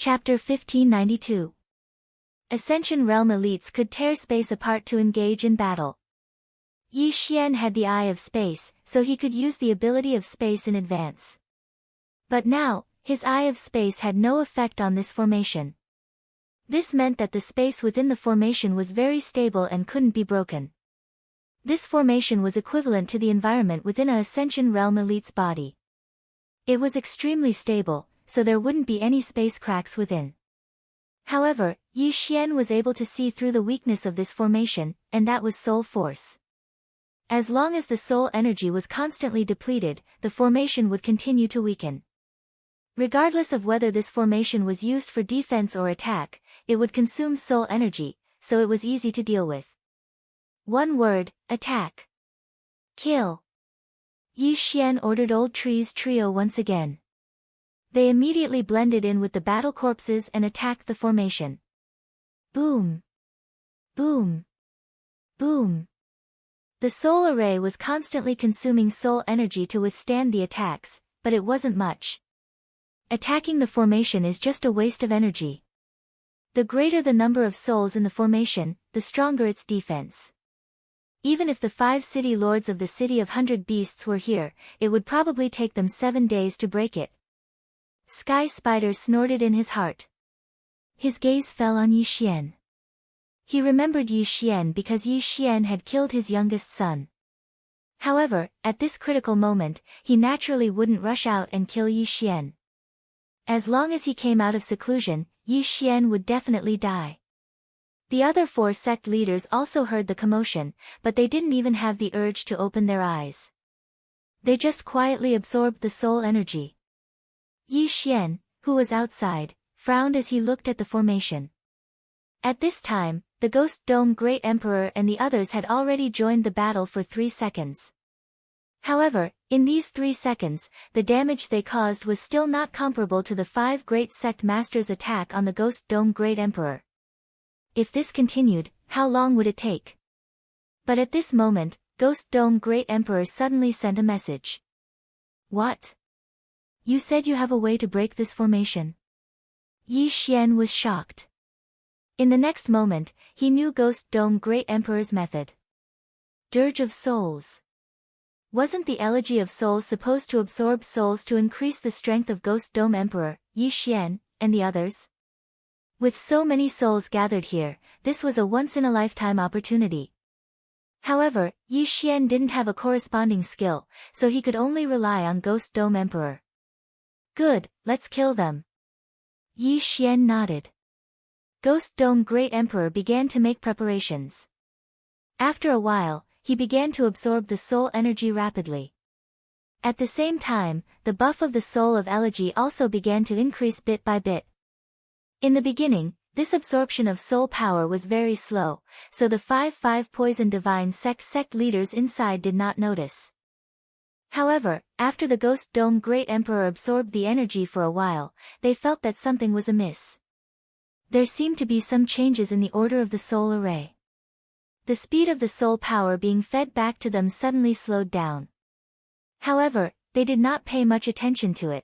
Chapter 1592. Ascension Realm elites could tear space apart to engage in battle. Yi Xian had the Eye of Space, so he could use the ability of space in advance. But now, his Eye of Space had no effect on this formation. This meant that the space within the formation was very stable and couldn't be broken. This formation was equivalent to the environment within a Ascension Realm elite's body. It was extremely stable, so there wouldn't be any space cracks within. However, Yi Xian was able to see through the weakness of this formation, and that was soul force. As long as the soul energy was constantly depleted, the formation would continue to weaken. Regardless of whether this formation was used for defense or attack, it would consume soul energy, so it was easy to deal with. One word: attack. Kill. Yi Xian ordered Old Tree's trio once again. They immediately blended in with the battle corpses and attacked the formation. Boom. Boom. Boom. The soul array was constantly consuming soul energy to withstand the attacks, but it wasn't much. Attacking the formation is just a waste of energy. The greater the number of souls in the formation, the stronger its defense. Even if the 5 city lords of the City of 100 Beasts were here, it would probably take them 7 days to break it. Sky Spider snorted in his heart. His gaze fell on Yi Xian. He remembered Yi Xian because Yi Xian had killed his youngest son. However, at this critical moment, he naturally wouldn't rush out and kill Yi Xian. As long as he came out of seclusion, Yi Xian would definitely die. The other 4 sect leaders also heard the commotion, but they didn't even have the urge to open their eyes. They just quietly absorbed the soul energy. Yi Xian, who was outside, frowned as he looked at the formation. At this time, the Ghost Dome Great Emperor and the others had already joined the battle for 3 seconds. However, in these 3 seconds, the damage they caused was still not comparable to the 5 Great Sect Masters' attack on the Ghost Dome Great Emperor. If this continued, how long would it take? But at this moment, Ghost Dome Great Emperor suddenly sent a message. What? You said you have a way to break this formation? Yi Xian was shocked. In the next moment, he knew Ghost Dome Great Emperor's method. Dirge of Souls. Wasn't the Elegy of Souls supposed to absorb souls to increase the strength of Ghost Dome Emperor, Yi Xian, and the others? With so many souls gathered here, this was a once-in-a-lifetime opportunity. However, Yi Xian didn't have a corresponding skill, so he could only rely on Ghost Dome Emperor. Good, let's kill them. Yi Xian nodded. Ghost Dome Great Emperor began to make preparations. After a while, he began to absorb the soul energy rapidly. At the same time, the buff of the soul of Elegy also began to increase bit by bit. In the beginning, this absorption of soul power was very slow, so the 5 Poison Divine sect leaders inside did not notice. However, after the Ghost Dome Great Emperor absorbed the energy for a while, they felt that something was amiss. There seemed to be some changes in the order of the soul array. The speed of the soul power being fed back to them suddenly slowed down. However, they did not pay much attention to it.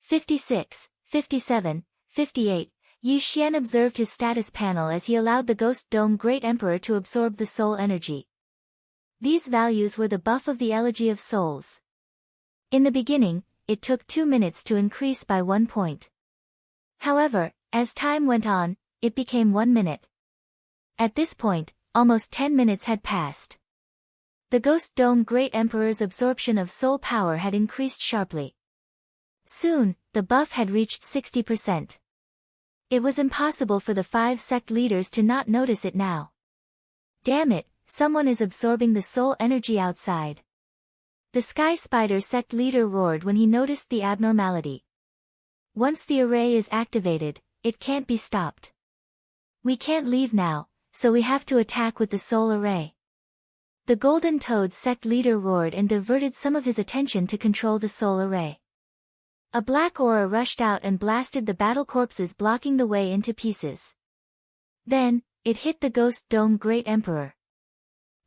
56, 57, 58, Yi Xian observed his status panel as he allowed the Ghost Dome Great Emperor to absorb the soul energy. These values were the buff of the Elegy of Souls. In the beginning, it took 2 minutes to increase by 1 point. However, as time went on, it became 1 minute. At this point, almost 10 minutes had passed. The Ghost Dome Great Emperor's absorption of soul power had increased sharply. Soon, the buff had reached 60%. It was impossible for the 5 sect leaders to not notice it now. Damn it, someone is absorbing the soul energy outside. The Sky Spider sect leader roared when he noticed the abnormality. Once the array is activated, it can't be stopped. We can't leave now, so we have to attack with the soul array. The Golden Toad sect leader roared and diverted some of his attention to control the soul array. A black aura rushed out and blasted the battle corpses, blocking the way into pieces. Then, it hit the Ghost Dome Great Emperor.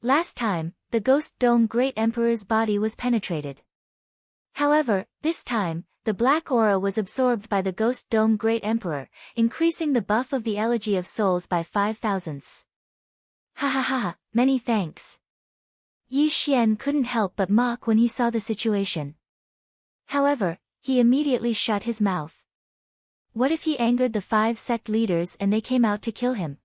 Last time, the Ghost Dome Great Emperor's body was penetrated. However, this time, the black aura was absorbed by the Ghost Dome Great Emperor, increasing the buff of the Elegy of Souls by 5,000ths. Ha ha ha, many thanks. Yi Xian couldn't help but mock when he saw the situation. However, he immediately shut his mouth. What if he angered the 5 sect leaders and they came out to kill him?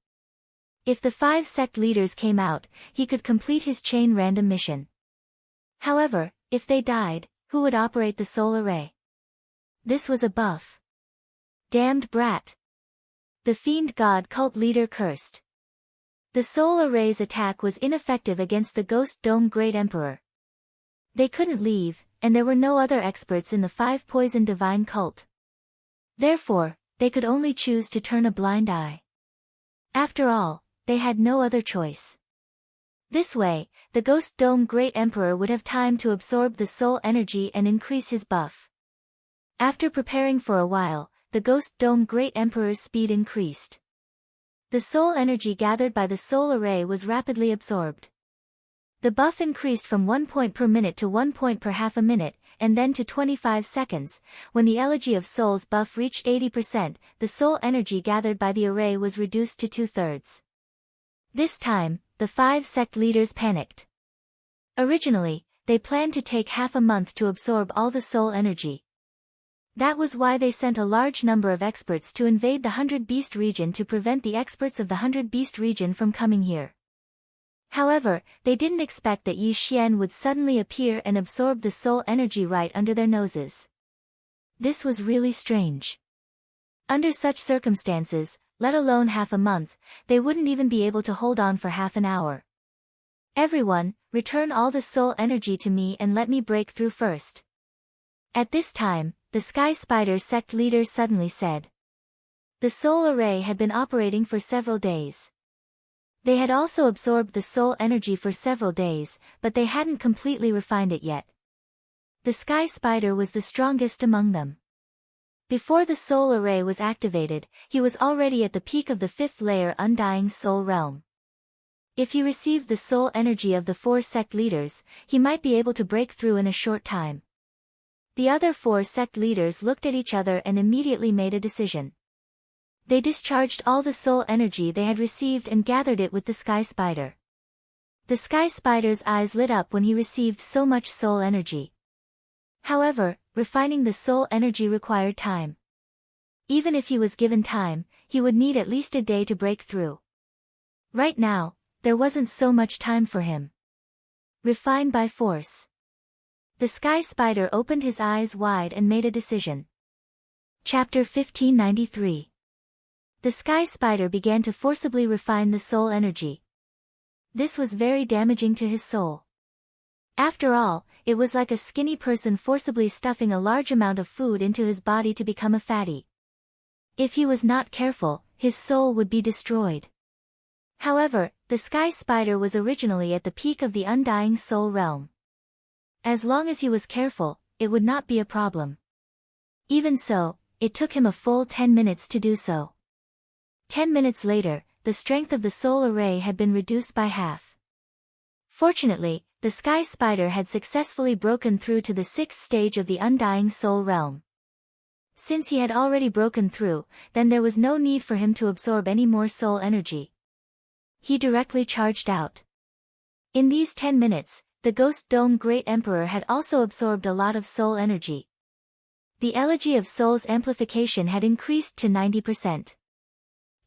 If the 5 sect leaders came out, he could complete his chain random mission. However, if they died, who would operate the soul array? This was a buff. Damned brat. The fiend god cult leader cursed. The soul array's attack was ineffective against the Ghost Dome Great Emperor. They couldn't leave, and there were no other experts in the 5 poison divine cult. Therefore, they could only choose to turn a blind eye. After all, they had no other choice. This way, the Ghost Dome Great Emperor would have time to absorb the soul energy and increase his buff. After preparing for a while, the Ghost Dome Great Emperor's speed increased. The soul energy gathered by the soul array was rapidly absorbed. The buff increased from 1 point per minute to 1 point per half a minute, and then to 25 seconds. When the Elegy of Souls buff reached 80%, the soul energy gathered by the array was reduced to 2/3. This time, the 5 sect leaders panicked. Originally, they planned to take half a month to absorb all the soul energy. That was why they sent a large number of experts to invade the 100 Beast region to prevent the experts of the 100 Beast region from coming here. However, they didn't expect that Yi Xian would suddenly appear and absorb the soul energy right under their noses. This was really strange. Under such circumstances, let alone half a month, they wouldn't even be able to hold on for half an hour. Everyone, return all the soul energy to me and let me break through first. At this time, the Sky Spider sect leader suddenly said. The soul array had been operating for several days. They had also absorbed the soul energy for several days, but they hadn't completely refined it yet. The Sky Spider was the strongest among them. Before the soul array was activated, he was already at the peak of the 5th layer Undying Soul Realm. If he received the soul energy of the 4 sect leaders, he might be able to break through in a short time. The other 4 sect leaders looked at each other and immediately made a decision. They discharged all the soul energy they had received and gathered it with the Sky Spider. The Sky Spider's eyes lit up when he received so much soul energy. However, refining the soul energy required time. Even if he was given time, he would need at least a day to break through. Right now, there wasn't so much time for him. Refine by force. The Sky Spider opened his eyes wide and made a decision. Chapter 1593. The Sky Spider began to forcibly refine the soul energy. This was very damaging to his soul. After all, it was like a skinny person forcibly stuffing a large amount of food into his body to become a fatty. If he was not careful, his soul would be destroyed. However, the Sky Spider was originally at the peak of the Undying Soul Realm. As long as he was careful, it would not be a problem. Even so, it took him a full 10 minutes to do so. 10 minutes later, the strength of the soul array had been reduced by half. Fortunately, the Sky Spider had successfully broken through to the 6th stage of the Undying Soul Realm. Since he had already broken through, then there was no need for him to absorb any more soul energy. He directly charged out. In these 10 minutes, the Ghost Dome Great Emperor had also absorbed a lot of soul energy. The Elegy of Souls amplification had increased to 90%.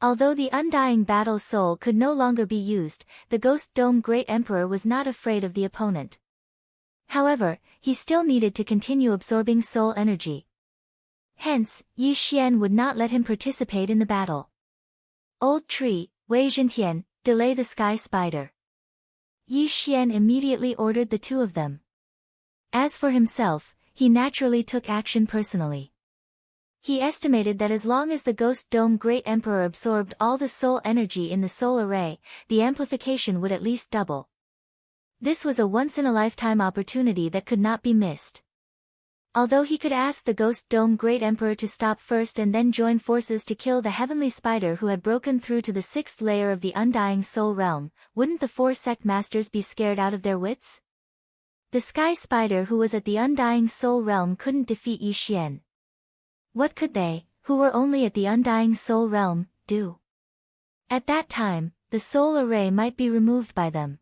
Although the Undying Battle Soul could no longer be used, the Ghost Dome Great Emperor was not afraid of the opponent. However, he still needed to continue absorbing soul energy. Hence, Yi Xian would not let him participate in the battle. Old Tree, Wei Zhentian, delay the Sky Spider. Yi Xian immediately ordered the two of them. As for himself, he naturally took action personally. He estimated that as long as the Ghost Dome Great Emperor absorbed all the soul energy in the soul array, the amplification would at least double. This was a once-in-a-lifetime opportunity that could not be missed. Although he could ask the Ghost Dome Great Emperor to stop first and then join forces to kill the Heavenly Spider who had broken through to the 6th layer of the Undying Soul Realm, wouldn't the 4 sect masters be scared out of their wits? The Sky Spider who was at the Undying Soul Realm couldn't defeat Yi Xian. What could they, who were only at the undying soul realm, do? At that time, the soul array might be removed by them.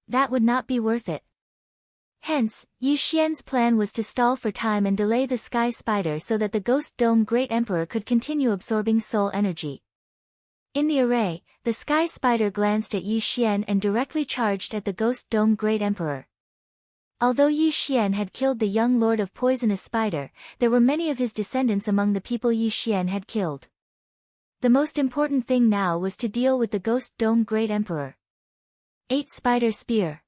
That would not be worth it. Hence, Yi Xian's plan was to stall for time and delay the Sky Spider so that the Ghost Dome Great Emperor could continue absorbing soul energy. In the array, the Sky Spider glanced at Yi Xian and directly charged at the Ghost Dome Great Emperor. Although Yi Xian had killed the young Lord of Poisonous Spider, there were many of his descendants among the people Yi Xian had killed. The most important thing now was to deal with the Ghost Dome Great Emperor. 8 Spider Spear.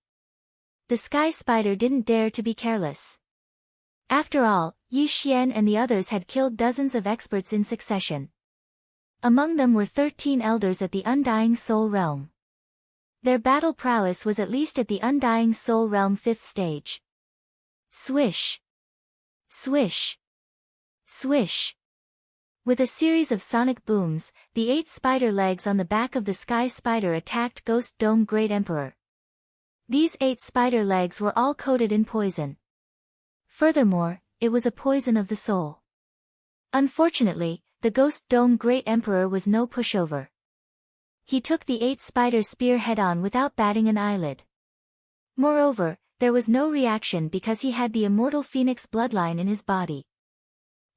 The Sky Spider didn't dare to be careless. After all, Yi Xian and the others had killed dozens of experts in succession. Among them were 13 elders at the Undying Soul Realm. Their battle prowess was at least at the Undying Soul Realm 5th stage. Swish! Swish! Swish! With a series of sonic booms, the 8 spider legs on the back of the Sky Spider attacked Ghost Dome Great Emperor. These 8 spider legs were all coated in poison. Furthermore, it was a poison of the soul. Unfortunately, the Ghost Dome Great Emperor was no pushover. He took the 8 spider spear head-on without batting an eyelid. Moreover, there was no reaction because he had the immortal phoenix bloodline in his body.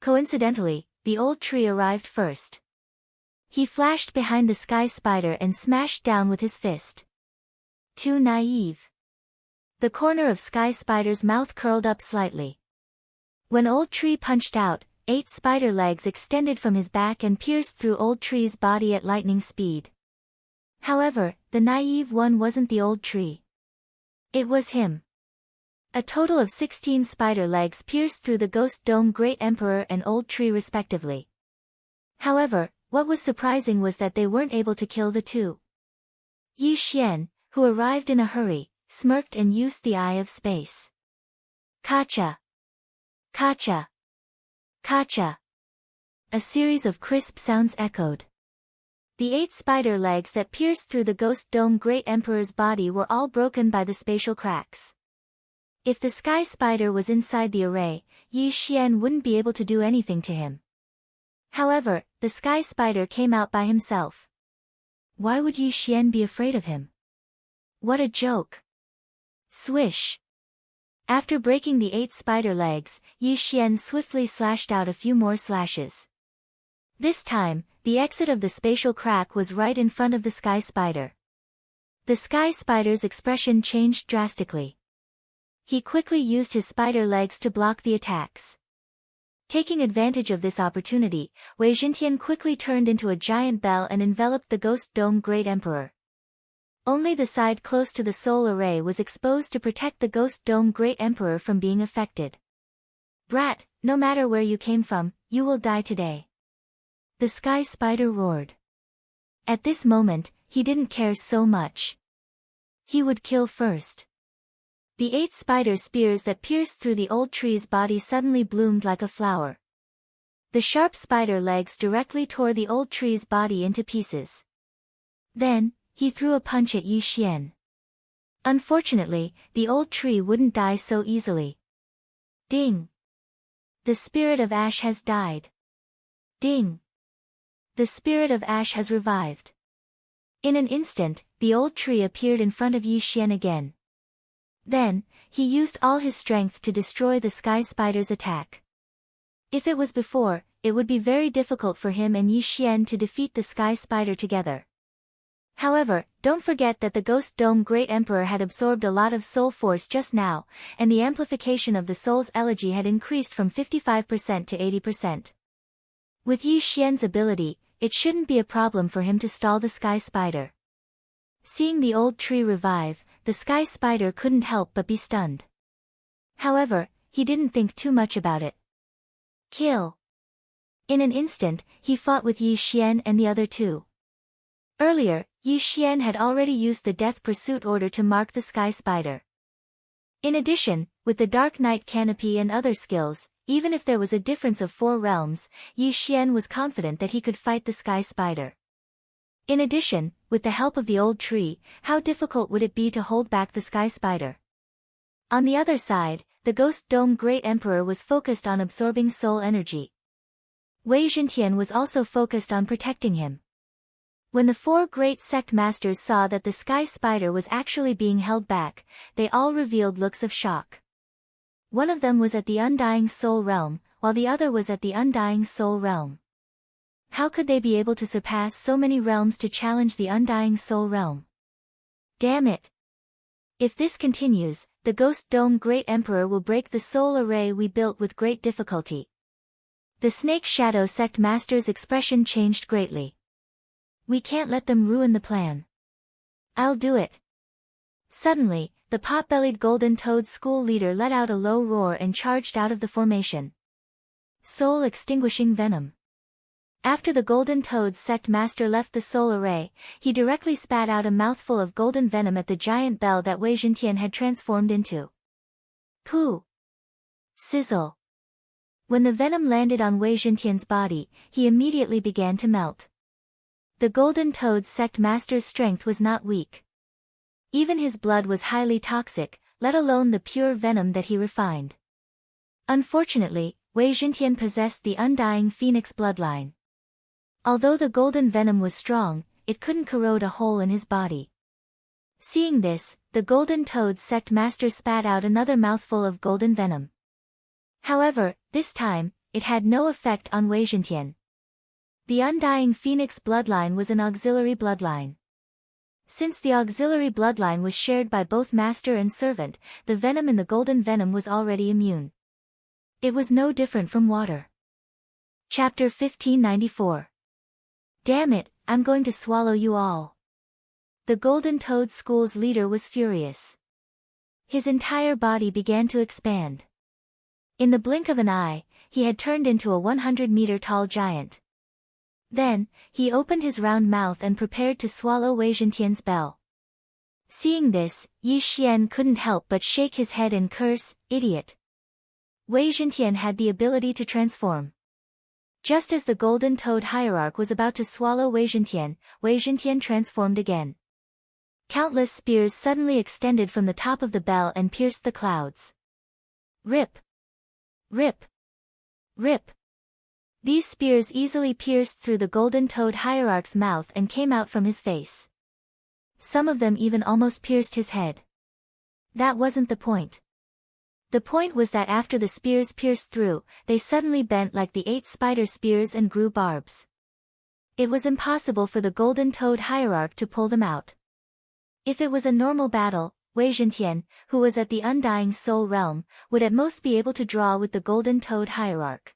Coincidentally, the old tree arrived first. He flashed behind the Sky Spider and smashed down with his fist. Too naive. The corner of Sky Spider's mouth curled up slightly. When Old Tree punched out, 8 spider legs extended from his back and pierced through Old Tree's body at lightning speed. However, the naive one wasn't the Old Tree. It was him. A total of 16 spider legs pierced through the Ghost Dome Great Emperor and Old Tree respectively. However, what was surprising was that they weren't able to kill the two. Yi Xian, who arrived in a hurry, smirked and used the Eye of Space. Kacha! Kacha! Kacha! A series of crisp sounds echoed. The 8 spider legs that pierced through the Ghost Dome Great Emperor's body were all broken by the spatial cracks. If the Sky Spider was inside the array, Yi Xian wouldn't be able to do anything to him. However, the Sky Spider came out by himself. Why would Yi Xian be afraid of him? What a joke! Swish! After breaking the 8 spider legs, Yi Xian swiftly slashed out a few more slashes. This time, the exit of the spatial crack was right in front of the Sky Spider. The Sky Spider's expression changed drastically. He quickly used his spider legs to block the attacks. Taking advantage of this opportunity, Wei Xintian quickly turned into a giant bell and enveloped the Ghost Dome Great Emperor. Only the side close to the soul array was exposed to protect the Ghost Dome Great Emperor from being affected. Brat, no matter where you came from, you will die today. The Sky Spider roared. At this moment, he didn't care so much. He would kill first. The 8 spider spears that pierced through the old tree's body suddenly bloomed like a flower. The sharp spider legs directly tore the old tree's body into pieces. Then, he threw a punch at Yi Xian. Unfortunately, the old tree wouldn't die so easily. Ding! The spirit of ash has died. Ding! The spirit of ash has revived. In an instant, the old tree appeared in front of Yi Xian again. Then, he used all his strength to destroy the Sky Spider's attack. If it was before, it would be very difficult for him and Yi Xian to defeat the Sky Spider together. However, don't forget that the Ghost Dome Great Emperor had absorbed a lot of soul force just now, and the amplification of the soul's elegy had increased from 55% to 80%. With Yi Xian's ability, it shouldn't be a problem for him to stall the Sky Spider. Seeing the old tree revive, the Sky Spider couldn't help but be stunned. However, he didn't think too much about it. Kill! In an instant, he fought with Yi Xian and the other two. Earlier, Yi Xian had already used the Death Pursuit order to mark the Sky Spider. In addition, with the Dark Night Canopy and other skills, even if there was a difference of 4 realms, Yi Xian was confident that he could fight the Sky Spider. In addition, with the help of the old tree, how difficult would it be to hold back the Sky Spider? On the other side, the Ghost Dome Great Emperor was focused on absorbing soul energy. Wei Zhentian was also focused on protecting him. When the four great sect masters saw that the sky spider was actually being held back, they all revealed looks of shock. One of them was at the Undying Soul Realm, while the other was at the Undying Soul Realm. How could they be able to surpass so many realms to challenge the Undying Soul Realm? Damn it! If this continues, the Ghost Dome Great Emperor will break the soul array we built with great difficulty. The Snake Shadow Sect Master's expression changed greatly. We can't let them ruin the plan. I'll do it. Suddenly, the pot-bellied Golden Toad school leader let out a low roar and charged out of the formation. Soul-extinguishing venom. After the Golden Toad sect master left the soul array, he directly spat out a mouthful of golden venom at the giant bell that Wei Zhentian had transformed into. Pooh! Sizzle! When the venom landed on Wei Zhentian's body, he immediately began to melt. The Golden Toad sect master's strength was not weak. Even his blood was highly toxic, let alone the pure venom that he refined. Unfortunately, Wei Zhentian possessed the Undying Phoenix bloodline. Although the golden venom was strong, it couldn't corrode a hole in his body. Seeing this, the Golden Toad sect master spat out another mouthful of golden venom. However, this time, it had no effect on Wei Zhentian. The Undying Phoenix bloodline was an auxiliary bloodline. Since the auxiliary bloodline was shared by both master and servant, the venom in the golden venom was already immune. It was no different from water. Chapter 1594. Damn it, I'm going to swallow you all. The Golden Toad School's leader was furious. His entire body began to expand. In the blink of an eye, he had turned into a 100-meter-tall giant. Then, he opened his round mouth and prepared to swallow Wei Zhentian's bell. Seeing this, Yi Xian couldn't help but shake his head and curse, "Idiot." Wei Zhentian had the ability to transform. Just as the Golden Toad Hierarch was about to swallow Wei Zhentian transformed again. Countless spears suddenly extended from the top of the bell and pierced the clouds. Rip! Rip! Rip! These spears easily pierced through the Golden Toad Hierarch's mouth and came out from his face. Some of them even almost pierced his head. That wasn't the point. The point was that after the spears pierced through, they suddenly bent like the 8 spider spears and grew barbs. It was impossible for the Golden Toad Hierarch to pull them out. If it was a normal battle, Wei Zhentian, who was at the Undying Soul Realm, would at most be able to draw with the Golden Toad Hierarch.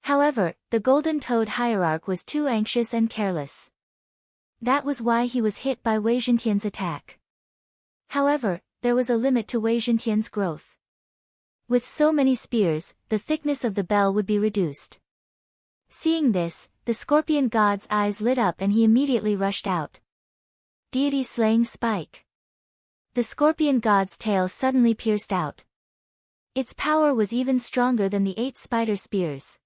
However, the Golden Toad Hierarch was too anxious and careless. That was why he was hit by Wei Zhentian's attack. However, there was a limit to Wei Zhentian's growth. With so many spears, the thickness of the bell would be reduced. Seeing this, the Scorpion God's eyes lit up and he immediately rushed out. Deity Slaying Spike. The Scorpion God's tail suddenly pierced out. Its power was even stronger than the 8 spider spears.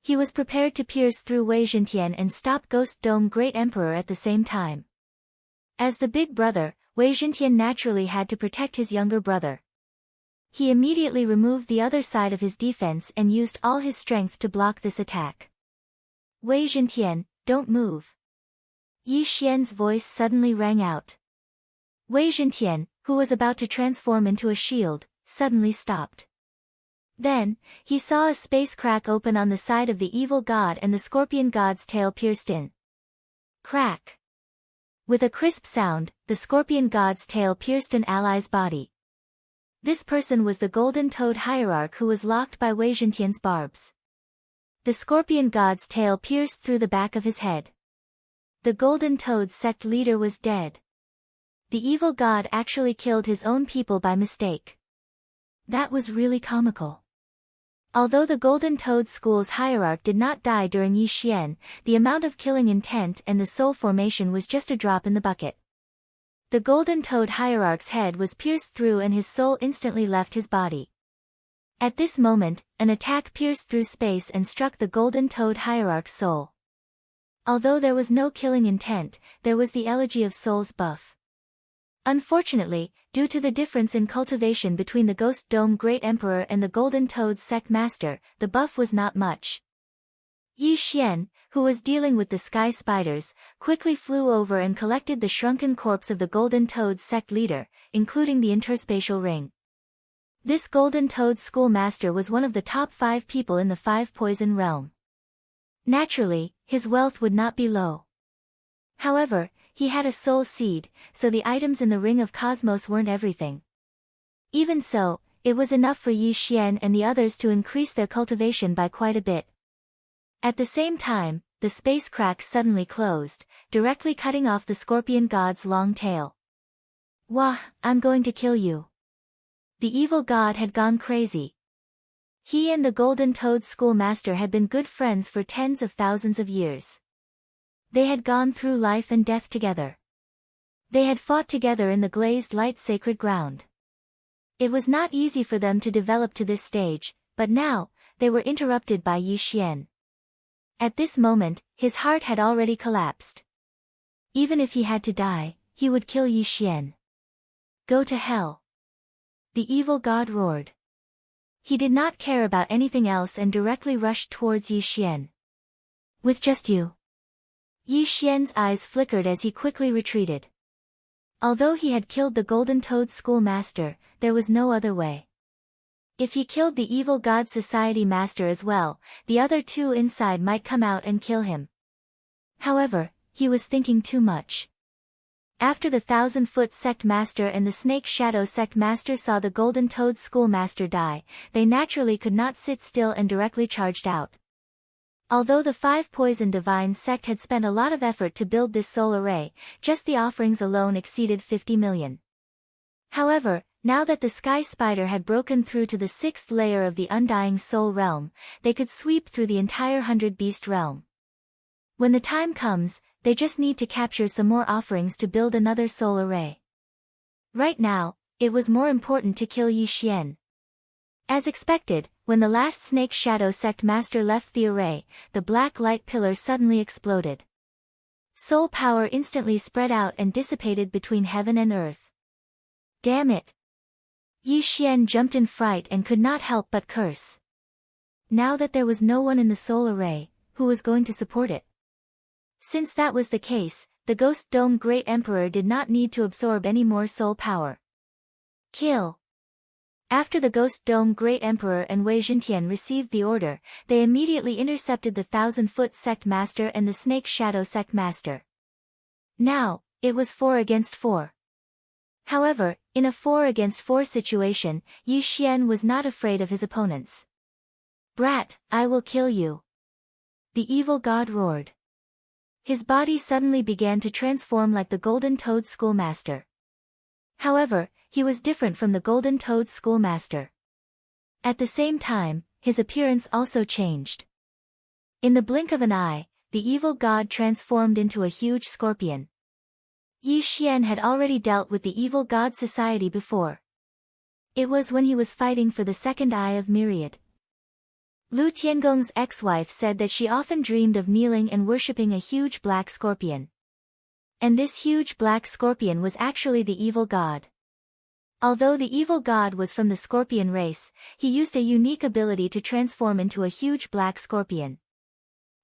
He was prepared to pierce through Wei Zhentian and stop Ghost Dome Great Emperor at the same time. As the big brother, Wei Zhentian naturally had to protect his younger brother. He immediately removed the other side of his defense and used all his strength to block this attack. Wei Zhentian, don't move. Yi Xian's voice suddenly rang out. Wei Zhentian, who was about to transform into a shield, suddenly stopped. Then, he saw a space crack open on the side of the evil god and the Scorpion God's tail pierced in. Crack! With a crisp sound, the Scorpion God's tail pierced an ally's body. This person was the Golden Toad Hierarch who was locked by Wei Zhentian's barbs. The Scorpion God's tail pierced through the back of his head. The Golden Toad sect leader was dead. The evil god actually killed his own people by mistake. That was really comical. Although the Golden Toad School's hierarch did not die during Yi Xian, the amount of killing intent and the soul formation was just a drop in the bucket. The Golden Toad hierarch's head was pierced through and his soul instantly left his body. At this moment, an attack pierced through space and struck the Golden Toad hierarch's soul. Although there was no killing intent, there was the Elegy of Souls buff. Unfortunately, due to the difference in cultivation between the Ghost Dome Great Emperor and the Golden Toad Sect Master, the buff was not much. Yi Xian, who was dealing with the sky spiders, quickly flew over and collected the shrunken corpse of the Golden Toad sect leader, including the interspatial ring. This Golden Toad schoolmaster was one of the top 5 people in the 5 poison realm. Naturally, his wealth would not be low. However, he had a soul seed, so the items in the Ring of Cosmos weren't everything. Even so, it was enough for Yi Xian and the others to increase their cultivation by quite a bit. At the same time, the space crack suddenly closed, directly cutting off the scorpion god's long tail. Wah, I'm going to kill you. The evil god had gone crazy. He and the Golden Toad schoolmaster had been good friends for tens of thousands of years. They had gone through life and death together. They had fought together in the glazed light sacred ground. It was not easy for them to develop to this stage, but now, they were interrupted by Yi Xian. At this moment, his heart had already collapsed. Even if he had to die, he would kill Yi Xian. Go to hell. The evil god roared. He did not care about anything else and directly rushed towards Yi Xian. With just you. Yi Xian's eyes flickered as he quickly retreated. Although he had killed the Golden Toad schoolmaster, there was no other way. If he killed the evil god society master as well, the other 2 inside might come out and kill him. However, he was thinking too much. After the 1,000-foot sect master and the Snake Shadow sect master saw the Golden Toad schoolmaster die, they naturally could not sit still and directly charged out. Although the 5 Poison Divine sect had spent a lot of effort to build this soul array, just the offerings alone exceeded 50 million. However, now that the Sky Spider had broken through to the 6th layer of the Undying Soul realm, they could sweep through the entire 100 Beast realm. When the time comes, they just need to capture some more offerings to build another soul array. Right now, it was more important to kill Yi Xian. As expected, when the last Snake Shadow sect master left the array, the black light pillar suddenly exploded. Soul power instantly spread out and dissipated between heaven and earth. Damn it! Yi Xian jumped in fright and could not help but curse. Now that there was no one in the soul array, who was going to support it? Since that was the case, the Ghost Dome Great Emperor did not need to absorb any more soul power. Kill! After the Ghost Dome Great Emperor and Wei Zhentian received the order, they immediately intercepted the 1,000-foot sect master and the Snake Shadow sect master. Now, it was 4 against 4. However, in a 4 against 4 situation, Yi Xian was not afraid of his opponents. Brat, I will kill you. The evil god roared. His body suddenly began to transform like the Golden Toad schoolmaster. However, he was different from the Golden Toad schoolmaster. At the same time, his appearance also changed. In the blink of an eye, the evil god transformed into a huge scorpion. Yi Xian had already dealt with the evil god society before. It was when he was fighting for the second eye of Myriad. Lu Tiangong's ex-wife said that she often dreamed of kneeling and worshipping a huge black scorpion. And this huge black scorpion was actually the evil god. Although the evil god was from the scorpion race, he used a unique ability to transform into a huge black scorpion.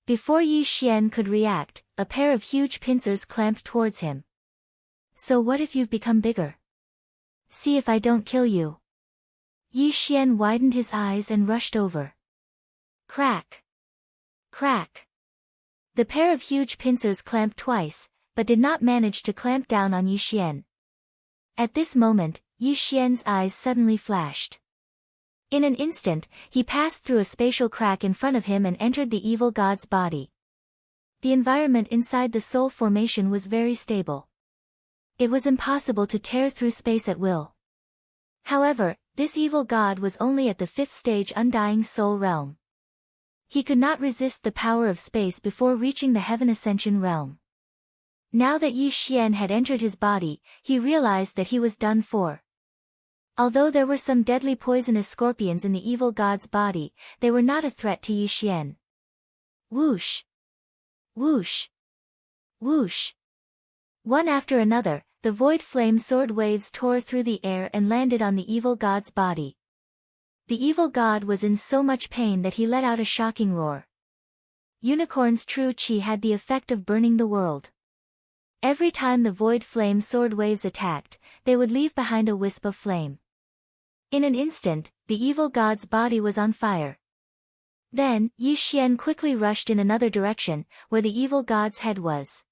Before Yi Xian could react, a pair of huge pincers clamped towards him. So what if you've become bigger? See if I don't kill you. Yi Xian widened his eyes and rushed over. Crack! Crack! The pair of huge pincers clamped twice, but did not manage to clamp down on Yi Xian. At this moment, Yi Xian's eyes suddenly flashed. In an instant, he passed through a spatial crack in front of him and entered the evil god's body. The environment inside the soul formation was very stable. It was impossible to tear through space at will. However, this evil god was only at the 5th stage Undying Soul realm. He could not resist the power of space before reaching the Heaven Ascension realm. Now that Yi Xian had entered his body, he realized that he was done for. Although there were some deadly poisonous scorpions in the evil god's body, they were not a threat to Yi Xian. Whoosh! Whoosh! Whoosh! One after another, the void flame sword waves tore through the air and landed on the evil god's body. The evil god was in so much pain that he let out a shocking roar. Unicorn's true chi had the effect of burning the world. Every time the void flame sword waves attacked, they would leave behind a wisp of flame. In an instant, the evil god's body was on fire. Then, Yi Xian quickly rushed in another direction, where the evil god's head was.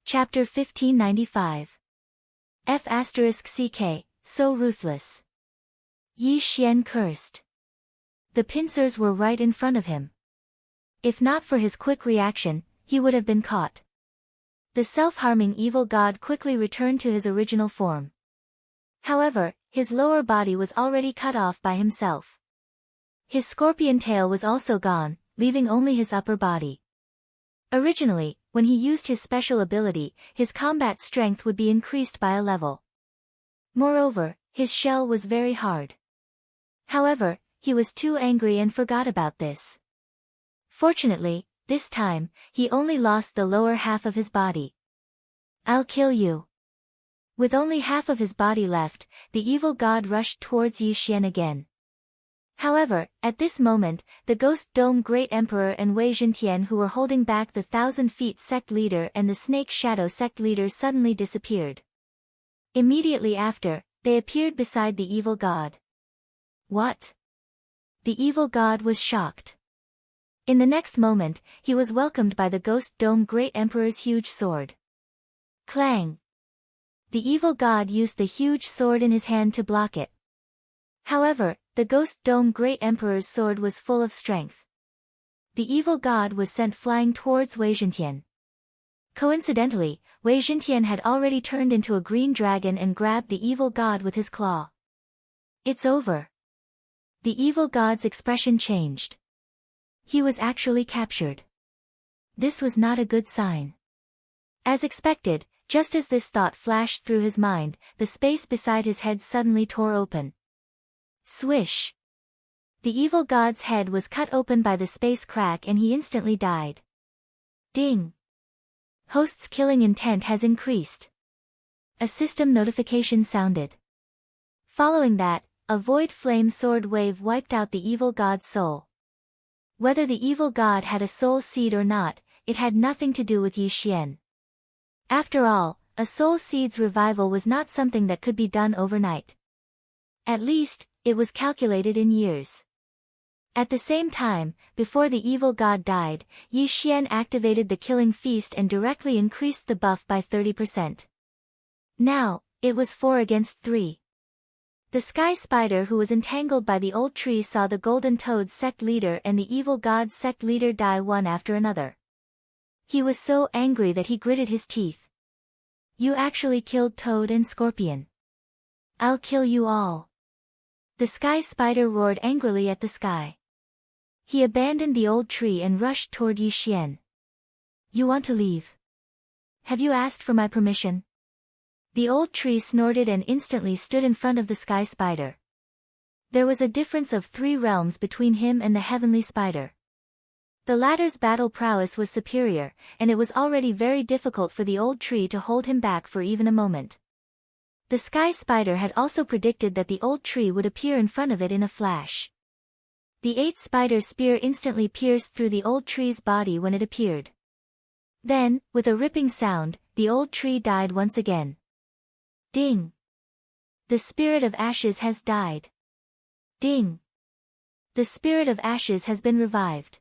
Chapter 1595. F***ck, so ruthless. Yi Xian cursed. The pincers were right in front of him. If not for his quick reaction, he would have been caught. The self-harming evil god quickly returned to his original form. However, his lower body was already cut off by himself. His scorpion tail was also gone, leaving only his upper body. Originally, when he used his special ability, his combat strength would be increased by a level. Moreover, his shell was very hard. However, he was too angry and forgot about this. Fortunately, this time, he only lost the lower half of his body. I'll kill you. With only half of his body left, the evil god rushed towards Yi Xian again. However, at this moment, the Ghost Dome Great Emperor and Wei Zhentian, who were holding back the 1,000 Feet sect leader and the Snake Shadow sect leader, suddenly disappeared. Immediately after, they appeared beside the evil god. What? The evil god was shocked. In the next moment, he was welcomed by the Ghost Dome Great Emperor's huge sword. Clang! The evil god used the huge sword in his hand to block it. However, the Ghost Dome Great Emperor's sword was full of strength. The evil god was sent flying towards Wei Zhentian. Coincidentally, Wei Zhentian had already turned into a green dragon and grabbed the evil god with his claw. It's over. The evil god's expression changed. He was actually captured. This was not a good sign. As expected, just as this thought flashed through his mind, the space beside his head suddenly tore open. Swish! The evil god's head was cut open by the space crack and he instantly died. Ding! Host's killing intent has increased. A system notification sounded. Following that, a void flame sword wave wiped out the evil god's soul. Whether the evil god had a soul seed or not, it had nothing to do with Yi Xian. After all, a soul seed's revival was not something that could be done overnight. At least, it was calculated in years. At the same time, before the evil god died, Yi Xian activated the killing feast and directly increased the buff by 30%. Now, it was 4 against 3. The sky spider who was entangled by the old tree saw the golden toad sect leader and the evil god sect leader die one after another. He was so angry that he gritted his teeth. You actually killed Toad and Scorpion. I'll kill you all. The sky spider roared angrily at the sky. He abandoned the old tree and rushed toward Yi Xian. You want to leave? Have you asked for my permission? The old tree snorted and instantly stood in front of the sky spider. There was a difference of 3 realms between him and the heavenly spider. The latter's battle prowess was superior, and it was already very difficult for the old tree to hold him back for even a moment. The sky spider had also predicted that the old tree would appear in front of it in a flash. The 8th spider spear instantly pierced through the old tree's body when it appeared. Then, with a ripping sound, the old tree died once again. Ding! The spirit of ashes has died. Ding! The spirit of ashes has been revived.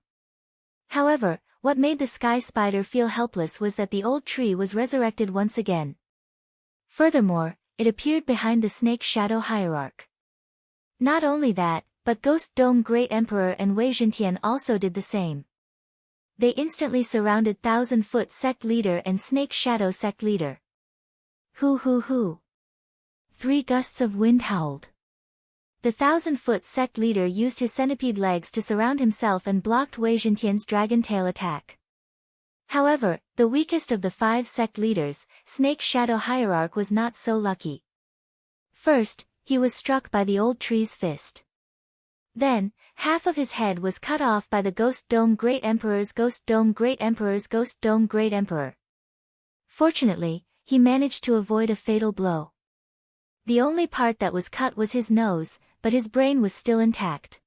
However, what made the sky spider feel helpless was that the old tree was resurrected once again. Furthermore, it appeared behind the Snake Shadow Hierarch. Not only that, but Ghost Dome Great Emperor and Wei Zhentian also did the same. They instantly surrounded 1,000-foot sect leader and Snake Shadow sect leader. Hoo hoo hoo. 3 gusts of wind howled. The 1,000-foot sect leader used his centipede legs to surround himself and blocked Wei Zhentian's dragon tail attack. However, the weakest of the 5 sect leaders, Snake Shadow Hierarch, was not so lucky. First, he was struck by the old tree's fist. Then, half of his head was cut off by the Ghost Dome Great Emperor's Ghost Dome Great Emperor's Ghost Dome Great Emperor. Fortunately, he managed to avoid a fatal blow. The only part that was cut was his nose, but his brain was still intact.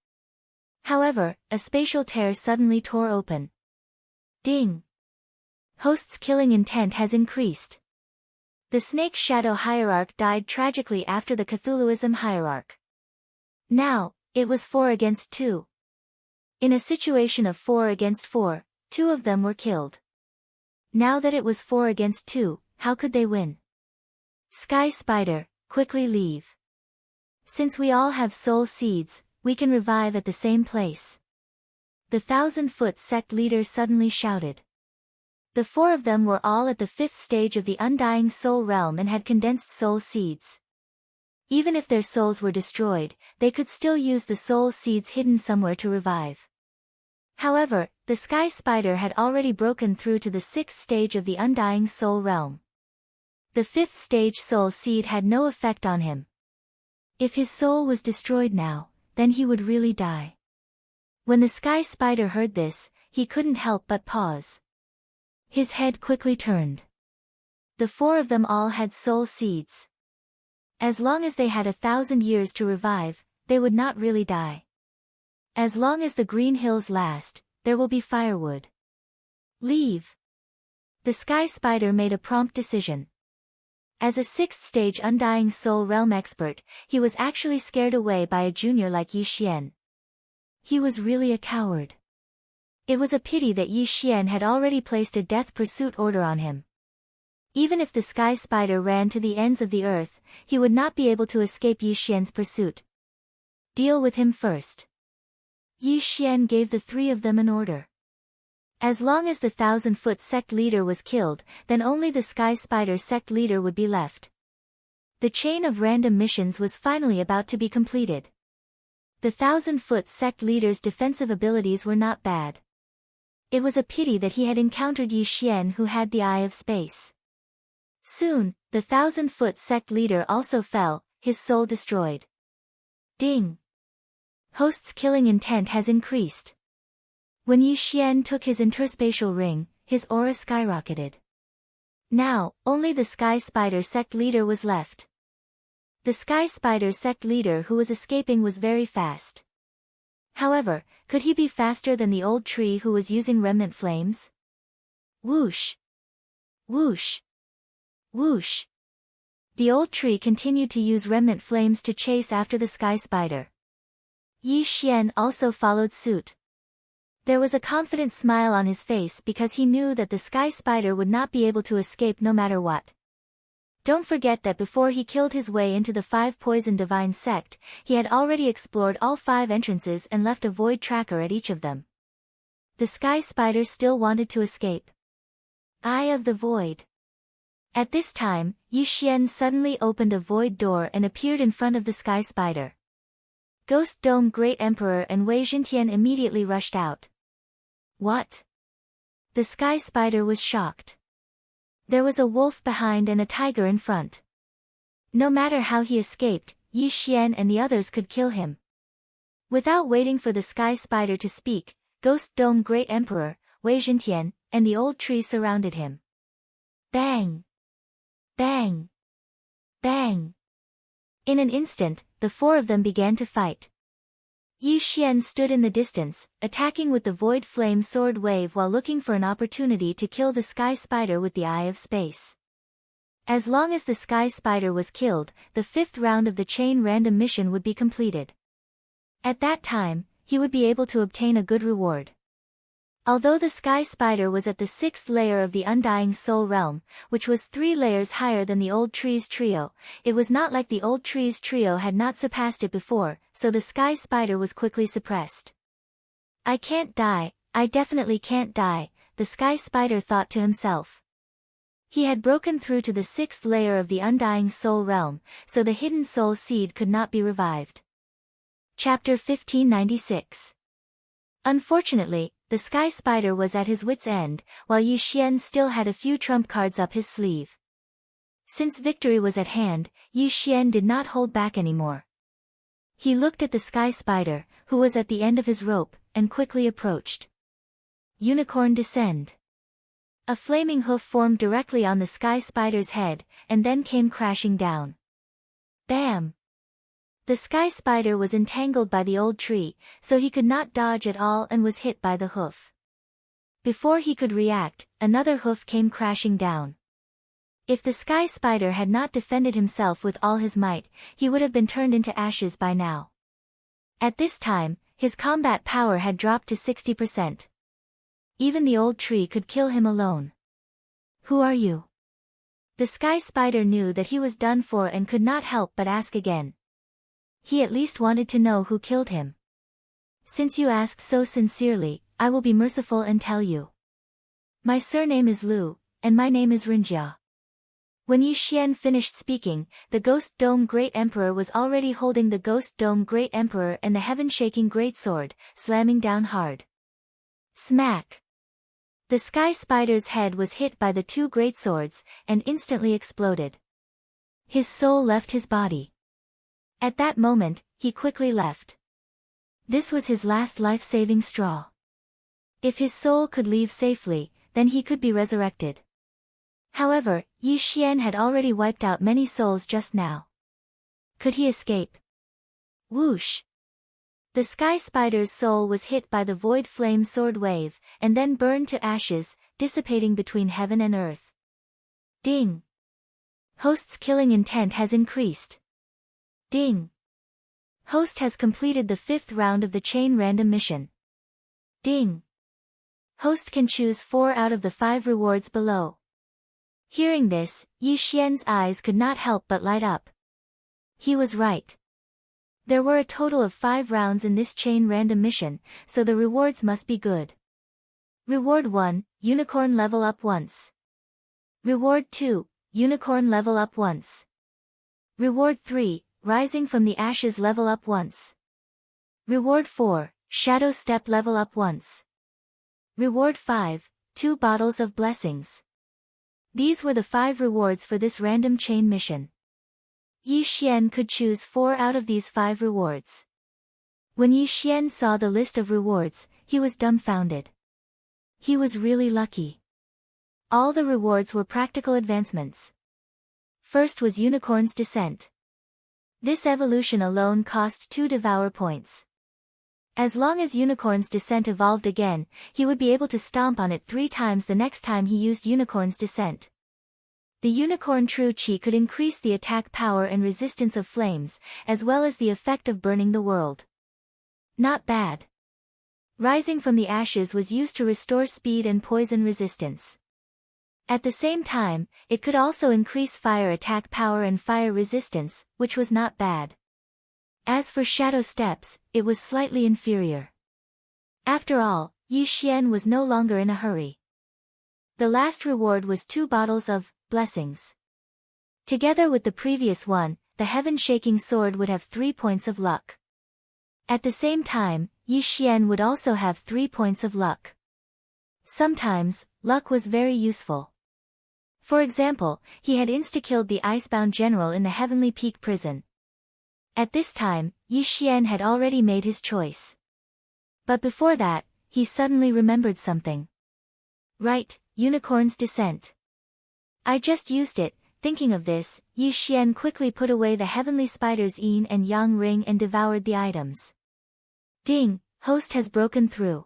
However, a spatial tear suddenly tore open. Ding! Host's killing intent has increased. The Snake Shadow Hierarch died tragically after the Cthulhuism Hierarch. Now, it was 4 against 2. In a situation of 4 against 4, 2 of them were killed. Now that it was 4 against 2, how could they win? Sky Spider, quickly leave. Since we all have soul seeds, we can revive at the same place. The 1,000-foot sect leader suddenly shouted. The 4 of them were all at the 5th stage of the Undying Soul Realm and had condensed soul seeds. Even if their souls were destroyed, they could still use the soul seeds hidden somewhere to revive. However, the Sky Spider had already broken through to the 6th stage of the Undying Soul Realm. The 5th stage soul seed had no effect on him. If his soul was destroyed now, then he would really die. When the Sky Spider heard this, he couldn't help but pause. His head quickly turned. The 4 of them all had soul seeds. As long as they had 1,000 years to revive, they would not really die. As long as the green hills last, there will be firewood. Leave. The Sky Spider made a prompt decision. As a 6th stage Undying Soul Realm expert, he was actually scared away by a junior like Yi Xian. He was really a coward. It was a pity that Yi Xian had already placed a death pursuit order on him. Even if the Sky Spider ran to the ends of the earth, he would not be able to escape Yi Xian's pursuit. Deal with him first. Yi Xian gave the 3 of them an order. As long as the 1,000-foot sect leader was killed, then only the Sky Spider sect leader would be left. The chain of random missions was finally about to be completed. The 1,000-foot sect leader's defensive abilities were not bad. It was a pity that he had encountered Yi Xian, who had the Eye of Space. Soon, the 1,000-foot sect leader also fell, his soul destroyed. Ding! Host's killing intent has increased. When Yi Xian took his interspatial ring, his aura skyrocketed. Now, only the Sky Spider sect leader was left. The Sky Spider sect leader who was escaping was very fast. However, could he be faster than the old tree who was using remnant flames? Whoosh! Whoosh! Whoosh! The old tree continued to use remnant flames to chase after the Sky Spider. Yi Xian also followed suit. There was a confident smile on his face because he knew that the Sky Spider would not be able to escape no matter what. Don't forget that before he killed his way into the 5 Poison Divine Sect, he had already explored all 5 entrances and left a void tracker at each of them. The Sky Spider still wanted to escape. Eye of the Void. At this time, Yi Xian suddenly opened a void door and appeared in front of the Sky Spider. Ghost Dome Great Emperor and Wei Jintian immediately rushed out. What? The Sky Spider was shocked. There was a wolf behind and a tiger in front. No matter how he escaped, Yi Xian and the others could kill him. Without waiting for the Sky Spider to speak, Ghost Dome Great Emperor, Wei Jintian, and the old tree surrounded him. Bang! Bang! Bang! In an instant, the 4 of them began to fight. Yi Xian stood in the distance, attacking with the Void Flame Sword Wave while looking for an opportunity to kill the Sky Spider with the Eye of Space. As long as the Sky Spider was killed, the 5th round of the chain random mission would be completed. At that time, he would be able to obtain a good reward. Although the Sky Spider was at the 6th layer of the Undying Soul Realm, which was 3 layers higher than the Old Trees Trio, it was not like the Old Trees Trio had not surpassed it before, so the Sky Spider was quickly suppressed. I can't die, I definitely can't die, the Sky Spider thought to himself. He had broken through to the 6th layer of the Undying Soul Realm, so the hidden soul seed could not be revived. Chapter 1596. Unfortunately, the Sky Spider was at his wit's end, while Yi Xian still had a few trump cards up his sleeve. Since victory was at hand, Yi Xian did not hold back anymore. He looked at the Sky Spider, who was at the end of his rope, and quickly approached. Unicorn Descend. A flaming hoof formed directly on the Sky Spider's head, and then came crashing down. Bam! The Sky Spider was entangled by the old tree, so he could not dodge at all and was hit by the hoof. Before he could react, another hoof came crashing down. If the sky spider had not defended himself with all his might, he would have been turned into ashes by now. At this time, his combat power had dropped to 60%. Even the old tree could kill him alone. Who are you? The sky spider knew that he was done for and could not help but ask again. He at least wanted to know who killed him. Since you ask so sincerely, I will be merciful and tell you. My surname is Lu, and my name is Rinjia. When Yi Xian finished speaking, the Ghost Dome Great Emperor was already holding the Ghost Dome Great Emperor and the heaven-shaking greatsword, slamming down hard. Smack! The sky spider's head was hit by the two greatswords, and instantly exploded. His soul left his body. At that moment, he quickly left. This was his last life-saving straw. If his soul could leave safely, then he could be resurrected. However, Yi Xian had already wiped out many souls just now. Could he escape? Whoosh! The sky spider's soul was hit by the void flame sword wave, and then burned to ashes, dissipating between heaven and earth. Ding! Host's killing intent has increased. Ding! Host has completed the 5th round of the chain random mission. Ding! Host can choose 4 out of the 5 rewards below. Hearing this, Yi Xian's eyes could not help but light up. He was right. There were a total of 5 rounds in this chain random mission, so the rewards must be good. Reward 1, Unicorn level up once. Reward 2, Unicorn level up once. Reward 3, Rising from the Ashes level up once. Reward 4, Shadow Step level up once. Reward 5, 2 Bottles of Blessings. These were the 5 rewards for this random chain mission. Yi Xian could choose 4 out of these 5 rewards. When Yi Xian saw the list of rewards, he was dumbfounded. He was really lucky. All the rewards were practical advancements. First was Unicorn's Descent. This evolution alone cost 2 Devour points. As long as Unicorn's Descent evolved again, he would be able to stomp on it 3 times the next time he used Unicorn's Descent. The Unicorn True Chi could increase the attack power and resistance of flames, as well as the effect of burning the world. Not bad. Rising from the Ashes was used to restore speed and poison resistance. At the same time, it could also increase fire attack power and fire resistance, which was not bad. As for Shadow Steps, it was slightly inferior. After all, Yi Xian was no longer in a hurry. The last reward was 2 bottles of Blessings. Together with the previous one, the heaven-shaking sword would have 3 points of luck. At the same time, Yi Xian would also have 3 points of luck. Sometimes, luck was very useful. For example, he had insta-killed the Icebound General in the Heavenly Peak prison. At this time, Yi Xian had already made his choice. But before that, he suddenly remembered something. Right, Unicorn's Descent. I just used it. Thinking of this, Yi Xian quickly put away the Heavenly Spider's Yin and Yang ring and devoured the items. Ding, Host has broken through.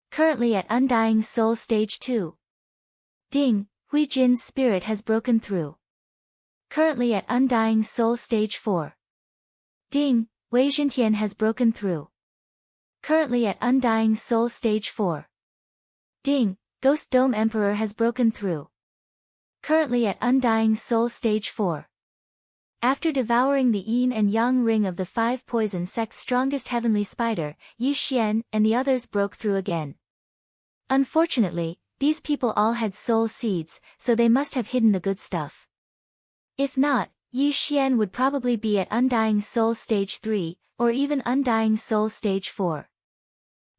Currently at Undying Soul Stage 2. Ding, Hui Jin's spirit has broken through. Currently at Undying Soul Stage 4. Ding, Wei Zhentian has broken through. Currently at Undying Soul Stage 4. Ding, Ghost Dome Emperor has broken through. Currently at Undying Soul Stage 4. After devouring the Yin and Yang ring of the 5 poison sect's strongest heavenly spider, Yi Xian and the others broke through again. Unfortunately, these people all had soul seeds, so they must have hidden the good stuff. If not, Yi Xian would probably be at Undying Soul Stage 3, or even Undying Soul Stage 4.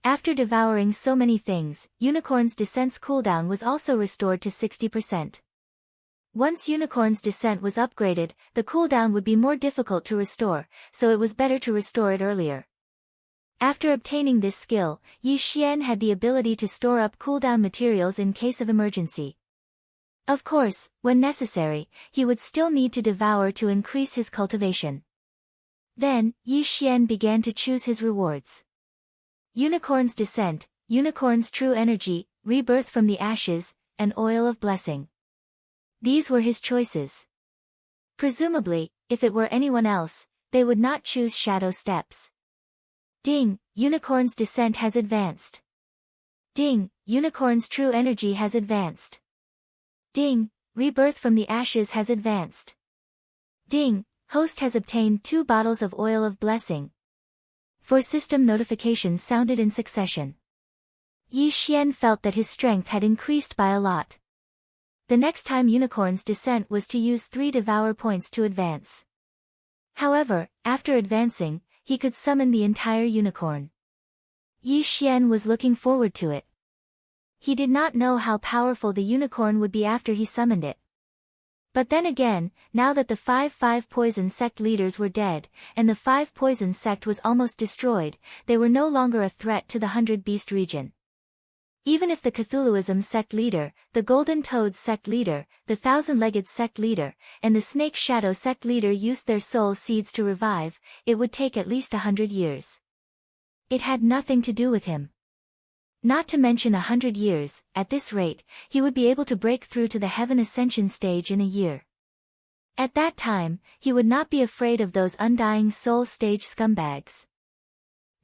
After devouring so many things, Unicorn's Descent's cooldown was also restored to 60%. Once Unicorn's Descent was upgraded, the cooldown would be more difficult to restore, so it was better to restore it earlier. After obtaining this skill, Yi Xian had the ability to store up cooldown materials in case of emergency. Of course, when necessary, he would still need to devour to increase his cultivation. Then, Yi Xian began to choose his rewards. Unicorn's Descent, Unicorn's True Energy, rebirth from the ashes, and oil of blessing. These were his choices. Presumably, if it were anyone else, they would not choose shadow steps. Ding, unicorn's descent has advanced. Ding, unicorn's true energy has advanced. Ding, rebirth from the ashes has advanced. Ding, host has obtained 2 bottles of oil of blessing. 4 system notifications sounded in succession. Yi Xian felt that his strength had increased by a lot. The next time unicorn's descent was to use 3 devour points to advance. However, after advancing, he could summon the entire unicorn. Yi Xian was looking forward to it. He did not know how powerful the unicorn would be after he summoned it. But then again, now that the 5 poison sect leaders were dead, and the 5 poison sect was almost destroyed, they were no longer a threat to the 100 Beast region. Even if the Cthulhuism sect leader, the Golden Toads sect leader, the Thousand-Legged sect leader, and the Snake Shadow sect leader used their soul seeds to revive, it would take at least 100 years. It had nothing to do with him. Not to mention 100 years, at this rate, he would be able to break through to the Heaven Ascension stage in a year. At that time, he would not be afraid of those Undying Soul stage scumbags.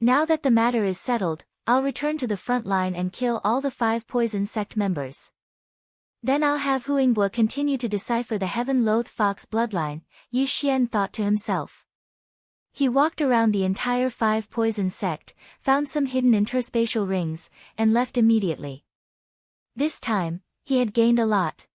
Now that the matter is settled, I'll return to the front line and kill all the 5 poison sect members. Then I'll have Huingbua continue to decipher the Heaven-Loathed Fox bloodline, Yi Xian thought to himself. He walked around the entire 5 poison sect, found some hidden interspatial rings, and left immediately. This time, he had gained a lot.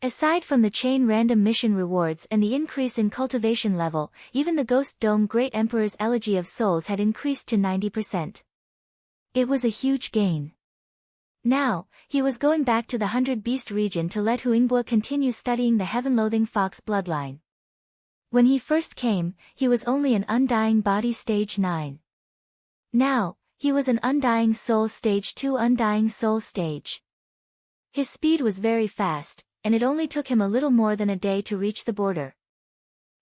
Aside from the chain random mission rewards and the increase in cultivation level, even the Ghost Dome Great Emperor's Elegy of Souls had increased to 90%. It was a huge gain. Now, he was going back to the 100 Beast region to let Huingbua continue studying the Heaven-Loathing Fox bloodline. When he first came, he was only an Undying Body Stage 9. Now, he was an Undying Soul Stage 2 Undying Soul Stage. His speed was very fast, and it only took him a little more than a day to reach the border.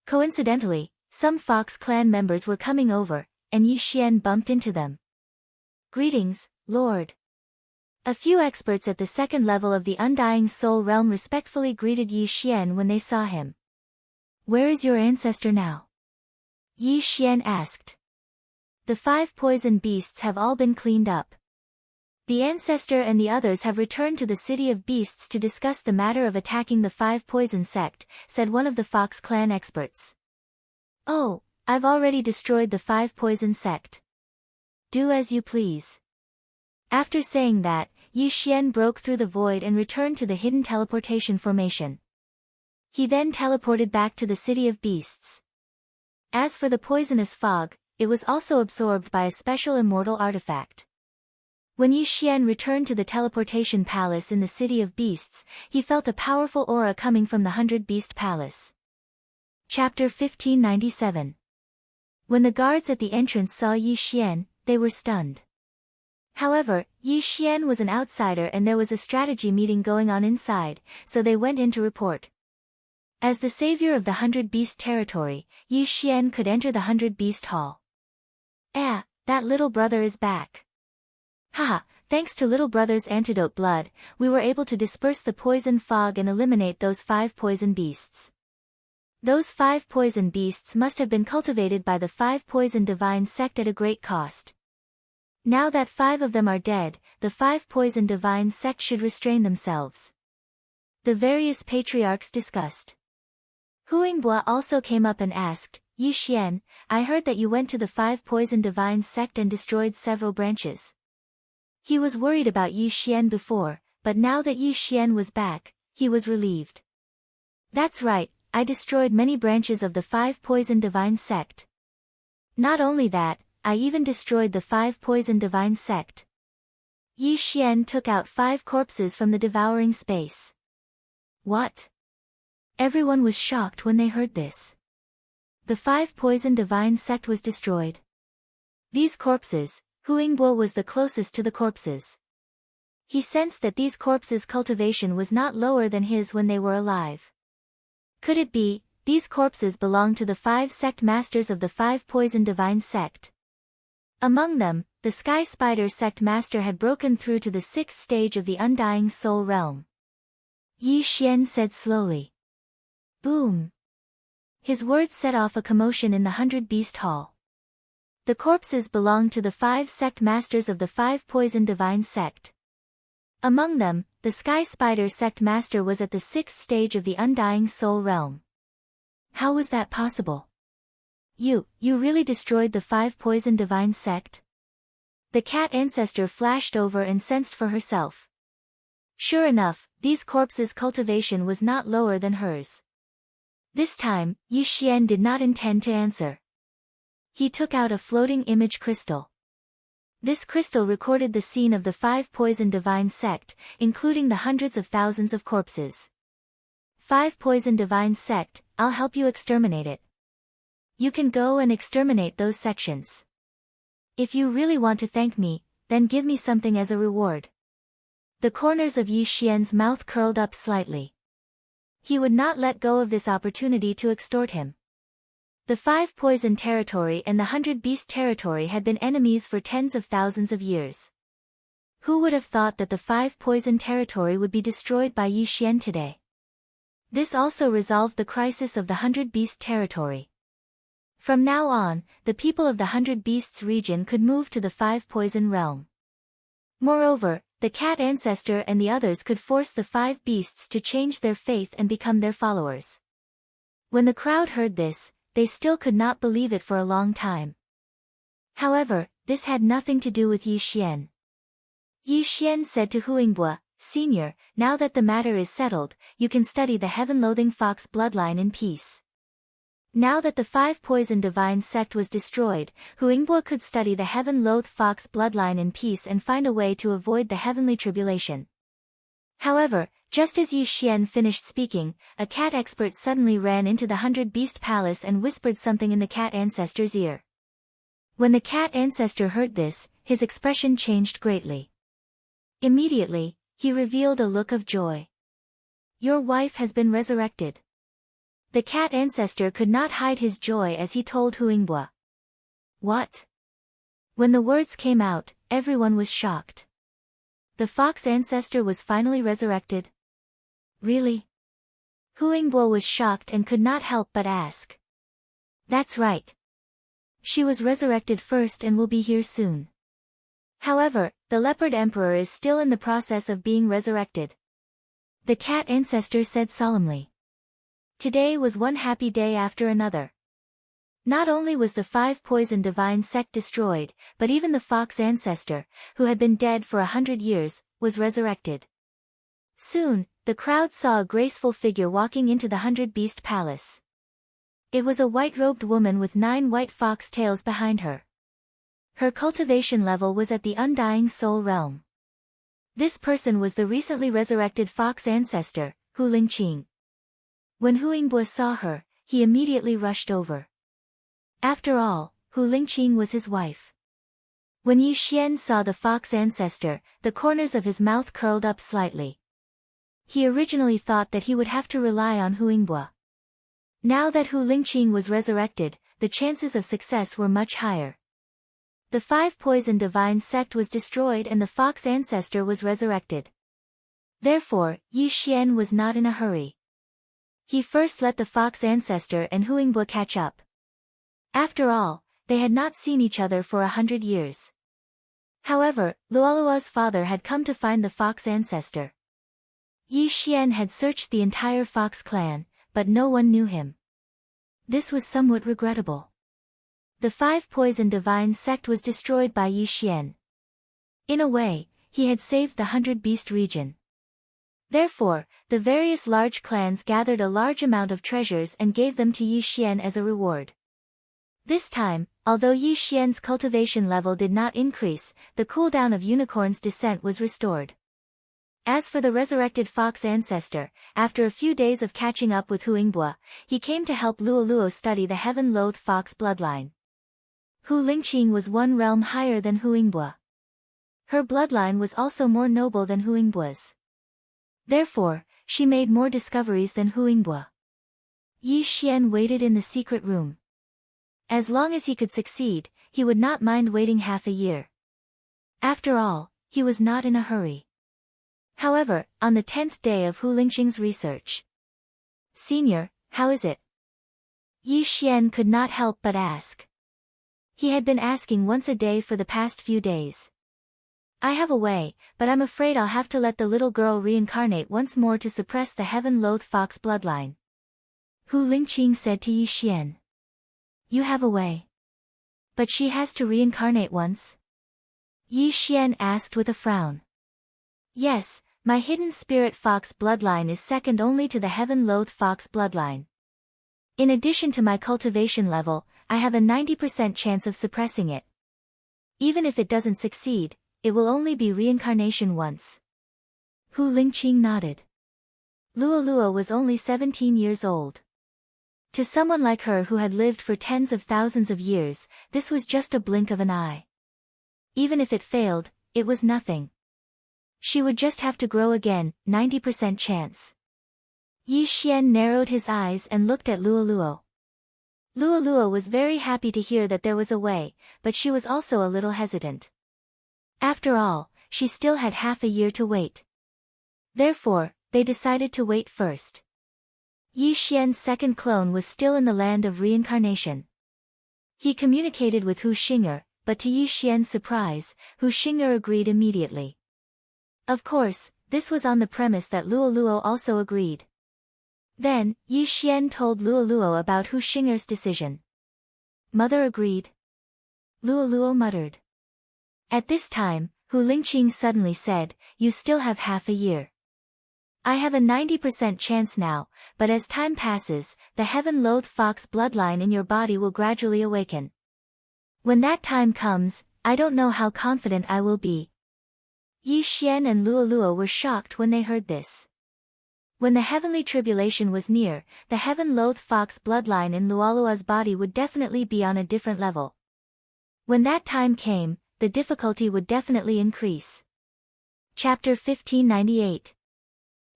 Coincidentally, some Fox clan members were coming over, and Yi Xian bumped into them. Greetings, Lord. A few experts at the second level of the Undying Soul realm respectfully greeted Yi Xian when they saw him. Where is your ancestor now? Yi Xian asked. The 5 poison beasts have all been cleaned up. The ancestor and the others have returned to the city of beasts to discuss the matter of attacking the 5 poison sect, said one of the Fox clan experts. Oh, I've already destroyed the 5 poison sect. Do as you please. After saying that, Yi Xian broke through the void and returned to the hidden teleportation formation. He then teleported back to the city of beasts. As for the poisonous fog, it was also absorbed by a special immortal artifact. When Yi Xian returned to the teleportation palace in the city of beasts, he felt a powerful aura coming from the 100 Beast Palace. Chapter 1597. When the guards at the entrance saw Yi Xian, they were stunned. However, Yi Xian was an outsider and there was a strategy meeting going on inside, so they went in to report. As the savior of the 100 Beast territory, Yi Xian could enter the 100 Beast Hall. That little brother is back. Haha, thanks to little brother's antidote blood, we were able to disperse the poison fog and eliminate those 5 poison beasts. Those 5 poison beasts must have been cultivated by the 5 poison divine sect at a great cost. Now that 5 of them are dead, the 5 poison divine sect should restrain themselves. The various patriarchs discussed. Huingbua also came up and asked, Yi Xian, I heard that you went to the 5 poison divine sect and destroyed several branches. He was worried about Yi Xian before, but now that Yi Xian was back, he was relieved. That's right, I destroyed many branches of the 5 poison divine sect. Not only that, I even destroyed the 5 poison divine sect. Yi Xian took out 5 corpses from the devouring space. What? Everyone was shocked when they heard this. The 5 poison divine sect was destroyed. These corpses, Huingbua was the closest to the corpses. He sensed that these corpses' cultivation was not lower than his when they were alive. Could it be, these corpses belonged to the 5 sect masters of the 5 poison divine sect? Among them, the Sky Spider sect master had broken through to the 6th stage of the Undying Soul realm. Yi Xian said slowly. Boom. His words set off a commotion in the 100-Beast Hall. The corpses belonged to the 5 sect masters of the 5 Poison Divine sect. Among them, the Sky Spider sect master was at the 6th stage of the Undying Soul realm. How was that possible? You really destroyed the 5 Poison Divine sect? The cat ancestor flashed over and sensed for herself. Sure enough, these corpses' cultivation was not lower than hers. This time, Yi Xian did not intend to answer. He took out a floating image crystal. This crystal recorded the scene of the 5 Poison Divine sect, including the hundreds of thousands of corpses. 5 Poison Divine sect, I'll help you exterminate it. You can go and exterminate those sections. If you really want to thank me, then give me something as a reward. The corners of Yi Xian's mouth curled up slightly. He would not let go of this opportunity to extort him. The 5 Poison territory and the 100-Beast territory had been enemies for tens of thousands of years. Who would have thought that the 5 Poison territory would be destroyed by Yi Xian today? This also resolved the crisis of the 100-Beast territory. From now on, the people of the 100 Beasts region could move to the 5 Poison realm. Moreover, the cat ancestor and the others could force the 5 beasts to change their faith and become their followers. When the crowd heard this, they still could not believe it for a long time. However, this had nothing to do with Yi Xian. Yi Xian said to Huangbo, Senior, now that the matter is settled, you can study the heaven-loathing fox bloodline in peace. Now that the 5 Poison Divine sect was destroyed, Huangbo could study the heaven-loathed fox bloodline in peace and find a way to avoid the heavenly tribulation. However, just as Yi Xian finished speaking, a cat expert suddenly ran into the 100-Beast palace and whispered something in the cat ancestor's ear. When the cat ancestor heard this, his expression changed greatly. Immediately, he revealed a look of joy. Your wife has been resurrected. The cat ancestor could not hide his joy as he told Huangbo. What? When the words came out, everyone was shocked. The fox ancestor was finally resurrected? Really? Huangbo was shocked and could not help but ask. That's right. She was resurrected first and will be here soon. However, the leopard emperor is still in the process of being resurrected. The cat ancestor said solemnly. Today was one happy day after another. Not only was the 5 Poison Divine sect destroyed, but even the fox ancestor, who had been dead for 100 years, was resurrected. Soon, the crowd saw a graceful figure walking into the 100-Beast palace. It was a white-robed woman with 9 white fox tails behind her. Her cultivation level was at the Undying Soul realm. This person was the recently resurrected fox ancestor, Hu Lingqing. When Huangbo saw her, he immediately rushed over. After all, Hu Lingqing was his wife. When Yi Xian saw the fox ancestor, the corners of his mouth curled up slightly. He originally thought that he would have to rely on Huangbo. Now that Hu Lingqing was resurrected, the chances of success were much higher. The 5 Poison Divine sect was destroyed and the fox ancestor was resurrected. Therefore, Yi Xian was not in a hurry. He first let the fox ancestor and Huangbo catch up. After all, they had not seen each other for 100 years. However, Luoluo's father had come to find the fox ancestor. Yi Xian had searched the entire fox clan, but no one knew him. This was somewhat regrettable. The 5 Poison Divine sect was destroyed by Yi Xian. In a way, he had saved the 100-Beast region. Therefore, the various large clans gathered a large amount of treasures and gave them to Yi Xian as a reward. This time, although Yi Xian's cultivation level did not increase, the cooldown of Unicorn's descent was restored. As for the resurrected fox ancestor, after a few days of catching up with Huangbo, he came to help Luoluo study the heaven-loathed fox bloodline. Hu Lingqing was one realm higher than Huangbo. Her bloodline was also more noble than Huangbo's. Therefore, she made more discoveries than Huangbo. Yi Xian waited in the secret room. As long as he could succeed, he would not mind waiting half a year. After all, he was not in a hurry. However, on the 10th day of Hu Lingqing's research. Senior, how is it? Yi Xian could not help but ask. He had been asking once a day for the past few days. I have a way, but I'm afraid I'll have to let the little girl reincarnate once more to suppress the heaven-loath fox bloodline. Hu Lingqing said to Yi Xian. You have a way. But she has to reincarnate once? Yi Xian asked with a frown. Yes, my hidden spirit fox bloodline is second only to the heaven-loath fox bloodline. In addition to my cultivation level, I have a 90% chance of suppressing it. Even if it doesn't succeed, it will only be reincarnation once. Hu Lingqing nodded. Luo was only 17 years old. To someone like her who had lived for tens of thousands of years, this was just a blink of an eye. Even if it failed, it was nothing. She would just have to grow again, 90% chance. Yi Xian narrowed his eyes and looked at Luo. Luo was very happy to hear that there was a way, but she was also a little hesitant. After all, she still had half a year to wait. Therefore, they decided to wait first. Yi Xian's second clone was still in the land of reincarnation. He communicated with Hu Xing'er, but to Yi Xian's surprise, Hu Xing'er agreed immediately. Of course, this was on the premise that Luo also agreed. Then, Yi Xian told Luo about Hu Xing'er's decision. Mother agreed. Luo muttered. At this time, Hu Lingqing suddenly said, You still have half a year. I have a 90% chance now, but as time passes, the heaven-loath fox bloodline in your body will gradually awaken. When that time comes, I don't know how confident I will be. Yi Xian and Luo were shocked when they heard this. When the heavenly tribulation was near, the heaven-loath fox bloodline in Luolua's body would definitely be on a different level. When that time came, the difficulty would definitely increase. Chapter 1598.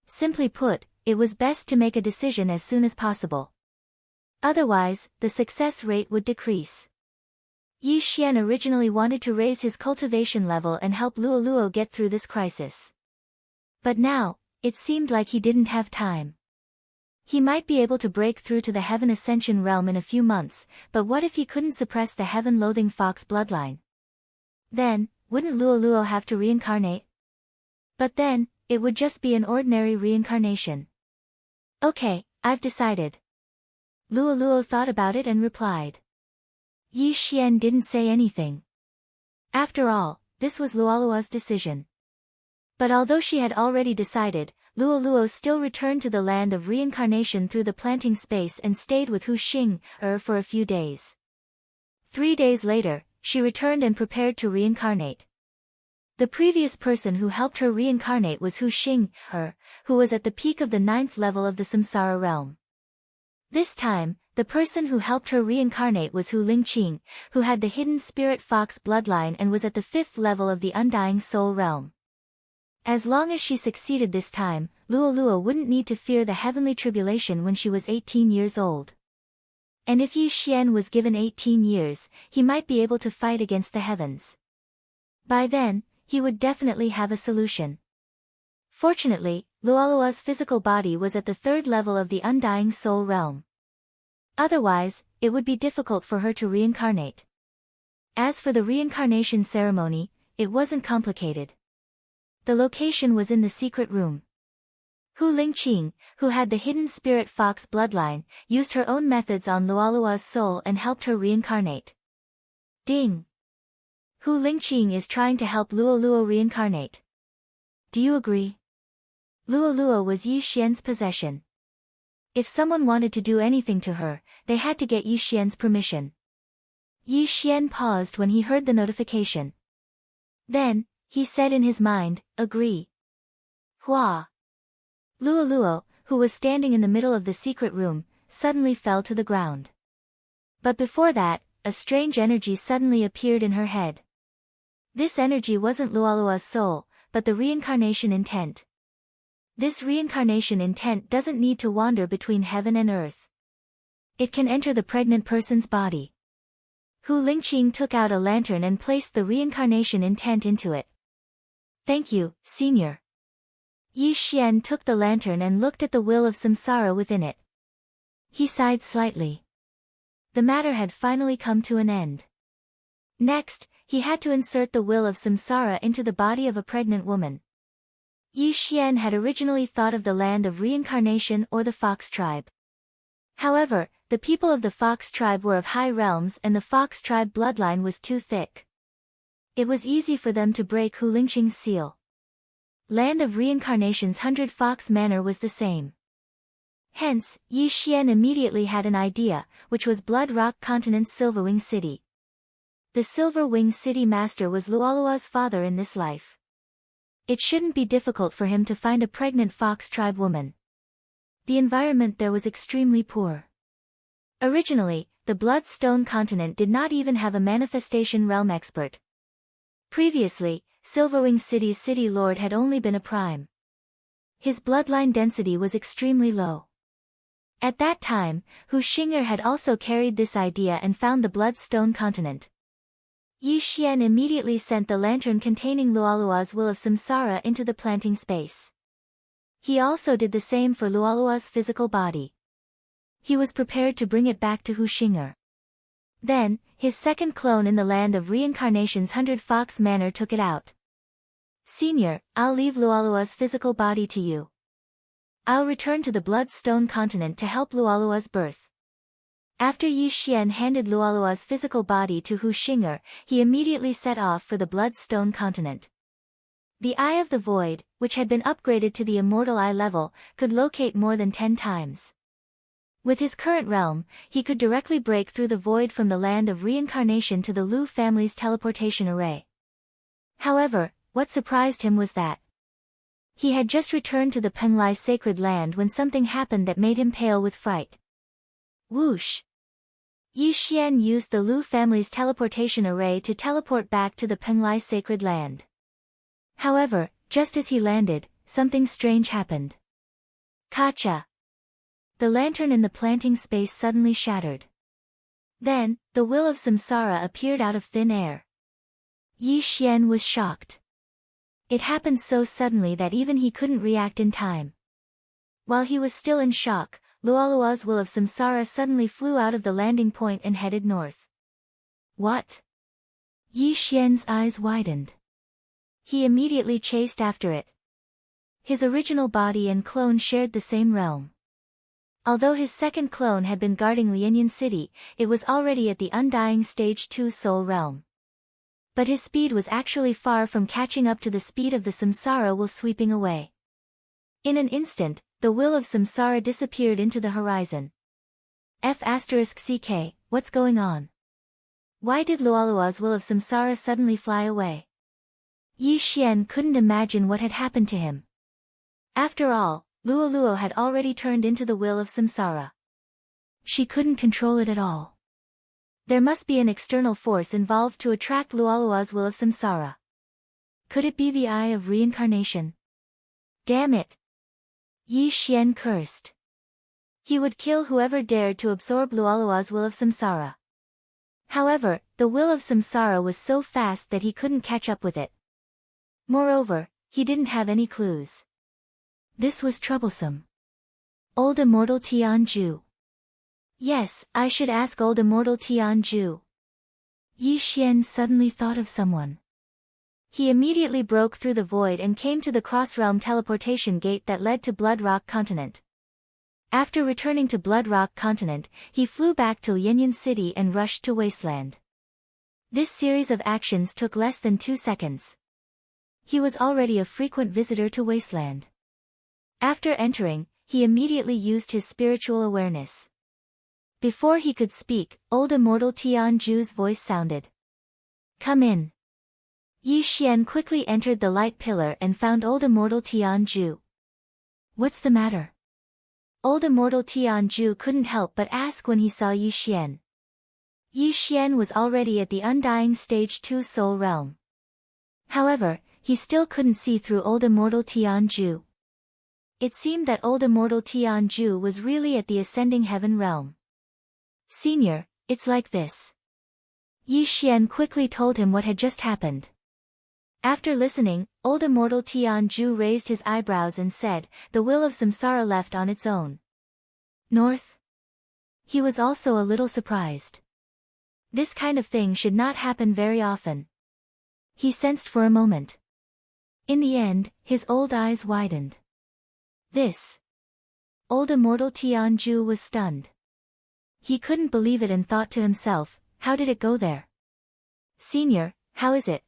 Simply put, it was best to make a decision as soon as possible. Otherwise, the success rate would decrease. Yi Xian originally wanted to raise his cultivation level and help Luo get through this crisis. But now, it seemed like he didn't have time. He might be able to break through to the Heaven Ascension realm in a few months, but what if he couldn't suppress the heaven-loathing fox bloodline? Then, wouldn't Luo have to reincarnate? But then, it would just be an ordinary reincarnation. Okay, I've decided. Luo thought about it and replied. Yi Xian didn't say anything. After all, this was Luolua's decision. But although she had already decided, Luo still returned to the land of reincarnation through the planting space and stayed with Hu Xing'er for a few days. 3 days later, she returned and prepared to reincarnate. The previous person who helped her reincarnate was Hu Xing'er, who was at the peak of the 9th level of the samsara realm. This time, the person who helped her reincarnate was Hu Lingqing, who had the hidden spirit fox bloodline and was at the 5th level of the undying soul realm. As long as she succeeded this time, Luo wouldn't need to fear the heavenly tribulation when she was 18 years old. And if Yi Xian was given 18 years, he might be able to fight against the heavens. By then, he would definitely have a solution. Fortunately, Luolua's physical body was at the 3rd level of the undying soul realm. Otherwise, it would be difficult for her to reincarnate. As for the reincarnation ceremony, it wasn't complicated. The location was in the secret room. Hu Lingqing, who had the hidden spirit fox bloodline, used her own methods on Luolua's soul and helped her reincarnate. Ding! Hu Lingqing is trying to help Luo reincarnate. Do you agree? Luo was Yi Xian's possession. If someone wanted to do anything to her, they had to get Yi Xian's permission. Yi Xian paused when he heard the notification. Then, he said in his mind, agree. Hua! Luo, who was standing in the middle of the secret room, suddenly fell to the ground. But before that, a strange energy suddenly appeared in her head. This energy wasn't Luolua's soul, but the reincarnation intent. This reincarnation intent doesn't need to wander between heaven and earth. It can enter the pregnant person's body. Hu Lingqing took out a lantern and placed the reincarnation intent into it. Thank you, Senior. Yi Xian took the lantern and looked at the will of samsara within it. He sighed slightly. The matter had finally come to an end. Next, he had to insert the will of samsara into the body of a pregnant woman. Yi Xian had originally thought of the land of reincarnation or the Fox tribe. However, the people of the Fox tribe were of high realms and the Fox tribe bloodline was too thick. It was easy for them to break Hu Lingqing's seal. Land of Reincarnation's 100 Fox Manor was the same. Hence, Yi Xian immediately had an idea, which was Blood Rock Continent's Silverwing City. The Silverwing City Master was Luolua's father in this life. It shouldn't be difficult for him to find a pregnant Fox tribe woman. The environment there was extremely poor. Originally, the Bloodstone continent did not even have a manifestation realm expert. Previously, Silverwing City's city lord had only been a prime. His bloodline density was extremely low. At that time, Hu Xing'er had also carried this idea and found the Bloodstone continent. Yi Xian immediately sent the lantern containing Luolua's will of samsara into the planting space. He also did the same for Luolua's physical body. He was prepared to bring it back to Hu Xing'er. Then, his second clone in the land of reincarnation's 100 Fox Manor took it out. Senior, I'll leave Luolua's physical body to you. I'll return to the Bloodstone continent to help Luolua's birth. After Yi Xian handed Luolua's physical body to Hu Xing'er, he immediately set off for the Bloodstone continent. The Eye of the Void, which had been upgraded to the Immortal Eye level, could locate more than 10 times. With his current realm, he could directly break through the void from the land of reincarnation to the Lu family's teleportation array. However, what surprised him was that he had just returned to the Penglai sacred land when something happened that made him pale with fright. Whoosh! Yi Xian used the Lu family's teleportation array to teleport back to the Penglai sacred land. However, just as he landed, something strange happened. Kacha! The lantern in the planting space suddenly shattered. Then, the will of samsara appeared out of thin air. Yi Xian was shocked. It happened so suddenly that even he couldn't react in time. While he was still in shock, Luolua's will of samsara suddenly flew out of the landing point and headed north. What? Yi Xian's eyes widened. He immediately chased after it. His original body and clone shared the same realm. Although his second clone had been guarding Lianyan City, it was already at the Undying Stage 2 Soul Realm. But his speed was actually far from catching up to the speed of the samsara will sweeping away. In an instant, the will of samsara disappeared into the horizon. F*CK, what's going on? Why did Luolua's will of samsara suddenly fly away? Yi Xian couldn't imagine what had happened to him. After all, Luoluo had already turned into the will of samsara. She couldn't control it at all. There must be an external force involved to attract Luolua's will of samsara. Could it be the Eye of Reincarnation? Damn it! Yi Xian cursed. He would kill whoever dared to absorb Luolua's will of samsara. However, the will of samsara was so fast that he couldn't catch up with it. Moreover, he didn't have any clues. This was troublesome. Old Immortal Tianju. Yes, I should ask Old Immortal Tianju. Yi Xian suddenly thought of someone. He immediately broke through the void and came to the cross-realm teleportation gate that led to Blood Rock Continent. After returning to Blood Rock Continent, he flew back to Lianyan City and rushed to Wasteland. This series of actions took less than 2 seconds. He was already a frequent visitor to Wasteland. After entering, he immediately used his spiritual awareness. Before he could speak, Old Immortal Tianju's voice sounded. Come in. Yi Xian quickly entered the light pillar and found Old Immortal Tianju. What's the matter? Old Immortal Tianju couldn't help but ask when he saw Yi Xian. Yi Xian was already at the Undying Stage 2 Soul Realm. However, he still couldn't see through Old Immortal Tianju. It seemed that Old Immortal Tianju was really at the Ascending Heaven Realm. Senior, it's like this. Yi Xian quickly told him what had just happened. After listening, old immortal Tianju raised his eyebrows and said, "The will of samsara left on its own north." He was also a little surprised. This kind of thing should not happen very often. He sensed for a moment. In the end, his old eyes widened. This. Old immortal Tianju was stunned. He couldn't believe it and thought to himself, how did it go there? Senior, how is it?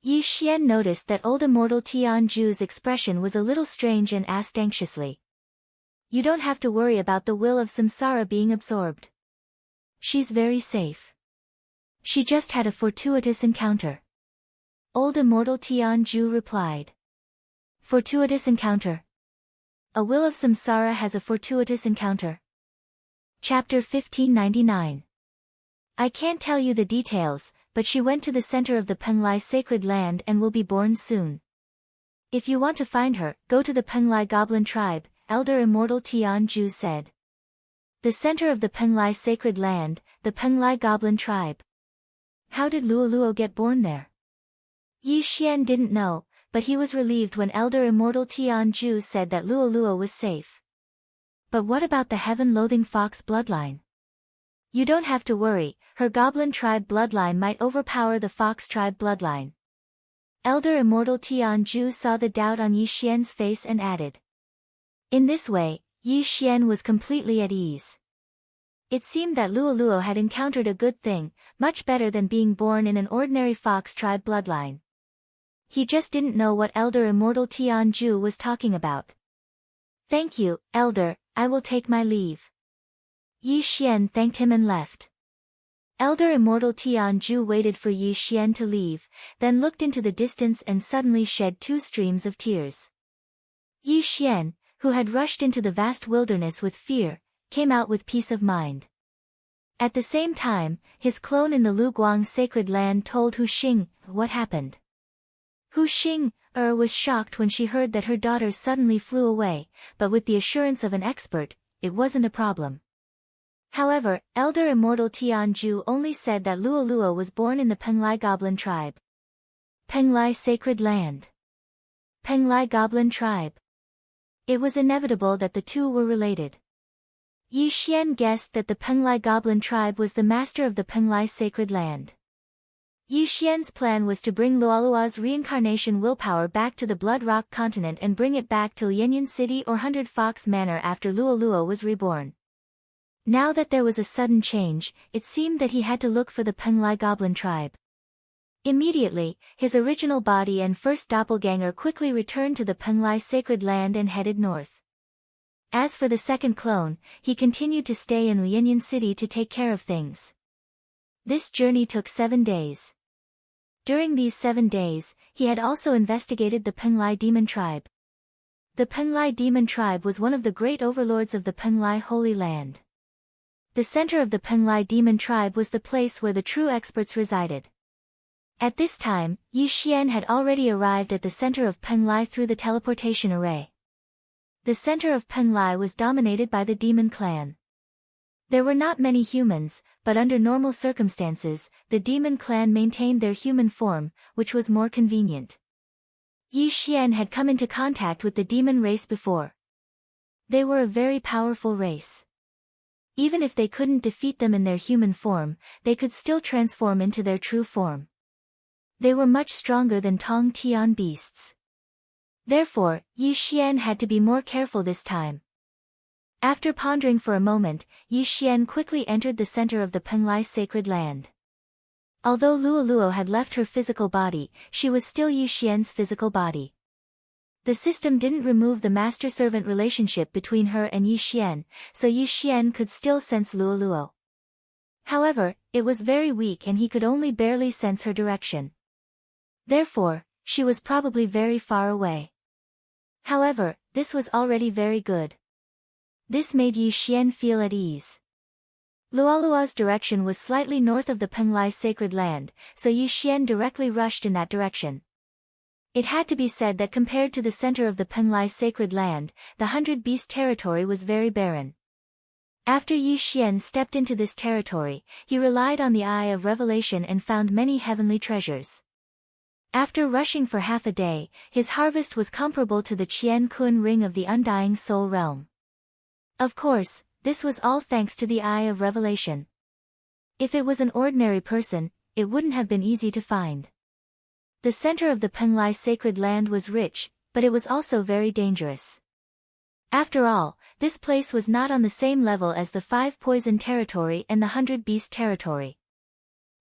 Yi Xian noticed that old immortal Tianju's expression was a little strange and asked anxiously. You don't have to worry about the will of samsara being absorbed. She's very safe. She just had a fortuitous encounter. Old immortal Tianju replied. Fortuitous encounter. A will of samsara has a fortuitous encounter. Chapter 1599. I can't tell you the details, but she went to the center of the Penglai sacred land and will be born soon. If you want to find her, go to the Penglai goblin tribe, Elder Immortal Tianju said. The center of the Penglai sacred land, the Penglai goblin tribe. How did Luoluo get born there? Yi Xian didn't know, but he was relieved when Elder Immortal Tianju said that Luoluo was safe. But what about the heaven-loathing fox bloodline? You don't have to worry, her goblin tribe bloodline might overpower the fox tribe bloodline. Elder Immortal Tianju saw the doubt on Yi Xian's face and added. In this way, Yi Xian was completely at ease. It seemed that Luoluo had encountered a good thing, much better than being born in an ordinary fox tribe bloodline. He just didn't know what Elder Immortal Tianju was talking about. Thank you, Elder, I will take my leave. Yi Xian thanked him and left. Elder Immortal Tianju waited for Yi Xian to leave, then looked into the distance and suddenly shed 2 streams of tears. Yi Xian, who had rushed into the vast wilderness with fear, came out with peace of mind. At the same time, his clone in the Luguang sacred land told Hu Xing what happened. Hu Xing was shocked when she heard that her daughter suddenly flew away, but with the assurance of an expert, it wasn't a problem. However, Elder Immortal Tianju only said that Luoluo was born in the Penglai goblin tribe. Penglai sacred land. Penglai goblin tribe. It was inevitable that the two were related. Yi Xian guessed that the Penglai goblin tribe was the master of the Penglai sacred land. Yi Xian's plan was to bring Luoluo's reincarnation willpower back to the Blood Rock continent and bring it back to Lianyan City or 100 Fox Manor after Luoluo was reborn. Now that there was a sudden change, it seemed that he had to look for the Penglai goblin tribe. Immediately, his original body and first doppelganger quickly returned to the Penglai sacred land and headed north. As for the second clone, he continued to stay in Lianyan City to take care of things. This journey took 7 days. During these 7 days, he had also investigated the Penglai demon tribe. The Penglai demon tribe was one of the great overlords of the Penglai Holy Land. The center of the Penglai demon tribe was the place where the true experts resided. At this time, Yi Xian had already arrived at the center of Penglai through the teleportation array. The center of Penglai was dominated by the demon clan. There were not many humans, but under normal circumstances, the demon clan maintained their human form, which was more convenient. Yi Xian had come into contact with the demon race before. They were a very powerful race. Even if they couldn't defeat them in their human form, they could still transform into their true form. They were much stronger than Tong Tian beasts. Therefore, Yi Xian had to be more careful this time. After pondering for a moment, Yi Xian quickly entered the center of the Penglai sacred land. Although Luoluo had left her physical body, she was still Yi Xian's physical body. The system didn't remove the master-servant relationship between her and Yi Xian, so Yi Xian could still sense Luoluo. However, it was very weak and he could only barely sense her direction. Therefore, she was probably very far away. However, this was already very good. This made Yi Xian feel at ease. Luoluo's direction was slightly north of the Penglai sacred land, so Yi Xian directly rushed in that direction. It had to be said that compared to the center of the Penglai sacred land, the 100 Beast territory was very barren. After Yi Xian stepped into this territory, he relied on the Eye of Revelation and found many heavenly treasures. After rushing for half a day, his harvest was comparable to the Qian Kun Ring of the Undying Soul Realm. Of course, this was all thanks to the Eye of Revelation. If it was an ordinary person, it wouldn't have been easy to find. The center of the Penglai sacred land was rich, but it was also very dangerous. After all, this place was not on the same level as the 5 Poison Territory and the 100 Beast Territory.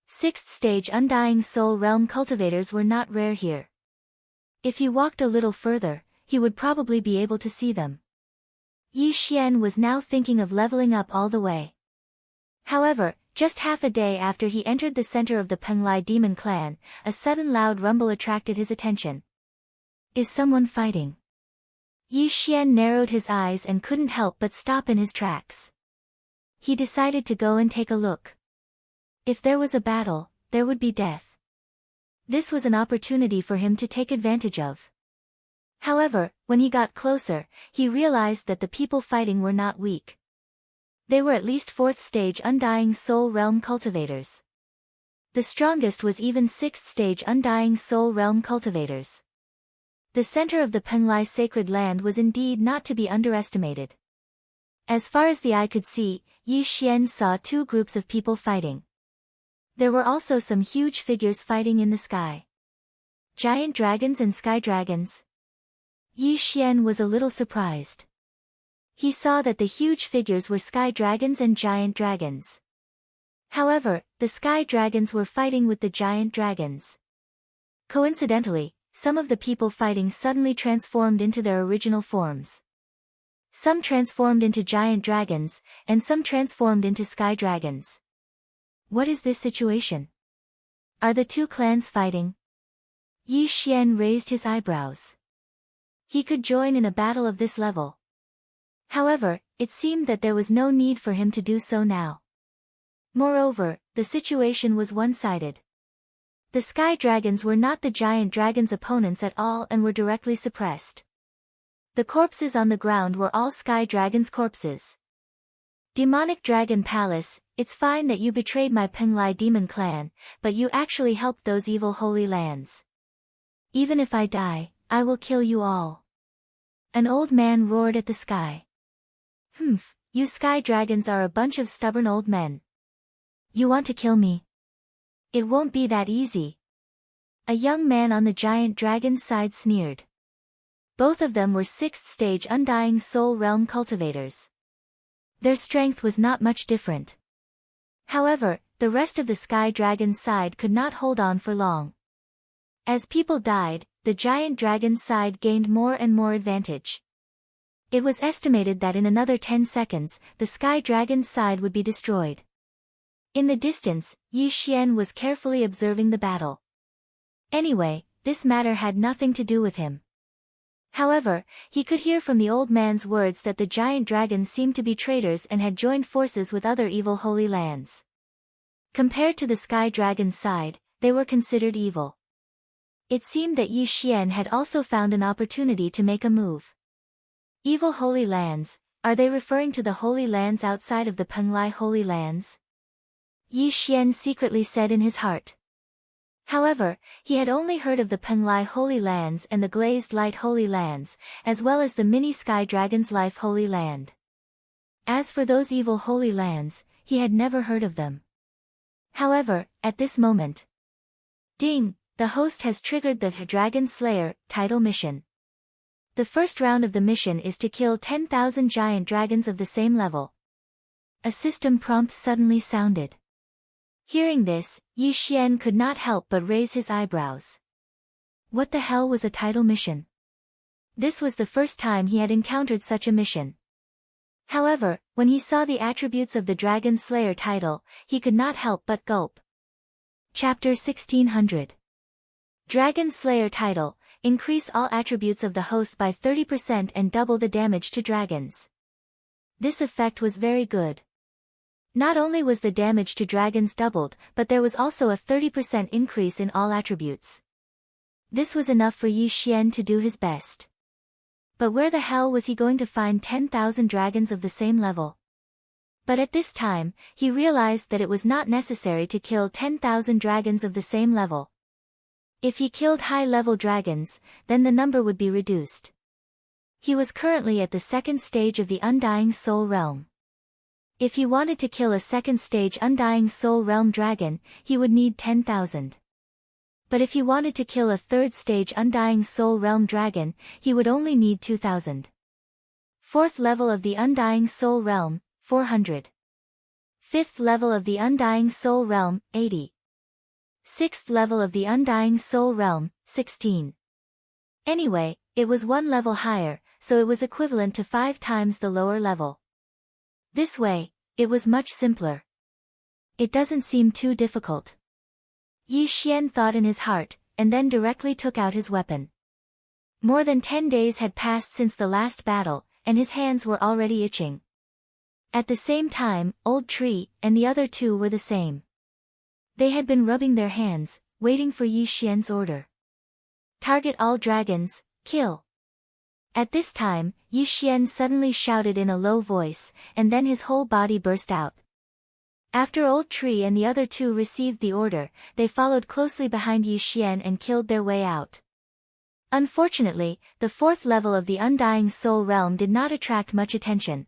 6th stage Undying Soul Realm cultivators were not rare here. If he walked a little further, he would probably be able to see them. Yi Xian was now thinking of leveling up all the way. However, just half a day after he entered the center of the Penglai demon clan, a sudden loud rumble attracted his attention. Is someone fighting? Yi Xian narrowed his eyes and couldn't help but stop in his tracks. He decided to go and take a look. If there was a battle, there would be death. This was an opportunity for him to take advantage of. However, when he got closer, he realized that the people fighting were not weak. They were at least 4th stage Undying Soul Realm cultivators. The strongest was even 6th stage Undying Soul Realm cultivators. The center of the Penglai sacred land was indeed not to be underestimated. As far as the eye could see, Yi Xian saw 2 groups of people fighting. There were also some huge figures fighting in the sky. Giant dragons and sky dragons. Yi Xian was a little surprised. He saw that the huge figures were sky dragons and giant dragons. However, the sky dragons were fighting with the giant dragons. Coincidentally, some of the people fighting suddenly transformed into their original forms. Some transformed into giant dragons, and some transformed into sky dragons. What is this situation? Are the 2 clans fighting? Yi Xian raised his eyebrows. He could join in a battle of this level. However, it seemed that there was no need for him to do so now. Moreover, the situation was one-sided. The sky dragons were not the giant dragons' opponents at all and were directly suppressed. The corpses on the ground were all sky dragons' corpses. Demonic Dragon Palace, it's fine that you betrayed my Penglai demon clan, but you actually helped those evil holy lands. Even if I die, I will kill you all. An old man roared at the sky. Humph, you sky dragons are a bunch of stubborn old men. You want to kill me? It won't be that easy. A young man on the giant dragon's side sneered. Both of them were 6th stage Undying Soul Realm cultivators. Their strength was not much different. However, the rest of the sky dragon's side could not hold on for long. As people died, the giant dragon's side gained more and more advantage. It was estimated that in another 10 seconds, the sky dragon's side would be destroyed. In the distance, Yi Xian was carefully observing the battle. Anyway, this matter had nothing to do with him. However, he could hear from the old man's words that the giant dragons seemed to be traitors and had joined forces with other evil holy lands. Compared to the sky dragon's side, they were considered evil. It seemed that Yi Xian had also found an opportunity to make a move. Evil holy lands, are they referring to the holy lands outside of the Penglai holy lands? Yi Xian secretly said in his heart. However, he had only heard of the Penglai Holy Lands and the Glazed Light Holy Lands, as well as the Mini Sky Dragon's Life Holy Land. As for those evil holy lands, he had never heard of them. However, at this moment, ding, the host has triggered the Dragon Slayer title mission. The first round of the mission is to kill 10,000 giant dragons of the same level. A system prompt suddenly sounded. Hearing this, Yi Xian could not help but raise his eyebrows. What the hell was a title mission? This was the first time he had encountered such a mission. However, when he saw the attributes of the Dragon Slayer title, he could not help but gulp. Chapter 1600. Dragon Slayer title, increase all attributes of the host by 30% and double the damage to dragons. This effect was very good. Not only was the damage to dragons doubled, but there was also a 30% increase in all attributes. This was enough for Yi Xian to do his best. But where the hell was he going to find 10,000 dragons of the same level? But at this time, he realized that it was not necessary to kill 10,000 dragons of the same level. If he killed high-level dragons, then the number would be reduced. He was currently at the second stage of the Undying Soul Realm. If he wanted to kill a second stage Undying Soul Realm dragon, he would need 10,000. But if he wanted to kill a third stage Undying Soul Realm dragon, he would only need 2,000. Fourth level of the Undying Soul Realm, 400. Fifth level of the Undying Soul Realm, 80. Sixth level of the Undying Soul Realm, 16. Anyway, it was one level higher, so it was equivalent to 5 times the lower level. This way, it was much simpler. It doesn't seem too difficult. Yi Xian thought in his heart, and then directly took out his weapon. More than 10 days had passed since the last battle, and his hands were already itching. At the same time, Old Tree and the other two were the same. They had been rubbing their hands, waiting for Yi Xian's order. Target all dragons, kill. At this time, Yi Xian suddenly shouted in a low voice, and then his whole body burst out. After Old Tree and the other two received the order, they followed closely behind Yi Xian and killed their way out. Unfortunately, the fourth level of the Undying Soul Realm did not attract much attention.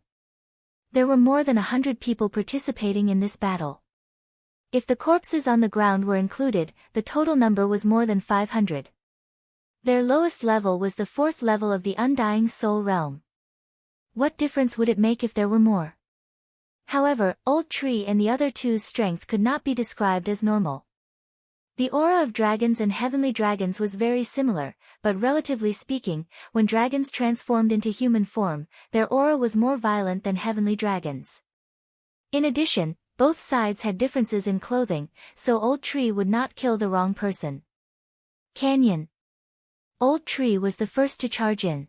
There were more than 100 people participating in this battle. If the corpses on the ground were included, the total number was more than 500. Their lowest level was the fourth level of the Undying Soul Realm. What difference would it make if there were more? However, Old Tree and the other two's strength could not be described as normal. The aura of dragons and heavenly dragons was very similar, but relatively speaking, when dragons transformed into human form, their aura was more violent than heavenly dragons. In addition, both sides had differences in clothing, so Old Tree would not kill the wrong person. Canyon. Old Tree was the first to charge in.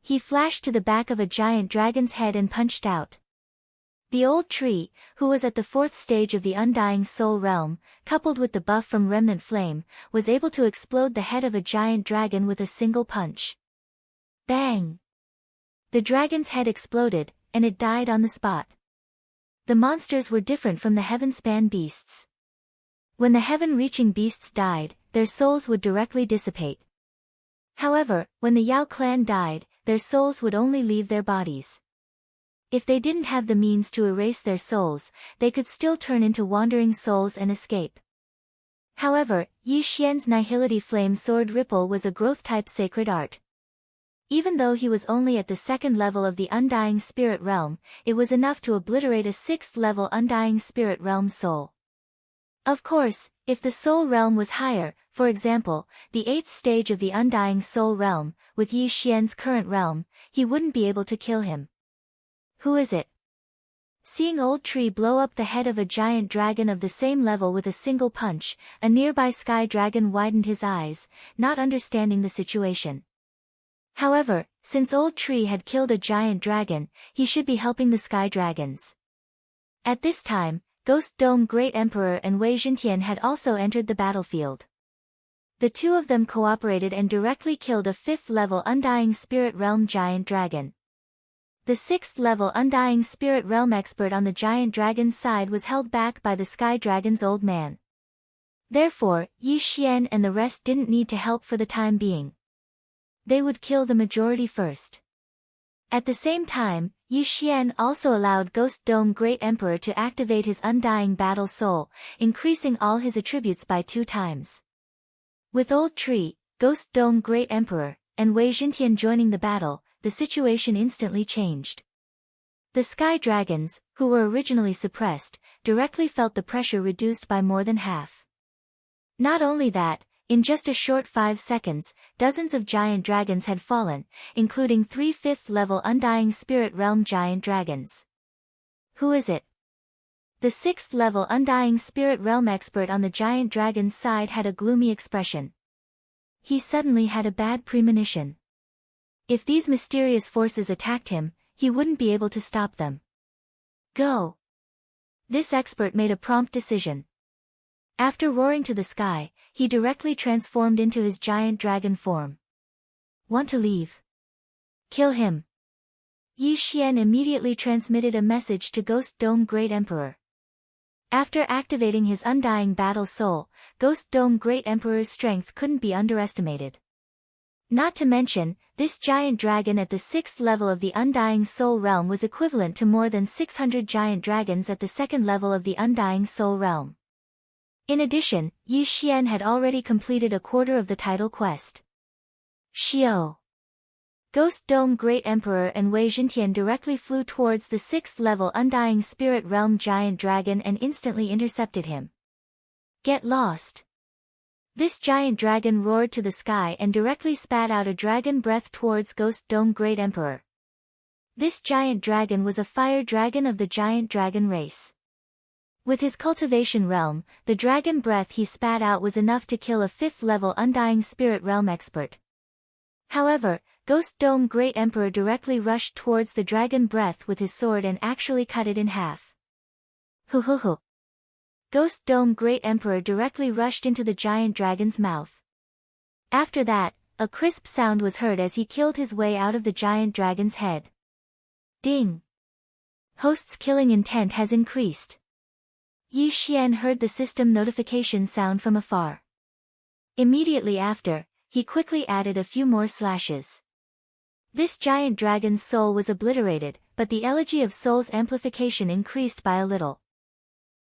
He flashed to the back of a giant dragon's head and punched out. The Old Tree, who was at the fourth stage of the Undying Soul Realm, coupled with the buff from Remnant Flame, was able to explode the head of a giant dragon with a single punch. Bang! The dragon's head exploded, and it died on the spot. The monsters were different from the heaven-span beasts. When the heaven-reaching beasts died, their souls would directly dissipate. However, when the Yao clan died, their souls would only leave their bodies. If they didn't have the means to erase their souls, they could still turn into wandering souls and escape. However, Yi Xian's Nihility Flame Sword Ripple was a growth-type sacred art. Even though he was only at the second level of the Undying Spirit Realm, it was enough to obliterate a 6th-level Undying Spirit Realm soul. Of course, if the Soul Realm was higher, for example, the 8th stage of the Undying Soul Realm, with Yi Xian's current realm, he wouldn't be able to kill him. Who is it? Seeing Old Tree blow up the head of a giant dragon of the same level with a single punch, a nearby sky dragon widened his eyes, not understanding the situation. However, since Old Tree had killed a giant dragon, he should be helping the sky dragons. At this time, Ghost Dome Great Emperor and Wei Zhentian had also entered the battlefield. The two of them cooperated and directly killed a 5th-level Undying Spirit Realm giant dragon. The 6th-level Undying Spirit Realm expert on the giant dragon's side was held back by the sky dragon's old man. Therefore, Yi Xian and the rest didn't need to help for the time being. They would kill the majority first. At the same time, Yi Xian also allowed Ghost Dome Great Emperor to activate his Undying Battle Soul, increasing all his attributes by 2 times. With Old Tree, Ghost Dome Great Emperor, and Wei Zhentian joining the battle, the situation instantly changed. The sky dragons, who were originally suppressed, directly felt the pressure reduced by more than half. Not only that, in just a short 5 seconds, dozens of giant dragons had fallen, including 3 5th-level Undying Spirit Realm giant dragons. Who is it? The 6th-level Undying Spirit Realm expert on the giant dragon's side had a gloomy expression. He suddenly had a bad premonition. If these mysterious forces attacked him, he wouldn't be able to stop them. Go! This expert made a prompt decision. After roaring to the sky, he directly transformed into his giant dragon form. Want to leave? Kill him! Yi Xian immediately transmitted a message to Ghost Dome Great Emperor. After activating his undying battle soul, Ghost Dome Great Emperor's strength couldn't be underestimated. Not to mention, this giant dragon at the 6th level of the Undying Soul Realm was equivalent to more than 600 giant dragons at the 2nd level of the Undying Soul Realm. In addition, Yi Xian had already completed a quarter of the title quest. Xiao. Ghost Dome Great Emperor and Wei Zhentian directly flew towards the 6th level Undying Spirit Realm giant dragon and instantly intercepted him. Get lost. This giant dragon roared to the sky and directly spat out a dragon breath towards Ghost Dome Great Emperor. This giant dragon was a fire dragon of the giant dragon race. With his cultivation realm, the dragon breath he spat out was enough to kill a 5th level Undying Spirit Realm expert. However, Ghost Dome Great Emperor directly rushed towards the dragon breath with his sword and actually cut it in half. Hu hu hu. Ghost Dome Great Emperor directly rushed into the giant dragon's mouth. After that, a crisp sound was heard as he killed his way out of the giant dragon's head. Ding! Host's killing intent has increased. Yi Xian heard the system notification sound from afar. Immediately after, he quickly added a few more slashes. This giant dragon's soul was obliterated, but the elegy of soul's amplification increased by a little.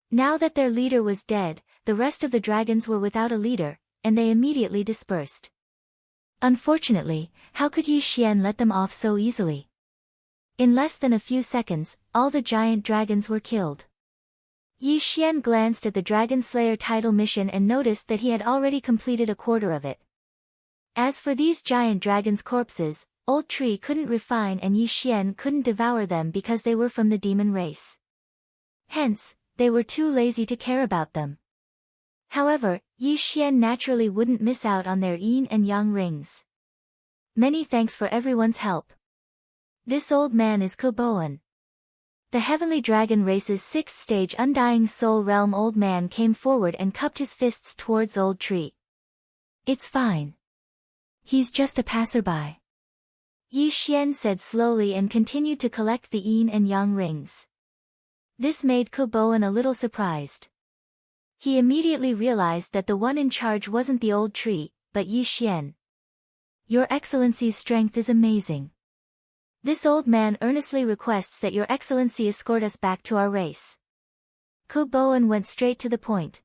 Now that their leader was dead, the rest of the dragons were without a leader, and they immediately dispersed. Unfortunately, how could Yi Xian let them off so easily? In less than a few seconds, all the giant dragons were killed. Yi Xian glanced at the Dragon Slayer title mission and noticed that he had already completed a quarter of it. As for these giant dragons' corpses, Old Tree couldn't refine and Yi Xian couldn't devour them because they were from the demon race. Hence, they were too lazy to care about them. However, Yi Xian naturally wouldn't miss out on their yin and yang rings. Many thanks for everyone's help. This old man is Koboan. The Heavenly Dragon race's 6th stage Undying Soul Realm old man came forward and cupped his fists towards Old Tree. It's fine. He's just a passerby. Yi Xian said slowly and continued to collect the yin and yang rings. This made Koboan a little surprised. He immediately realized that the one in charge wasn't the Old Tree, but Yi Xian. Your Excellency's strength is amazing. This old man earnestly requests that Your Excellency escort us back to our race. Koboan went straight to the point.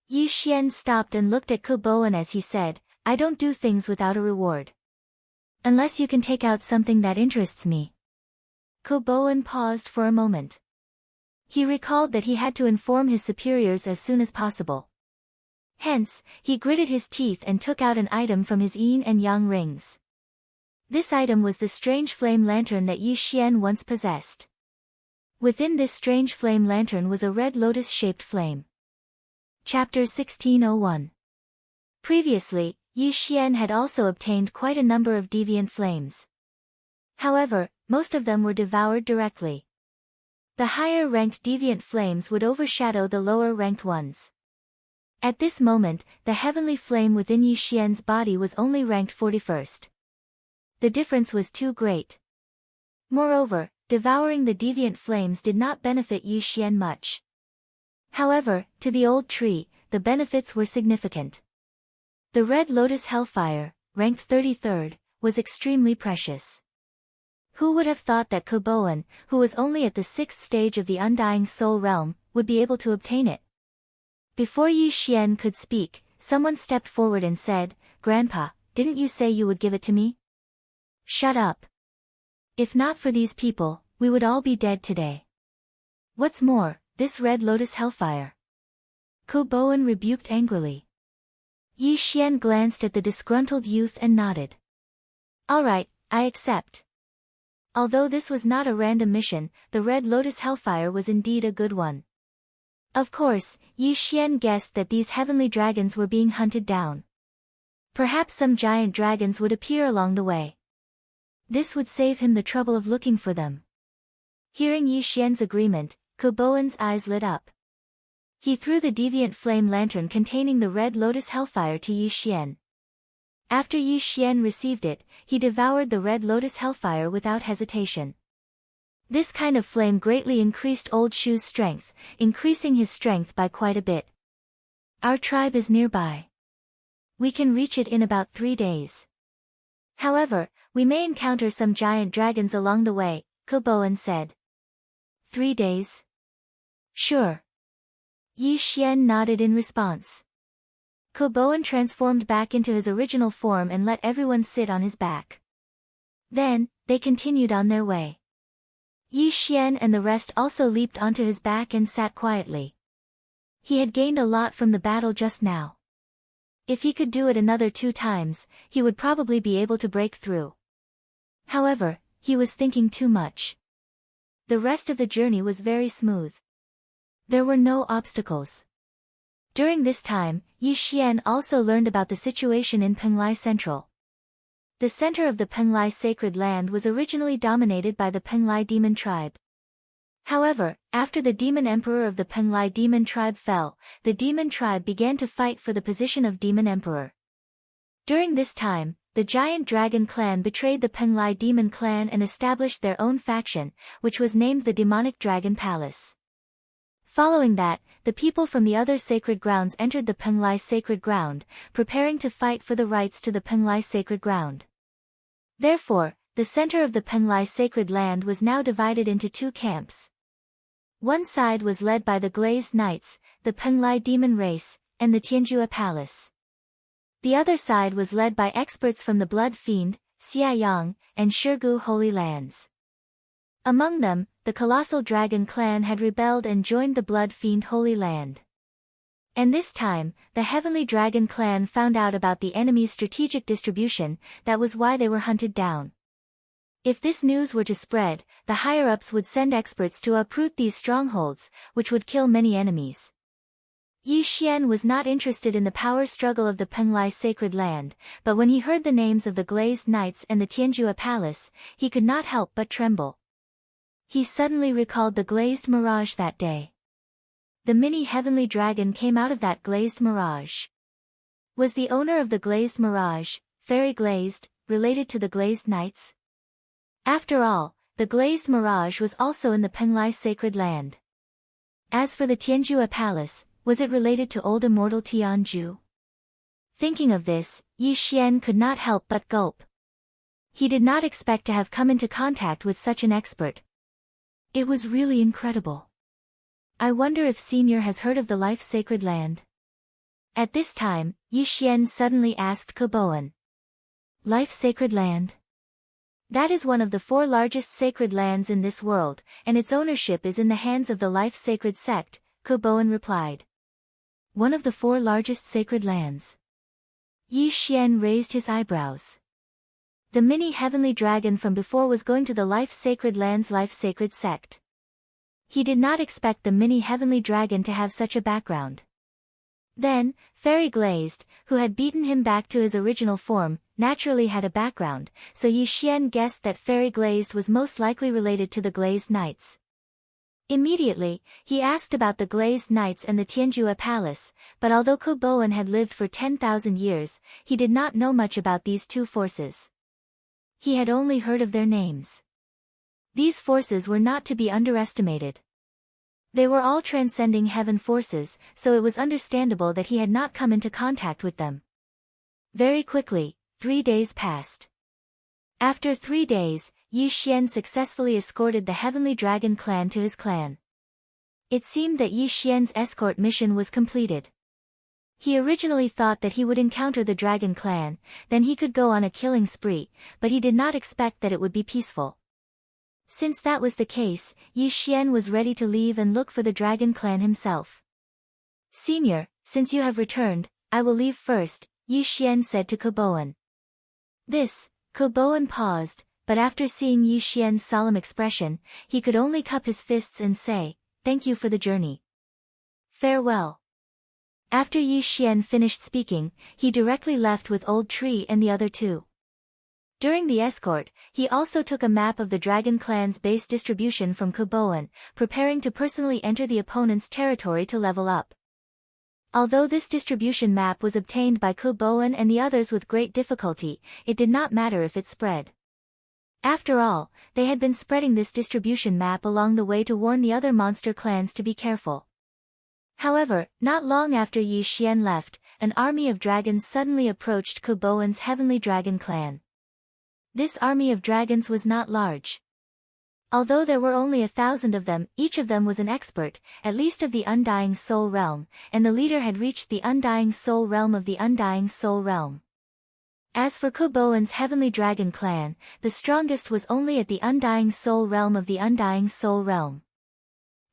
Yi Xian stopped and looked at Koboan as he said, I don't do things without a reward. Unless you can take out something that interests me. Koboan paused for a moment. He recalled that he had to inform his superiors as soon as possible. Hence, he gritted his teeth and took out an item from his yin and yang rings. This item was the strange flame lantern that Yi Xian once possessed. Within this strange flame lantern was a red lotus-shaped flame. Chapter 1601. Previously, Yi Xian had also obtained quite a number of deviant flames. However, most of them were devoured directly. The higher-ranked deviant flames would overshadow the lower-ranked ones. At this moment, the heavenly flame within Yi Xian's body was only ranked 41st. The difference was too great. Moreover, devouring the deviant flames did not benefit Yi Xian much. However, to the Old Tree, the benefits were significant. The Red Lotus Hellfire, ranked 33rd, was extremely precious. Who would have thought that Koboan, who was only at the 6th stage of the Undying Soul Realm, would be able to obtain it? Before Yi Xian could speak, someone stepped forward and said, Grandpa, didn't you say you would give it to me? Shut up. If not for these people, we would all be dead today. What's more, this Red Lotus Hellfire. Koboan rebuked angrily. Yi Xian glanced at the disgruntled youth and nodded. All right, I accept. Although this was not a random mission, the Red Lotus Hellfire was indeed a good one. Of course, Yi Xian guessed that these heavenly dragons were being hunted down. Perhaps some giant dragons would appear along the way. This would save him the trouble of looking for them. Hearing Yi Xian's agreement, Koboan's eyes lit up. He threw the deviant flame lantern containing the Red Lotus Hellfire to Yi Xian. After Yi Xian received it, he devoured the Red Lotus Hellfire without hesitation. This kind of flame greatly increased Old Shoe's strength, increasing his strength by quite a bit. Our tribe is nearby. We can reach it in about 3 days. However, we may encounter some giant dragons along the way, Koboan said. 3 days? Sure. Yi Xian nodded in response. Koboan transformed back into his original form and let everyone sit on his back. Then, they continued on their way. Yi Xian and the rest also leaped onto his back and sat quietly. He had gained a lot from the battle just now. If he could do it another 2 times, he would probably be able to break through. However, he was thinking too much. The rest of the journey was very smooth. There were no obstacles. During this time, Yi Xian also learned about the situation in Penglai Central. The center of the Penglai sacred land was originally dominated by the Penglai demon tribe. However, after the demon emperor of the Penglai demon tribe fell, the demon tribe began to fight for the position of demon emperor. During this time, the giant dragon clan betrayed the Penglai demon clan and established their own faction, which was named the Demonic Dragon Palace. Following that, the people from the other sacred grounds entered the Penglai sacred ground, preparing to fight for the rights to the Penglai sacred ground. Therefore, the center of the Penglai sacred land was now divided into 2 camps. One side was led by the Glazed Knights, the Penglai demon race, and the Tianjua Palace. The other side was led by experts from the Blood Fiend, Xiayang, and Shirgu Holy Lands. Among them, the Colossal Dragon clan had rebelled and joined the Blood Fiend Holy Land. And this time, the Heavenly Dragon clan found out about the enemy's strategic distribution, that was why they were hunted down. If this news were to spread, the higher-ups would send experts to uproot these strongholds, which would kill many enemies. Yi Xian was not interested in the power struggle of the Penglai sacred land, but when he heard the names of the Glazed Knights and the Tianjua Palace, he could not help but tremble. He suddenly recalled the glazed mirage that day. The mini heavenly dragon came out of that glazed mirage. Was the owner of the glazed mirage, Fairy Glazed, related to the Glazed Knights? After all, the glazed mirage was also in the Penglai sacred land. As for the Tianjua Palace, was it related to old immortal Tianju? Thinking of this, Yi Xian could not help but gulp. He did not expect to have come into contact with such an expert. It was really incredible. I wonder if Senior has heard of the Life Sacred Land? At this time, Yi Xian suddenly asked Koboan. Life Sacred Land? That is one of the 4 largest sacred lands in this world, and its ownership is in the hands of the Life Sacred Sect, Koboan replied. One of the 4 largest sacred lands. Yi Xian raised his eyebrows. The mini heavenly dragon from before was going to the Life Sacred Land's Life Sacred Sect. He did not expect the mini heavenly dragon to have such a background. Then, Fairy Glazed, who had beaten him back to his original form, naturally had a background, so Yi Xian guessed that Fairy Glazed was most likely related to the Glazed Knights. Immediately, he asked about the Glazed Knights and the Tianjua Palace, but although Koboan had lived for 10,000 years, he did not know much about these 2 forces. He had only heard of their names. These forces were not to be underestimated. They were all transcending heaven forces, so it was understandable that he had not come into contact with them. Very quickly, 3 days passed. After 3 days, Yi Xian successfully escorted the Heavenly Dragon clan to his clan. It seemed that Yi Xian's escort mission was completed. He originally thought that he would encounter the Dragon clan, then he could go on a killing spree, but he did not expect that it would be peaceful. Since that was the case, Yi Xian was ready to leave and look for the Dragon clan himself. Senior, since you have returned, I will leave first, Yi Xian said to Koboan. Koboan paused, but after seeing Yi Xian's solemn expression, he could only cup his fists and say, thank you for the journey. Farewell. After Yi Xian finished speaking, he directly left with Old Tree and the other 2. During the escort, he also took a map of the Dragon clan's base distribution from Koboan, preparing to personally enter the opponent's territory to level up. Although this distribution map was obtained by Koboan and the others with great difficulty, it did not matter if it spread. After all, they had been spreading this distribution map along the way to warn the other monster clans to be careful. However, not long after Yi Xian left, an army of dragons suddenly approached Kuboan's heavenly dragon clan. This army of dragons was not large. Although there were only 1,000 of them, each of them was an expert, at least of the Undying Soul Realm, and the leader had reached the Undying Soul Realm of the Undying Soul Realm. As for Kuboan's heavenly dragon clan, the strongest was only at the Undying Soul Realm of the Undying Soul Realm.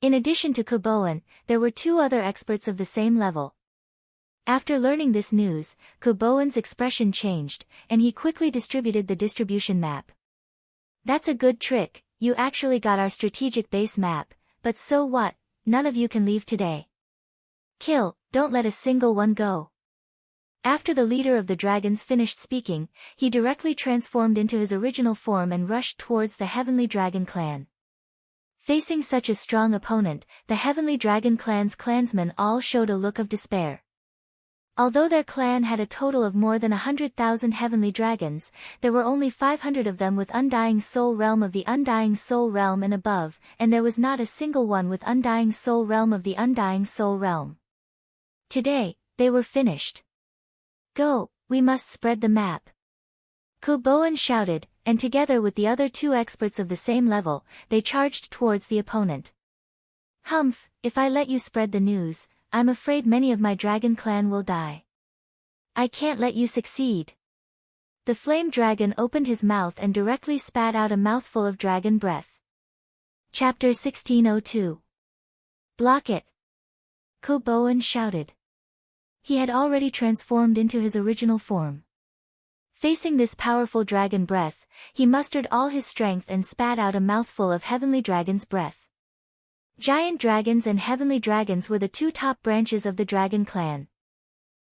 In addition to Kuboan, there were 2 other experts of the same level. After learning this news, Kuboan's expression changed, and he quickly distributed the distribution map. "That's a good trick, you actually got our strategic base map, but so what, none of you can leave today. Kill, don't let a single one go." After the leader of the dragons finished speaking, he directly transformed into his original form and rushed towards the Heavenly Dragon clan. Facing such a strong opponent, the Heavenly Dragon clan's clansmen all showed a look of despair. Although their clan had a total of more than 100,000 heavenly dragons, there were only 500 of them with Undying Soul Realm of the Undying Soul Realm and above, and there was not a single one with Undying Soul Realm of the Undying Soul Realm. Today, they were finished. "Go, we must spread the map." Kuboan shouted, and together with the other 2 experts of the same level, they charged towards the opponent. "Humph, if I let you spread the news, I'm afraid many of my dragon clan will die. I can't let you succeed." The flame dragon opened his mouth and directly spat out a mouthful of dragon breath. Chapter 1602. "Block it!" Kuboan shouted. He had already transformed into his original form. Facing this powerful dragon breath, he mustered all his strength and spat out a mouthful of heavenly dragon's breath. Giant dragons and heavenly dragons were the 2 top branches of the dragon clan.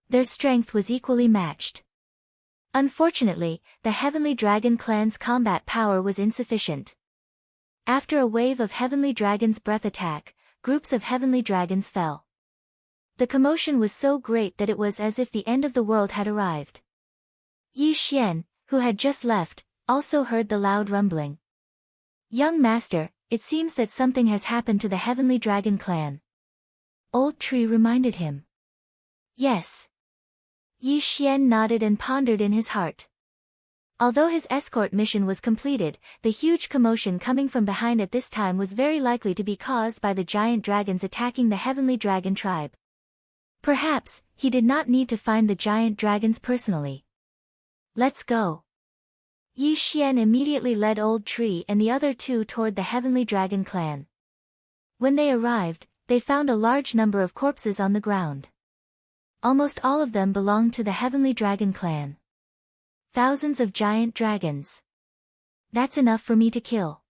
Their strength was equally matched. Unfortunately, the heavenly dragon clan's combat power was insufficient. After a wave of heavenly dragon's breath attack, groups of heavenly dragons fell. The commotion was so great that it was as if the end of the world had arrived. Yi Xian, who had just left, also heard the loud rumbling. "Young master, it seems that something has happened to the heavenly dragon clan." Old Tree reminded him. "Yes." Yi Xian nodded and pondered in his heart. Although his escort mission was completed, the huge commotion coming from behind at this time was very likely to be caused by the giant dragons attacking the heavenly dragon tribe. Perhaps, he did not need to find the giant dragons personally. "Let's go." Yi Xian immediately led Old Tree and the other 2 toward the heavenly dragon clan. When they arrived, they found a large number of corpses on the ground. Almost all of them belonged to the heavenly dragon clan. Thousands of giant dragons. "That's enough for me to kill.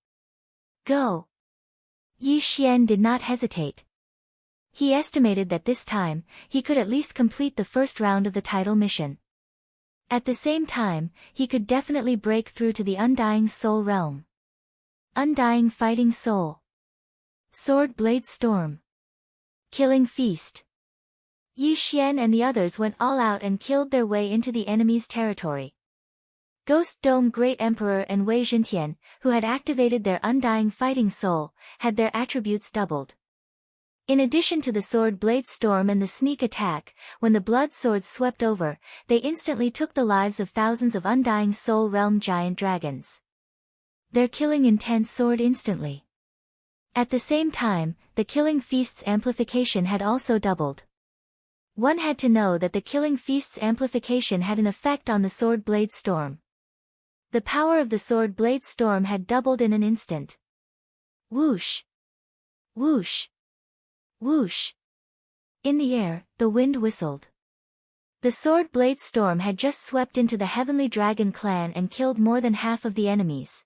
Go." Yi Xian did not hesitate. He estimated that this time, he could at least complete the first round of the title mission. At the same time, he could definitely break through to the Undying Soul Realm. Undying Fighting Soul. Sword Blade Storm. Killing Feast. Yi Xian and the others went all out and killed their way into the enemy's territory. Ghost Dome Great Emperor and Wei Zhentian, who had activated their Undying Fighting Soul, had their attributes doubled. In addition to the Sword Blade Storm and the Sneak Attack, when the Blood Swords swept over, they instantly took the lives of thousands of Undying Soul Realm giant dragons. Their killing intent soared instantly. At the same time, the Killing Feast's amplification had also doubled. One had to know that the Killing Feast's amplification had an effect on the Sword Blade Storm. The power of the Sword Blade Storm had doubled in an instant. Whoosh! Whoosh! Whoosh! In the air, the wind whistled. The Sword Blade Storm had just swept into the Heavenly Dragon clan and killed more than half of the enemies.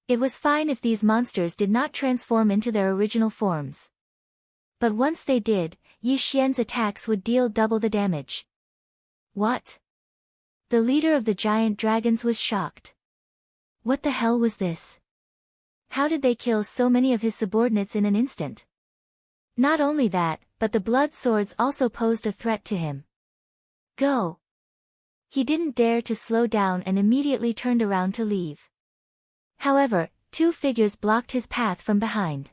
It was fine if these monsters did not transform into their original forms. But once they did, Yi Xian's attacks would deal double the damage. What? The leader of the giant dragons was shocked. What the hell was this? How did they kill so many of his subordinates in an instant? Not only that, but the blood swords also posed a threat to him. Go! He didn't dare to slow down and immediately turned around to leave. However, two figures blocked his path from behind.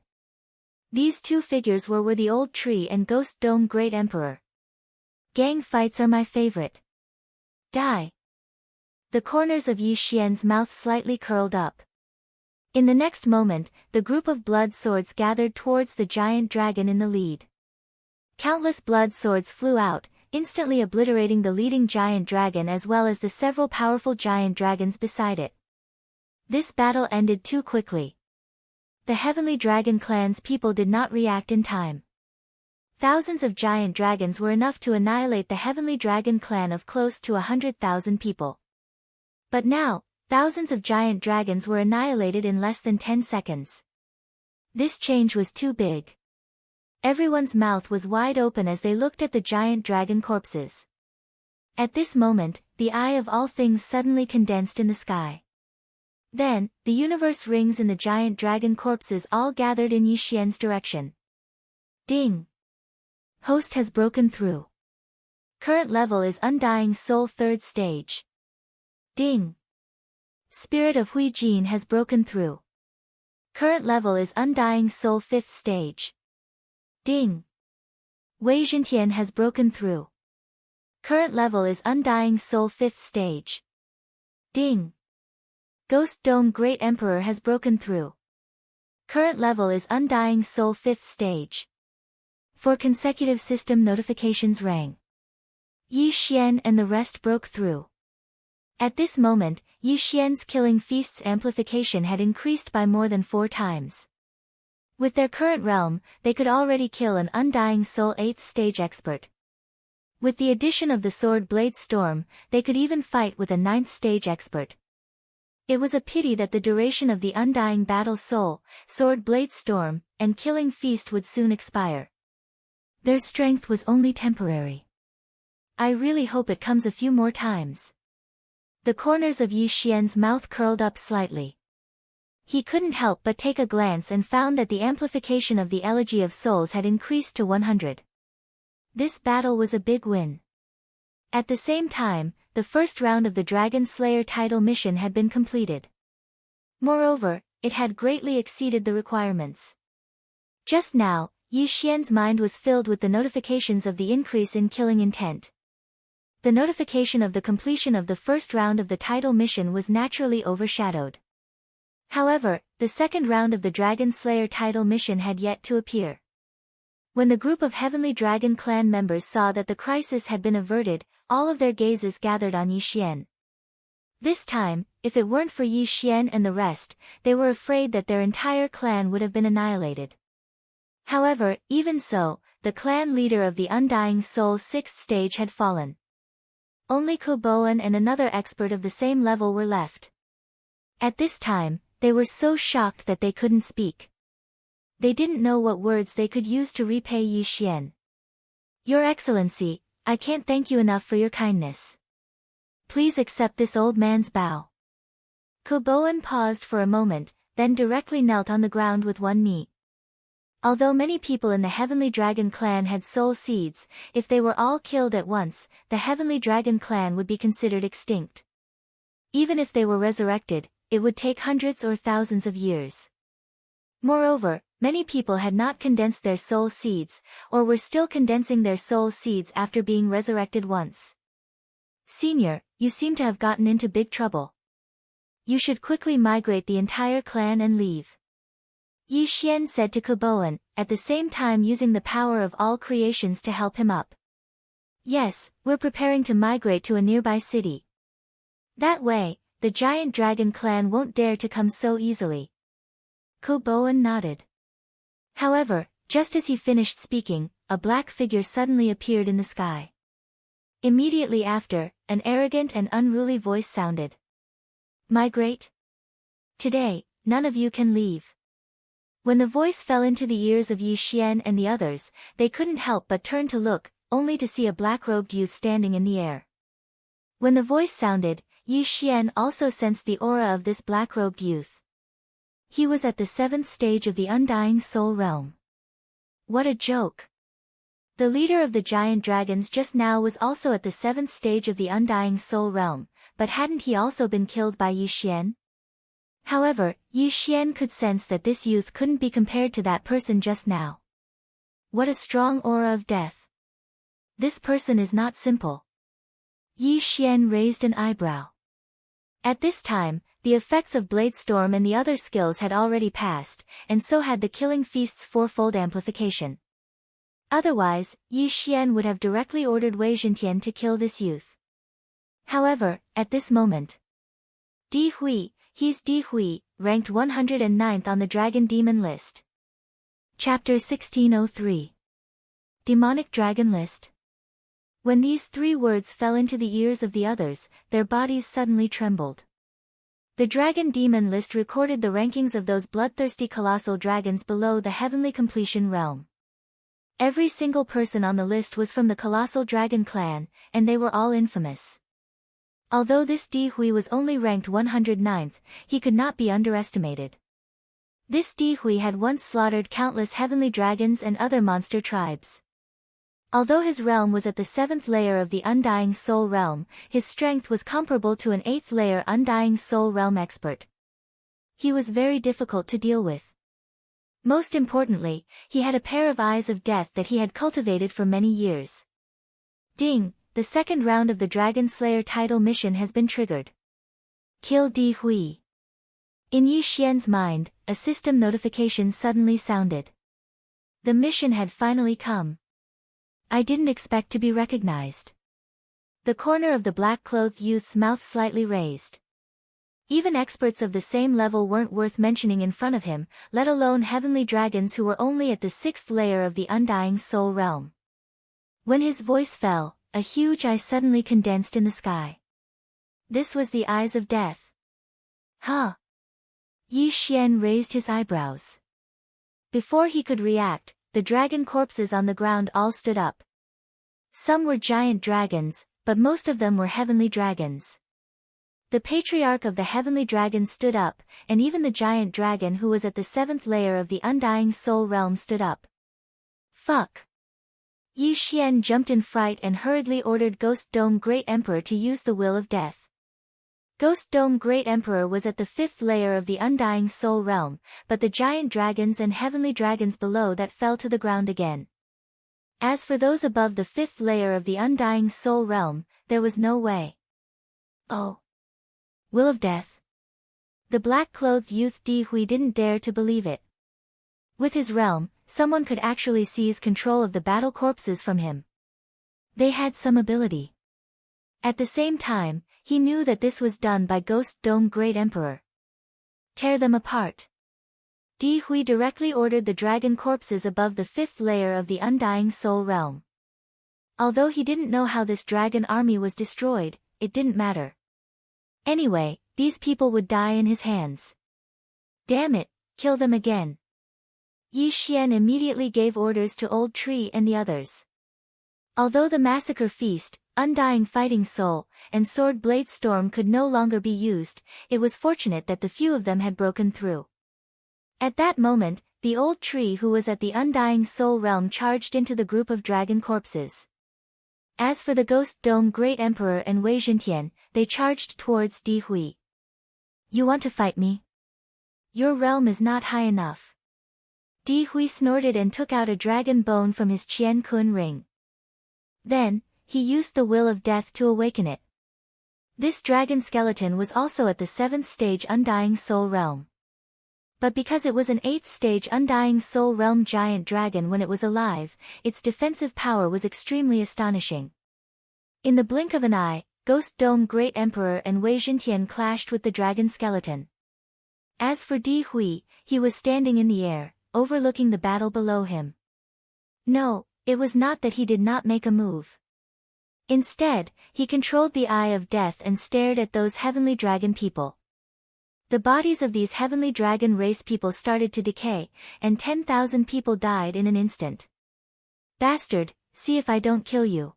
These two figures were the old tree and Ghost Dome Great Emperor. Gang fights are my favorite. Die. The corners of Yi Xian's mouth slightly curled up. In the next moment, the group of blood swords gathered towards the giant dragon in the lead. Countless blood swords flew out, instantly obliterating the leading giant dragon as well as the several powerful giant dragons beside it. This battle ended too quickly. The Heavenly Dragon Clan's people did not react in time. Thousands of giant dragons were enough to annihilate the Heavenly Dragon Clan of close to 100,000 people. But now, thousands of giant dragons were annihilated in less than 10 seconds. This change was too big. Everyone's mouth was wide open as they looked at the giant dragon corpses. At this moment, the eye of all things suddenly condensed in the sky. Then, the universe rings in the giant dragon corpses all gathered in Yi Xian's direction. Ding! Host has broken through. Current level is Undying Soul 3rd stage. Ding! Spirit of Hui Jin has broken through. Current level is Undying Soul 5th stage. Ding! Wei Zhentian has broken through. Current level is Undying Soul 5th stage. Ding! Ghost Dome Great Emperor has broken through. Current level is Undying Soul 5th stage. 4 consecutive system notifications rang. Yi Xian and the rest broke through. At this moment, Yi Xian's Killing Feast's amplification had increased by more than 4 times. With their current realm, they could already kill an Undying Soul 8th stage expert. With the addition of the Sword Blade Storm, they could even fight with a 9th stage expert. It was a pity that the duration of the Undying Battle Soul, Sword Blade Storm, and Killing Feast would soon expire. Their strength was only temporary. I really hope it comes a few more times. The corners of Yi Xian's mouth curled up slightly. He couldn't help but take a glance and found that the amplification of the Elegy of Souls had increased to 100. This battle was a big win. At the same time, the first round of the Dragon Slayer title mission had been completed. Moreover, it had greatly exceeded the requirements. Just now, Yi Xian's mind was filled with the notifications of the increase in killing intent. The notification of the completion of the first round of the title mission was naturally overshadowed. However, the second round of the Dragon Slayer title mission had yet to appear. When the group of Heavenly Dragon Clan members saw that the crisis had been averted, all of their gazes gathered on Yi Xian. This time, if it weren't for Yi Xian and the rest, they were afraid that their entire clan would have been annihilated. However, even so, the clan leader of the Undying Soul 6th stage had fallen. Only Ko Boan and another expert of the same level were left. At this time, they were so shocked that they couldn't speak. They didn't know what words they could use to repay Yi Xian. Your Excellency, I can't thank you enough for your kindness. Please accept this old man's bow. Ko Boan paused for a moment, then directly knelt on the ground with one knee. Although many people in the Heavenly Dragon Clan had soul seeds, if they were all killed at once, the Heavenly Dragon Clan would be considered extinct. Even if they were resurrected, it would take hundreds or thousands of years. Moreover, many people had not condensed their soul seeds, or were still condensing their soul seeds after being resurrected once. Senior, you seem to have gotten into big trouble. You should quickly migrate the entire clan and leave. Yi Xian said to Ko Boan, at the same time using the power of all creations to help him up. Yes, we're preparing to migrate to a nearby city. That way, the giant dragon clan won't dare to come so easily. Ko Boan nodded. However, just as he finished speaking, a black figure suddenly appeared in the sky. Immediately after, an arrogant and unruly voice sounded. Migrate? Today, none of you can leave. When the voice fell into the ears of Yi Xian and the others, they couldn't help but turn to look, only to see a black-robed youth standing in the air. When the voice sounded, Yi Xian also sensed the aura of this black-robed youth. He was at the 7th stage of the Undying Soul realm. What a joke! The leader of the giant dragons just now was also at the 7th stage of the Undying Soul realm, but hadn't he also been killed by Yi Xian? However, Yi Xian could sense that this youth couldn't be compared to that person just now. What a strong aura of death. This person is not simple. Yi Xian raised an eyebrow. At this time, the effects of Blade Storm and the other skills had already passed, and so had the Killing Feast's fourfold amplification. Otherwise, Yi Xian would have directly ordered Wei Zhentian to kill this youth. However, at this moment, Di Hui, he's Di Hui, ranked 109th on the Dragon Demon list. Chapter 1603. Demonic Dragon List. When these three words fell into the ears of the others, their bodies suddenly trembled. The Dragon Demon list recorded the rankings of those bloodthirsty colossal dragons below the heavenly completion realm. Every single person on the list was from the colossal dragon clan, and they were all infamous. Although this Di Hui was only ranked 109th, he could not be underestimated. This Di Hui had once slaughtered countless heavenly dragons and other monster tribes. Although his realm was at the 7th layer of the Undying Soul Realm, his strength was comparable to an 8th layer Undying Soul Realm expert. He was very difficult to deal with. Most importantly, he had a pair of eyes of death that he had cultivated for many years. Ding, the second round of the Dragon Slayer title mission has been triggered. Kill Di Hui. In Yi Xian's mind, a system notification suddenly sounded. The mission had finally come. I didn't expect to be recognized. The corner of the black-clothed youth's mouth slightly raised. Even experts of the same level weren't worth mentioning in front of him, let alone heavenly dragons who were only at the 6th layer of the Undying Soul Realm. When his voice fell, a huge eye suddenly condensed in the sky. This was the eyes of death. Huh? Yi Xian raised his eyebrows. Before he could react, the dragon corpses on the ground all stood up. Some were giant dragons, but most of them were heavenly dragons. The patriarch of the heavenly dragons stood up, and even the giant dragon who was at the 7th layer of the Undying Soul Realm stood up. Fuck! Yi Xian jumped in fright and hurriedly ordered Ghost Dome Great Emperor to use the Will of Death. Ghost Dome Great Emperor was at the 5th layer of the Undying Soul Realm, but the giant dragons and heavenly dragons below that fell to the ground again. As for those above the 5th layer of the Undying Soul Realm, there was no way. Oh. Will of Death? The black-clothed youth Di Hui didn't dare to believe it. With his realm, someone could actually seize control of the battle corpses from him. They had some ability. At the same time, he knew that this was done by Ghost Dome Great Emperor. Tear them apart. Di Hui directly ordered the dragon corpses above the 5th layer of the Undying Soul Realm. Although he didn't know how this dragon army was destroyed, it didn't matter. Anyway, these people would die in his hands. Damn it, kill them again. Yi Xian immediately gave orders to Old Tree and the others. Although the Massacre Feast, Undying Fighting Soul, and Sword Blade Storm could no longer be used, it was fortunate that the few of them had broken through. At that moment, the Old Tree who was at the Undying Soul Realm charged into the group of dragon corpses. As for the Ghost Dome Great Emperor and Wei Zhentian, they charged towards Di Hui. You want to fight me? Your realm is not high enough. Di Hui snorted and took out a dragon bone from his Qian Kun ring. Then, he used the Will of Death to awaken it. This dragon skeleton was also at the 7th stage Undying Soul Realm. But because it was an 8th stage Undying Soul Realm giant dragon when it was alive, its defensive power was extremely astonishing. In the blink of an eye, Ghost Dome Great Emperor and Wei Zhentian clashed with the dragon skeleton. As for Di Hui, he was standing in the air, overlooking the battle below him. No, it was not that he did not make a move. Instead, he controlled the Eye of Death and stared at those heavenly dragon people. The bodies of these heavenly dragon race people started to decay, and 10,000 people died in an instant. Bastard, see if I don't kill you.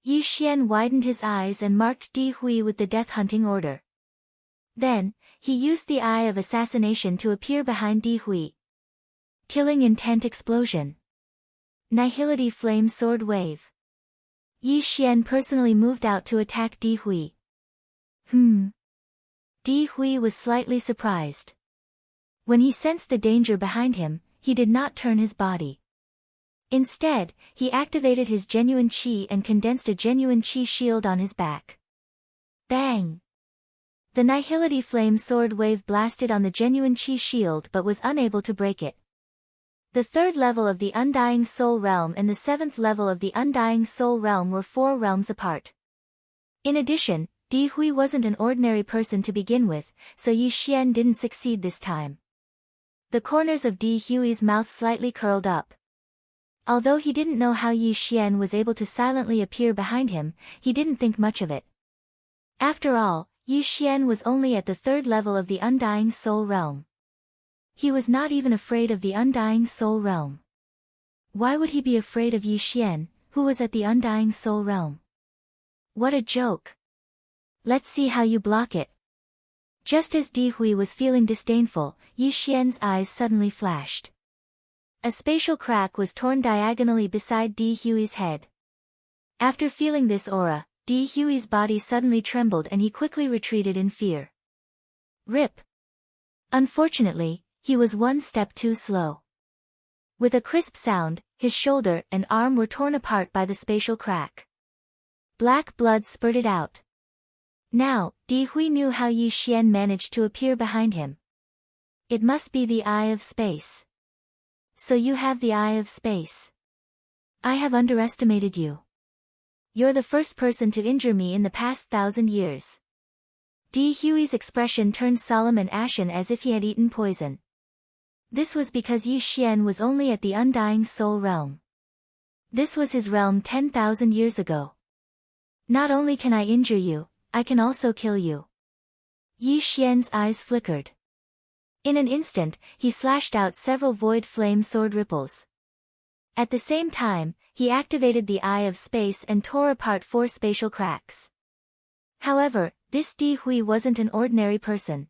Yi Xian widened his eyes and marked Di Hui with the death hunting order. Then, he used the Eye of Assassination to appear behind Di Hui. Killing Intent Explosion. Nihility Flame Sword Wave. Yi Xian personally moved out to attack Di Hui. Di Hui was slightly surprised. When he sensed the danger behind him, he did not turn his body. Instead, he activated his genuine qi and condensed a genuine qi shield on his back. Bang! The Nihility Flame Sword wave blasted on the genuine qi shield but was unable to break it. The third level of the Undying Soul Realm and the seventh level of the Undying Soul Realm were 4 realms apart. In addition, Di Hui wasn't an ordinary person to begin with, so Yi Xian didn't succeed this time. The corners of Di Hui's mouth slightly curled up. Although he didn't know how Yi Xian was able to silently appear behind him, he didn't think much of it. After all, Yi Xian was only at the third level of the Undying Soul Realm. He was not even afraid of the Undying Soul Realm. Why would he be afraid of Yi Xian, who was at the Undying Soul Realm? What a joke! Let's see how you block it. Just as Di Hui was feeling disdainful, Yi Xian's eyes suddenly flashed. A spatial crack was torn diagonally beside Di Hui's head. After feeling this aura, Di Hui's body suddenly trembled and he quickly retreated in fear. Rip! Unfortunately, he was one step too slow. With a crisp sound, his shoulder and arm were torn apart by the spatial crack. Black blood spurted out. Now, Di Hui knew how Yi Xian managed to appear behind him. It must be the Eye of Space. So you have the Eye of Space. I have underestimated you. You're the first person to injure me in the past 1,000 years. Di Hui's expression turned solemn and ashen as if he had eaten poison. This was because Yi Xian was only at the Undying Soul Realm. This was his realm 10,000 years ago. Not only can I injure you, I can also kill you. Yi Xian's eyes flickered. In an instant, he slashed out several void flame sword ripples. At the same time, he activated the Eye of Space and tore apart 4 spatial cracks. However, this Di Hui wasn't an ordinary person.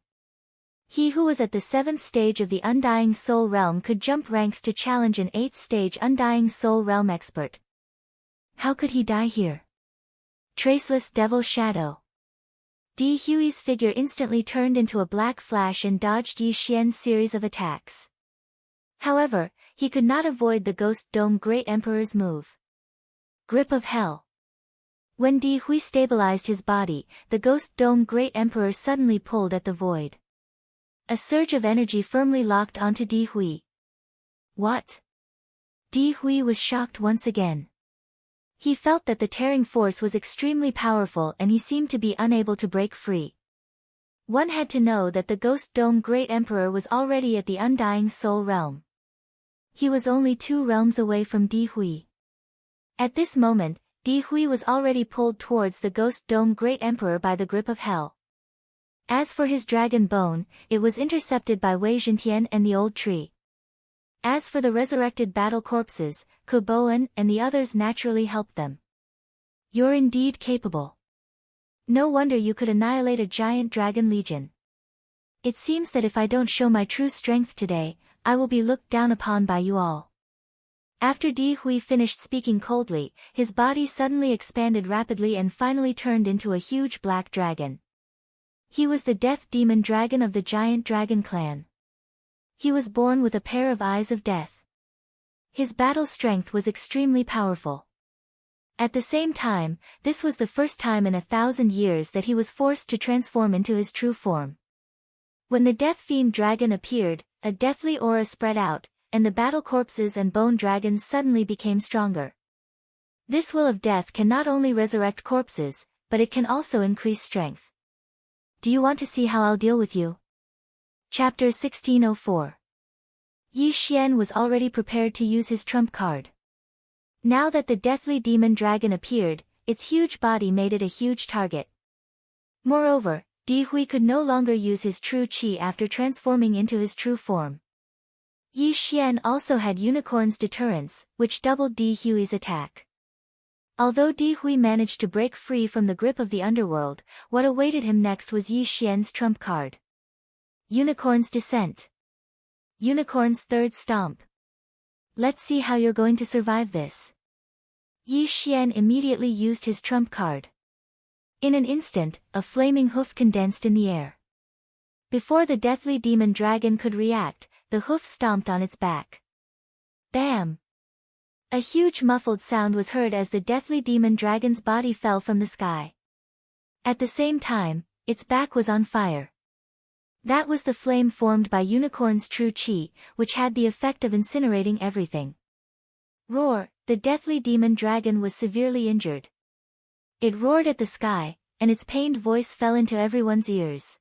He who was at the 7th stage of the Undying Soul Realm could jump ranks to challenge an 8th stage Undying Soul Realm expert. How could he die here? Traceless Devil Shadow. Di Hui's figure instantly turned into a black flash and dodged Yi Xian's series of attacks. However, he could not avoid the Ghost Dome Great Emperor's move. Grip of Hell. When Di Hui stabilized his body, the Ghost Dome Great Emperor suddenly pulled at the void. A surge of energy firmly locked onto Di Hui. What? Di Hui was shocked once again. He felt that the tearing force was extremely powerful and he seemed to be unable to break free. One had to know that the Ghost Dome Great Emperor was already at the Undying Soul Realm. He was only 2 realms away from Di Hui. At this moment, Di Hui was already pulled towards the Ghost Dome Great Emperor by the grip of hell. As for his dragon bone, it was intercepted by Wei Zhentian and the old tree. As for the resurrected battle corpses, Kuboan and the others naturally helped them. You're indeed capable. No wonder you could annihilate a giant dragon legion. It seems that if I don't show my true strength today, I will be looked down upon by you all. After Di Hui finished speaking coldly, his body suddenly expanded rapidly and finally turned into a huge black dragon. He was the death demon dragon of the giant dragon clan. He was born with a pair of eyes of death. His battle strength was extremely powerful. At the same time, this was the first time in 1,000 years that he was forced to transform into his true form. When the Death Fiend dragon appeared, a deathly aura spread out, and the battle corpses and bone dragons suddenly became stronger. This will of death can not only resurrect corpses, but it can also increase strength. Do you want to see how I'll deal with you? Chapter 1604. Yi Xian was already prepared to use his trump card. Now that the deathly demon dragon appeared, its huge body made it a huge target. Moreover, Di Hui could no longer use his true qi after transforming into his true form. Yi Xian also had Unicorn's Deterrence, which doubled Di Hui's attack. Although Di Hui managed to break free from the grip of the underworld, what awaited him next was Yi Xian's trump card. Unicorn's Descent. Unicorn's Third Stomp. Let's see how you're going to survive this. Yi Xian immediately used his trump card. In an instant, a flaming hoof condensed in the air. Before the deathly demon dragon could react, the hoof stomped on its back. Bam! A huge muffled sound was heard as the deathly demon dragon's body fell from the sky. At the same time, its back was on fire. That was the flame formed by Unicorn's true chi, which had the effect of incinerating everything. Roar! The deathly demon dragon was severely injured. It roared at the sky, and its pained voice fell into everyone's ears.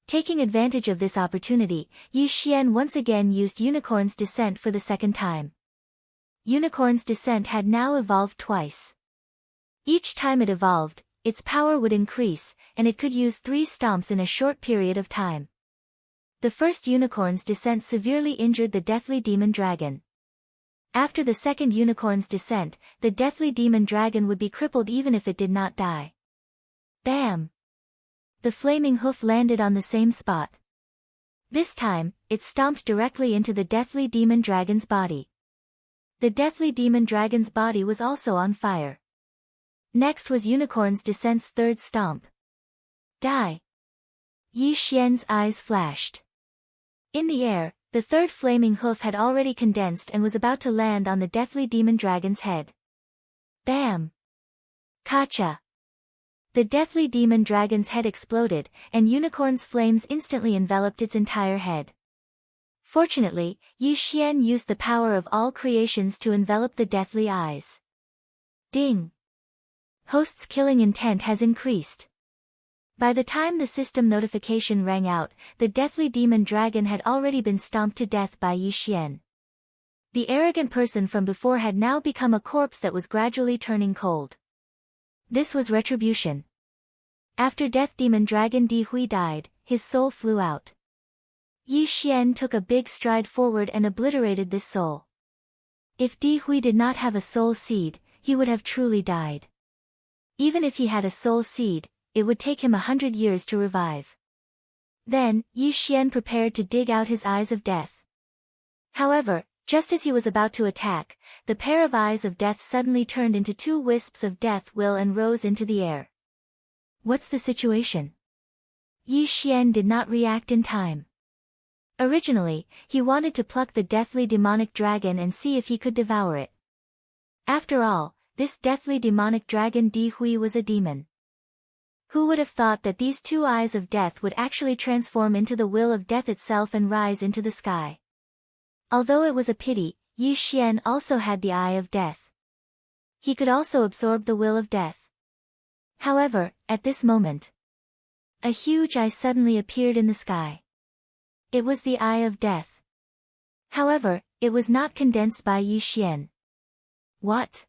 Taking advantage of this opportunity, Yi Xian once again used Unicorn's Descent for the second time. Unicorn's Descent had now evolved twice. Each time it evolved, its power would increase, and it could use 3 stomps in a short period of time. The first Unicorn's Descent severely injured the deathly demon dragon. After the second Unicorn's Descent, the deathly demon dragon would be crippled even if it did not die. Bam! The flaming hoof landed on the same spot. This time, it stomped directly into the deathly demon dragon's body. The deathly demon dragon's body was also on fire. Next was Unicorn's Descent's third stomp. Die! Yi Xian's eyes flashed. In the air, the third flaming hoof had already condensed and was about to land on the deathly demon dragon's head. Bam! Kacha! The deathly demon dragon's head exploded, and Unicorn's flames instantly enveloped its entire head. Fortunately, Yi Xian used the power of all creations to envelop the deathly eyes. Ding! Host's killing intent has increased. By the time the system notification rang out, the deathly demon dragon had already been stomped to death by Yi Xian. The arrogant person from before had now become a corpse that was gradually turning cold. This was retribution. After Death Demon Dragon Di Hui died, his soul flew out. Yi Xian took a big stride forward and obliterated this soul. If Di Hui did not have a soul seed, he would have truly died. Even if he had a soul seed, it would take him 100 years to revive. Then, Yi Xian prepared to dig out his eyes of death. However, just as he was about to attack, the pair of eyes of death suddenly turned into 2 wisps of death will and rose into the air. What's the situation? Yi Xian did not react in time. Originally, he wanted to pluck the deathly demonic dragon and see if he could devour it. After all, this deathly demonic dragon Di Hui was a demon. Who would have thought that these 2 eyes of death would actually transform into the will of death itself and rise into the sky? Although it was a pity, Yi Xian also had the eye of death. He could also absorb the will of death. However, at this moment, a huge eye suddenly appeared in the sky. It was the eye of death. However, it was not condensed by Yi Xian. What?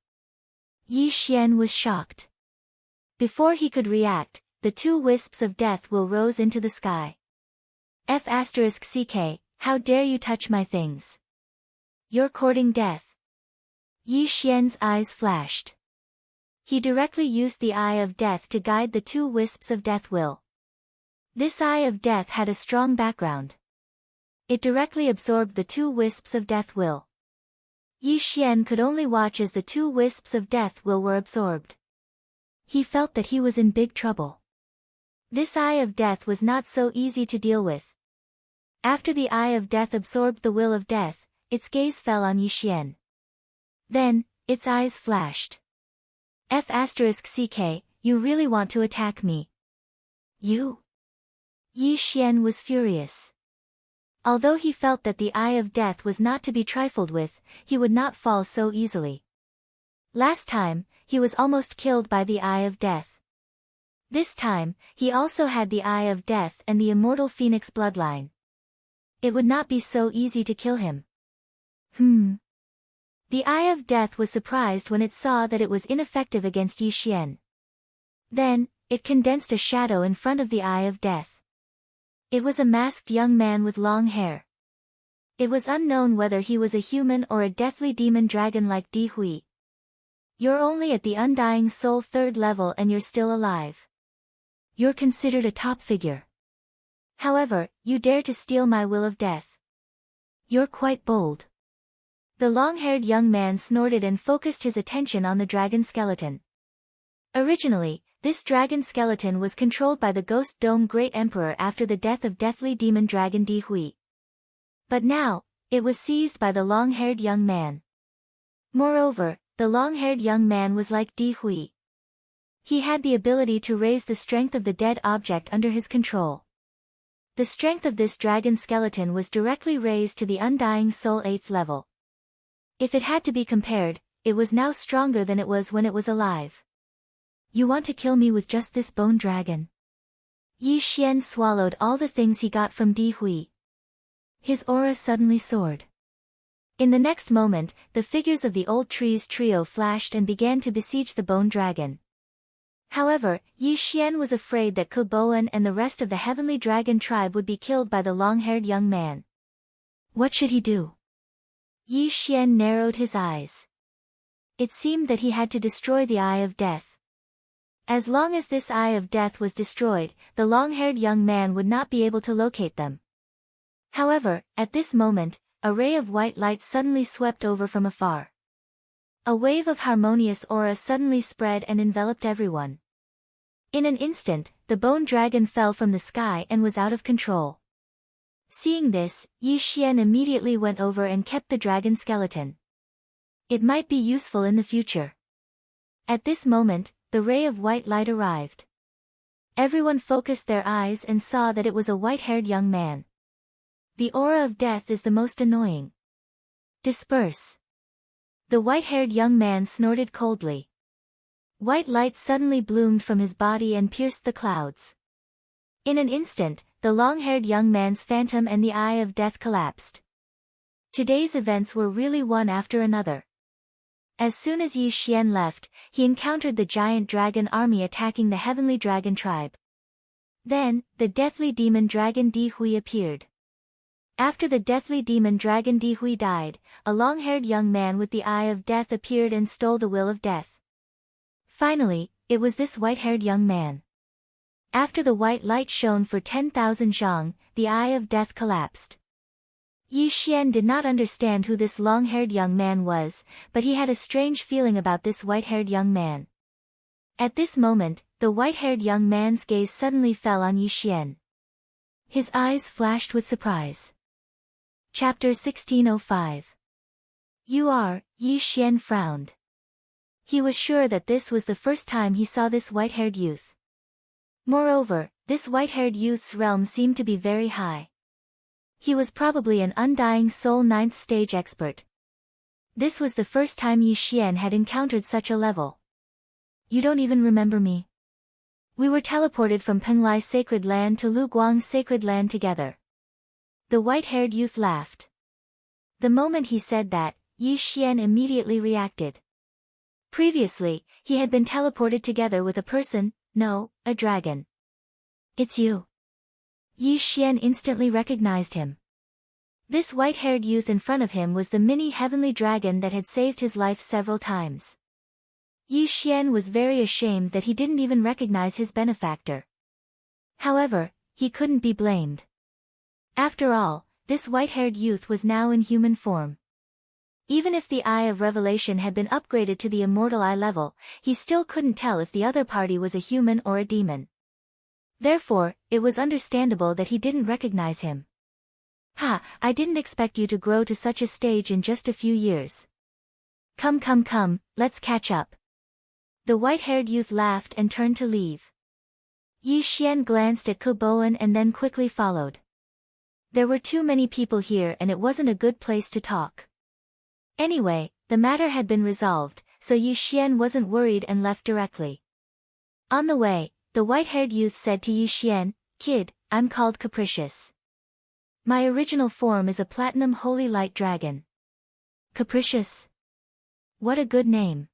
Yi Xian was shocked. Before he could react, the 2 wisps of death will rose into the sky. F***ck, how dare you touch my things? You're courting death. Yi Xian's eyes flashed. He directly used the eye of death to guide the 2 wisps of death will. This eye of death had a strong background. It directly absorbed the 2 wisps of death will. Yi Xian could only watch as the 2 wisps of death will were absorbed. He felt that he was in big trouble. This eye of death was not so easy to deal with. After the eye of death absorbed the will of death, its gaze fell on Yi Xian. Then, its eyes flashed. F***ck, you really want to attack me? You? Yi Xian was furious. Although he felt that the eye of death was not to be trifled with, he would not fall so easily. Last time, he was almost killed by the eye of death. This time, he also had the eye of death and the immortal phoenix bloodline. It would not be so easy to kill him. The eye of death was surprised when it saw that it was ineffective against Yi Xian. Then, it condensed a shadow in front of the eye of death. It was a masked young man with long hair. It was unknown whether he was a human or a deathly demon dragon like Di Hui. You're only at the Undying Soul 3rd level and you're still alive. You're considered a top figure. However, you dare to steal my will of death. You're quite bold. The long-haired young man snorted and focused his attention on the dragon skeleton. Originally, This dragon skeleton was controlled by the Ghost Dome Great Emperor after the death of deathly demon dragon Di Hui. But now, it was seized by the long-haired young man. Moreover, the long-haired young man was like Di Hui. He had the ability to raise the strength of the dead object under his control. The strength of this dragon skeleton was directly raised to the Undying Soul 8th level. If it had to be compared, it was now stronger than it was when it was alive. You want to kill me with just this bone dragon? Yi Xian swallowed all the things he got from Di Hui. His aura suddenly soared. In the next moment, the figures of the old trees trio flashed and began to besiege the bone dragon. However, Yi Xian was afraid that Ke Boan and the rest of the heavenly dragon tribe would be killed by the long-haired young man. What should he do? Yi Xian narrowed his eyes. It seemed that he had to destroy the Eye of Death. As long as this Eye of Death was destroyed, the long-haired young man would not be able to locate them. However, at this moment, a ray of white light suddenly swept over from afar. A wave of harmonious aura suddenly spread and enveloped everyone. In an instant, the bone dragon fell from the sky and was out of control. Seeing this, Yi Xian immediately went over and kept the dragon skeleton. It might be useful in the future. At this moment, the ray of white light arrived. Everyone focused their eyes and saw that it was a white-haired young man. The aura of death is the most annoying. Disperse. The white-haired young man snorted coldly. White light suddenly bloomed from his body and pierced the clouds. In an instant, the long-haired young man's phantom and the Eye of Death collapsed. Today's events were really one after another. As soon as Yi Xian left, he encountered the giant dragon army attacking the heavenly dragon tribe. Then, the deathly demon dragon Di Hui appeared. After the deathly demon dragon Di Hui died, a long-haired young man with the Eye of Death appeared and stole the will of death. Finally, it was this white-haired young man. After the white light shone for 10,000 zhang, the Eye of Death collapsed. Yi Xian did not understand who this long-haired young man was, but he had a strange feeling about this white-haired young man. At this moment, the white-haired young man's gaze suddenly fell on Yi Xian. His eyes flashed with surprise. Chapter 1605. You are, Yi Xian frowned. He was sure that this was the first time he saw this white-haired youth. Moreover, this white-haired youth's realm seemed to be very high. He was probably an Undying Soul 9th stage expert. This was the first time Yi Xian had encountered such a level. You don't even remember me. We were teleported from Penglai Sacred Land to Lu Guang Sacred Land together. The white-haired youth laughed. The moment he said that, Yi Xian immediately reacted. Previously, he had been teleported together with a person, no, a dragon. It's you. Yi Xian instantly recognized him. This white-haired youth in front of him was the mini heavenly dragon that had saved his life several times. Yi Xian was very ashamed that he didn't even recognize his benefactor. However, he couldn't be blamed. After all, this white-haired youth was now in human form. Even if the Eye of Revelation had been upgraded to the Immortal Eye level, he still couldn't tell if the other party was a human or a demon. Therefore, it was understandable that he didn't recognize him. Ha, I didn't expect you to grow to such a stage in just a few years. Come, let's catch up. The white-haired youth laughed and turned to leave. Yi Xian glanced at Ke Boan and then quickly followed. There were too many people here and it wasn't a good place to talk. Anyway, the matter had been resolved, so Yi Xian wasn't worried and left directly. On the way, the white-haired youth said to Yi Xian, "Kid, I'm called Capricious. My original form is a platinum holy light dragon." Capricious? What a good name.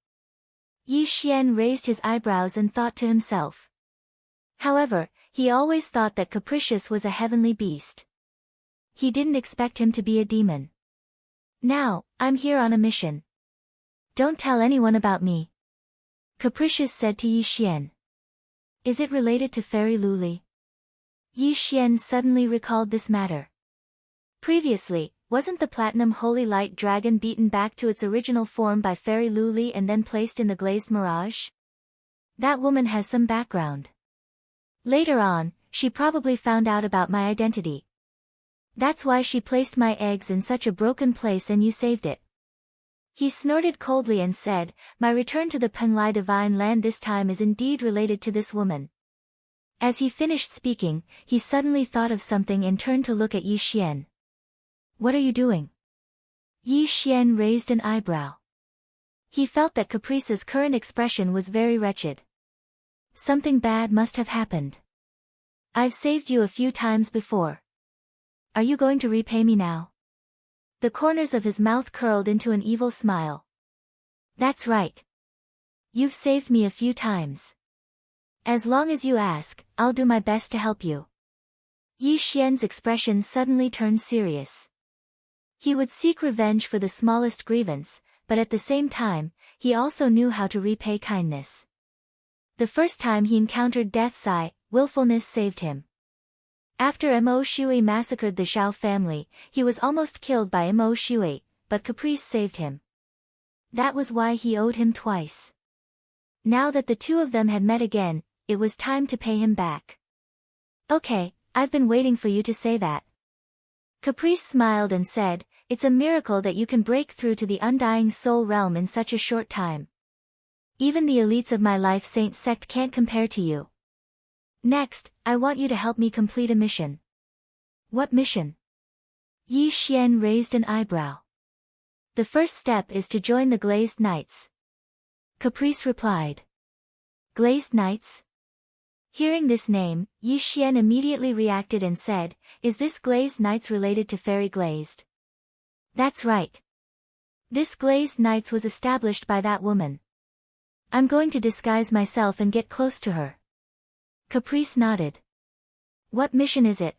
Yi Xian raised his eyebrows and thought to himself. However, he always thought that Capricious was a heavenly beast. He didn't expect him to be a demon. Now, I'm here on a mission. Don't tell anyone about me. Capricious said to Yi Xian. Is it related to Fairy Luli? Yi Xian suddenly recalled this matter. Previously, wasn't the platinum holy light dragon beaten back to its original form by Fairy Luli and then placed in the glazed mirage? That woman has some background. Later on, she probably found out about my identity. That's why she placed my eggs in such a broken place and you saved it. He snorted coldly and said, my return to the Penglai divine land this time is indeed related to this woman. As he finished speaking, he suddenly thought of something and turned to look at Yi Xian. What are you doing? Yi Xian raised an eyebrow. He felt that Caprice's current expression was very wretched. Something bad must have happened. I've saved you a few times before. Are you going to repay me now? The corners of his mouth curled into an evil smile. That's right. You've saved me a few times. As long as you ask, I'll do my best to help you. Yi Xian's expression suddenly turned serious. He would seek revenge for the smallest grievance, but at the same time, he also knew how to repay kindness. The first time he encountered Death's Eye, willfulness saved him. After Mo Shui massacred the Zhao family, he was almost killed by Mo Shui, but Caprice saved him. That was why he owed him twice. Now that the two of them had met again, it was time to pay him back. Okay, I've been waiting for you to say that. Caprice smiled and said, it's a miracle that you can break through to the undying soul realm in such a short time. Even the elites of my life saint sect can't compare to you. Next, I want you to help me complete a mission. What mission? Yi Xian raised an eyebrow. The first step is to join the Glazed Knights. Caprice replied. Glazed Knights? Hearing this name, Yi Xian immediately reacted and said, is this Glazed Knights related to Fairy Glazed? That's right. This Glazed Knights was established by that woman. I'm going to disguise myself and get close to her. Caprice nodded. What mission is it?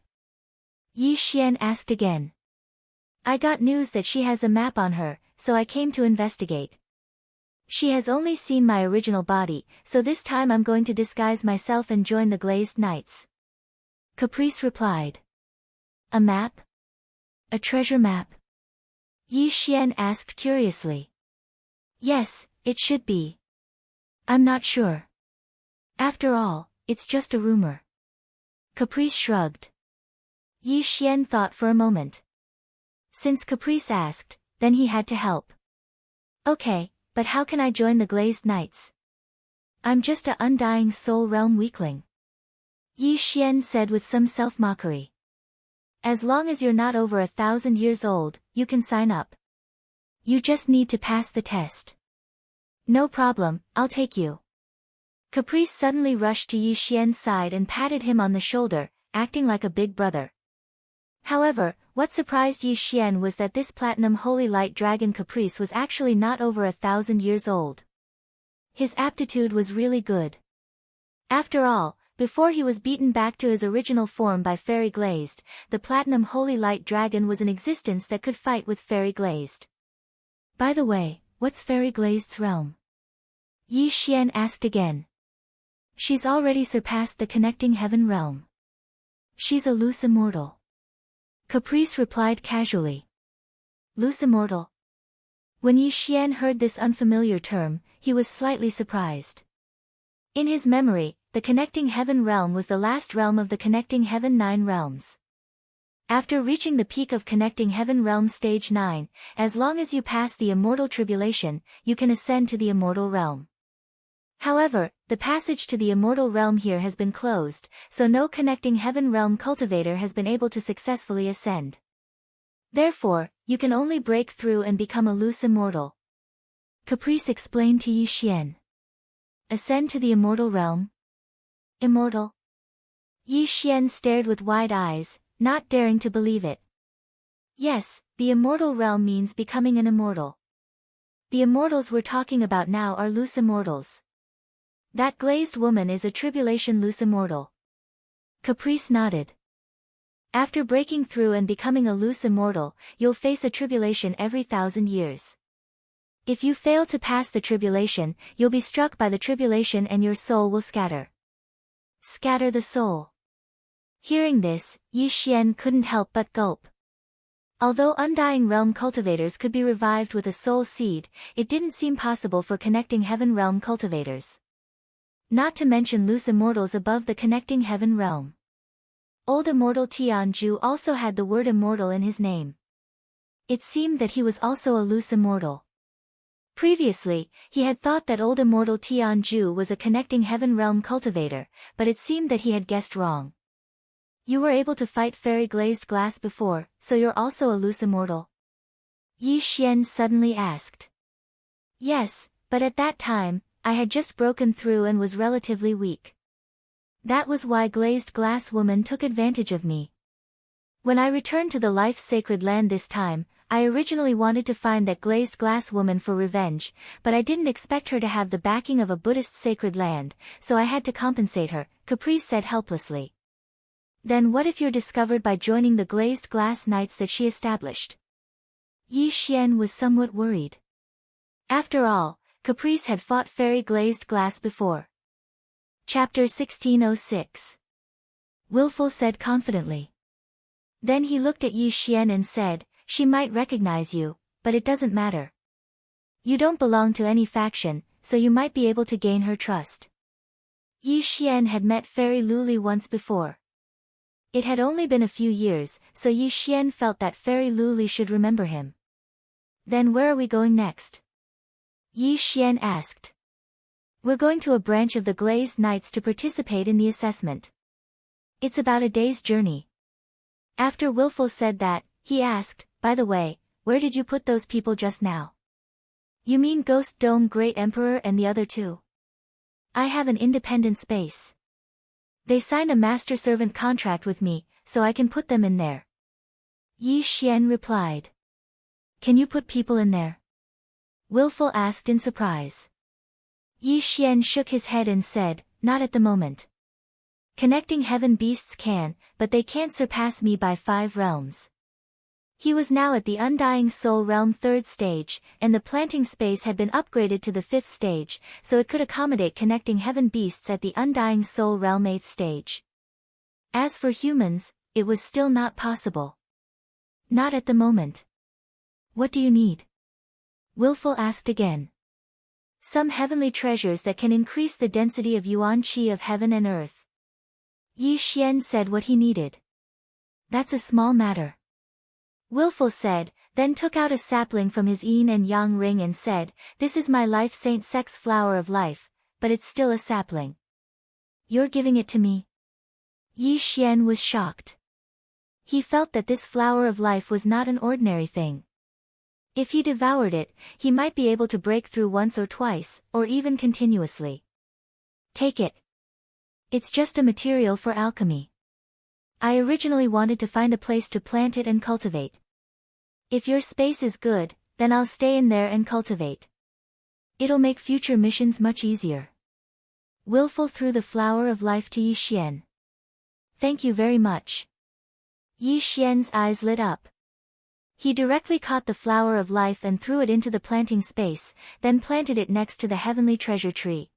Yi Xian asked again. I got news that she has a map on her, so I came to investigate. She has only seen my original body, so this time I'm going to disguise myself and join the Glazed Knights. Caprice replied. A map? A treasure map? Yi Xian asked curiously. Yes, it should be. I'm not sure. After all, it's just a rumor. Caprice shrugged. Yi Xian thought for a moment. Since Caprice asked, then he had to help. Okay, but how can I join the Glazed Knights? I'm just a undying soul realm weakling. Yi Xian said with some self-mockery. As long as you're not over 1,000 years old, you can sign up. You just need to pass the test. No problem, I'll take you. Caprice suddenly rushed to Yi Xian's side and patted him on the shoulder, acting like a big brother. However, what surprised Yi Xian was that this platinum holy light dragon Caprice was actually not over 1,000 years old. His aptitude was really good. After all, before he was beaten back to his original form by Fairy Glazed, the platinum holy light dragon was in existence that could fight with Fairy Glazed. By the way, what's Fairy Glazed's realm? Yi Xian asked again. She's already surpassed the connecting heaven realm. She's a loose immortal. Caprice replied casually. Loose immortal? When Yi Xian heard this unfamiliar term, he was slightly surprised. In his memory, the connecting heaven realm was the last realm of the connecting heaven 9 realms. After reaching the peak of connecting heaven realm stage 9, as long as you pass the immortal tribulation, you can ascend to the immortal realm. However, the passage to the immortal realm here has been closed, so no connecting heaven realm cultivator has been able to successfully ascend. Therefore, you can only break through and become a loose immortal. Caprice explained to Yi Xian. Ascend to the immortal realm? Immortal? Yi Xian stared with wide eyes, not daring to believe it. Yes, the immortal realm means becoming an immortal. The immortals we're talking about now are loose immortals. That glazed woman is a tribulation loose immortal. Caprice nodded. After breaking through and becoming a loose immortal, you'll face a tribulation every 1,000 years. If you fail to pass the tribulation, you'll be struck by the tribulation and your soul will scatter. Scatter the soul. Hearing this, Yi Xian couldn't help but gulp. Although undying realm cultivators could be revived with a soul seed, it didn't seem possible for connecting heaven realm cultivators. Not to mention loose immortals above the connecting heaven realm. Old immortal Tianju also had the word immortal in his name. It seemed that he was also a loose immortal. Previously, he had thought that old immortal Tianju was a connecting heaven realm cultivator, but it seemed that he had guessed wrong. You were able to fight fairy glazed glass before, so you're also a loose immortal? Yi Xian suddenly asked. Yes, but at that time, I had just broken through and was relatively weak. That was why glazed glass woman took advantage of me. When I returned to the life's sacred land this time, I originally wanted to find that glazed glass woman for revenge, but I didn't expect her to have the backing of a Buddhist sacred land, so I had to compensate her, Caprice said helplessly. Then what if you're discovered by joining the glazed glass knights that she established? Yi Xian was somewhat worried. After all, Caprice had fought fairy glazed glass before. Chapter 1606. Willful said confidently. Then he looked at Yi Xian and said, she might recognize you, but it doesn't matter. You don't belong to any faction, so you might be able to gain her trust. Yi Xian had met Fairy Luli once before. It had only been a few years, so Yi Xian felt that Fairy Luli should remember him. Then where are we going next? Yi Xian asked. We're going to a branch of the Glazed Knights to participate in the assessment. It's about a day's journey. After Willful said that, he asked, by the way, where did you put those people just now? You mean Ghost Dome Great Emperor and the other two? I have an independent space. They signed a master-servant contract with me, so I can put them in there. Yi Xian replied. Can you put people in there? Willful asked in surprise. Yi Xian shook his head and said, not at the moment. Connecting heaven beasts can, but they can't surpass me by 5 realms. He was now at the Undying Soul Realm 3rd stage, and the planting space had been upgraded to the 5th stage, so it could accommodate connecting heaven beasts at the Undying Soul Realm 8th stage. As for humans, it was still not possible. Not at the moment. What do you need? Willful asked again. Some heavenly treasures that can increase the density of yuan qi of heaven and earth. Yi Xian said what he needed. That's a small matter. Willful said, then took out a sapling from his yin and yang ring and said, this is my life Saint Sex flower of life, but it's still a sapling. You're giving it to me? Yi Xian was shocked. He felt that this flower of life was not an ordinary thing. If he devoured it, he might be able to break through once or twice, or even continuously. Take it. It's just a material for alchemy. I originally wanted to find a place to plant it and cultivate. If your space is good, then I'll stay in there and cultivate. It'll make future missions much easier. Willful threw the flower of life to Yi Xian. Thank you very much. Yi Xian's eyes lit up. He directly caught the flower of life and threw it into the planting space, then planted it next to the heavenly treasure tree.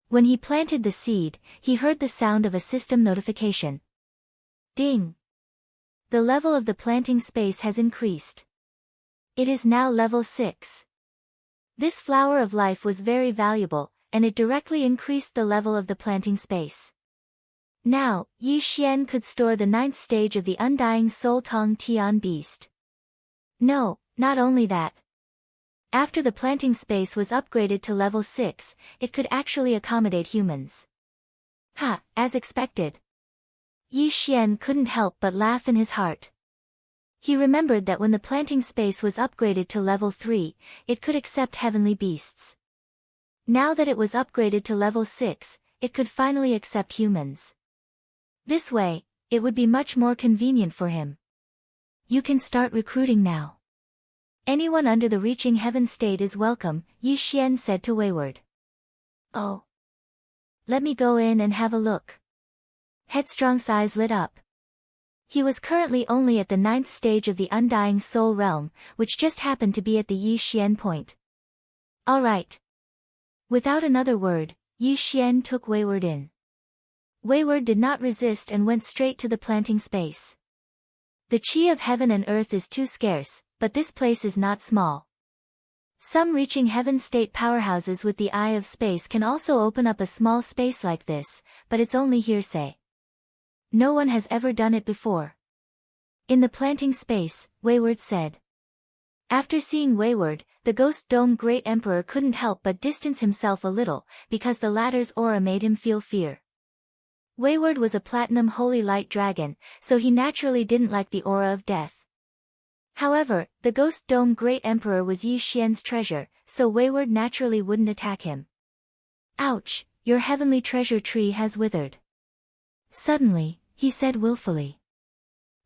When he planted the seed, he heard the sound of a system notification. Ding! The level of the planting space has increased. It is now level 6. This flower of life was very valuable, and it directly increased the level of the planting space. Now, Yi Xian could store the 9th stage of the Undying Soul Tong Tian beast. No, not only that. After the planting space was upgraded to level 6, it could actually accommodate humans. Ha, as expected. Yi Xian couldn't help but laugh in his heart. He remembered that when the planting space was upgraded to level 3, it could accept heavenly beasts. Now that it was upgraded to level 6, it could finally accept humans. This way, it would be much more convenient for him. You can start recruiting now. Anyone under the reaching heaven state is welcome, Yi Xian said to Wayward. Oh. Let me go in and have a look. Headstrong's eyes lit up. He was currently only at the 9th stage of the Undying Soul Realm, which just happened to be at the Yi Xian point. All right. Without another word, Yi Xian took Wayward in. Wayward did not resist and went straight to the planting space. The qi of heaven and earth is too scarce, but this place is not small. Some reaching heaven state powerhouses with the eye of space can also open up a small space like this, but it's only hearsay. No one has ever done it before. In the planting space, Wayward said. After seeing Wayward, the Ghost Dome Great Emperor couldn't help but distance himself a little, because the latter's aura made him feel fear. Wayward was a platinum holy light dragon, so he naturally didn't like the aura of death. However, the Ghost Dome Great Emperor was Yi Xian's treasure, so Wayward naturally wouldn't attack him. Ouch, your heavenly treasure tree has withered. Suddenly, he said willfully.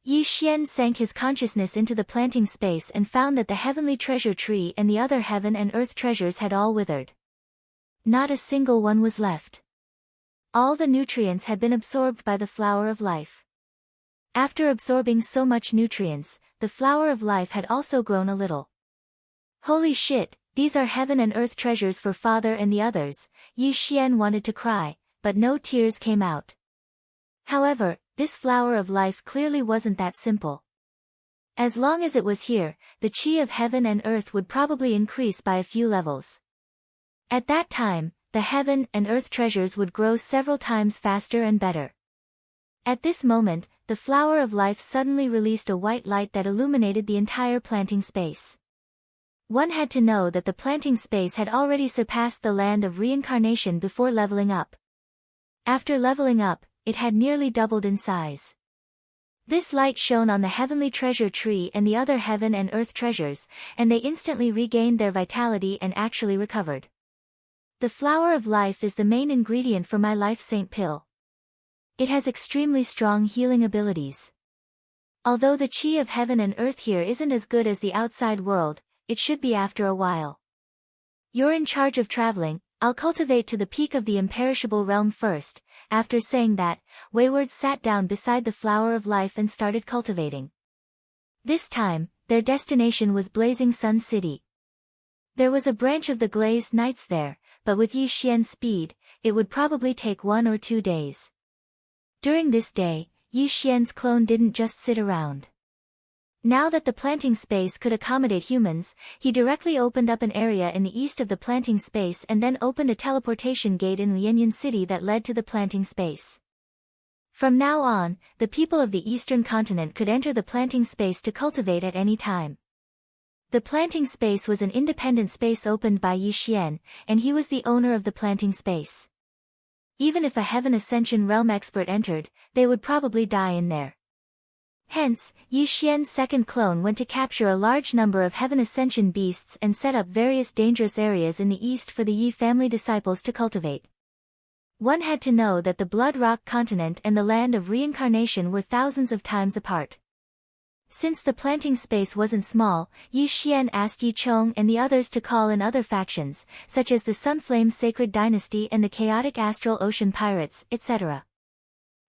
Yi Xian sank his consciousness into the planting space and found that the heavenly treasure tree and the other heaven and earth treasures had all withered. Not a single one was left. All the nutrients had been absorbed by the flower of life. After absorbing so much nutrients, the flower of life had also grown a little. Holy shit, these are heaven and earth treasures for father and the others. Yi Xian wanted to cry, but no tears came out. However, this flower of life clearly wasn't that simple. As long as it was here, the chi of heaven and earth would probably increase by a few levels. At that time, the heaven and earth treasures would grow several times faster and better. At this moment, the flower of life suddenly released a white light that illuminated the entire planting space. One had to know that the planting space had already surpassed the land of reincarnation before leveling up. After leveling up, it had nearly doubled in size. This light shone on the heavenly treasure tree and the other heaven and earth treasures, and they instantly regained their vitality and actually recovered. The flower of life is the main ingredient for my life saint pill. It has extremely strong healing abilities. Although the chi of heaven and earth here isn't as good as the outside world, it should be after a while. You're in charge of traveling, I'll cultivate to the peak of the imperishable realm first. After saying that, Wayward sat down beside the flower of life and started cultivating. This time, their destination was Blazing Sun City. There was a branch of the Glazed Knights there, but with Yi Xian's speed, it would probably take 1 or 2 days. During this day, Yi Xian's clone didn't just sit around. Now that the planting space could accommodate humans, he directly opened up an area in the east of the planting space and then opened a teleportation gate in Lianyan City that led to the planting space. From now on, the people of the eastern continent could enter the planting space to cultivate at any time. The planting space was an independent space opened by Yi Xian, and he was the owner of the planting space. Even if a Heaven Ascension Realm expert entered, they would probably die in there. Hence, Yi Xian's second clone went to capture a large number of Heaven Ascension beasts and set up various dangerous areas in the east for the Yi family disciples to cultivate. One had to know that the Blood Rock continent and the land of reincarnation were thousands of times apart. Since the planting space wasn't small, Yi Xian asked Yi Chong and the others to call in other factions, such as the Sunflame Sacred Dynasty and the Chaotic Astral Ocean Pirates, etc.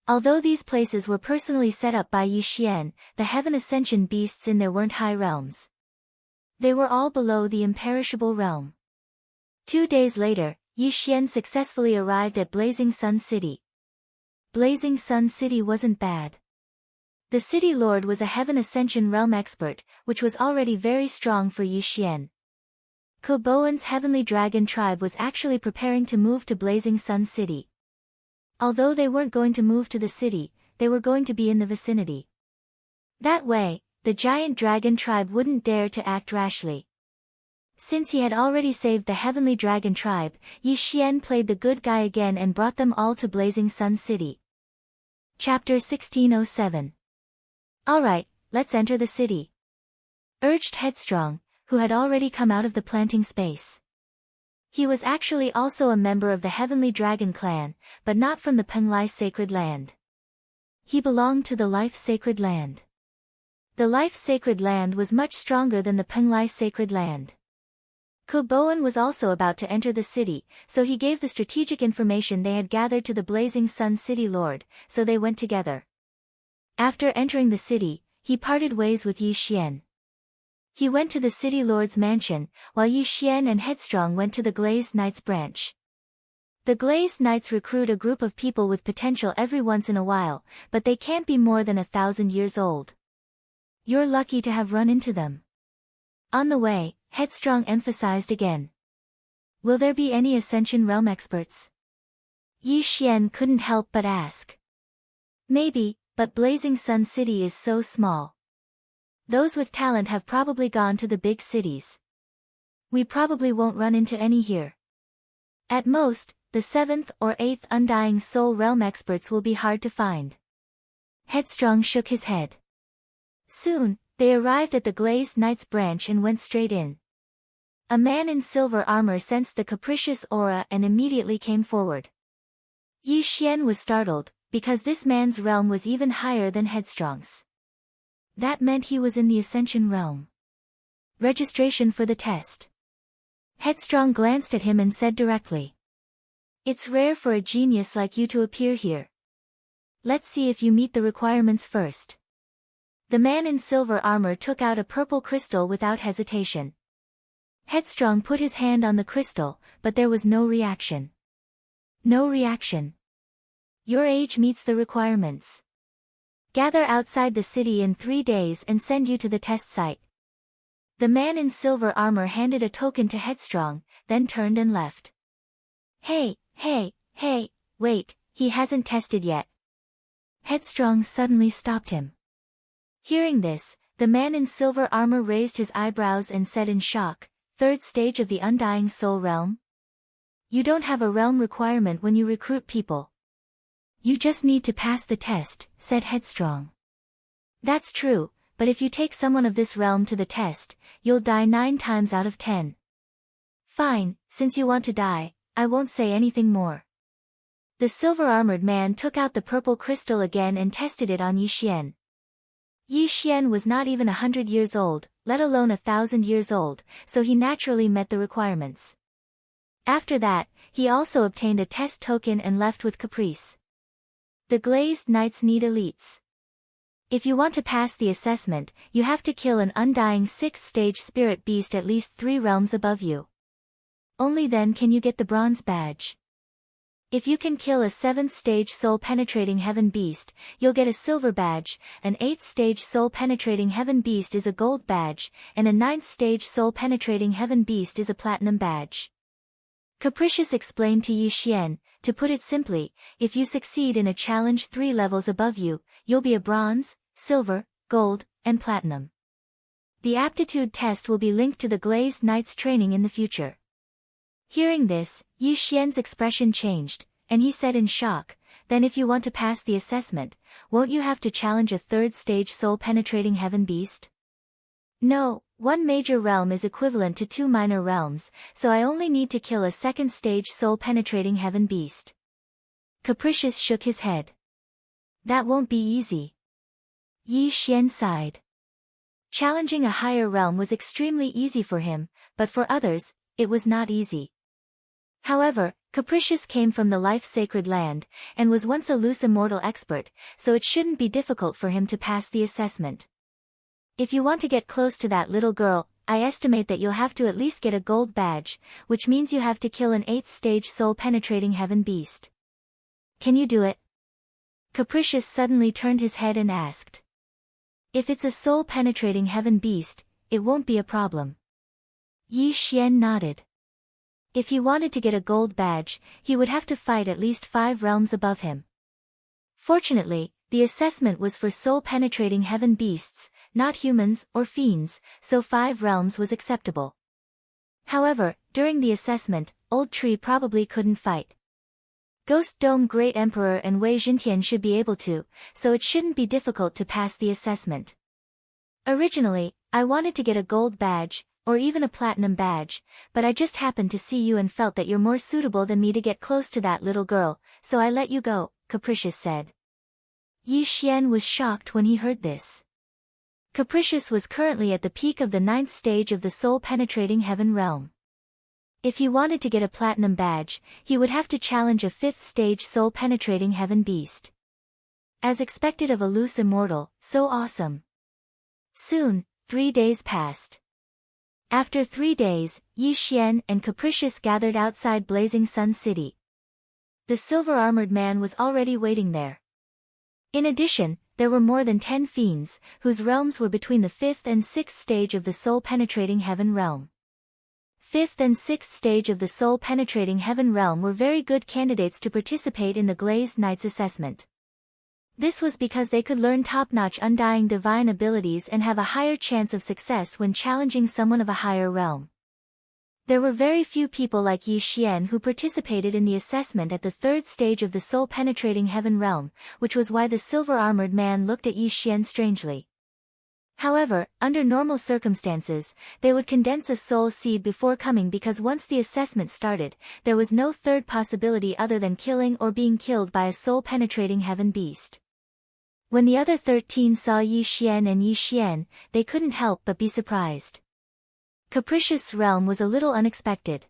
Although these places were personally set up by Yi Xian, the Heaven Ascension beasts in there weren't high realms. They were all below the imperishable realm. 2 days later, Yi Xian successfully arrived at Blazing Sun City. Blazing Sun City wasn't bad. The city lord was a Heaven Ascension realm expert, which was already very strong for Yi Xian. Koboan's heavenly dragon tribe was actually preparing to move to Blazing Sun City. Although they weren't going to move to the city, they were going to be in the vicinity. That way, the giant dragon tribe wouldn't dare to act rashly. Since he had already saved the heavenly dragon tribe, Yi Xian played the good guy again and brought them all to Blazing Sun City. Chapter 1607. Alright, let's enter the city, urged Headstrong, who had already come out of the planting space. He was actually also a member of the Heavenly Dragon clan, but not from the Penglai Sacred Land. He belonged to the Life Sacred Land. The Life Sacred Land was much stronger than the Penglai Sacred Land. Koboan was also about to enter the city, so he gave the strategic information they had gathered to the Blazing Sun City Lord, so they went together. After entering the city, he parted ways with Yi Xian. He went to the city lord's mansion, while Yi Xian and Headstrong went to the Glazed Knights branch. The Glazed Knights recruit a group of people with potential every once in a while, but they can't be more than 1,000 years old. You're lucky to have run into them. On the way, Headstrong emphasized again. Will there be any Ascension Realm experts? Yi Xian couldn't help but ask. Maybe, but Blazing Sun City is so small. Those with talent have probably gone to the big cities. We probably won't run into any here. At most, the 7th or 8th Undying Soul Realm experts will be hard to find. Headstrong shook his head. Soon, they arrived at the Glazed Knight's branch and went straight in. A man in silver armor sensed the capricious aura and immediately came forward. Yi Xian was startled, because this man's realm was even higher than Headstrong's. That meant he was in the Ascension realm. Registration for the test. Headstrong glanced at him and said directly. It's rare for a genius like you to appear here. Let's see if you meet the requirements first. The man in silver armor took out a purple crystal without hesitation. Headstrong put his hand on the crystal, but there was no reaction. No reaction. Your age meets the requirements. Gather outside the city in 3 days and send you to the test site. The man in silver armor handed a token to Headstrong, then turned and left. Hey, wait, he hasn't tested yet. Headstrong suddenly stopped him. Hearing this, the man in silver armor raised his eyebrows and said in shock, 3rd stage of the Undying Soul Realm? You don't have a realm requirement when you recruit people. You just need to pass the test, said Headstrong. That's true, but if you take someone of this realm to the test, you'll die 9 times out of 10. Fine, since you want to die, I won't say anything more. The silver-armored man took out the purple crystal again and tested it on Yi Xian. Yi Xian was not even 100 years old, let alone 1,000 years old, so he naturally met the requirements. After that, he also obtained a test token and left with Caprice. The Glazed Knights need elites. If you want to pass the assessment, you have to kill an undying 6th-stage spirit beast at least 3 realms above you. Only then can you get the bronze badge. If you can kill a 7th-stage soul-penetrating heaven beast, you'll get a silver badge, an 8th-stage soul-penetrating heaven beast is a gold badge, and a 9th-stage soul-penetrating heaven beast is a platinum badge. Capricious explained to Yi Xian, to put it simply, if you succeed in a challenge 3 levels above you, you'll be a bronze, silver, gold, and platinum. The aptitude test will be linked to the Glazed Knight's training in the future. Hearing this, Yi Xian's expression changed, and he said in shock, then if you want to pass the assessment, won't you have to challenge a 3rd-stage soul-penetrating heaven beast? No, 1 major realm is equivalent to 2 minor realms, so I only need to kill a 2nd-stage soul-penetrating heaven beast. Capricious shook his head. That won't be easy. Yi Xian sighed. Challenging a higher realm was extremely easy for him, but for others, it was not easy. However, Capricious came from the life-sacred land, and was once a loose immortal expert, so it shouldn't be difficult for him to pass the assessment. If you want to get close to that little girl, I estimate that you'll have to at least get a gold badge, which means you have to kill an 8th-stage soul-penetrating heaven beast. Can you do it? Capricious suddenly turned his head and asked. If it's a soul-penetrating heaven beast, it won't be a problem. Yi Xian nodded. If he wanted to get a gold badge, he would have to fight at least 5 realms above him. Fortunately, the assessment was for soul-penetrating heaven beasts, not humans or fiends, so 5 realms was acceptable. However, during the assessment, Old Tree probably couldn't fight. Ghost Dome Great Emperor and Wei Jintian should be able to, so it shouldn't be difficult to pass the assessment. Originally, I wanted to get a gold badge, or even a platinum badge, but I just happened to see you and felt that you're more suitable than me to get close to that little girl, so I let you go, Capricious said. Yi Xian was shocked when he heard this. Capricious was currently at the peak of the 9th stage of the soul-penetrating heaven realm. If he wanted to get a platinum badge, he would have to challenge a 5th-stage soul-penetrating heaven beast. As expected of a loose immortal, so awesome. Soon, 3 days passed. After 3 days, Yi Xian and Capricious gathered outside Blazing Sun City. The silver-armored man was already waiting there. In addition, there were more than 10 fiends, whose realms were between the 5th and 6th stage of the soul-penetrating heaven realm. 5th and 6th stage of the soul-penetrating heaven realm were very good candidates to participate in the Glazed Knight's assessment. This was because they could learn top-notch undying divine abilities and have a higher chance of success when challenging someone of a higher realm. There were very few people like Yi Xian who participated in the assessment at the 3rd stage of the soul-penetrating heaven realm, which was why the silver-armored man looked at Yi Xian strangely. However, under normal circumstances, they would condense a soul seed before coming because once the assessment started, there was no third possibility other than killing or being killed by a soul-penetrating heaven beast. When the other 13 saw Yi Xian and Yi Xian, they couldn't help but be surprised. Capricious realm was a little unexpected.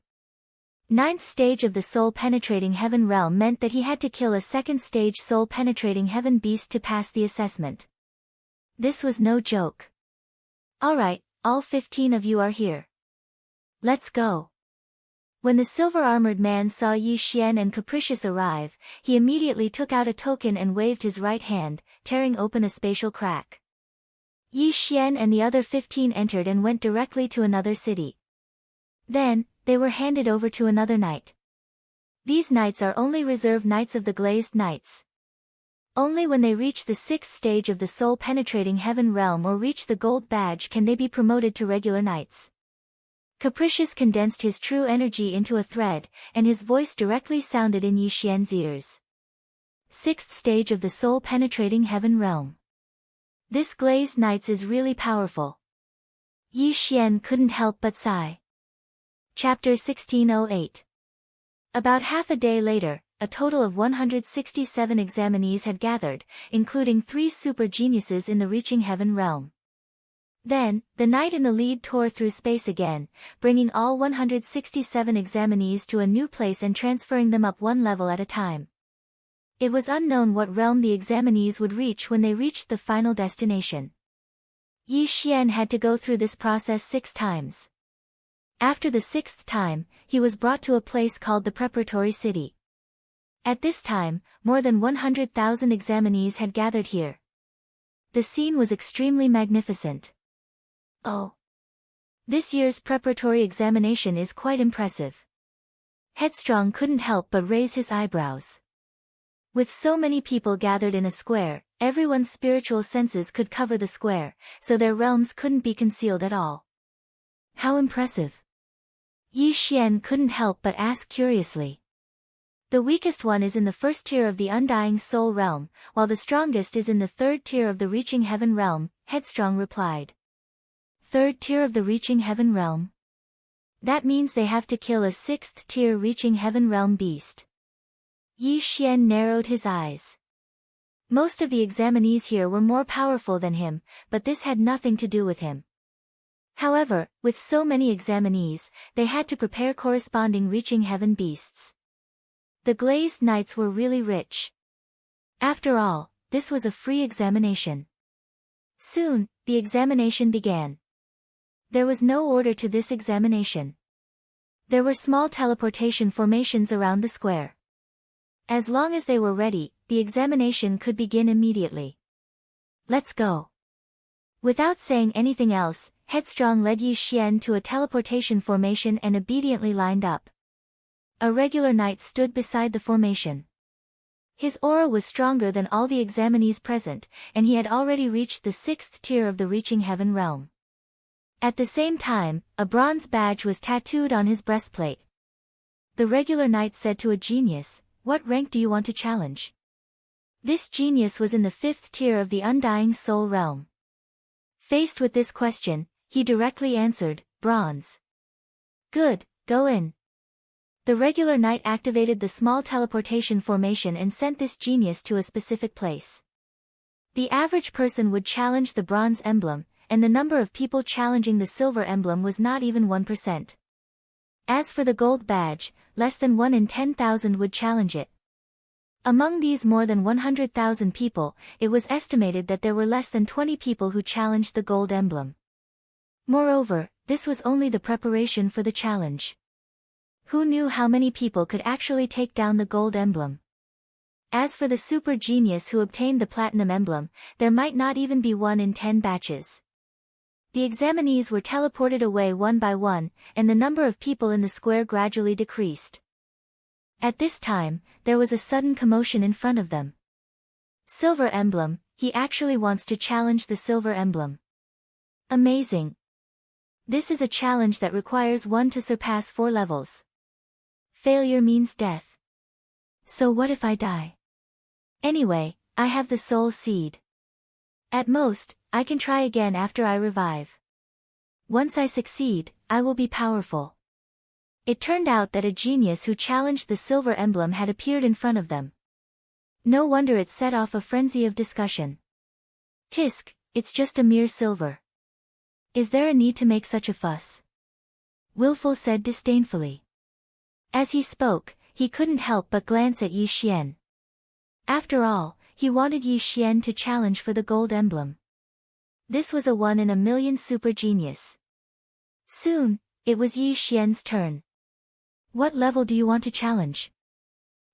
9th stage of the soul-penetrating heaven realm meant that he had to kill a 2nd stage soul-penetrating heaven beast to pass the assessment. This was no joke. Alright, all 15 of you are here. Let's go. When the silver-armored man saw Yi Xian and Capricious arrive, he immediately took out a token and waved his right hand, tearing open a spatial crack. Yi Xian and the other 15 entered and went directly to another city. Then, they were handed over to another knight. These knights are only reserve knights of the Glazed Knights. Only when they reach the 6th stage of the soul-penetrating heaven realm or reach the gold badge can they be promoted to regular knights. Capricious condensed his true energy into a thread, and his voice directly sounded in Yi Xian's ears. 6th stage of the soul-penetrating heaven realm. This Glazed Knights is really powerful. Yi Xian couldn't help but sigh. Chapter 1608. About half a day later, a total of 167 examinees had gathered, including 3 super geniuses in the reaching heaven realm. Then, the knight in the lead tore through space again, bringing all 167 examinees to a new place and transferring them up one level at a time. It was unknown what realm the examinees would reach when they reached the final destination. Yi Xian had to go through this process 6 times. After the 6th time, he was brought to a place called the Preparatory City. At this time, more than 100,000 examinees had gathered here. The scene was extremely magnificent. Oh! This year's preparatory examination is quite impressive. Headstrong couldn't help but raise his eyebrows. With so many people gathered in a square, everyone's spiritual senses could cover the square, so their realms couldn't be concealed at all. How impressive! Yi Xian couldn't help but ask curiously. The weakest one is in the 1st tier of the undying soul realm, while the strongest is in the 3rd tier of the reaching heaven realm, Headstrong replied. 3rd tier of the reaching heaven realm? That means they have to kill a 6th tier reaching heaven realm beast. Yi Xian narrowed his eyes. Most of the examinees here were more powerful than him, but this had nothing to do with him. However, with so many examinees, they had to prepare corresponding reaching heaven beasts. The Glazed Knights were really rich. After all, this was a free examination. Soon, the examination began. There was no order to this examination. There were small teleportation formations around the square. As long as they were ready, the examination could begin immediately. Let's go. Without saying anything else, Headstrong led Yi Xian to a teleportation formation and obediently lined up. A regular knight stood beside the formation. His aura was stronger than all the examinees present, and he had already reached the 6th tier of the reaching heaven realm. At the same time, a bronze badge was tattooed on his breastplate. The regular knight said to a genius, "What rank do you want to challenge?" This genius was in the 5th tier of the undying soul realm. Faced with this question, he directly answered, "Bronze." Good, go in. The regular knight activated the small teleportation formation and sent this genius to a specific place. The average person would challenge the bronze emblem, and the number of people challenging the silver emblem was not even 1%. As for the gold badge, less than 1 in 10,000 would challenge it. Among these more than 100,000 people, it was estimated that there were less than 20 people who challenged the gold emblem. Moreover, this was only the preparation for the challenge. Who knew how many people could actually take down the gold emblem? As for the super genius who obtained the platinum emblem, there might not even be 1 in 10 batches. The examinees were teleported away one by one, and the number of people in the square gradually decreased. At this time, there was a sudden commotion in front of them. Silver emblem, he actually wants to challenge the silver emblem. Amazing. This is a challenge that requires one to surpass 4 levels. Failure means death. So what if I die? Anyway, I have the soul seed. At most, I can try again after I revive. Once I succeed, I will be powerful. It turned out that a genius who challenged the silver emblem had appeared in front of them. No wonder it set off a frenzy of discussion. Tisk, it's just a mere silver. Is there a need to make such a fuss? Willful said disdainfully. As he spoke, he couldn't help but glance at Yi Xian. After all, he wanted Yi Xian to challenge for the gold emblem. This was a 1 in a million super genius. Soon, it was Yi Xian's turn. What level do you want to challenge?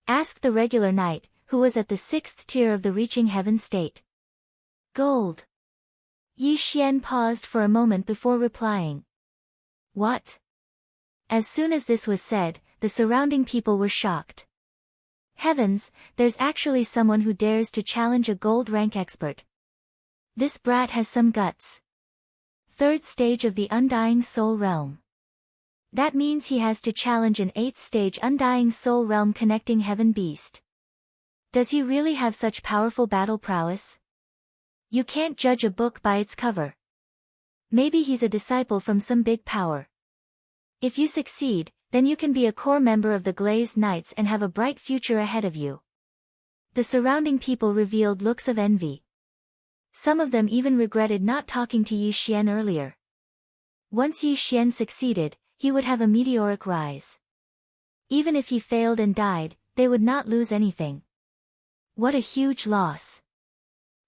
Asked the regular knight, who was at the 6th tier of the reaching heaven state. Gold. Yi Xian paused for a moment before replying. What? As soon as this was said, the surrounding people were shocked. Heavens, there's actually someone who dares to challenge a gold rank expert. This brat has some guts. 3rd stage of the Undying Soul Realm. That means he has to challenge an 8th stage Undying Soul Realm connecting heaven beast. Does he really have such powerful battle prowess? You can't judge a book by its cover. Maybe he's a disciple from some big power. If you succeed, then you can be a core member of the Glazed Knights and have a bright future ahead of you. The surrounding people revealed looks of envy. Some of them even regretted not talking to Yi Xian earlier. Once Yi Xian succeeded, he would have a meteoric rise. Even if he failed and died, they would not lose anything. What a huge loss.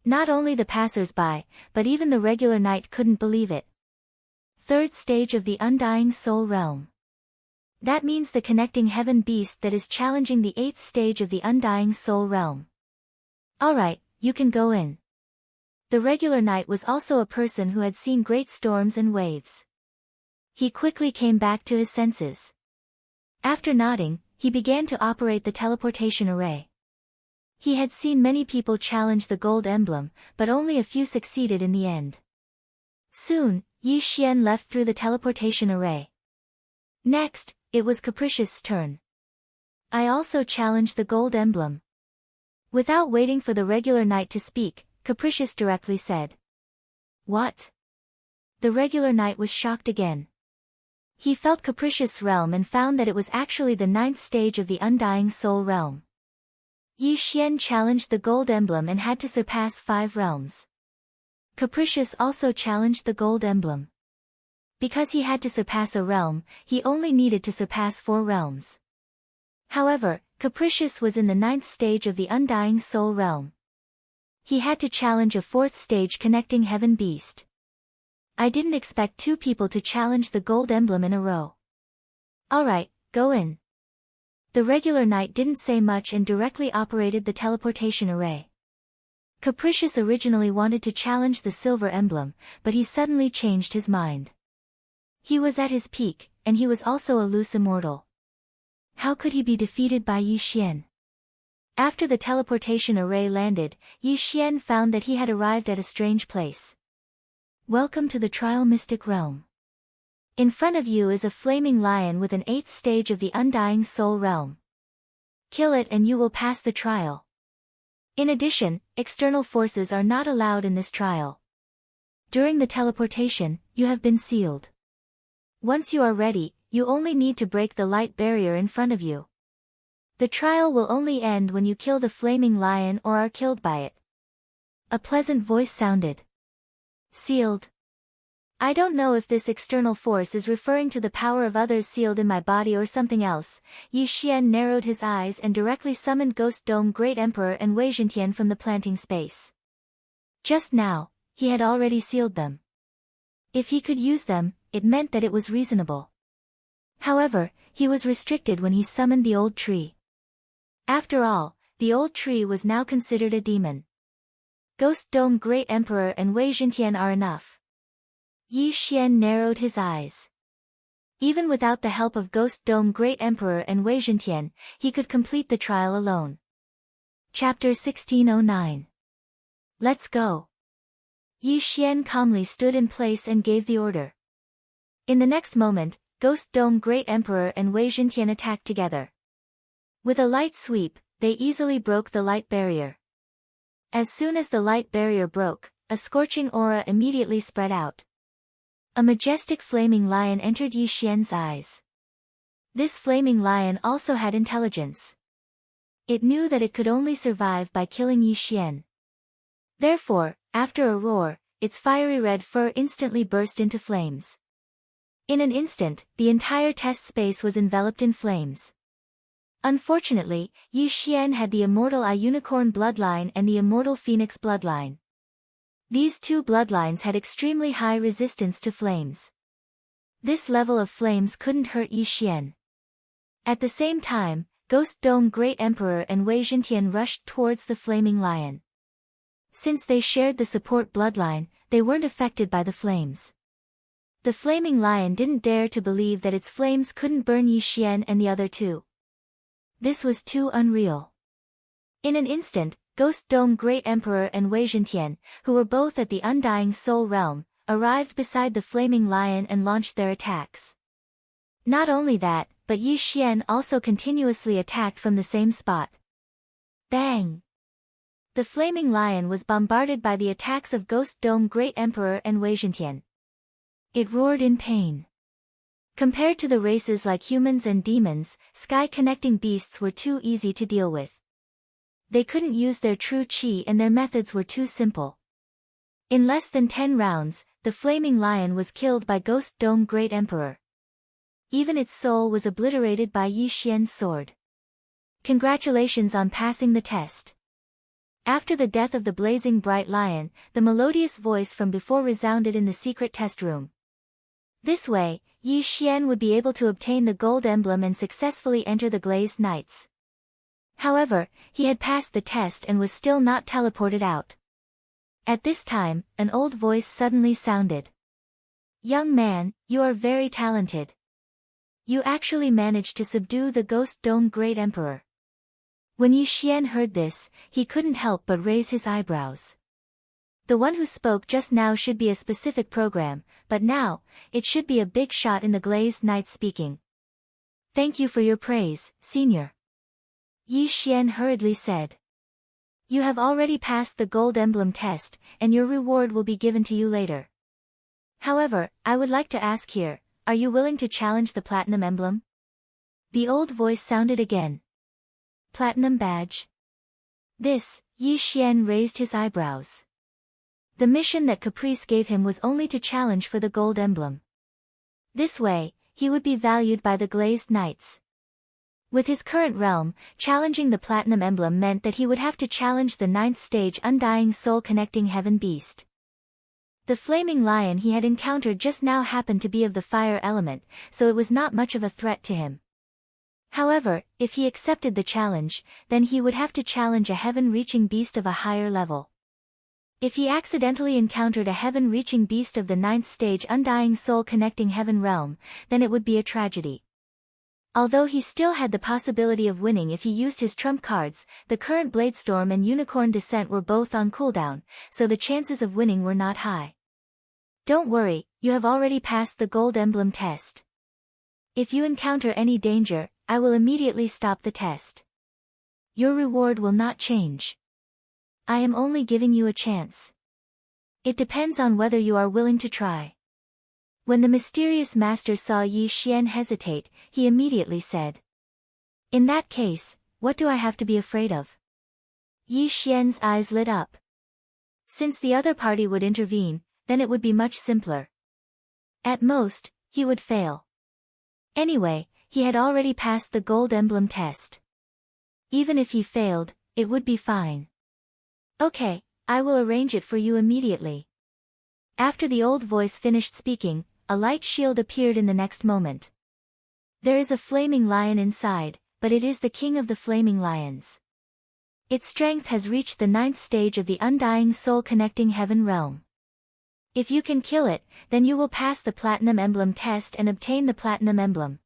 Not only the passers-by, but even the regular knight couldn't believe it. 3rd stage of the Undying Soul Realm. That means the connecting heaven beast that is challenging the 8th stage of the Undying Soul Realm. Alright, you can go in. The regular knight was also a person who had seen great storms and waves. He quickly came back to his senses. After nodding, he began to operate the teleportation array. He had seen many people challenge the gold emblem, but only a few succeeded in the end. Soon, Yi Xian left through the teleportation array. Next, it was Capricious' turn. I also challenged the gold emblem. Without waiting for the regular knight to speak, Capricious directly said. What? The regular knight was shocked again. He felt Capricious' realm and found that it was actually the 9th stage of the Undying Soul Realm. Yi Xian challenged the gold emblem and had to surpass 5 realms. Capricious also challenged the gold emblem. Because he had to surpass a realm, he only needed to surpass 4 realms. However, Capricious was in the 9th stage of the Undying Soul Realm. He had to challenge a 4th stage connecting heaven beast. I didn't expect 2 people to challenge the gold emblem in a row. Alright, go in. The regular knight didn't say much and directly operated the teleportation array. Capricious originally wanted to challenge the silver emblem, but he suddenly changed his mind. He was at his peak, and he was also a loose immortal. How could he be defeated by Yi Xian? After the teleportation array landed, Yi Xian found that he had arrived at a strange place. Welcome to the Trial Mystic Realm. In front of you is a flaming lion with an 8th stage of the Undying Soul Realm. Kill it and you will pass the trial. In addition, external forces are not allowed in this trial. During the teleportation, you have been sealed. Once you are ready, you only need to break the light barrier in front of you. The trial will only end when you kill the flaming lion or are killed by it. A pleasant voice sounded. Sealed. I don't know if this external force is referring to the power of others sealed in my body or something else. Yi Xian narrowed his eyes and directly summoned Ghost Dome Great Emperor and Wei Zhentian from the planting space. Just now, he had already sealed them. If he could use them, it meant that it was reasonable. However, he was restricted when he summoned the old tree. After all, the old tree was now considered a demon. Ghost Dome Great Emperor and Wei Zhentian are enough. Yi Xian narrowed his eyes. Even without the help of Ghost Dome Great Emperor and Wei Zhentian, he could complete the trial alone. Chapter 1609. Let's go. Yi Xian calmly stood in place and gave the order. In the next moment, Ghost Dome Great Emperor and Wei Zhentian attacked together. With a light sweep, they easily broke the light barrier. As soon as the light barrier broke, a scorching aura immediately spread out. A majestic flaming lion entered Yi Xian's eyes. This flaming lion also had intelligence. It knew that it could only survive by killing Yi Xian. Therefore, after a roar, its fiery red fur instantly burst into flames. In an instant, the entire test space was enveloped in flames. Unfortunately, Yi Xian had the immortal unicorn bloodline and the immortal phoenix bloodline. These two bloodlines had extremely high resistance to flames. This level of flames couldn't hurt Yi Xian. At the same time, Ghost Dome Great Emperor and Wei Zhentian rushed towards the flaming lion. Since they shared the support bloodline, they weren't affected by the flames. The flaming lion didn't dare to believe that its flames couldn't burn Yi Xian and the other two. This was too unreal. In an instant, Ghost Dome Great Emperor and Wei Zhentian, who were both at the Undying Soul Realm, arrived beside the flaming lion and launched their attacks. Not only that, but Yi Xian also continuously attacked from the same spot. Bang! The flaming lion was bombarded by the attacks of Ghost Dome Great Emperor and Wei Zhentian. It roared in pain. Compared to the races like humans and demons, sky-connecting beasts were too easy to deal with. They couldn't use their true chi and their methods were too simple. In less than 10 rounds, the flaming lion was killed by Ghost Dome Great Emperor. Even its soul was obliterated by Yi Xian's sword. Congratulations on passing the test. After the death of the blazing bright lion, the melodious voice from before resounded in the secret test room. This way, Yi Xian would be able to obtain the gold emblem and successfully enter the Glazed Knights. However, he had passed the test and was still not teleported out. At this time, an old voice suddenly sounded. "Young man, you are very talented. You actually managed to subdue the Ghost Dome Great Emperor." When Yi Xian heard this, he couldn't help but raise his eyebrows. The one who spoke just now should be a specific program, but now, it should be a big shot in the Glazed Knight speaking. "Thank you for your praise, senior," Yi Xian hurriedly said. "You have already passed the gold emblem test, and your reward will be given to you later. However, I would like to ask here, are you willing to challenge the platinum emblem?" The old voice sounded again. Platinum badge? This, Yi Xian raised his eyebrows. The mission that Caprice gave him was only to challenge for the gold emblem. This way, he would be valued by the Glazed Knights. With his current realm, challenging the platinum emblem meant that he would have to challenge the 9th stage Undying Soul Connecting Heaven Beast. The flaming lion he had encountered just now happened to be of the fire element, so it was not much of a threat to him. However, if he accepted the challenge, then he would have to challenge a heaven-reaching beast of a higher level. If he accidentally encountered a heaven-reaching beast of the 9th stage Undying Soul Connecting Heaven realm, then it would be a tragedy. Although he still had the possibility of winning if he used his trump cards, the current Bladestorm and Unicorn Descent were both on cooldown, so the chances of winning were not high. Don't worry, you have already passed the gold emblem test. If you encounter any danger, I will immediately stop the test. Your reward will not change. I am only giving you a chance. It depends on whether you are willing to try. When the mysterious master saw Yi Xian hesitate, he immediately said. In that case, what do I have to be afraid of? Yi Xian's eyes lit up. Since the other party would intervene, then it would be much simpler. At most, he would fail. Anyway, he had already passed the gold emblem test. Even if he failed, it would be fine. Okay, I will arrange it for you immediately. After the old voice finished speaking, a light shield appeared in the next moment. There is a flaming lion inside, but it is the king of the flaming lions. Its strength has reached the 9th stage of the Undying Soul Connecting Heaven realm. If you can kill it, then you will pass the Platinum Emblem test and obtain the Platinum Emblem.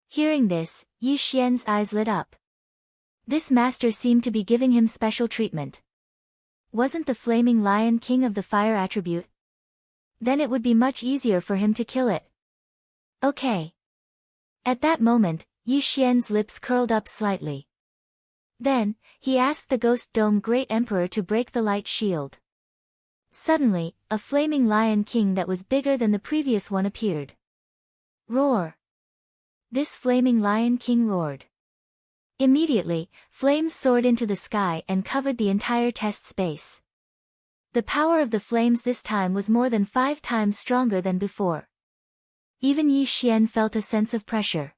Hearing this, Yi Xian's eyes lit up. This master seemed to be giving him special treatment. Wasn't the Flaming Lion king of the fire attribute? Then it would be much easier for him to kill it. Okay. At that moment, Yi Xian's lips curled up slightly. Then, he asked the Ghost Dome Great Emperor to break the light shield. Suddenly, a Flaming Lion king that was bigger than the previous one appeared. Roar! This Flaming Lion king roared. Immediately, flames soared into the sky and covered the entire test space. The power of the flames this time was more than 5 times stronger than before. Even Yi Xian felt a sense of pressure.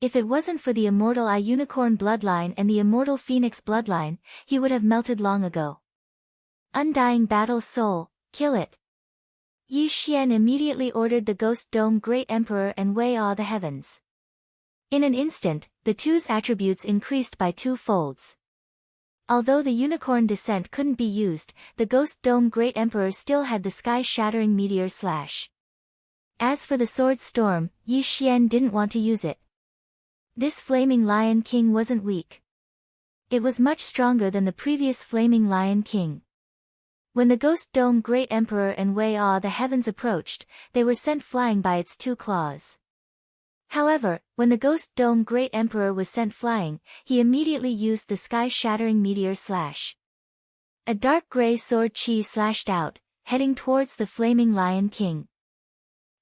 If it wasn't for the immortal Eye Unicorn bloodline and the immortal Phoenix bloodline, he would have melted long ago. Undying Battle Soul, kill it! Yi Xian immediately ordered the Ghost Dome Great Emperor and Wei awe the heavens. In an instant, the two's attributes increased by 2 folds. Although the Unicorn Descent couldn't be used, the Ghost Dome Great Emperor still had the sky-shattering meteor slash. As for the Sword Storm, Yi Xian didn't want to use it. This Flaming Lion King wasn't weak. It was much stronger than the previous Flaming Lion King. When the Ghost Dome Great Emperor and Wei awe the heavens approached, they were sent flying by its 2 claws. However, when the Ghost Dome Great Emperor was sent flying, he immediately used the sky-shattering meteor slash. A dark gray sword chi slashed out, heading towards the Flaming Lion King.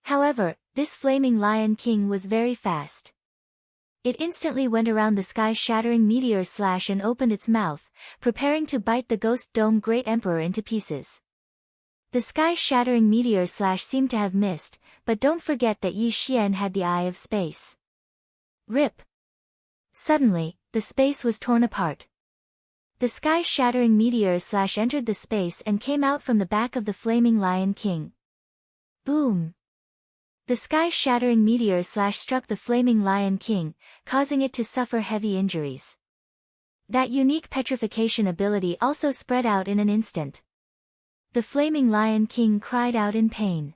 However, this Flaming Lion King was very fast. It instantly went around the sky-shattering meteor slash and opened its mouth, preparing to bite the Ghost Dome Great Emperor into pieces. The sky-shattering meteor slash seemed to have missed, but don't forget that Yi Xian had the Eye of Space. Rip! Suddenly, the space was torn apart. The sky-shattering meteor slash entered the space and came out from the back of the Flaming Lion King. Boom! The sky-shattering meteor slash struck the Flaming Lion King, causing it to suffer heavy injuries. That unique petrification ability also spread out in an instant. The Flaming Lion King cried out in pain.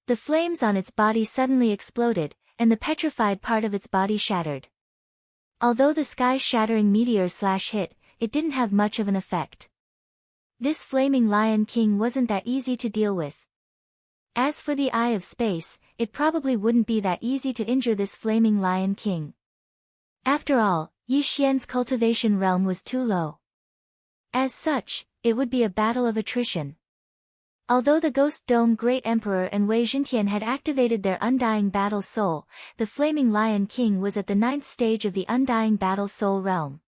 The flames on its body suddenly exploded, and the petrified part of its body shattered. Although the sky-shattering meteor slash hit, it didn't have much of an effect. This Flaming Lion King wasn't that easy to deal with. As for the Eye of Space, it probably wouldn't be that easy to injure this Flaming Lion King. After all, Yi Xian's cultivation realm was too low. As such, it would be a battle of attrition. Although the Ghost Dome Great Emperor and Wei Jintian had activated their Undying Battle Soul, the Flaming Lion King was at the 9th stage of the Undying Battle Soul realm.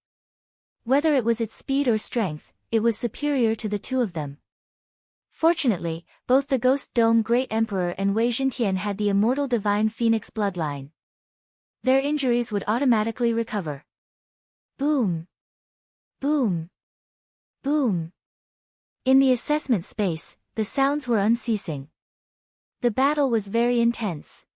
Whether it was its speed or strength, it was superior to the 2 of them. Fortunately, both the Ghost Dome Great Emperor and Wei Jintian had the immortal Divine Phoenix bloodline. Their injuries would automatically recover. Boom! Boom! Boom! In the assessment space, the sounds were unceasing. The battle was very intense.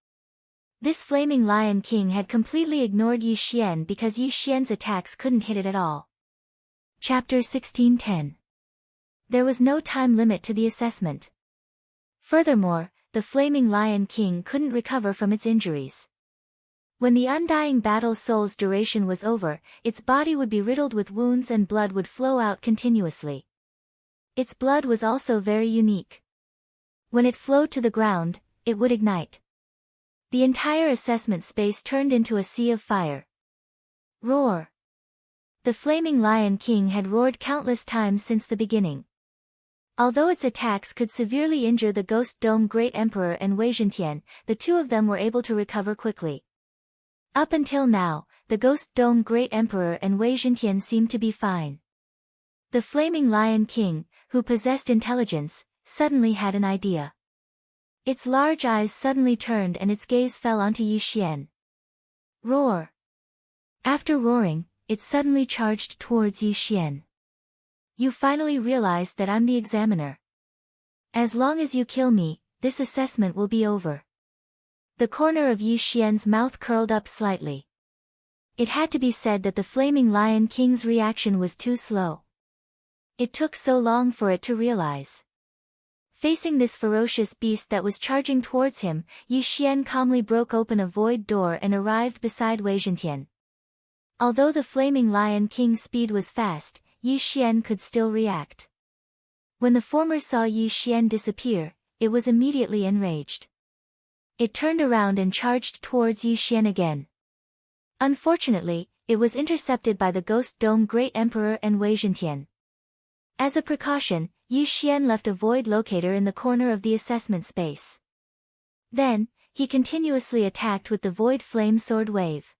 This Flaming Lion King had completely ignored Yi Xian because Yi Xian's attacks couldn't hit it at all. Chapter 1610. There was no time limit to the assessment. Furthermore, the Flaming Lion King couldn't recover from its injuries. When the Undying Battle Soul's duration was over, its body would be riddled with wounds and blood would flow out continuously. Its blood was also very unique. When it flowed to the ground, it would ignite. The entire assessment space turned into a sea of fire. Roar! The Flaming Lion King had roared countless times since the beginning. Although its attacks could severely injure the Ghost Dome Great Emperor and Wei Jintian, the 2 of them were able to recover quickly. Up until now, the Ghost Dome Great Emperor and Wei Jintian seemed to be fine. The Flaming Lion King, who possessed intelligence, suddenly had an idea. Its large eyes suddenly turned and its gaze fell onto Yi Xian. Roar! After roaring, it suddenly charged towards Yi Xian. You finally realized that I'm the examiner. As long as you kill me, this assessment will be over. The corner of Yi Xian's mouth curled up slightly. It had to be said that the Flaming Lion King's reaction was too slow. It took so long for it to realize. Facing this ferocious beast that was charging towards him, Yi Xian calmly broke open a void door and arrived beside Wei Zhentian. Although the flaming Lion King's speed was fast, Yi Xian could still react. When the former saw Yi Xian disappear, it was immediately enraged. It turned around and charged towards Yi Xian again. Unfortunately, it was intercepted by the Ghost Dome Great Emperor and Wei Zhentian. As a precaution, Yi Xian left a void locator in the corner of the assessment space. Then, he continuously attacked with the Void Flame Sword Wave.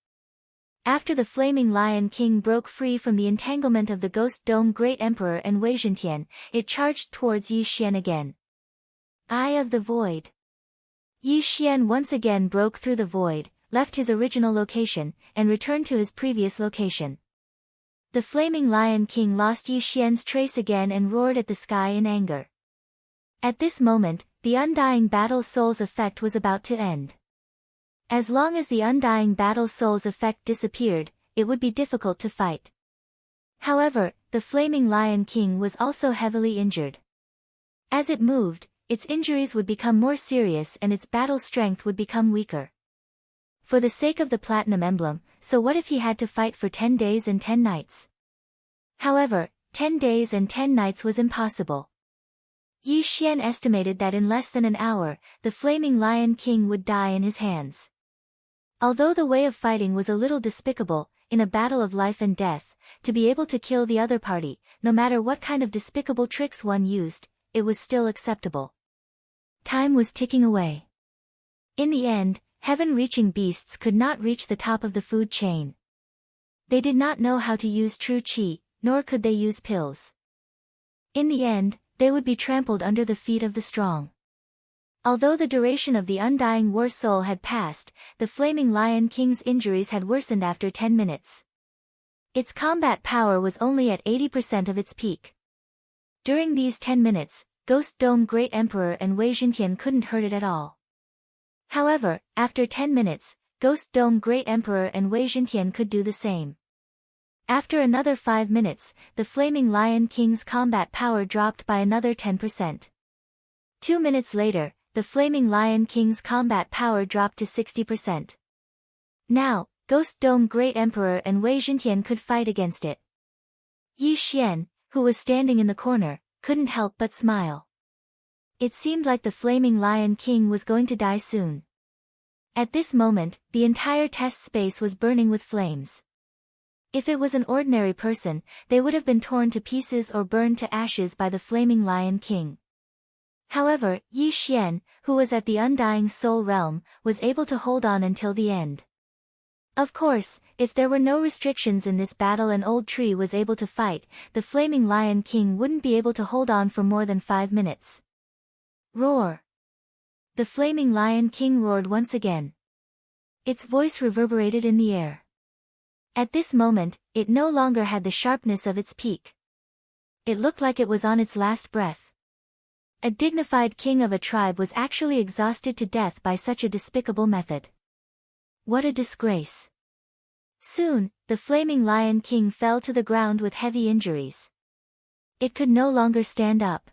After the Flaming Lion King broke free from the entanglement of the Ghost Dome Great Emperor and Wei Zhentian, it charged towards Yi Xian again. Eye of the Void. Yi Xian once again broke through the void, left his original location, and returned to his previous location. The Flaming Lion King lost Yi Xian's trace again and roared at the sky in anger. At this moment, the Undying Battle Soul's effect was about to end. As long as the Undying Battle Soul's effect disappeared, it would be difficult to fight. However, the Flaming Lion King was also heavily injured. As it moved, its injuries would become more serious and its battle strength would become weaker. For the sake of the Platinum Emblem, so what if he had to fight for 10 days and 10 nights? However, 10 days and 10 nights was impossible. Yi Xian estimated that in less than an hour, the Flaming Lion King would die in his hands. Although the way of fighting was a little despicable, in a battle of life and death, to be able to kill the other party, no matter what kind of despicable tricks one used, it was still acceptable. Time was ticking away. In the end, heaven-reaching beasts could not reach the top of the food chain. They did not know how to use true qi, nor could they use pills. In the end, they would be trampled under the feet of the strong. Although the duration of the Undying War Soul had passed, the Flaming Lion King's injuries had worsened after 10 minutes. Its combat power was only at 80% of its peak. During these 10 minutes, Ghost Dome Great Emperor and Wei Zhentian couldn't hurt it at all. However, after 10 minutes, Ghost Dome Great Emperor and Wei Zhentian could do the same. After another 5 minutes, the Flaming Lion King's combat power dropped by another 10%. 2 minutes later, the Flaming Lion King's combat power dropped to 60%. Now, Ghost Dome Great Emperor and Wei Zhentian could fight against it. Yi Xian, who was standing in the corner, couldn't help but smile. It seemed like the Flaming Lion King was going to die soon. At this moment, the entire test space was burning with flames. If it was an ordinary person, they would have been torn to pieces or burned to ashes by the Flaming Lion King. However, Yi Xian, who was at the Undying Soul Realm, was able to hold on until the end. Of course, if there were no restrictions in this battle and Old Tree was able to fight, the Flaming Lion King wouldn't be able to hold on for more than 5 minutes. Roar! The Flaming Lion King roared once again. Its voice reverberated in the air. At this moment, it no longer had the sharpness of its peak. It looked like it was on its last breath. A dignified king of a tribe was actually exhausted to death by such a despicable method. What a disgrace! Soon, the Flaming Lion King fell to the ground with heavy injuries. It could no longer stand up.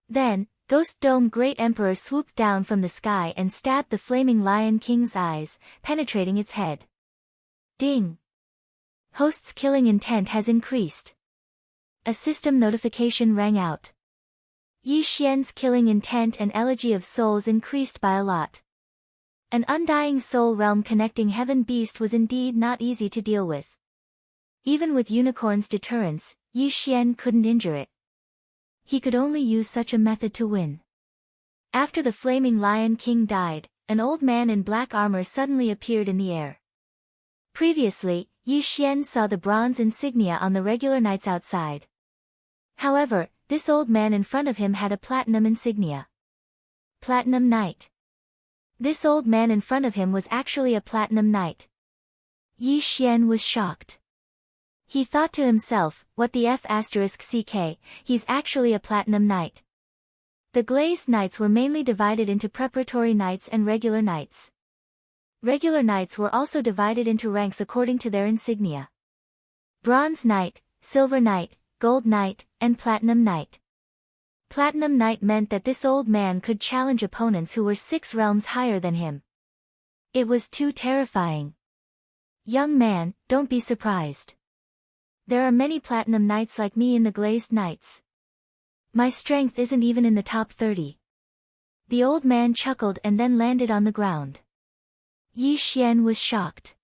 Then, Ghost Dome Great Emperor swooped down from the sky and stabbed the Flaming Lion King's eyes, penetrating its head. Ding! Host's killing intent has increased. A system notification rang out. Yi Xian's killing intent and elegy of souls increased by a lot. An Undying Soul Realm connecting Heaven Beast was indeed not easy to deal with. Even with Unicorn's deterrence, Yi Xian couldn't injure it. He could only use such a method to win. After the Flaming Lion King died, an old man in black armor suddenly appeared in the air. Previously, Yi Xian saw the bronze insignia on the regular knights outside. However, this old man in front of him had a platinum insignia. Platinum Knight. This old man in front of him was actually a Platinum Knight. Yi Xian was shocked. He thought to himself, what the F***ck, he's actually a Platinum Knight. The Glazed Knights were mainly divided into Preparatory Knights and Regular Knights. Regular Knights were also divided into ranks according to their insignia. Bronze Knight, Silver Knight, Gold Knight, and Platinum Knight. Platinum Knight meant that this old man could challenge opponents who were 6 realms higher than him. It was too terrifying. Young man, don't be surprised. There are many Platinum Knights like me in the Glazed Knights. My strength isn't even in the top 30. The old man chuckled and then landed on the ground. Yi Xian was shocked.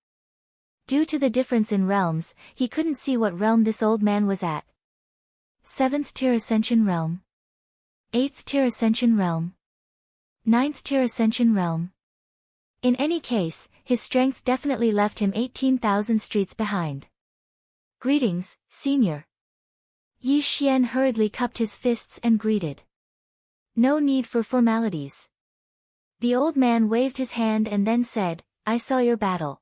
Due to the difference in realms, he couldn't see what realm this old man was at. 7th tier Ascension Realm. 8th tier Ascension Realm. 9th tier Ascension Realm. In any case, his strength definitely left him 18,000 streets behind. Greetings, senior. Yi Xian hurriedly cupped his fists and greeted. No need for formalities. The old man waved his hand and then said, I saw your battle.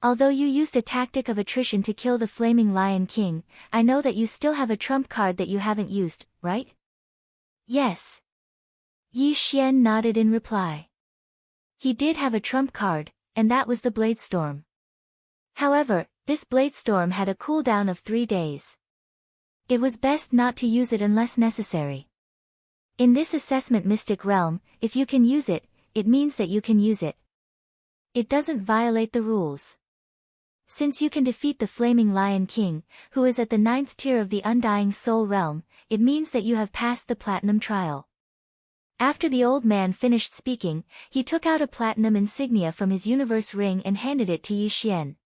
Although you used a tactic of attrition to kill the Flaming Lion King, I know that you still have a trump card that you haven't used, right? Yes. Yi Xian nodded in reply. He did have a trump card, and that was the Blade Storm. However, this Blade Storm had a cooldown of 3 days. It was best not to use it unless necessary. In this assessment Mystic Realm, if you can use it, it means that you can use it. It doesn't violate the rules. Since you can defeat the Flaming Lion King, who is at the 9th tier of the Undying Soul Realm, it means that you have passed the Platinum Trial. After the old man finished speaking, he took out a platinum insignia from his universe ring and handed it to Yi Xian.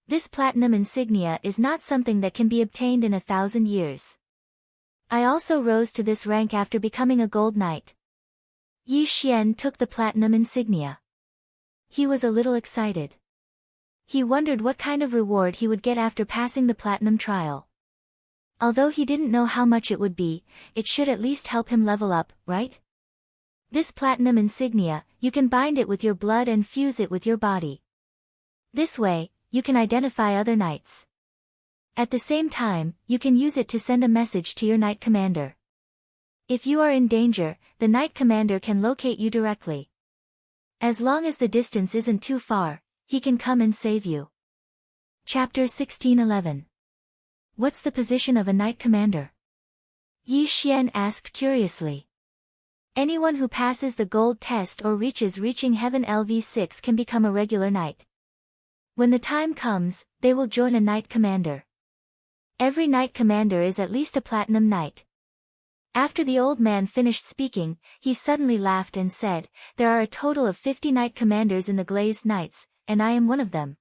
This platinum insignia is not something that can be obtained in 1,000 years. I also rose to this rank after becoming a gold knight. Yi Xian took the platinum insignia. He was a little excited. He wondered what kind of reward he would get after passing the platinum trial. Although he didn't know how much it would be, it should at least help him level up, right? This platinum insignia, you can bind it with your blood and fuse it with your body. This way, you can identify other knights. At the same time, you can use it to send a message to your knight commander. If you are in danger, the knight commander can locate you directly. As long as the distance isn't too far, he can come and save you. Chapter 1611. What's the position of a knight commander? Yi Xian asked curiously. Anyone who passes the gold test or reaches Reaching Heaven LV6 can become a regular knight. When the time comes, they will join a knight commander. Every knight commander is at least a platinum knight. After the old man finished speaking, he suddenly laughed and said, there are a total of 50 knight commanders in the Glazed Knights, and I am one of them.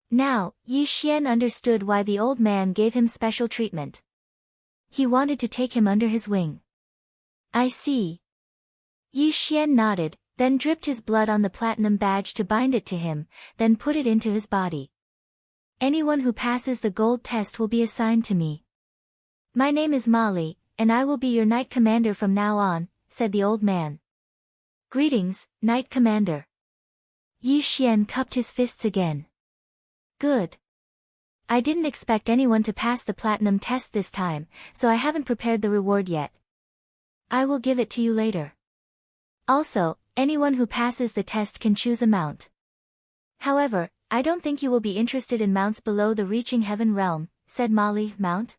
Now, Yi Xian understood why the old man gave him special treatment. He wanted to take him under his wing. I see. Yi Xian nodded, then dripped his blood on the platinum badge to bind it to him, then put it into his body. Anyone who passes the gold test will be assigned to me. My name is Molly, and I will be your knight commander from now on, said the old man. Greetings, knight commander. Yi Xian cupped his fists again. Good. I didn't expect anyone to pass the platinum test this time, so I haven't prepared the reward yet. I will give it to you later. Also, anyone who passes the test can choose a mount. However, I don't think you will be interested in mounts below the Reaching Heaven realm, said Molly. Mount?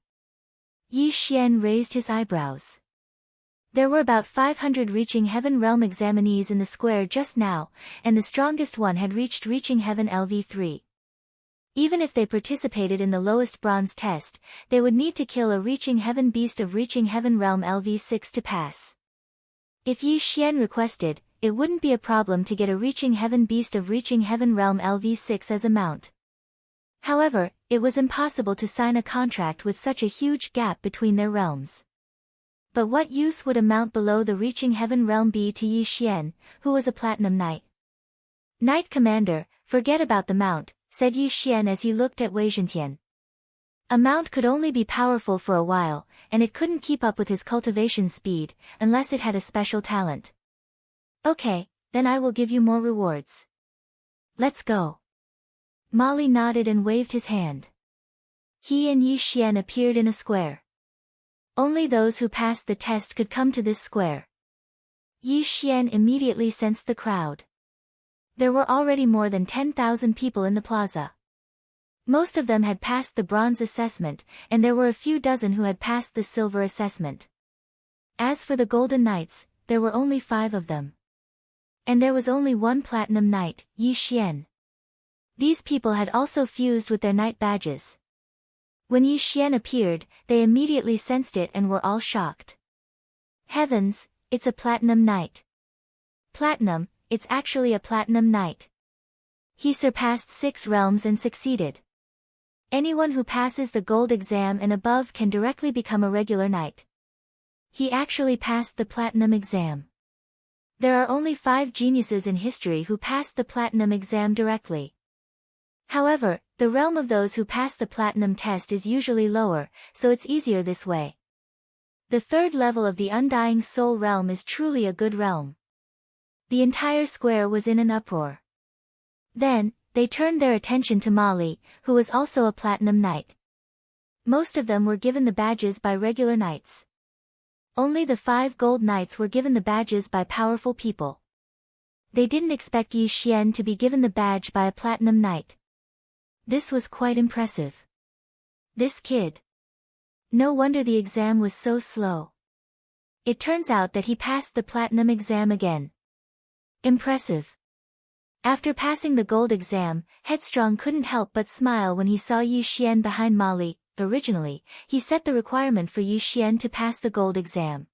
Yi Xian raised his eyebrows. There were about 500 Reaching Heaven realm examinees in the square just now, and the strongest one had reached Reaching Heaven LV3. Even if they participated in the lowest bronze test, they would need to kill a Reaching Heaven beast of Reaching Heaven realm LV6 to pass. If Yi Xian requested, it wouldn't be a problem to get a Reaching Heaven beast of Reaching Heaven realm LV6 as a mount. However, it was impossible to sign a contract with such a huge gap between their realms. But what use would a mount below the Reaching Heaven realm be to Yi Xian, who was a platinum knight? Knight commander, forget about the mount, said Yi Xian as he looked at Wei Zhentian. A mount could only be powerful for a while, and it couldn't keep up with his cultivation speed, unless it had a special talent. Okay, then I will give you more rewards. Let's go. Molly nodded and waved his hand. He and Yi Xian appeared in a square. Only those who passed the test could come to this square. Yi Xian immediately sensed the crowd. There were already more than 10,000 people in the plaza. Most of them had passed the bronze assessment, and there were a few dozen who had passed the silver assessment. As for the Golden Knights, there were only 5 of them. And there was only one Platinum Knight, Yi Xian. These people had also fused with their knight badges. When Yi Xian appeared, they immediately sensed it and were all shocked. Heavens, it's a Platinum Knight. Platinum, it's actually a Platinum Knight. He surpassed 6 realms and succeeded. Anyone who passes the gold exam and above can directly become a regular knight. He actually passed the Platinum exam. There are only 5 geniuses in history who passed the Platinum exam directly. However, the realm of those who pass the Platinum test is usually lower, so it's easier this way. The 3rd level of the Undying Soul realm is truly a good realm. The entire square was in an uproar. Then, they turned their attention to Molly, who was also a Platinum Knight. Most of them were given the badges by regular knights. Only the 5 gold knights were given the badges by powerful people. They didn't expect Yi Xian to be given the badge by a Platinum Knight. This was quite impressive. This kid. No wonder the exam was so slow. It turns out that he passed the Platinum exam again. Impressive. After passing the gold exam, Headstrong couldn't help but smile when he saw Yi Xian behind Molly. Originally, he set the requirement for Yi Xian to pass the gold exam.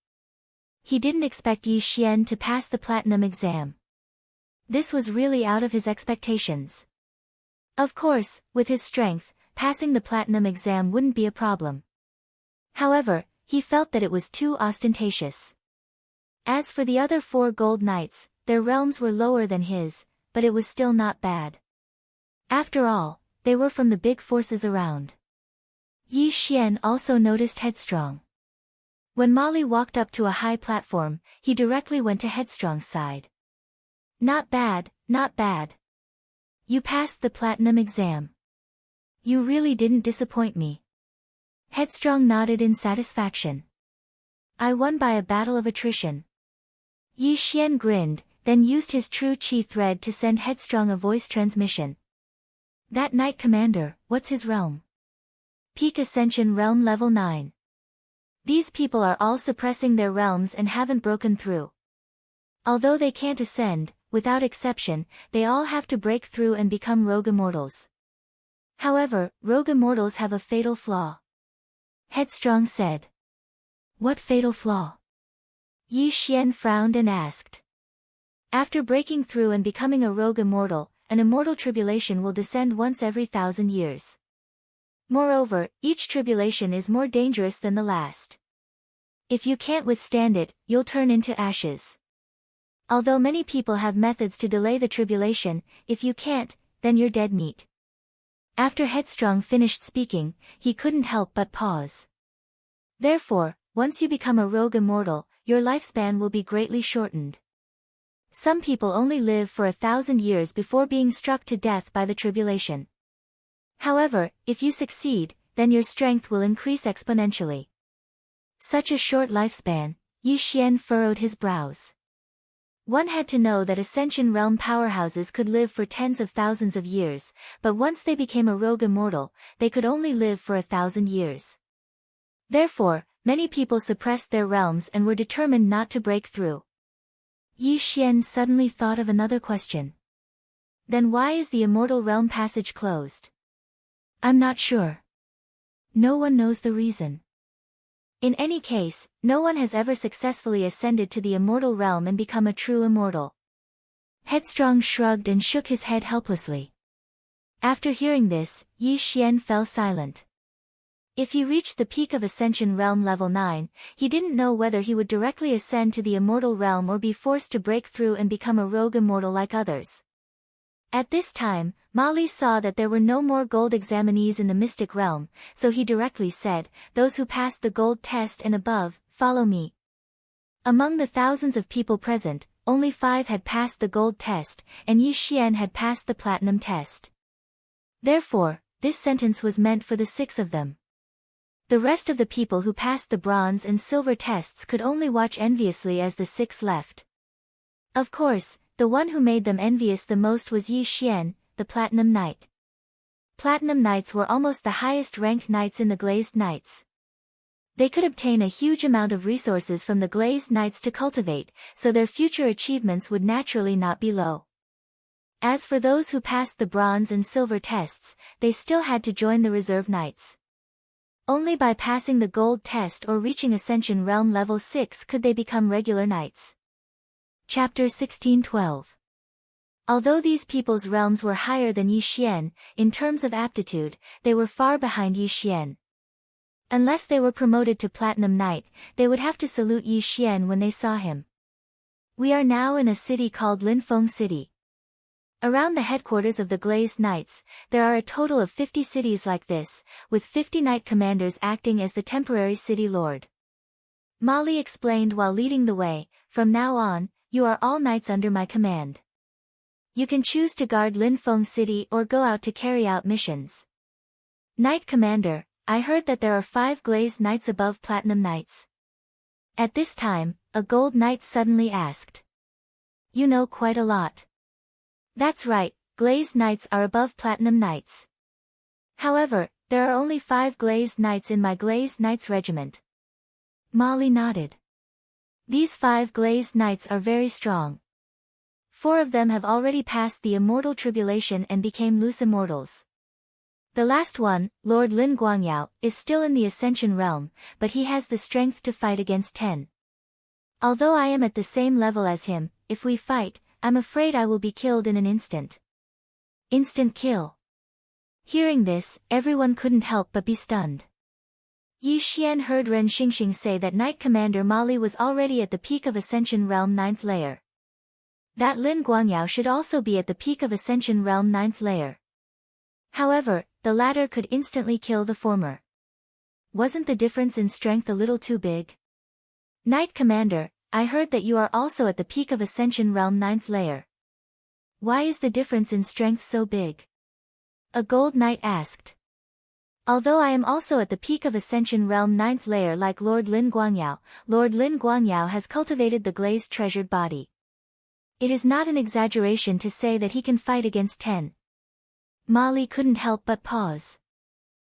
He didn't expect Yi Xian to pass the Platinum exam. This was really out of his expectations. Of course, with his strength, passing the Platinum exam wouldn't be a problem. However, he felt that it was too ostentatious. As for the other 4 gold knights, their realms were lower than his, but it was still not bad. After all, they were from the big forces around. Yi Xian also noticed Headstrong. When Molly walked up to a high platform, he directly went to Headstrong's side. Not bad, not bad. You passed the Platinum exam. You really didn't disappoint me. Headstrong nodded in satisfaction. I won by a battle of attrition. Yi Xian grinned, then used his true chi thread to send Headstrong a voice transmission. That Knight Commander, what's his realm? Peak Ascension Realm Level 9. These people are all suppressing their realms and haven't broken through. Although they can't ascend, without exception, they all have to break through and become rogue immortals. However, rogue immortals have a fatal flaw. Headstrong said. What fatal flaw? Yi Xian frowned and asked. After breaking through and becoming a rogue immortal, an immortal tribulation will descend once every 1,000 years. Moreover, each tribulation is more dangerous than the last. If you can't withstand it, you'll turn into ashes. Although many people have methods to delay the tribulation, if you can't, then you're dead meat. After Headstrong finished speaking, he couldn't help but pause. Therefore, once you become a rogue immortal, your lifespan will be greatly shortened. Some people only live for 1,000 years before being struck to death by the tribulation. However, if you succeed, then your strength will increase exponentially. Such a short lifespan, Yi Xian furrowed his brows. One had to know that Ascension Realm powerhouses could live for tens of thousands of years, but once they became a rogue immortal, they could only live for 1,000 years. Therefore, many people suppressed their realms and were determined not to break through. Yi Xian suddenly thought of another question. Then why is the Immortal Realm passage closed? I'm not sure. No one knows the reason. In any case, no one has ever successfully ascended to the Immortal Realm and become a true immortal. Headstrong shrugged and shook his head helplessly. After hearing this, Yi Xian fell silent. If he reached the peak of Ascension Realm Level 9, he didn't know whether he would directly ascend to the Immortal Realm or be forced to break through and become a rogue immortal like others. At this time, Molly saw that there were no more gold examinees in the Mystic Realm, so he directly said, "Those who passed the gold test and above, follow me." Among the thousands of people present, only 5 had passed the gold test, and Yi Xian had passed the platinum test. Therefore, this sentence was meant for the 6 of them. The rest of the people who passed the bronze and silver tests could only watch enviously as the 6 left. Of course, the one who made them envious the most was Yi Xian, the Platinum Knight. Platinum Knights were almost the highest-ranked knights in the Glazed Knights. They could obtain a huge amount of resources from the glazed knights to cultivate, so their future achievements would naturally not be low. As for those who passed the bronze and silver tests, they still had to join the reserve knights. Only by passing the gold test or reaching Ascension Realm level 6 could they become regular knights. Chapter 1612. Although these people's realms were higher than Yi Xian, in terms of aptitude, they were far behind Yi Xian. Unless they were promoted to Platinum Knight, they would have to salute Yi Xian when they saw him. We are now in a city called Linfeng City. Around the headquarters of the Glazed Knights, there are a total of 50 cities like this, with 50 knight commanders acting as the temporary city lord. Molly explained while leading the way, "From now on, you are all knights under my command. You can choose to guard Linfeng City or go out to carry out missions." "Knight Commander, I heard that there are 5 Glazed Knights above Platinum Knights." At this time, a Gold Knight suddenly asked. "You know quite a lot." "That's right, Glazed Knights are above Platinum Knights. However, there are only 5 Glazed Knights in my Glazed Knights regiment." Molly nodded. "These 5 Glazed Knights are very strong. 4 of them have already passed the immortal tribulation and became loose immortals. The last one, Lord Lin Guangyao, is still in the Ascension Realm, but he has the strength to fight against 10. Although I am at the same level as him, if we fight, I'm afraid I will be killed in an instant." Instant kill. Hearing this, everyone couldn't help but be stunned. Yi Xian heard Ren Xingxing say that Knight Commander Molly was already at the peak of Ascension Realm 9th layer. That Lin Guangyao should also be at the peak of Ascension Realm 9th layer. However, the latter could instantly kill the former. Wasn't the difference in strength a little too big? "Knight Commander, I heard that you are also at the peak of Ascension Realm 9th layer. Why is the difference in strength so big?" a Gold Knight asked. "Although I am also at the peak of Ascension Realm 9th layer like Lord Lin Guangyao has cultivated the glazed treasured body. It is not an exaggeration to say that he can fight against 10. Molly couldn't help but pause.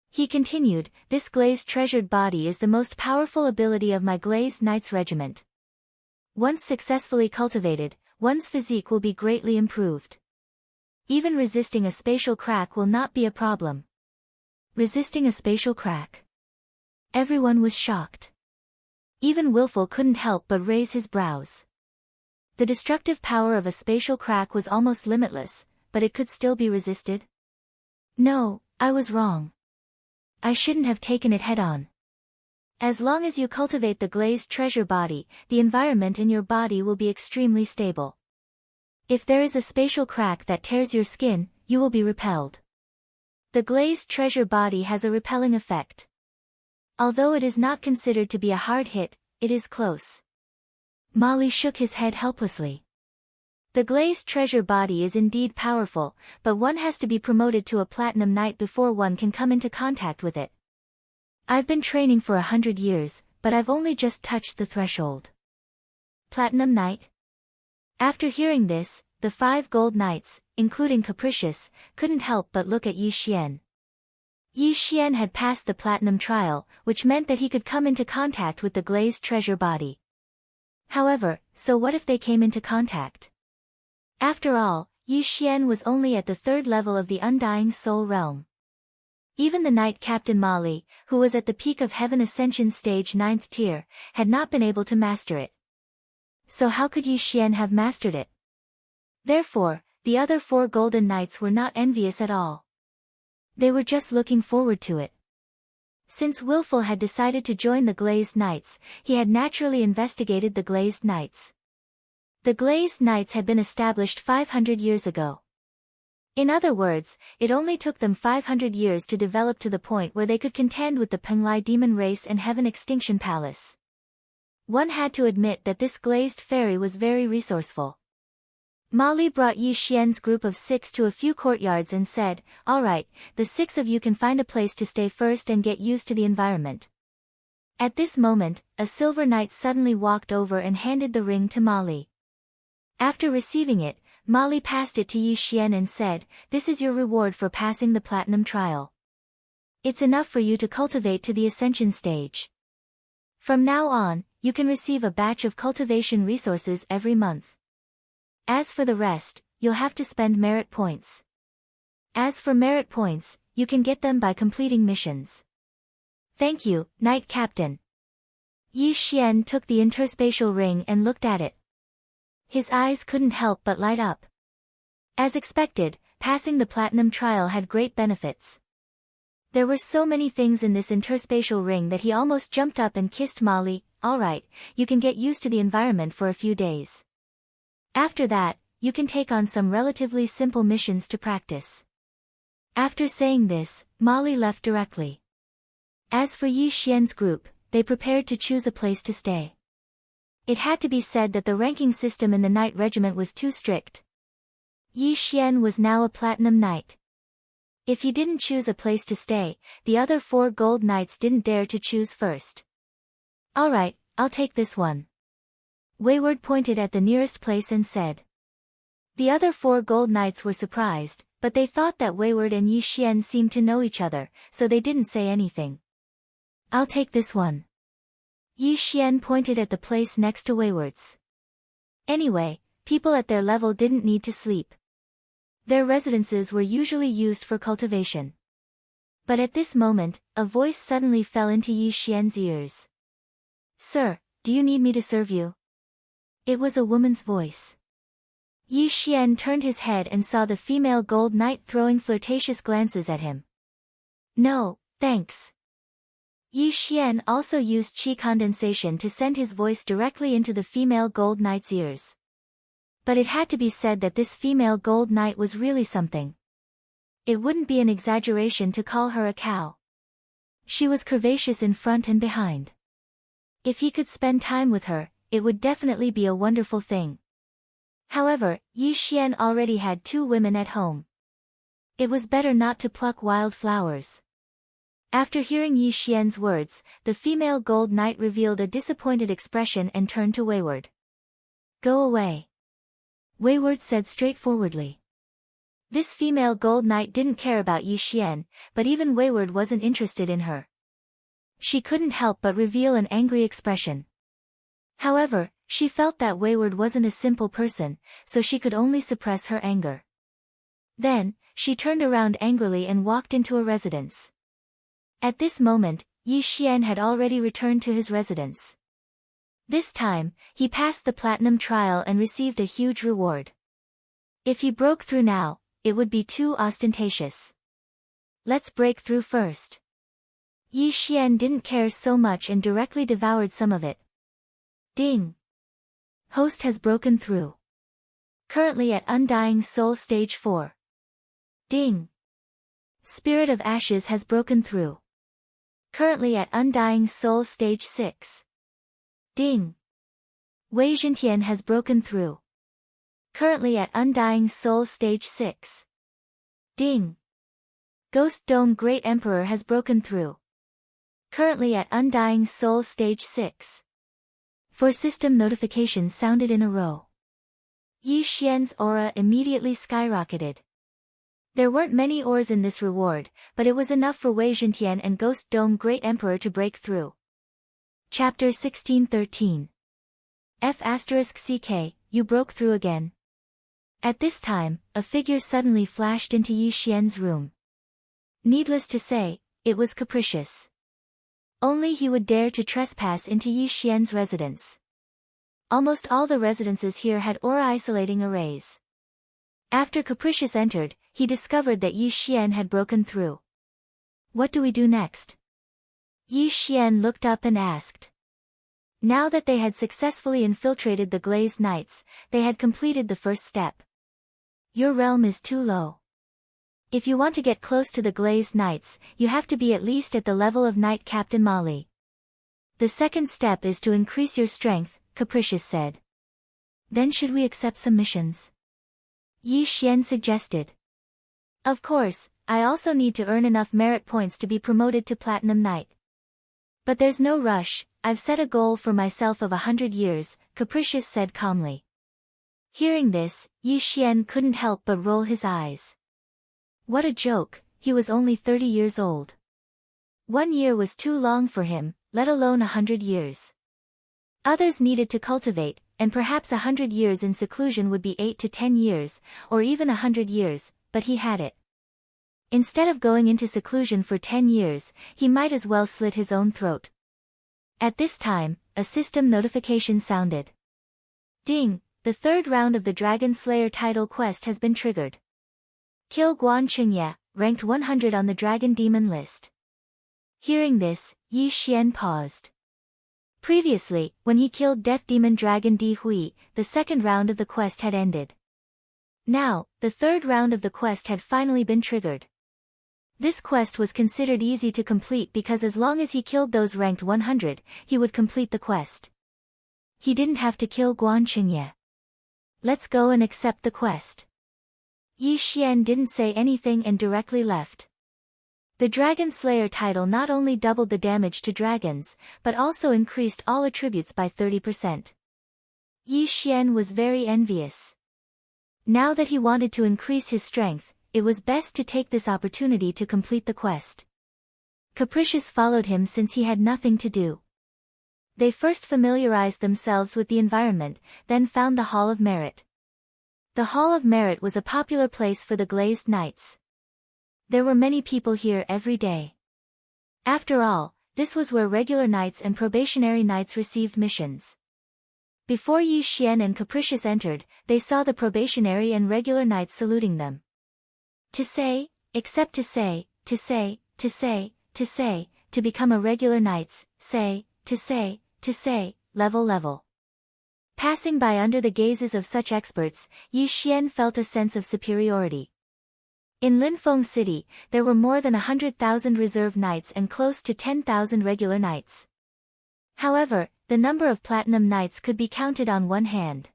He continued, "This glazed treasured body is the most powerful ability of my Glazed Knights regiment. Once successfully cultivated, one's physique will be greatly improved. Even resisting a spatial crack will not be a problem." Resisting a spatial crack? Everyone was shocked. Even Willful couldn't help but raise his brows. The destructive power of a spatial crack was almost limitless, but it could still be resisted? "No, I was wrong. I shouldn't have taken it head-on. As long as you cultivate the glazed treasure body, the environment in your body will be extremely stable. If there is a spatial crack that tears your skin, you will be repelled. The glazed treasure body has a repelling effect. Although it is not considered to be a hard hit, it is close." Molly shook his head helplessly. The glazed treasure body is indeed powerful, but one has to be promoted to a Platinum Knight before one can come into contact with it. "I've been training for 100 years, but I've only just touched the threshold." Platinum Knight? After hearing this, the 5 Gold Knights, including Capricious, couldn't help but look at Yi Xian. Yi Xian had passed the Platinum trial, which meant that he could come into contact with the glazed treasure body. However, so what if they came into contact? After all, Yi Xian was only at the 3rd level of the Undying Soul Realm. Even the Knight Captain Molly, who was at the peak of Heaven Ascension Stage 9th tier, had not been able to master it. So how could Yi Xian have mastered it? Therefore, the other 4 Golden Knights were not envious at all. They were just looking forward to it. Since Willful had decided to join the Glazed Knights, he had naturally investigated the Glazed Knights. The Glazed Knights had been established 500 years ago. In other words, it only took them 500 years to develop to the point where they could contend with the Penglai demon race and Heaven Extinction Palace. One had to admit that this glazed fairy was very resourceful. Molly brought Yi Xian's group of 6 to a few courtyards and said, "All right, the 6 of you can find a place to stay first and get used to the environment." At this moment, a Silver Knight suddenly walked over and handed the ring to Molly. After receiving it, Molly passed it to Yi Xian and said, "This is your reward for passing the Platinum trial. It's enough for you to cultivate to the Ascension stage." From now on, you can receive a batch of cultivation resources every month. As for the rest, you'll have to spend merit points. As for merit points, you can get them by completing missions. Thank you, Knight Captain. Yi Xian took the interspatial ring and looked at it. His eyes couldn't help but light up. As expected, passing the platinum trial had great benefits. There were so many things in this interspatial ring that he almost jumped up and kissed Molly. Alright, you can get used to the environment for a few days. After that, you can take on some relatively simple missions to practice. After saying this, Molly left directly. As for Yi Xian's group, they prepared to choose a place to stay. It had to be said that the ranking system in the Knight Regiment was too strict. Yi Xian was now a Platinum Knight. If he didn't choose a place to stay, the other 4 Gold Knights didn't dare to choose first. Alright, I'll take this one. Wayward pointed at the nearest place and said. The other 4 Gold Knights were surprised, but they thought that Wayward and Yi Xian seemed to know each other, so they didn't say anything. I'll take this one. Yi Xian pointed at the place next to Wayward's. Anyway, people at their level didn't need to sleep. Their residences were usually used for cultivation. But at this moment, a voice suddenly fell into Yi Xian's ears. Sir, do you need me to serve you? It was a woman's voice. Yi Xian turned his head and saw the female Gold Knight throwing flirtatious glances at him. No, thanks. Yi Xian also used qi condensation to send his voice directly into the female Gold Knight's ears. But it had to be said that this female Gold Knight was really something. It wouldn't be an exaggeration to call her a cow. She was curvaceous in front and behind. If he could spend time with her, it would definitely be a wonderful thing. However, Yi Xian already had 2 women at home. It was better not to pluck wild flowers. After hearing Yi Xian's words, the female Gold Knight revealed a disappointed expression and turned to Wayward. Go away. Wayward said straightforwardly. This female Gold Knight didn't care about Yi Xian, but even Wayward wasn't interested in her. She couldn't help but reveal an angry expression. However, she felt that Wayward wasn't a simple person, so she could only suppress her anger. Then, she turned around angrily and walked into a residence. At this moment, Yi Xian had already returned to his residence. This time, he passed the platinum trial and received a huge reward. If he broke through now, it would be too ostentatious. Let's break through first. Yi Xian didn't care so much and directly devoured some of it. Ding! Host has broken through. Currently at Undying Soul Stage 4. Ding! Spirit of Ashes has broken through. Currently at Undying Soul Stage 6. Ding! Wei Zhentian has broken through. Currently at Undying Soul Stage 6. Ding! Ghost Dome Great Emperor has broken through. Currently at Undying Soul Stage 6. 4 system notifications sounded in a row. Yi Xian's aura immediately skyrocketed. There weren't many ores in this reward, but it was enough for Wei Zhentian and Ghost Dome Great Emperor to break through. Chapter 1613. F***CK, you broke through again. At this time, a figure suddenly flashed into Yi Xian's room. Needless to say, it was Capricious. Only he would dare to trespass into Yi Xian's residence. Almost all the residences here had aura-isolating arrays. After Capricious entered, he discovered that Yi Xian had broken through. What do we do next? Yi Xian looked up and asked. Now that they had successfully infiltrated the Glazed Knights, they had completed the first step. Your realm is too low. If you want to get close to the Glazed Knights, you have to be at least at the level of Knight Captain Molly. The second step is to increase your strength, Capricious said. Then should we accept some missions? Yi Xian suggested. Of course, I also need to earn enough merit points to be promoted to Platinum Knight. But there's no rush, I've set a goal for myself of 100 years, Capricious said calmly. Hearing this, Yi Xian couldn't help but roll his eyes. What a joke, he was only 30 years old. 1 year was too long for him, let alone 100 years. Others needed to cultivate, and perhaps 100 years in seclusion would be 8 to 10 years, or even 100 years, but he had it. Instead of going into seclusion for 10 years, he might as well slit his own throat. At this time, a system notification sounded. Ding! The third round of the Dragon Slayer title quest has been triggered. Kill Guan Qingye, ranked 100 on the Dragon Demon list. Hearing this, Yi Xian paused. Previously, when he killed Death Demon Dragon Di Hui, the second round of the quest had ended. Now, the third round of the quest had finally been triggered. This quest was considered easy to complete because as long as he killed those ranked 100, he would complete the quest. He didn't have to kill Guan Qingye. Let's go and accept the quest. Yi Xian didn't say anything and directly left. The Dragon Slayer title not only doubled the damage to dragons, but also increased all attributes by 30%. Yi Xian was very envious. Now that he wanted to increase his strength, it was best to take this opportunity to complete the quest. Capricious followed him since he had nothing to do. They first familiarized themselves with the environment, then found the Hall of Merit. The Hall of Merit was a popular place for the Glazed Knights. There were many people here every day. After all, this was where regular knights and probationary knights received missions. Before Yi Xian and Capricious entered, they saw the probationary and regular knights saluting them. Except to become a regular knights, level. Passing by under the gazes of such experts, Yi Xian felt a sense of superiority. In Linfeng City, there were more than 100,000 reserve knights and close to 10,000 regular knights. However, the number of platinum knights could be counted on one hand.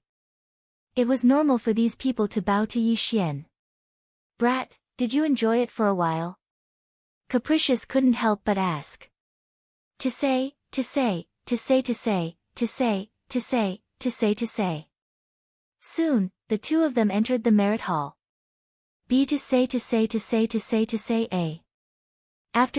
It was normal for these people to bow to Yi Xian. Brat, did you enjoy it for a while? Capricious couldn't help but ask. To say. Soon, the two of them entered the Merit Hall. After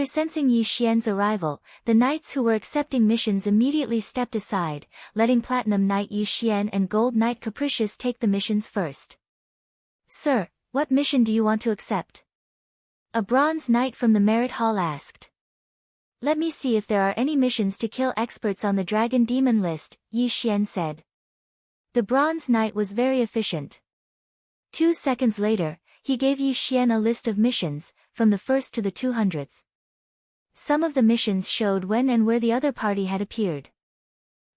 sensing Yi Xian's arrival, the knights who were accepting missions immediately stepped aside, letting Platinum Knight Yi Xian and Gold Knight Capricious take the missions first. Sir, what mission do you want to accept? A Bronze Knight from the Merit Hall asked. Let me see if there are any missions to kill experts on the Dragon Demon list, Yi Xian said. The Bronze Knight was very efficient. 2 seconds later, he gave Yi Xian a list of missions, from the 1st to the 200th. Some of the missions showed when and where the other party had appeared.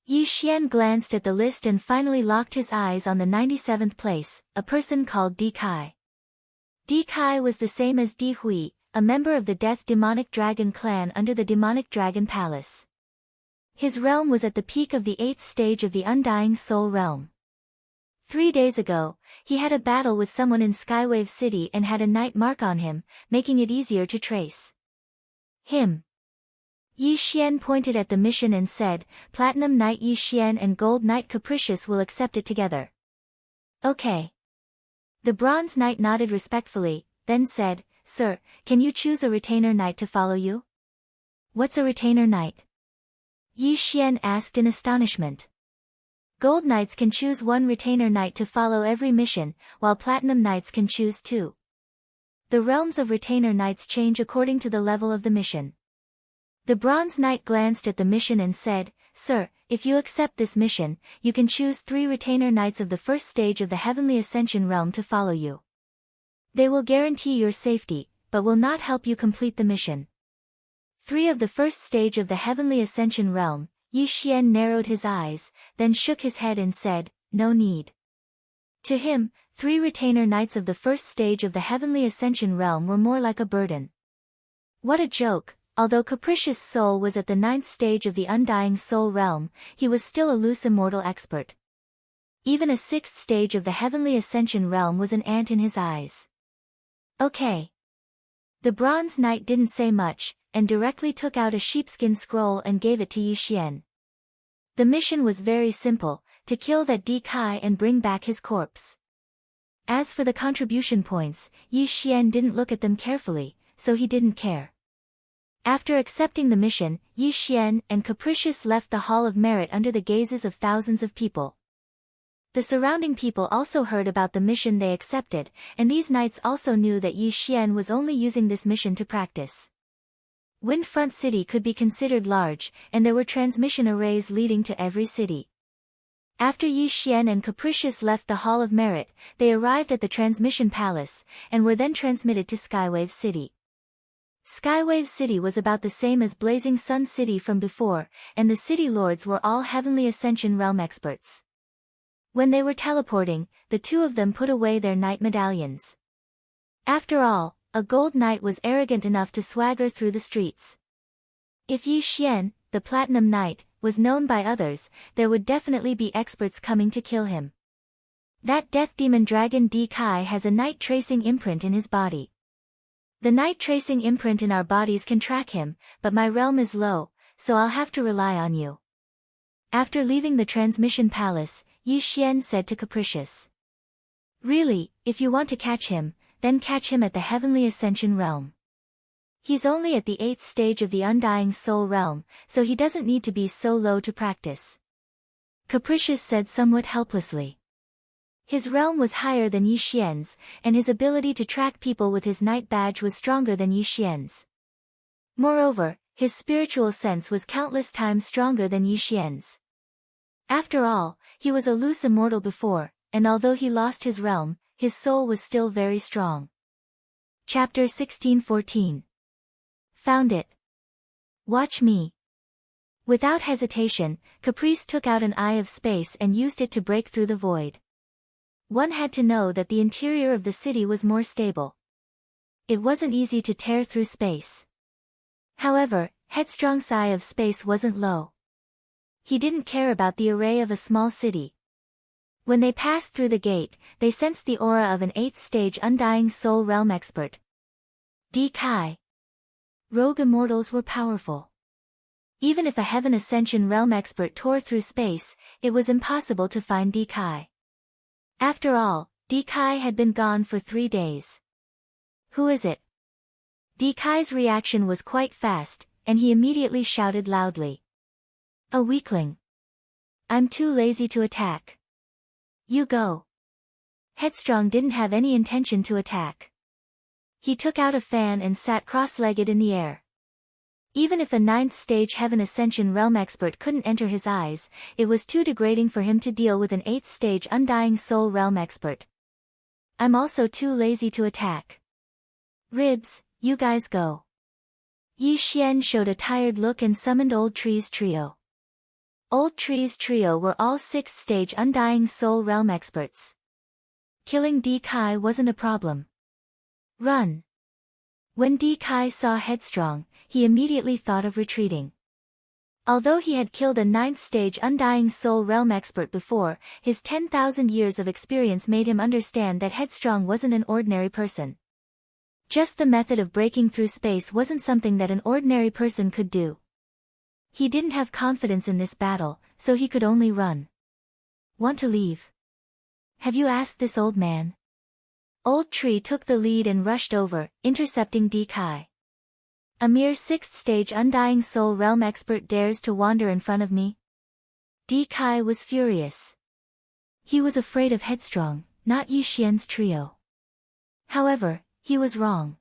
Yi Xian glanced at the list and finally locked his eyes on the 97th place, a person called Di Kai. Di Kai was the same as Di Hui, a member of the Death Demonic Dragon clan under the Demonic Dragon Palace. His realm was at the peak of the 8th stage of the Undying Soul realm. 3 days ago, he had a battle with someone in Skywave City and had a night mark on him, making it easier to trace him. Yi Xian pointed at the mission and said, Platinum Knight Yi Xian and Gold Knight Capricious will accept it together. Okay. The Bronze Knight nodded respectfully, then said, Sir, can you choose a retainer knight to follow you? What's a retainer knight? Yi Xian asked in astonishment. Gold Knights can choose 1 retainer knight to follow every mission, while Platinum Knights can choose 2. The realms of retainer knights change according to the level of the mission. The Bronze Knight glanced at the mission and said, Sir, if you accept this mission, you can choose 3 retainer knights of the 1st stage of the Heavenly Ascension realm to follow you. They will guarantee your safety, but will not help you complete the mission. 3 of the 1st stage of the Heavenly Ascension realm. Yi Xian narrowed his eyes, then shook his head and said, No need. To him, 3 retainer knights of the 1st stage of the Heavenly Ascension realm were more like a burden. What a joke! Although Capricious Soul was at the 9th stage of the Undying Soul realm, he was still a loose immortal expert. Even a 6th stage of the Heavenly Ascension realm was an ant in his eyes. Okay. The Bronze Knight didn't say much, and directly took out a sheepskin scroll and gave it to Yi Xian. The mission was very simple, to kill that Di Kai and bring back his corpse. As for the contribution points, Yi Xian didn't look at them carefully, so he didn't care. After accepting the mission, Yi Xian and Capricious left the Hall of Merit under the gazes of thousands of people. The surrounding people also heard about the mission they accepted, and these knights also knew that Yi Xian was only using this mission to practice. Windfront City could be considered large, and there were transmission arrays leading to every city. After Yi Xian and Capricious left the Hall of Merit, they arrived at the Transmission Palace, and were then transmitted to Skywave City. Skywave City was about the same as Blazing Sun City from before, and the city lords were all Heavenly Ascension Realm experts. When they were teleporting, the two of them put away their knight medallions. After all, a gold knight was arrogant enough to swagger through the streets. If Yi Xian, the Platinum Knight, was known by others, there would definitely be experts coming to kill him. That Death Demon Dragon D Kai has a night tracing imprint in his body. The night tracing imprint in our bodies can track him, but my realm is low, so I'll have to rely on you. After leaving the Transmission Palace, Yi Xian said to Capricious. Really, if you want to catch him, then catch him at the Heavenly Ascension Realm. He's only at the 8th stage of the Undying Soul Realm, so he doesn't need to be so low to practice. Capricious said somewhat helplessly. His realm was higher than Yi Xian's, and his ability to track people with his Knight badge was stronger than Yi Xian's. Moreover, his spiritual sense was countless times stronger than Yi Xian's. After all, he was a loose immortal before, and although he lost his realm, his soul was still very strong. Chapter 1614. Found it. Watch me. Without hesitation, Caprice took out an eye of space and used it to break through the void. One had to know that the interior of the city was more stable. It wasn't easy to tear through space. However, Headstrong's eye of space wasn't low. He didn't care about the array of a small city. When they passed through the gate, they sensed the aura of an 8th stage Undying Soul Realm expert. D Kai. Rogue immortals were powerful. Even if a Heaven Ascension Realm expert tore through space, it was impossible to find D Kai. After all, D Kai had been gone for 3 days. Who is it? D Kai's reaction was quite fast, and he immediately shouted loudly. A weakling. I'm too lazy to attack. You go. Headstrong didn't have any intention to attack. He took out a fan and sat cross-legged in the air. Even if a 9th stage Heaven Ascension Realm expert couldn't enter his eyes, it was too degrading for him to deal with an 8th stage Undying Soul Realm expert. I'm also too lazy to attack. Ribs, you guys go. Yi Xian showed a tired look and summoned Old Tree's trio. Old Tree's trio were all 6th stage Undying Soul Realm experts. Killing D Kai wasn't a problem. Run. When D Kai saw Headstrong, he immediately thought of retreating. Although he had killed a 9th stage Undying Soul Realm expert before, his 10,000 years of experience made him understand that Headstrong wasn't an ordinary person. Just the method of breaking through space wasn't something that an ordinary person could do. He didn't have confidence in this battle, so he could only run. Want to leave? Have you asked this old man? Old Tree took the lead and rushed over, intercepting D Kai. A mere 6th stage Undying Soul Realm expert dares to wander in front of me? D Kai was furious. He was afraid of Headstrong, not Yi Xian's trio. However, he was wrong.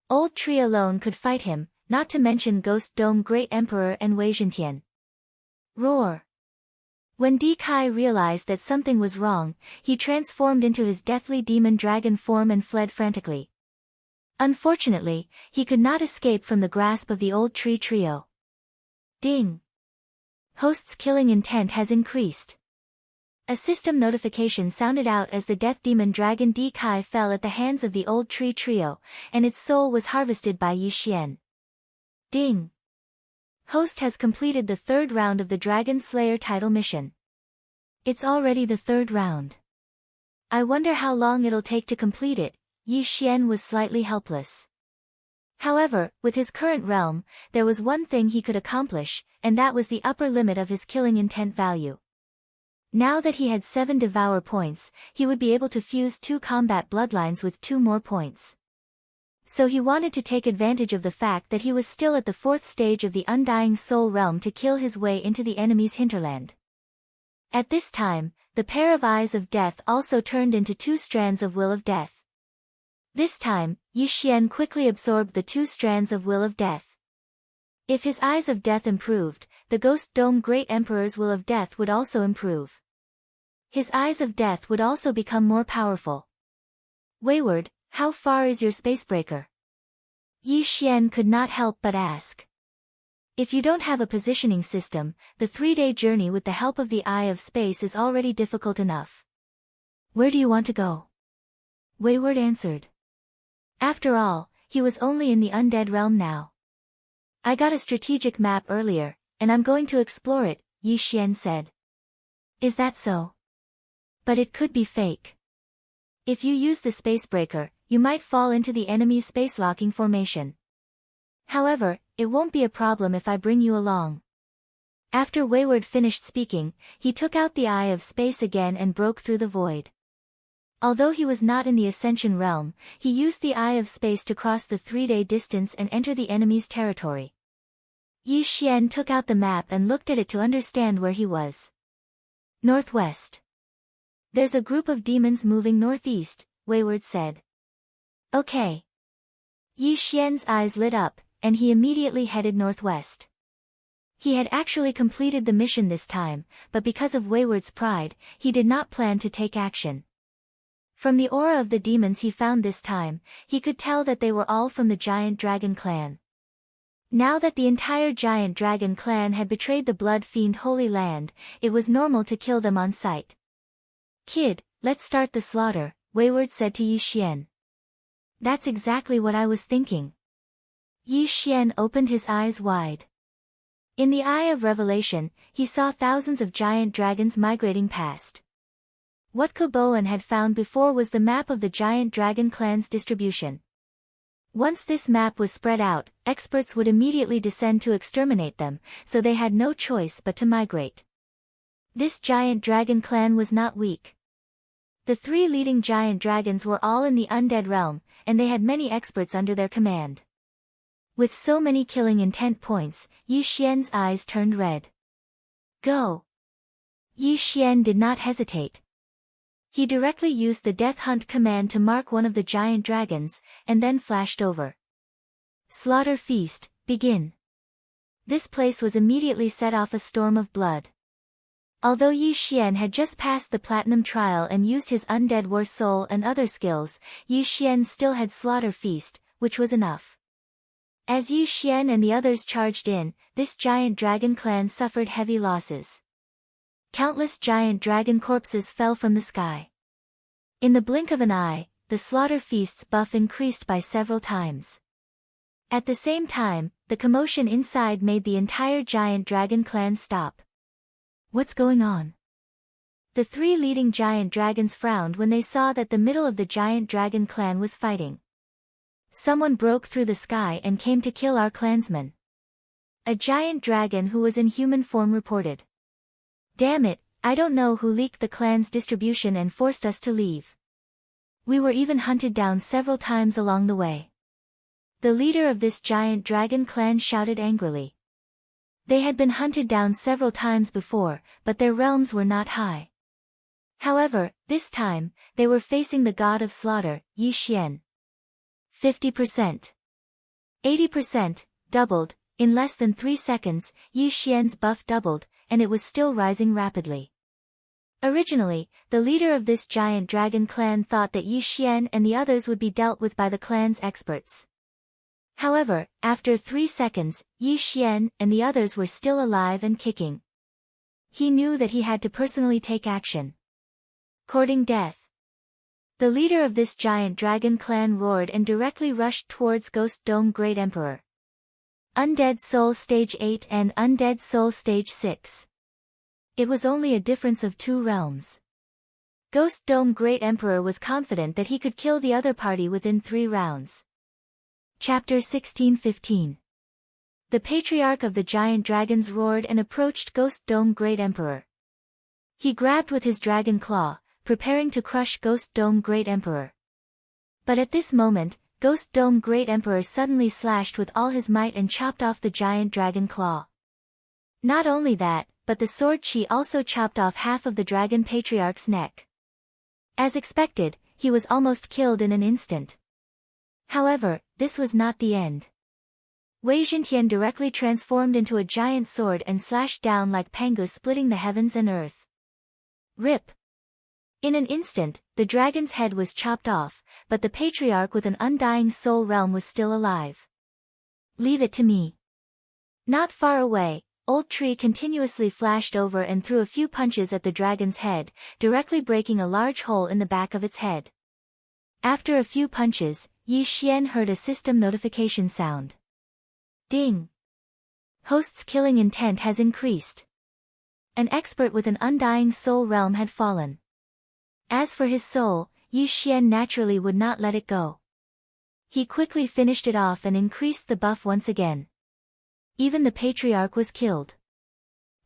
Old Tree alone could fight him, not to mention Ghost Dome Great Emperor and Wei Zhentian. Roar! When D Kai realized that something was wrong, he transformed into his deathly demon dragon form and fled frantically. Unfortunately, he could not escape from the grasp of the Old Tree trio. Ding! Host's killing intent has increased. A system notification sounded out as the death demon dragon D Kai fell at the hands of the Old Tree trio, and its soul was harvested by Yi Xian. Ding! Host has completed the 3rd round of the Dragon Slayer title mission. It's already the 3rd round. I wonder how long it'll take to complete it. Yi Xian was slightly helpless. However, with his current realm, there was one thing he could accomplish, and that was the upper limit of his killing intent value. Now that he had 7 Devour points, he would be able to fuse 2 combat bloodlines with 2 more points. So he wanted to take advantage of the fact that he was still at the 4th stage of the Undying Soul realm to kill his way into the enemy's hinterland. At this time, the pair of eyes of death also turned into 2 strands of will of death. This time, Yi Xian quickly absorbed the 2 strands of will of death. If his eyes of death improved, the Ghost Dome Great Emperor's will of death would also improve. His eyes of death would also become more powerful. Wayward, how far is your spacebreaker? Yi Xian could not help but ask. If you don't have a positioning system, the 3-day journey with the help of the Eye of Space is already difficult enough. Where do you want to go? Wayward answered. After all, he was only in the undead realm now. I got a strategic map earlier, and I'm going to explore it, Yi Xian said. Is that so? But it could be fake. If you use the spacebreaker, you might fall into the enemy's space-locking formation. However, it won't be a problem if I bring you along. After Wayward finished speaking, he took out the Eye of Space again and broke through the void. Although he was not in the Ascension realm, he used the Eye of Space to cross the 3-day distance and enter the enemy's territory. Yi Xian took out the map and looked at it to understand where he was. Northwest. There's a group of demons moving northeast, Wayward said. Okay. Yi Xian's eyes lit up, and he immediately headed northwest. He had actually completed the mission this time, but because of Wayward's pride, he did not plan to take action. From the aura of the demons he found this time, he could tell that they were all from the Giant Dragon clan. Now that the entire Giant Dragon clan had betrayed the Blood Fiend Holy Land, it was normal to kill them on sight. Kid, let's start the slaughter, Wayward said to Yi Xian. That's exactly what I was thinking. Yi Xian opened his eyes wide. In the Eye of Revelation, he saw thousands of giant dragons migrating past. What Koboan had found before was the map of the Giant Dragon clan's distribution. Once this map was spread out, experts would immediately descend to exterminate them, so they had no choice but to migrate. This Giant Dragon clan was not weak. The 3 leading giant dragons were all in the undead realm, and they had many experts under their command. With so many killing intent points, Yi Xian's eyes turned red. Go! Yi Xian did not hesitate. He directly used the Death Hunt command to mark one of the giant dragons, and then flashed over. Slaughter feast, begin. This place was immediately set off a storm of blood. Although Yi Xian had just passed the Platinum Trial and used his Undead War Soul and other skills, Yi Xian still had Slaughter Feast, which was enough. As Yi Xian and the others charged in, this giant dragon clan suffered heavy losses. Countless giant dragon corpses fell from the sky. In the blink of an eye, the Slaughter Feast's buff increased by several times. At the same time, the commotion inside made the entire giant dragon clan stop. What's going on? The 3 leading giant dragons frowned when they saw that the middle of the giant dragon clan was fighting. Someone broke through the sky and came to kill our clansmen. A giant dragon who was in human form reported. Damn it, I don't know who leaked the clan's distribution and forced us to leave. We were even hunted down several times along the way. The leader of this giant dragon clan shouted angrily. They had been hunted down several times before, but their realms were not high. However, this time, they were facing the god of slaughter, Yi Xian. 50%. 80%, doubled. In less than 3 seconds, Yi Xian's buff doubled, and it was still rising rapidly. Originally, the leader of this giant dragon clan thought that Yi Xian and the others would be dealt with by the clan's experts. However, after 3 seconds, Yi Xian and the others were still alive and kicking. He knew that he had to personally take action. Courting death. The leader of this giant dragon clan roared and directly rushed towards Ghost Dome Great Emperor. Undead Soul Stage 8 and Undead Soul Stage 6. It was only a difference of 2 realms. Ghost Dome Great Emperor was confident that he could kill the other party within 3 rounds. Chapter 16:15. The Patriarch of the Giant Dragons roared and approached Ghost Dome Great Emperor. He grabbed with his dragon claw, preparing to crush Ghost Dome Great Emperor. But at this moment, Ghost Dome Great Emperor suddenly slashed with all his might and chopped off the giant dragon claw. Not only that, but the sword Qi also chopped off half of the dragon patriarch's neck. As expected, he was almost killed in an instant. However, this was not the end. Wei Zhentian directly transformed into a giant sword and slashed down like Pangu, splitting the heavens and earth. Rip! In an instant, the dragon's head was chopped off, but the patriarch with an undying soul realm was still alive. Leave it to me. Not far away, Old Tree continuously flashed over and threw a few punches at the dragon's head, directly breaking a large hole in the back of its head. After a few punches, Yi Xian heard a system notification sound. Ding! Host's killing intent has increased. An expert with an undying soul realm had fallen. As for his soul, Yi Xian naturally would not let it go. He quickly finished it off and increased the buff once again. Even the patriarch was killed.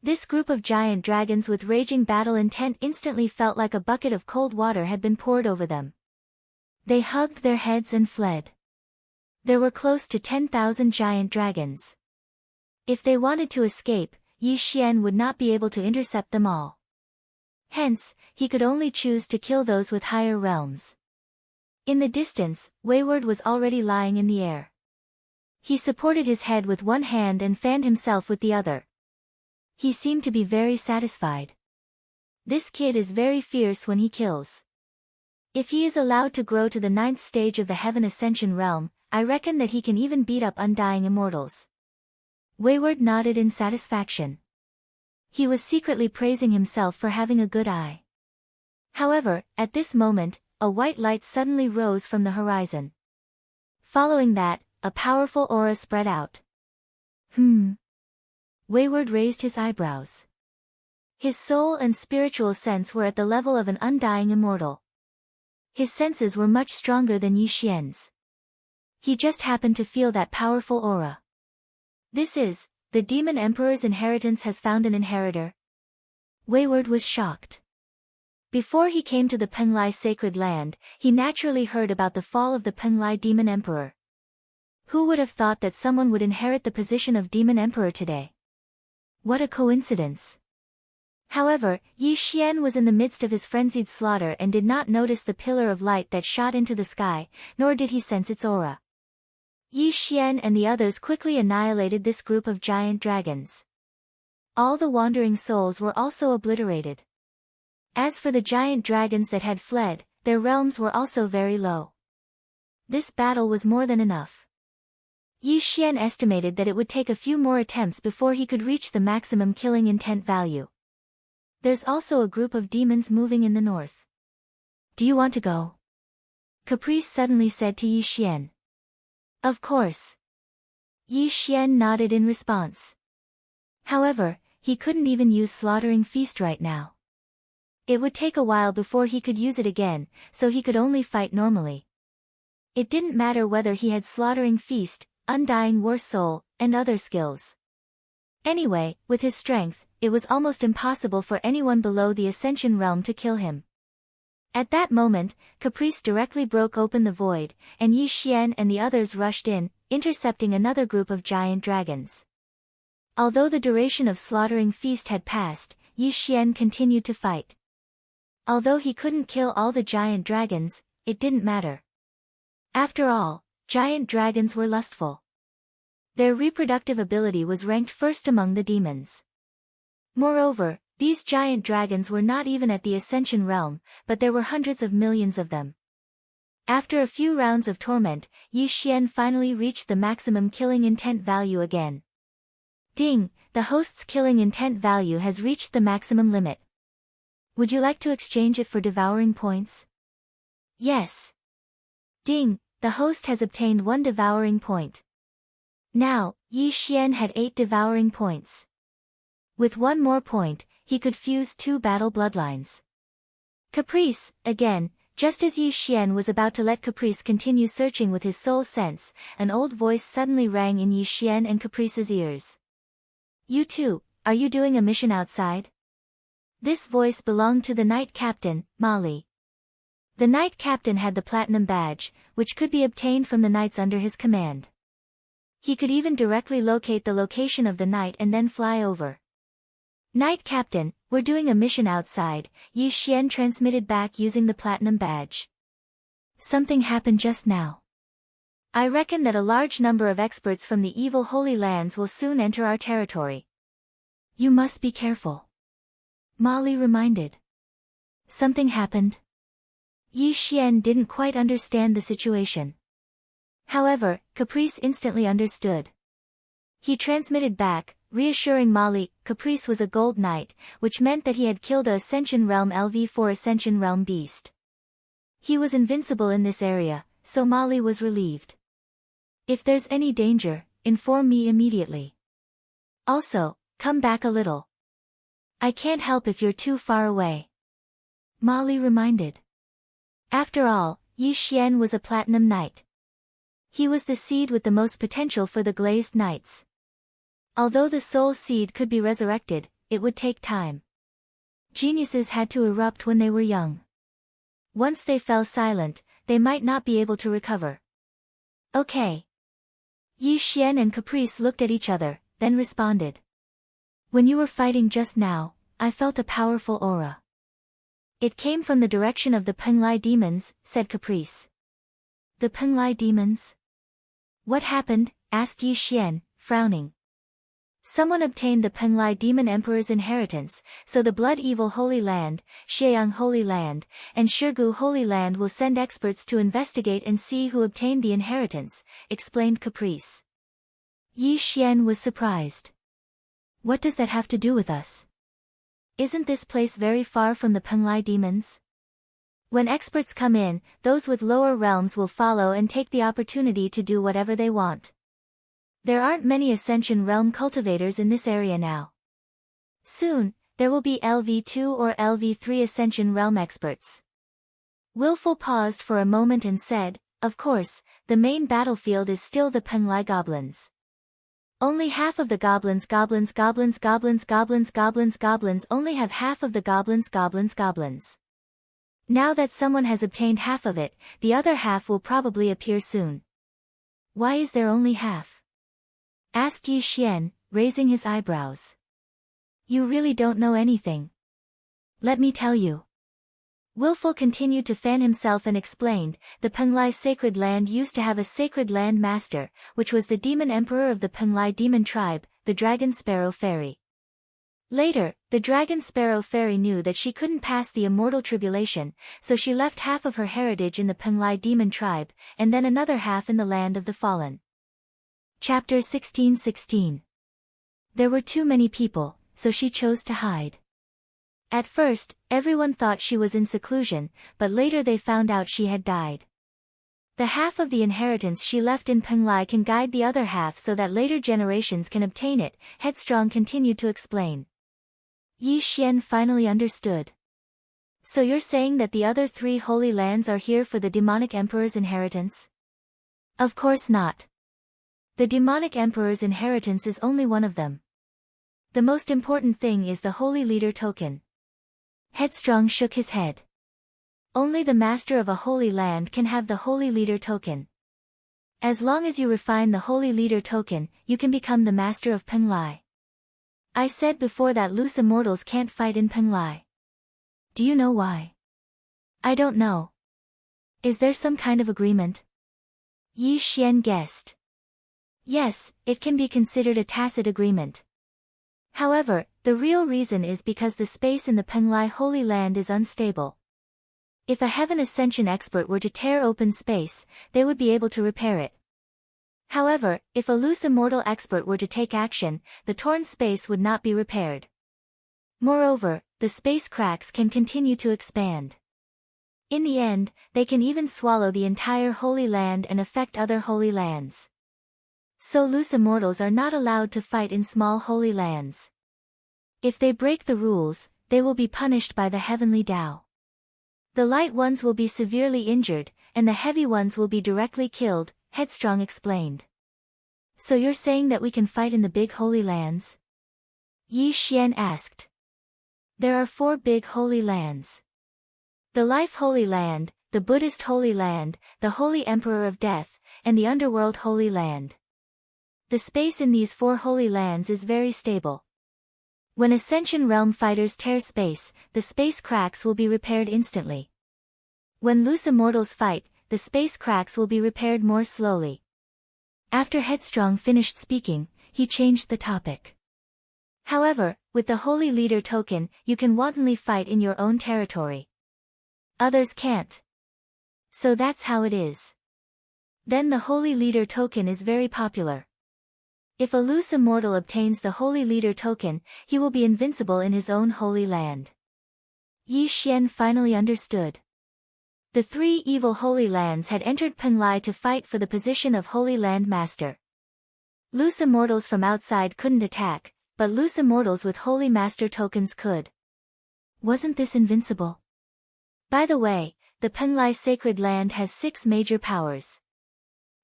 This group of giant dragons with raging battle intent instantly felt like a bucket of cold water had been poured over them. They hugged their heads and fled. There were close to 10,000 giant dragons. If they wanted to escape, Yi Xian would not be able to intercept them all. Hence, he could only choose to kill those with higher realms. In the distance, Wayward was already lying in the air. He supported his head with one hand and fanned himself with the other. He seemed to be very satisfied. This kid is very fierce when he kills. If he is allowed to grow to the 9th stage of the Heaven Ascension realm, I reckon that he can even beat up undying immortals. Wayward nodded in satisfaction. He was secretly praising himself for having a good eye. However, at this moment, a white light suddenly rose from the horizon. Following that, a powerful aura spread out. Wayward raised his eyebrows. His soul and spiritual sense were at the level of an undying immortal. His senses were much stronger than Yi Xian's. He just happened to feel that powerful aura. This is, the Demon Emperor's inheritance has found an inheritor. Wayward was shocked. Before he came to the Penglai sacred land, he naturally heard about the fall of the Penglai Demon Emperor. Who would have thought that someone would inherit the position of Demon Emperor today? What a coincidence. However, Yi Xian was in the midst of his frenzied slaughter and did not notice the pillar of light that shot into the sky, nor did he sense its aura. Yi Xian and the others quickly annihilated this group of giant dragons. All the wandering souls were also obliterated. As for the giant dragons that had fled, their realms were also very low. This battle was more than enough. Yi Xian estimated that it would take a few more attempts before he could reach the maximum killing intent value. There's also a group of demons moving in the north. Do you want to go? Caprice suddenly said to Yi Xian. Of course. Yi Xian nodded in response. However, he couldn't even use Slaughtering Feast right now. It would take a while before he could use it again, so he could only fight normally. It didn't matter whether he had Slaughtering Feast, Undying War Soul, and other skills. Anyway, with his strength, it was almost impossible for anyone below the Ascension realm to kill him. At that moment, Caprice directly broke open the void, and Yi Xian and the others rushed in, intercepting another group of giant dragons. Although the duration of Slaughtering Feast had passed, Yi Xian continued to fight. Although he couldn't kill all the giant dragons, it didn't matter. After all, giant dragons were lustful. Their reproductive ability was ranked first among the demons. Moreover, these giant dragons were not even at the Ascension realm, but there were hundreds of millions of them. After a few rounds of torment, Yi Xian finally reached the maximum killing intent value again. Ding, the host's killing intent value has reached the maximum limit. Would you like to exchange it for devouring points? Yes. Ding, the host has obtained 1 devouring point. Now, Yi Xian had 8 devouring points. With 1 more point, he could fuse 2 battle bloodlines. Caprice, again, just as Yi Xian was about to let Caprice continue searching with his soul sense, an old voice suddenly rang in Yi Xian and Caprice's ears. You two, are you doing a mission outside? This voice belonged to the Knight Captain, Mali. The knight captain had the platinum badge, which could be obtained from the knights under his command. He could even directly locate the location of the knight and then fly over. Knight captain, we're doing a mission outside, Yi Xian transmitted back using the platinum badge. Something happened just now. I reckon that a large number of experts from the evil Holy Lands will soon enter our territory. You must be careful. Molly reminded. Something happened. Yi Xian didn't quite understand the situation. However, Caprice instantly understood. He transmitted back, reassuring Molly, Caprice was a gold knight, which meant that he had killed a Ascension Realm LV4 Ascension Realm beast. He was invincible in this area, so Molly was relieved. If there's any danger, inform me immediately. Also, come back a little. I can't help if you're too far away. Molly reminded. After all, Yi Xian was a platinum knight. He was the seed with the most potential for the glazed knights. Although the soul seed could be resurrected, it would take time. Geniuses had to erupt when they were young. Once they fell silent, they might not be able to recover. Okay. Yi Xian and Caprice looked at each other, then responded. When you were fighting just now, I felt a powerful aura. It came from the direction of the Penglai demons, said Caprice. The Penglai demons? What happened? Asked Yi Xian, frowning. Someone obtained the Penglai demon emperor's inheritance, so the Blood Evil Holy Land, Xieyang Holy Land, and Shirgu Holy Land will send experts to investigate and see who obtained the inheritance, explained Caprice. Yi Xian was surprised. What does that have to do with us? Isn't this place very far from the Penglai demons? When experts come in, those with lower realms will follow and take the opportunity to do whatever they want. There aren't many Ascension Realm cultivators in this area now. Soon, there will be LV2 or LV3 Ascension Realm experts. Willful paused for a moment and said, of course, the main battlefield is still the Penglai goblins. Only half of the goblins only have half of the goblins. Now that someone has obtained half of it, the other half will probably appear soon. Why is there only half? Asked Yi Xian, raising his eyebrows. You really don't know anything. Let me tell you. Willful continued to fan himself and explained, the Penglai Sacred Land used to have a Sacred Land Master, which was the demon emperor of the Penglai demon tribe, the Dragon Sparrow Fairy. Later, the Dragon Sparrow Fairy knew that she couldn't pass the immortal tribulation, so she left half of her heritage in the Penglai demon tribe, and then another half in the Land of the Fallen. Chapter 16:16. There were too many people, so she chose to hide. At first, everyone thought she was in seclusion, but later they found out she had died. The half of the inheritance she left in Penglai can guide the other half so that later generations can obtain it, Headstrong continued to explain. Yi Xian finally understood. So you're saying that the other 3 holy lands are here for the demonic emperor's inheritance? Of course not. The demonic emperor's inheritance is only one of them. The most important thing is the holy leader token. Headstrong shook his head. Only the master of a holy land can have the holy leader token. As long as you refine the holy leader token, you can become the master of Penglai. I said before that loose immortals can't fight in Penglai. Do you know why? I don't know. Is there some kind of agreement? Yi Xian guessed. Yes, it can be considered a tacit agreement. However, the real reason is because the space in the Penglai Holy Land is unstable. If a Heaven Ascension expert were to tear open space, they would be able to repair it. However, if a loose immortal expert were to take action, the torn space would not be repaired. Moreover, the space cracks can continue to expand. In the end, they can even swallow the entire Holy Land and affect other Holy Lands. So loose immortals are not allowed to fight in small Holy Lands. If they break the rules, they will be punished by the Heavenly Tao. The light ones will be severely injured, and the heavy ones will be directly killed, Headstrong explained. So you're saying that we can fight in the big Holy Lands? Yi Xian asked. There are 4 big Holy Lands. The Life Holy Land, the Buddhist Holy Land, the Holy Emperor of Death, and the Underworld Holy Land. The space in these 4 holy lands is very stable. When Ascension Realm fighters tear space, the space cracks will be repaired instantly. When loose immortals fight, the space cracks will be repaired more slowly. After Headstrong finished speaking, he changed the topic. However, with the Holy Leader token, you can wantonly fight in your own territory. Others can't. So that's how it is. Then the Holy Leader token is very popular. If a loose immortal obtains the Holy Leader token, he will be invincible in his own holy land. Yi Xian finally understood. The 3 evil Holy Lands had entered Penglai to fight for the position of Holy Land Master. Loose immortals from outside couldn't attack, but loose immortals with Holy Master tokens could. Wasn't this invincible? By the way, the Penglai Sacred Land has 6 major powers.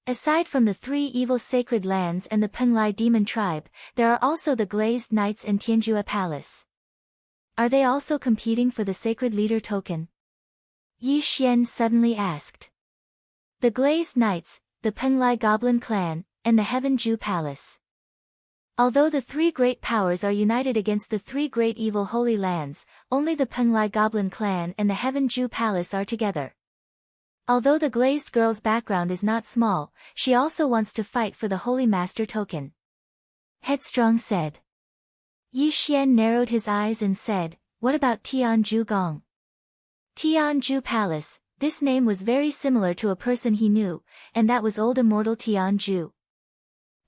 Aside from the 3 evil sacred lands and the Penglai Demon Tribe, there are also the Glazed Knights and Tianjua Palace. Are they also competing for the Sacred Leader token? Yi Xian suddenly asked. The Glazed Knights, the Penglai Goblin Clan, and the Heaven Jew Palace. Although the 3 great powers are united against the 3 great evil holy lands, only the Penglai Goblin Clan and the Heaven Jew Palace are together. Although the glazed girl's background is not small, she also wants to fight for the Holy Master token. Headstrong said. Yi Xian narrowed his eyes and said, what about Tianju Gong? Tianju Palace, this name was very similar to a person he knew, and that was old immortal Tianju.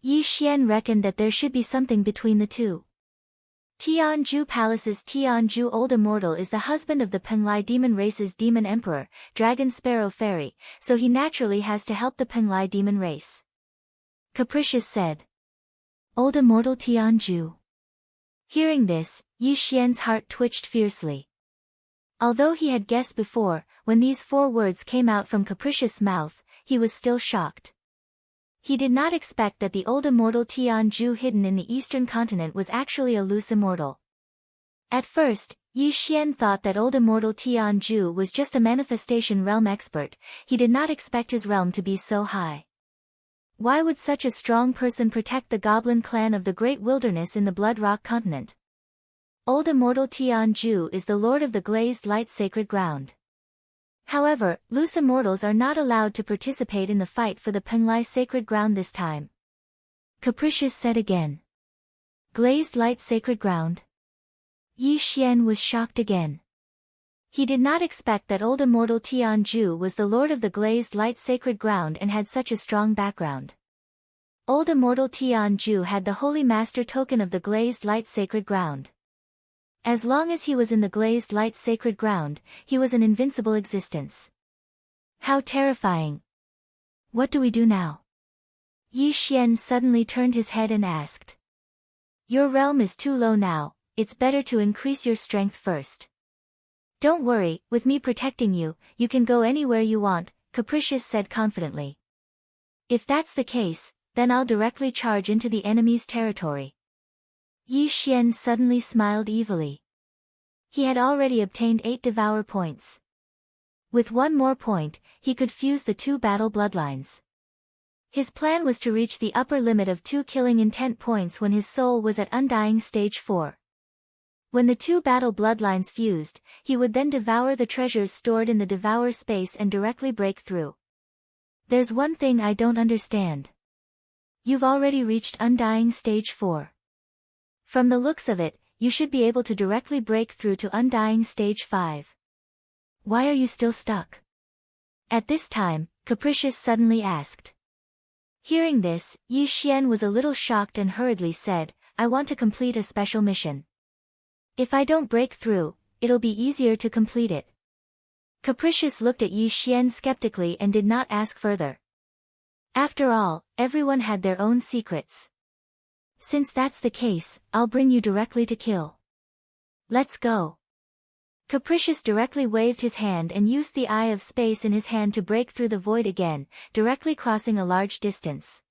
Yi Xian reckoned that there should be something between the 2. Tianju Palace's Tianju Old Immortal is the husband of the Penglai Demon race's Demon Emperor, Dragon Sparrow Fairy, so he naturally has to help the Penglai Demon race. Capricious said. Old Immortal Tianju. Hearing this, Yi Xian's heart twitched fiercely. Although he had guessed before, when these 4 words came out from Capricious' mouth, he was still shocked. He did not expect that the old immortal Tianju hidden in the eastern continent was actually a loose immortal. At first, Yi Xian thought that old immortal Tianju was just a manifestation realm expert. He did not expect his realm to be so high. Why would such a strong person protect the goblin clan of the great wilderness in the Blood Rock continent? Old immortal Tianju is the lord of the glazed light sacred ground. However, loose immortals are not allowed to participate in the fight for the Penglai sacred ground this time. Capricious said again. Glazed light sacred ground? Yi Xian was shocked again. He did not expect that old immortal Tianju was the lord of the glazed light sacred ground and had such a strong background. Old immortal Tianju had the Holy Master token of the glazed light sacred ground. As long as he was in the glazed light sacred ground, he was an invincible existence. How terrifying! What do we do now? Yi Xian suddenly turned his head and asked. Your realm is too low now, it's better to increase your strength first. Don't worry, with me protecting you, you can go anywhere you want, Capricious said confidently. If that's the case, then I'll directly charge into the enemy's territory. Yi Xian suddenly smiled evilly. He had already obtained 8 Devour points. With 1 more point, he could fuse the 2 battle bloodlines. His plan was to reach the upper limit of 2 killing intent points when his soul was at Undying Stage 4. When the 2 battle bloodlines fused, he would then devour the treasures stored in the Devour space and directly break through. There's one thing I don't understand. You've already reached Undying Stage 4. From the looks of it, you should be able to directly break through to Undying Stage 5. Why are you still stuck? At this time, Capricious suddenly asked. Hearing this, Yi Xian was a little shocked and hurriedly said, I want to complete a special mission. If I don't break through, it'll be easier to complete it. Capricious looked at Yi Xian skeptically and did not ask further. After all, everyone had their own secrets. Since that's the case, I'll bring you directly to kill. Let's go. Capricious directly waved his hand and used the Eye of Space in his hand to break through the void again, directly crossing a large distance.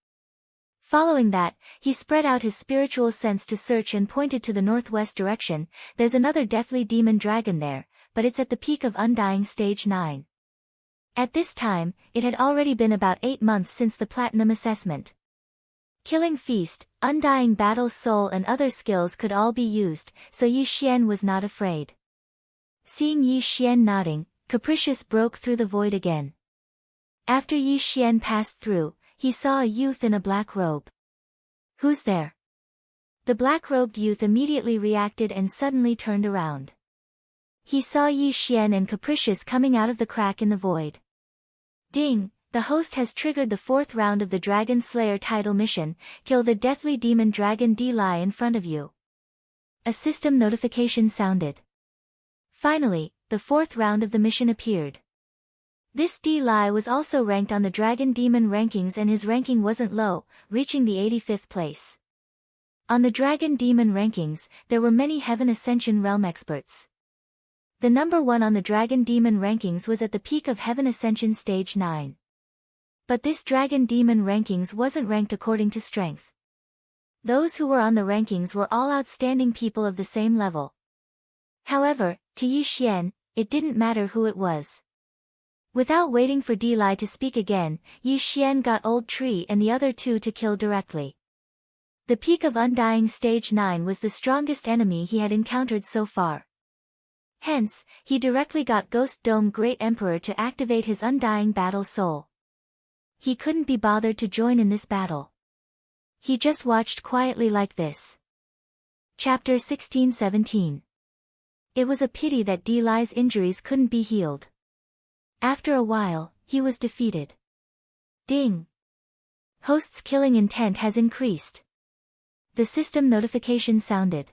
Following that, he spread out his spiritual sense to search and pointed to the northwest direction. There's another deathly demon dragon there, but it's at the peak of Undying Stage 9. At this time, it had already been about 8 months since the Platinum assessment. Killing Feast, Undying Battle Soul and other skills could all be used, so Yi Xian was not afraid. Seeing Yi Xian nodding, Capricious broke through the void again. After Yi Xian passed through, he saw a youth in a black robe. "Who's there?" The black-robed youth immediately reacted and suddenly turned around. He saw Yi Xian and Capricious coming out of the crack in the void. Ding! The host has triggered the 4th round of the Dragon Slayer title mission, kill the deathly demon dragon D-Lai in front of you. A system notification sounded. Finally, the 4th round of the mission appeared. This D-Lai was also ranked on the Dragon Demon rankings and his ranking wasn't low, reaching the 85th place. On the Dragon Demon rankings, there were many Heaven Ascension Realm experts. The number 1 on the Dragon Demon rankings was at the peak of Heaven Ascension Stage 9. But this Dragon Demon rankings wasn't ranked according to strength. Those who were on the rankings were all outstanding people of the same level. However, to Yi Xian, it didn't matter who it was. Without waiting for D-Lai to speak again, Yi Xian got Old Tree and the other 2 to kill directly. The peak of Undying Stage 9 was the strongest enemy he had encountered so far. Hence, he directly got Ghost Dome Great Emperor to activate his Undying Battle Soul. He couldn't be bothered to join in this battle. He just watched quietly like this. Chapter 16-17. It was a pity that D-Lai's injuries couldn't be healed. After a while, he was defeated. Ding! Host's killing intent has increased. The system notification sounded.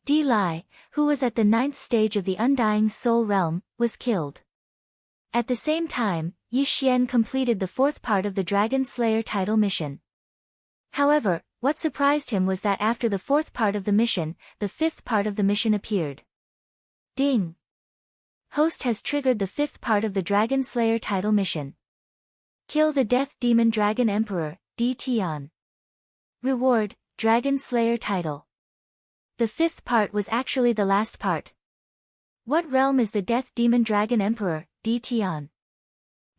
D-Lai, who was at the 9th stage of the Undying Soul Realm, was killed. At the same time, Yi Xian completed the 4th part of the Dragon Slayer title mission. However, what surprised him was that after the 4th part of the mission, the 5th part of the mission appeared. Ding! Host has triggered the 5th part of the Dragon Slayer title mission. Kill the Death Demon Dragon Emperor, D. Tian. Reward, Dragon Slayer title. The 5th part was actually the last part. What realm is the Death Demon Dragon Emperor, D. Tian?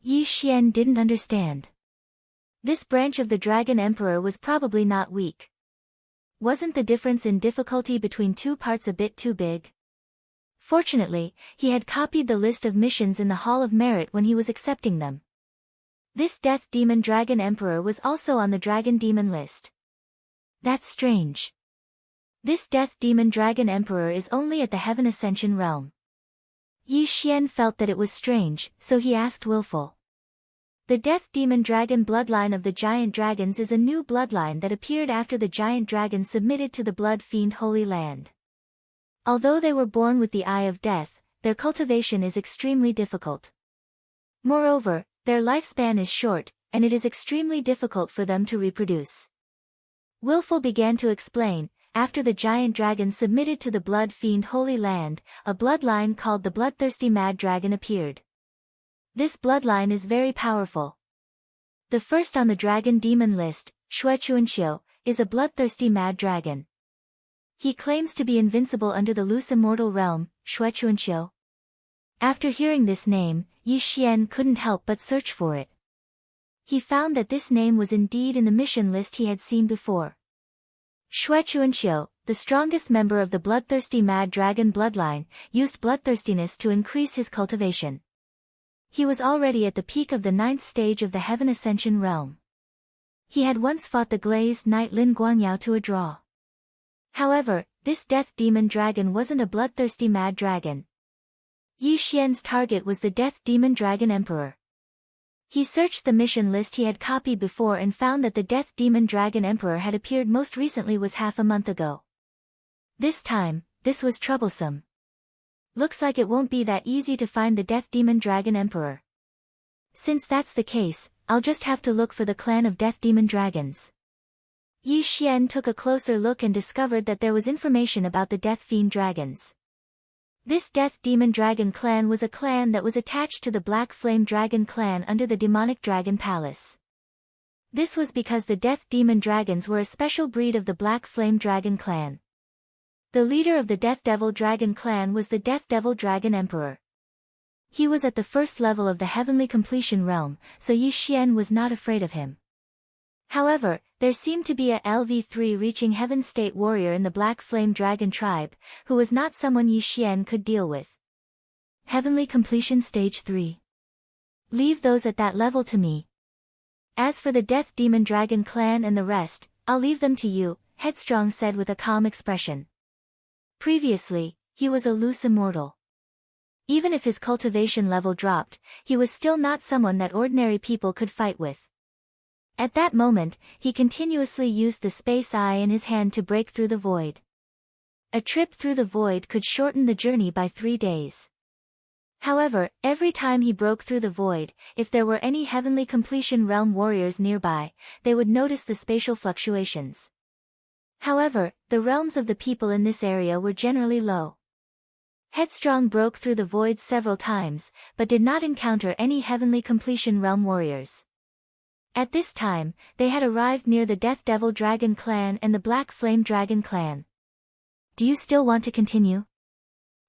Yi Xian didn't understand. This branch of the Dragon Emperor was probably not weak. Wasn't the difference in difficulty between 2 parts a bit too big? Fortunately, he had copied the list of missions in the Hall of Merit when he was accepting them. This Death Demon Dragon Emperor was also on the Dragon Demon list. That's strange. This Death Demon Dragon Emperor is only at the Heaven Ascension realm. Yi Xian felt that it was strange, so he asked Willful. The Death Demon Dragon bloodline of the Giant Dragons is a new bloodline that appeared after the Giant Dragon submitted to the Blood Fiend Holy Land. Although they were born with the Eye of Death, their cultivation is extremely difficult. Moreover, their lifespan is short, and it is extremely difficult for them to reproduce. Willful began to explain. After the Giant Dragon submitted to the Blood Fiend Holy Land, a bloodline called the Bloodthirsty Mad Dragon appeared. This bloodline is very powerful. The first on the Dragon Demon list, Shuechuanxiu, is a bloodthirsty mad dragon. He claims to be invincible under the loose immortal realm, Shuechuanxiu. After hearing this name, Yi Xian couldn't help but search for it. He found that this name was indeed in the mission list he had seen before. Shuechuanxiu, the strongest member of the bloodthirsty mad dragon bloodline, used bloodthirstiness to increase his cultivation. He was already at the peak of the 9th stage of the Heaven Ascension realm. He had once fought the glazed knight Lin Guangyao to a draw. However, this Death Demon Dragon wasn't a bloodthirsty mad dragon. Yi Xian's target was the Death Demon Dragon Emperor. He searched the mission list he had copied before and found that the Death Demon Dragon Emperor had appeared most recently was half a month ago. This time, this was troublesome. Looks like it won't be that easy to find the Death Demon Dragon Emperor. Since that's the case, I'll just have to look for the clan of Death Demon Dragons. Yi Xian took a closer look and discovered that there was information about the Death Fiend Dragons. This Death Demon Dragon clan was a clan that was attached to the Black Flame Dragon clan under the Demonic Dragon Palace. This was because the Death Demon Dragons were a special breed of the Black Flame Dragon clan. The leader of the Death Devil Dragon clan was the Death Devil Dragon Emperor. He was at the first level of the heavenly completion realm, so Yi Xian was not afraid of him. However, there seemed to be a LV3 reaching heaven state warrior in the Black Flame Dragon tribe, who was not someone Yi Xian could deal with. Heavenly completion stage 3. Leave those at that level to me. As for the Death Demon Dragon clan and the rest, I'll leave them to you, Headstrong said with a calm expression. Previously, he was a loose immortal. Even if his cultivation level dropped, he was still not someone that ordinary people could fight with. At that moment, he continuously used the space eye in his hand to break through the void. A trip through the void could shorten the journey by 3 days. However, every time he broke through the void, if there were any heavenly completion realm warriors nearby, they would notice the spatial fluctuations. However, the realms of the people in this area were generally low. Headstrong broke through the void several times, but did not encounter any heavenly completion realm warriors. At this time, they had arrived near the Death Devil Dragon clan and the Black Flame Dragon clan. Do you still want to continue?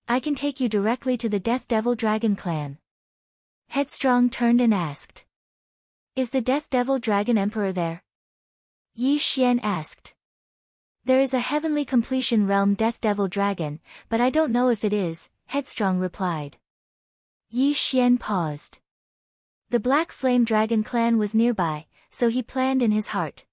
I can take you directly to the Death Devil Dragon clan. Headstrong turned and asked. Is the Death Devil Dragon Emperor there? Yi Xian asked. There is a heavenly completion realm Death Devil Dragon, but I don't know if it is, Headstrong replied. Yi Xian paused. The Black Flame Dragon clan was nearby, so he planned in his heart.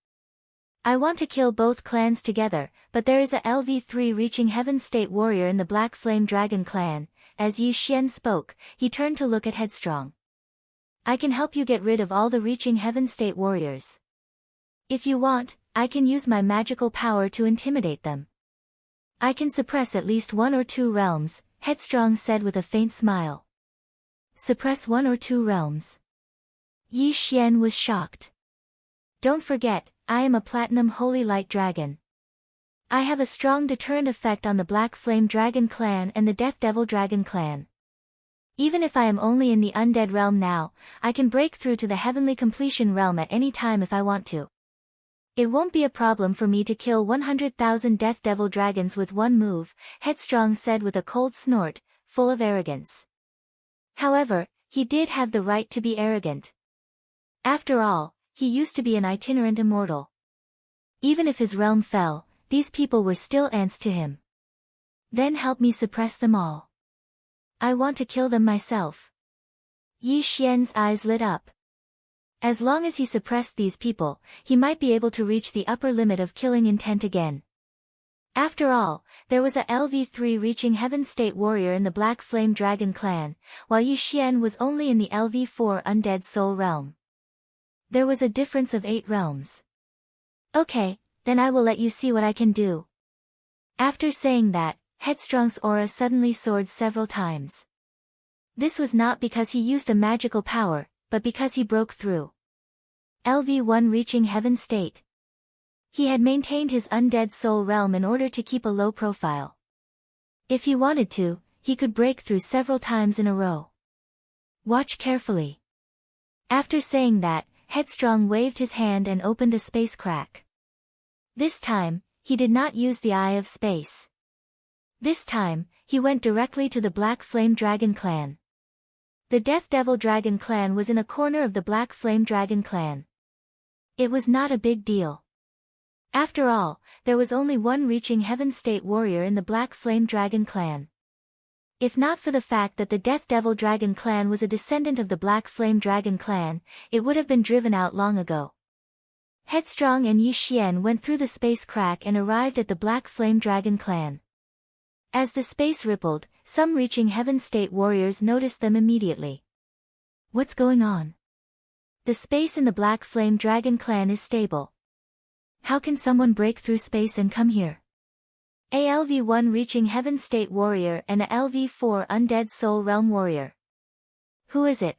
I want to kill both clans together, but there is a LV3 reaching heaven state warrior in the Black Flame Dragon clan. As Yi Xian spoke, he turned to look at Headstrong. I can help you get rid of all the reaching heaven state warriors. If you want, I can use my magical power to intimidate them. I can suppress at least 1 or 2 realms, Headstrong said with a faint smile. Suppress 1 or 2 realms. Yi Xian was shocked. Don't forget, I am a Platinum Holy Light Dragon. I have a strong deterrent effect on the Black Flame Dragon clan and the Death Devil Dragon clan. Even if I am only in the undead realm now, I can break through to the heavenly completion realm at any time if I want to. It won't be a problem for me to kill 100,000 Death Devil Dragons with one move, Headstrong said with a cold snort, full of arrogance. However, he did have the right to be arrogant. After all, he used to be an itinerant immortal. Even if his realm fell, these people were still ants to him. Then help me suppress them all. I want to kill them myself. Yi Xian's eyes lit up. As long as he suppressed these people, he might be able to reach the upper limit of killing intent again. After all, there was a LV3 reaching heaven state warrior in the Black Flame Dragon clan, while Yi Xian was only in the LV4 undead soul realm. There was a difference of 8 realms. Okay, then I will let you see what I can do. After saying that, Headstrong's aura suddenly soared several times. This was not because he used a magical power, but because he broke through. LV1 reaching heaven state. He had maintained his undead soul realm in order to keep a low profile. If he wanted to, he could break through several times in a row. Watch carefully. After saying that, Headstrong waved his hand and opened a space crack. This time, he did not use the Eye of Space. This time, he went directly to the Black Flame Dragon clan. The Death Devil Dragon clan was in a corner of the Black Flame Dragon clan. It was not a big deal. After all, there was only one reaching heaven state warrior in the Black Flame Dragon clan. If not for the fact that the Death Devil Dragon clan was a descendant of the Black Flame Dragon clan, it would have been driven out long ago. Headstrong and Yi Xian went through the space crack and arrived at the Black Flame Dragon clan. As the space rippled, some reaching heaven state warriors noticed them immediately. What's going on? The space in the Black Flame Dragon clan is stable. How can someone break through space and come here? A LV1 reaching heaven state warrior and a LV4 undead soul realm warrior. Who is it?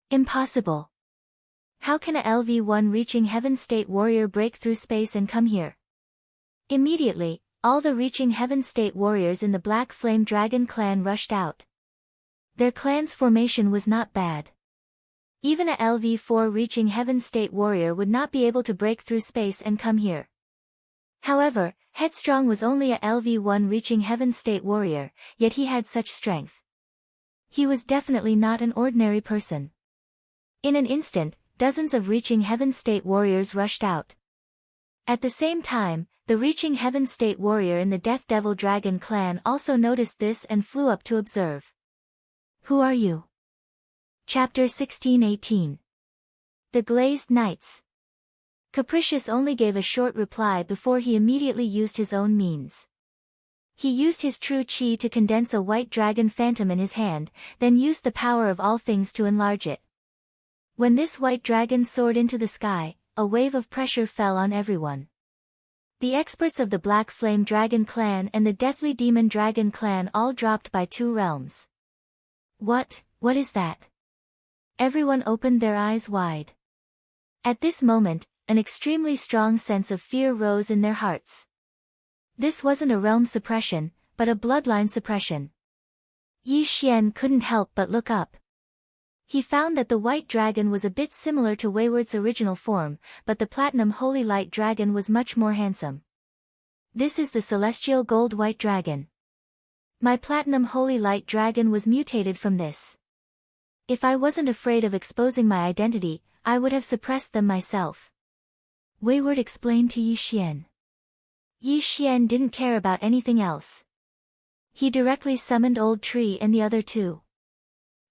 Impossible. How can a LV1 reaching heaven state warrior break through space and come here? Immediately, all the reaching heaven state warriors in the Black Flame Dragon clan rushed out. Their clan's formation was not bad. Even a LV4 reaching heaven state warrior would not be able to break through space and come here. However, Headstrong was only a LV1 reaching heaven state warrior, yet he had such strength. He was definitely not an ordinary person. In an instant, dozens of Reaching Heaven State warriors rushed out. At the same time, the Reaching Heaven State warrior in the Death Devil Dragon clan also noticed this and flew up to observe. Who are you? Chapter 16:18. The Glazed Knights. Capricious only gave a short reply before he immediately used his own means. He used his true chi to condense a white dragon phantom in his hand, then used the power of all things to enlarge it. When this white dragon soared into the sky, a wave of pressure fell on everyone. The experts of the Black Flame Dragon clan and the Deathly Demon Dragon clan all dropped by 2 realms. What is that? Everyone opened their eyes wide. At this moment, an extremely strong sense of fear rose in their hearts. This wasn't a realm suppression, but a bloodline suppression. Yi Xian couldn't help but look up. He found that the white dragon was a bit similar to Wayward's original form, but the Platinum Holy Light Dragon was much more handsome. This is the Celestial Gold White Dragon. My Platinum Holy Light Dragon was mutated from this. If I wasn't afraid of exposing my identity, I would have suppressed them myself. Wayward explained to Yi Xian. Yi Xian didn't care about anything else. He directly summoned Old Tree and the other 2.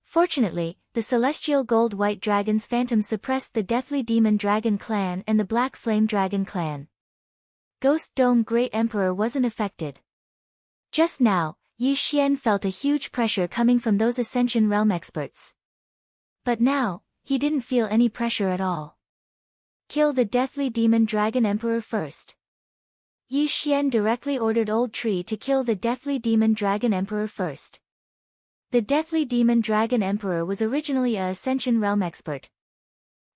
Fortunately, the Celestial Gold White Dragon's phantom suppressed the Deathly Demon Dragon clan and the Black Flame Dragon clan. Ghost Dome Great Emperor wasn't affected. Just now, Yi Xian felt a huge pressure coming from those Ascension Realm experts. But now, he didn't feel any pressure at all. Kill the Deathly Demon Dragon Emperor first. Yi Xian directly ordered Old Tree to kill the Deathly Demon Dragon Emperor first. The Deathly Demon Dragon Emperor was originally a Ascension Realm expert.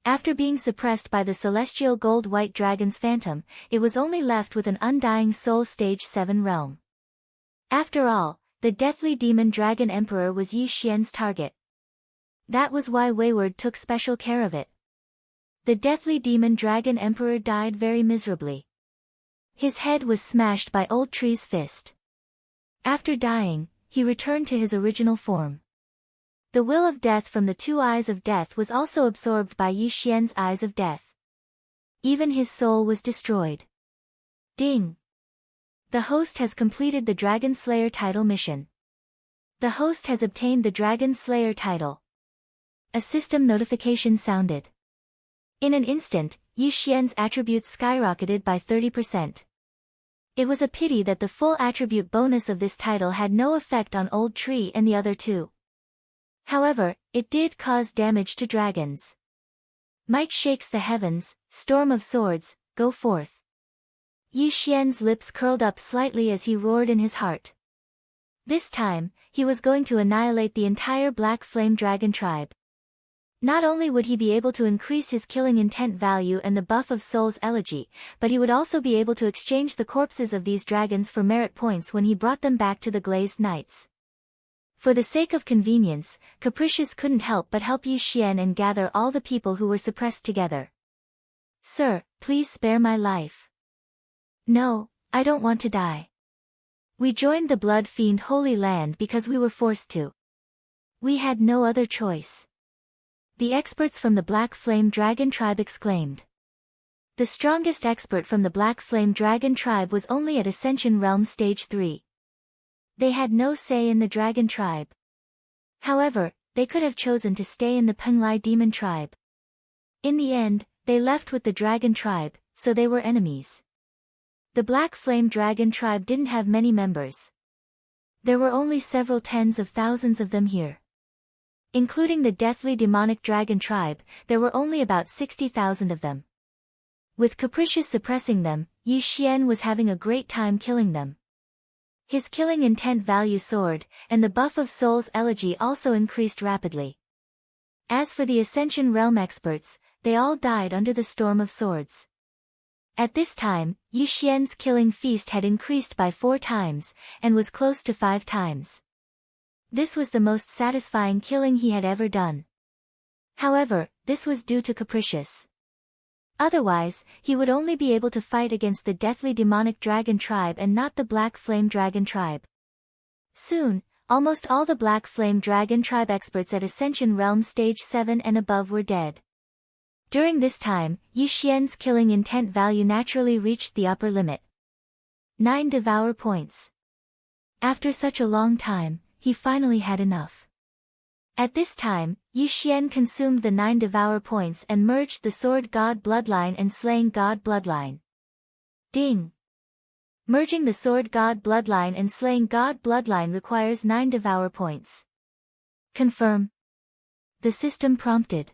After being suppressed by the Celestial Gold White Dragon's phantom, it was only left with an Undying Soul Stage 7 realm. After all, the Deathly Demon Dragon Emperor was Yi Xian's target. That was why Wayward took special care of it. The Deathly Demon Dragon Emperor died very miserably. His head was smashed by Old Tree's fist. After dying, he returned to his original form. The will of death from the 2 eyes of death was also absorbed by Yi Xian's eyes of death. Even his soul was destroyed. Ding! The host has completed the Dragon Slayer title mission. The host has obtained the Dragon Slayer title. A system notification sounded. In an instant, Yi Xian's attributes skyrocketed by 30%. It was a pity that the full attribute bonus of this title had no effect on Old Tree and the other 2. However, it did cause damage to dragons. Might shakes the heavens, storm of swords, go forth. Yi Xian's lips curled up slightly as he roared in his heart. This time, he was going to annihilate the entire Black Flame Dragon tribe. Not only would he be able to increase his killing intent value and the buff of Soul's Elegy, but he would also be able to exchange the corpses of these dragons for merit points when he brought them back to the Glazed Knights. For the sake of convenience, Capricious couldn't help but help Yi Xian and gather all the people who were suppressed together. Sir, please spare my life. No, I don't want to die. We joined the Blood Fiend Holy Land because we were forced to. We had no other choice. The experts from the Black Flame Dragon tribe exclaimed. The strongest expert from the Black Flame Dragon tribe was only at Ascension Realm Stage 3. They had no say in the Dragon tribe. However, they could have chosen to stay in the Penglai Demon tribe. In the end, they left with the Dragon tribe, so they were enemies. The Black Flame Dragon tribe didn't have many members. There were only several tens of thousands of them here. Including the Deathly Demonic Dragon tribe, there were only about 60,000 of them. With Capricious suppressing them, Yi Xian was having a great time killing them. His killing intent value soared, and the buff of Soul's Elegy also increased rapidly. As for the Ascension Realm experts, they all died under the storm of swords. At this time, Yi Xian's killing feast had increased by 4 times, and was close to 5 times. This was the most satisfying killing he had ever done. However, this was due to Capricious. Otherwise, he would only be able to fight against the Deathly Demonic Dragon tribe and not the Black Flame Dragon tribe. Soon, almost all the Black Flame Dragon tribe experts at Ascension Realm Stage 7 and above were dead. During this time, Yi Xian's killing intent value naturally reached the upper limit. 9 Devour Points. After such a long time, he finally had enough. At this time, Yi Xian consumed the 9 Devour Points and merged the Sword God Bloodline and Slaying God Bloodline. Ding! Merging the Sword God Bloodline and Slaying God Bloodline requires 9 Devour Points. Confirm. The system prompted.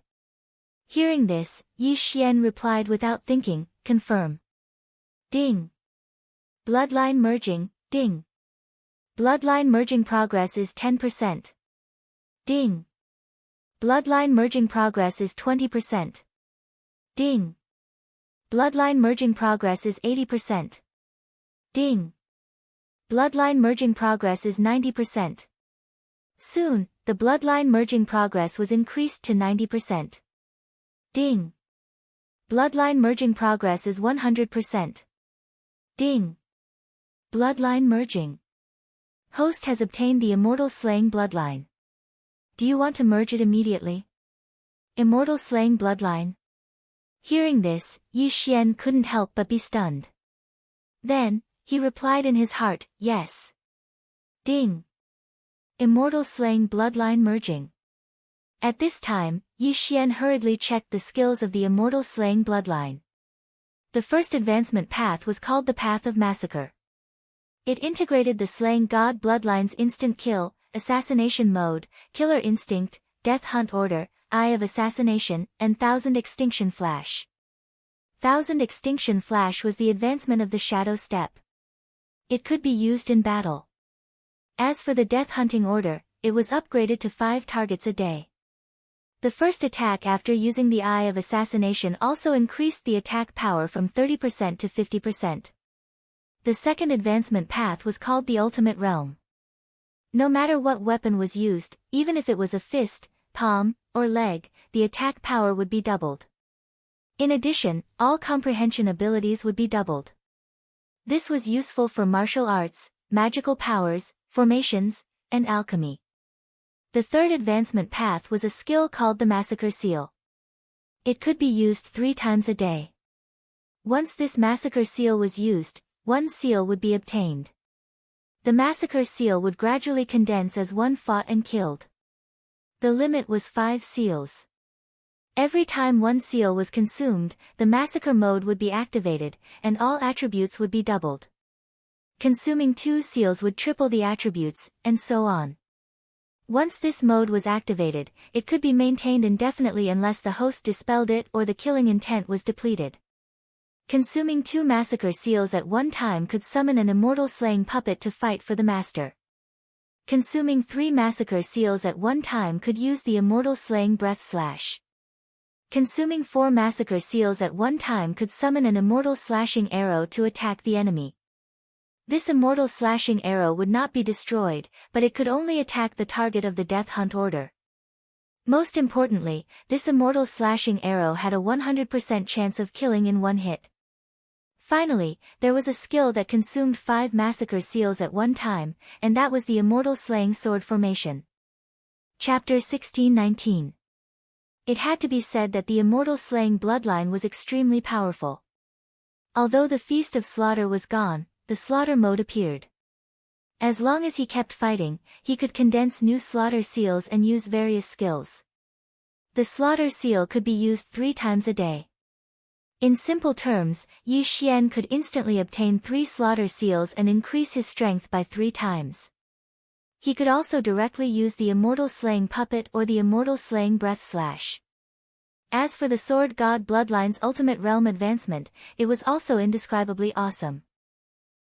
Hearing this, Yi Xian replied without thinking, confirm. Ding! Bloodline merging, ding! Bloodline merging progress is 10%. Ding! Bloodline merging progress is 20%. Ding! Bloodline merging progress is 80%. Ding! Bloodline merging progress is 90%. Soon, the bloodline merging progress was increased to 90%. Ding! Bloodline merging progress is 100%. Ding! Bloodline merging. Host has obtained the Immortal Slaying Bloodline. Do you want to merge it immediately? Immortal Slaying Bloodline. Hearing this, Yi Xian couldn't help but be stunned. Then, he replied in his heart, yes. Ding! Immortal Slaying Bloodline merging. At this time, Yi Xian hurriedly checked the skills of the Immortal Slaying Bloodline. The first advancement path was called the Path of Massacre. It integrated the Slaying God Bloodline's Instant Kill, Assassination Mode, Killer Instinct, Death Hunt Order, Eye of Assassination, and Thousand Extinction Flash. Thousand Extinction Flash was the advancement of the Shadow Step. It could be used in battle. As for the Death Hunting Order, it was upgraded to 5 targets a day. The first attack after using the Eye of Assassination also increased the attack power from 30% to 50%. The second advancement path was called the Ultimate Realm. No matter what weapon was used, even if it was a fist, palm, or leg, the attack power would be doubled. In addition, all comprehension abilities would be doubled. This was useful for martial arts, magical powers, formations, and alchemy. The third advancement path was a skill called the Massacre Seal. It could be used 3 times a day. Once this Massacre Seal was used, 1 seal would be obtained. The Massacre Seal would gradually condense as one fought and killed. The limit was 5 seals. Every time 1 seal was consumed, the Massacre mode would be activated, and all attributes would be doubled. Consuming 2 seals would triple the attributes, and so on. Once this mode was activated, it could be maintained indefinitely unless the host dispelled it or the killing intent was depleted. Consuming 2 Massacre Seals at one time could summon an Immortal Slaying Puppet to fight for the Master. Consuming 3 Massacre Seals at one time could use the Immortal Slaying Breath Slash. Consuming 4 Massacre Seals at one time could summon an Immortal Slashing Arrow to attack the enemy. This Immortal Slashing Arrow would not be destroyed, but it could only attack the target of the Death Hunt Order. Most importantly, this Immortal Slashing Arrow had a 100% chance of killing in 1 hit. Finally, there was a skill that consumed 5 Massacre Seals at one time, and that was the Immortal Slaying Sword Formation. Chapter 1619. It had to be said that the Immortal Slaying Bloodline was extremely powerful. Although the Feast of Slaughter was gone, the Slaughter mode appeared. As long as he kept fighting, he could condense new Slaughter Seals and use various skills. The Slaughter Seal could be used 3 times a day. In simple terms, Yi Xian could instantly obtain 3 Slaughter Seals and increase his strength by 3 times. He could also directly use the Immortal Slaying Puppet or the Immortal Slaying Breath Slash. As for the Sword God Bloodline's Ultimate Realm advancement, it was also indescribably awesome.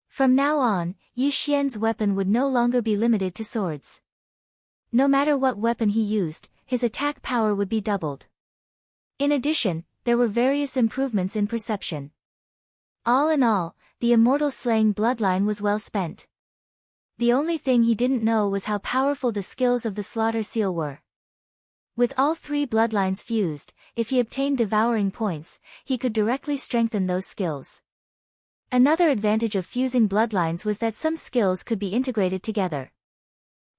From now on, Yi Xian's weapon would no longer be limited to swords. No matter what weapon he used, his attack power would be doubled. In addition, there were various improvements in perception. All in all, the Immortal Slaying Bloodline was well spent. The only thing he didn't know was how powerful the skills of the Slaughter Seal were. With all 3 bloodlines fused, if he obtained devouring points, he could directly strengthen those skills. Another advantage of fusing bloodlines was that some skills could be integrated together.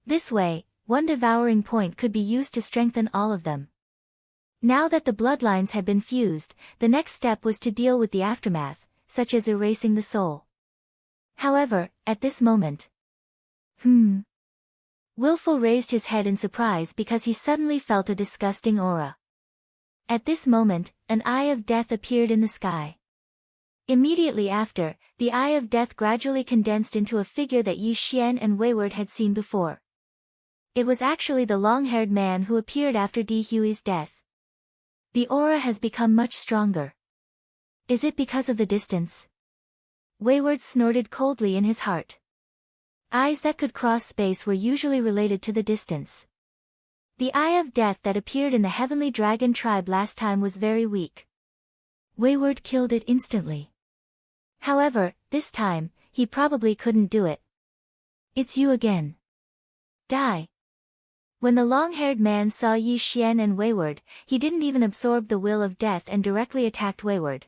This way, one devouring point could be used to strengthen all of them. Now that the bloodlines had been fused, the next step was to deal with the aftermath, such as erasing the soul. However, at this moment... Willful raised his head in surprise because he suddenly felt a disgusting aura. At this moment, an eye of death appeared in the sky. Immediately after, the eye of death gradually condensed into a figure that Yi Xian and Wayward had seen before. It was actually the long-haired man who appeared after Di Hui's death. The aura has become much stronger. Is it because of the distance? Wayward snorted coldly in his heart. Eyes that could cross space were usually related to the distance. The eye of death that appeared in the heavenly dragon tribe last time was very weak. Wayward killed it instantly. However, this time, he probably couldn't do it. It's you again. Die. When the long-haired man saw Yi Xian and Wayward, he didn't even absorb the will of death and directly attacked Wayward.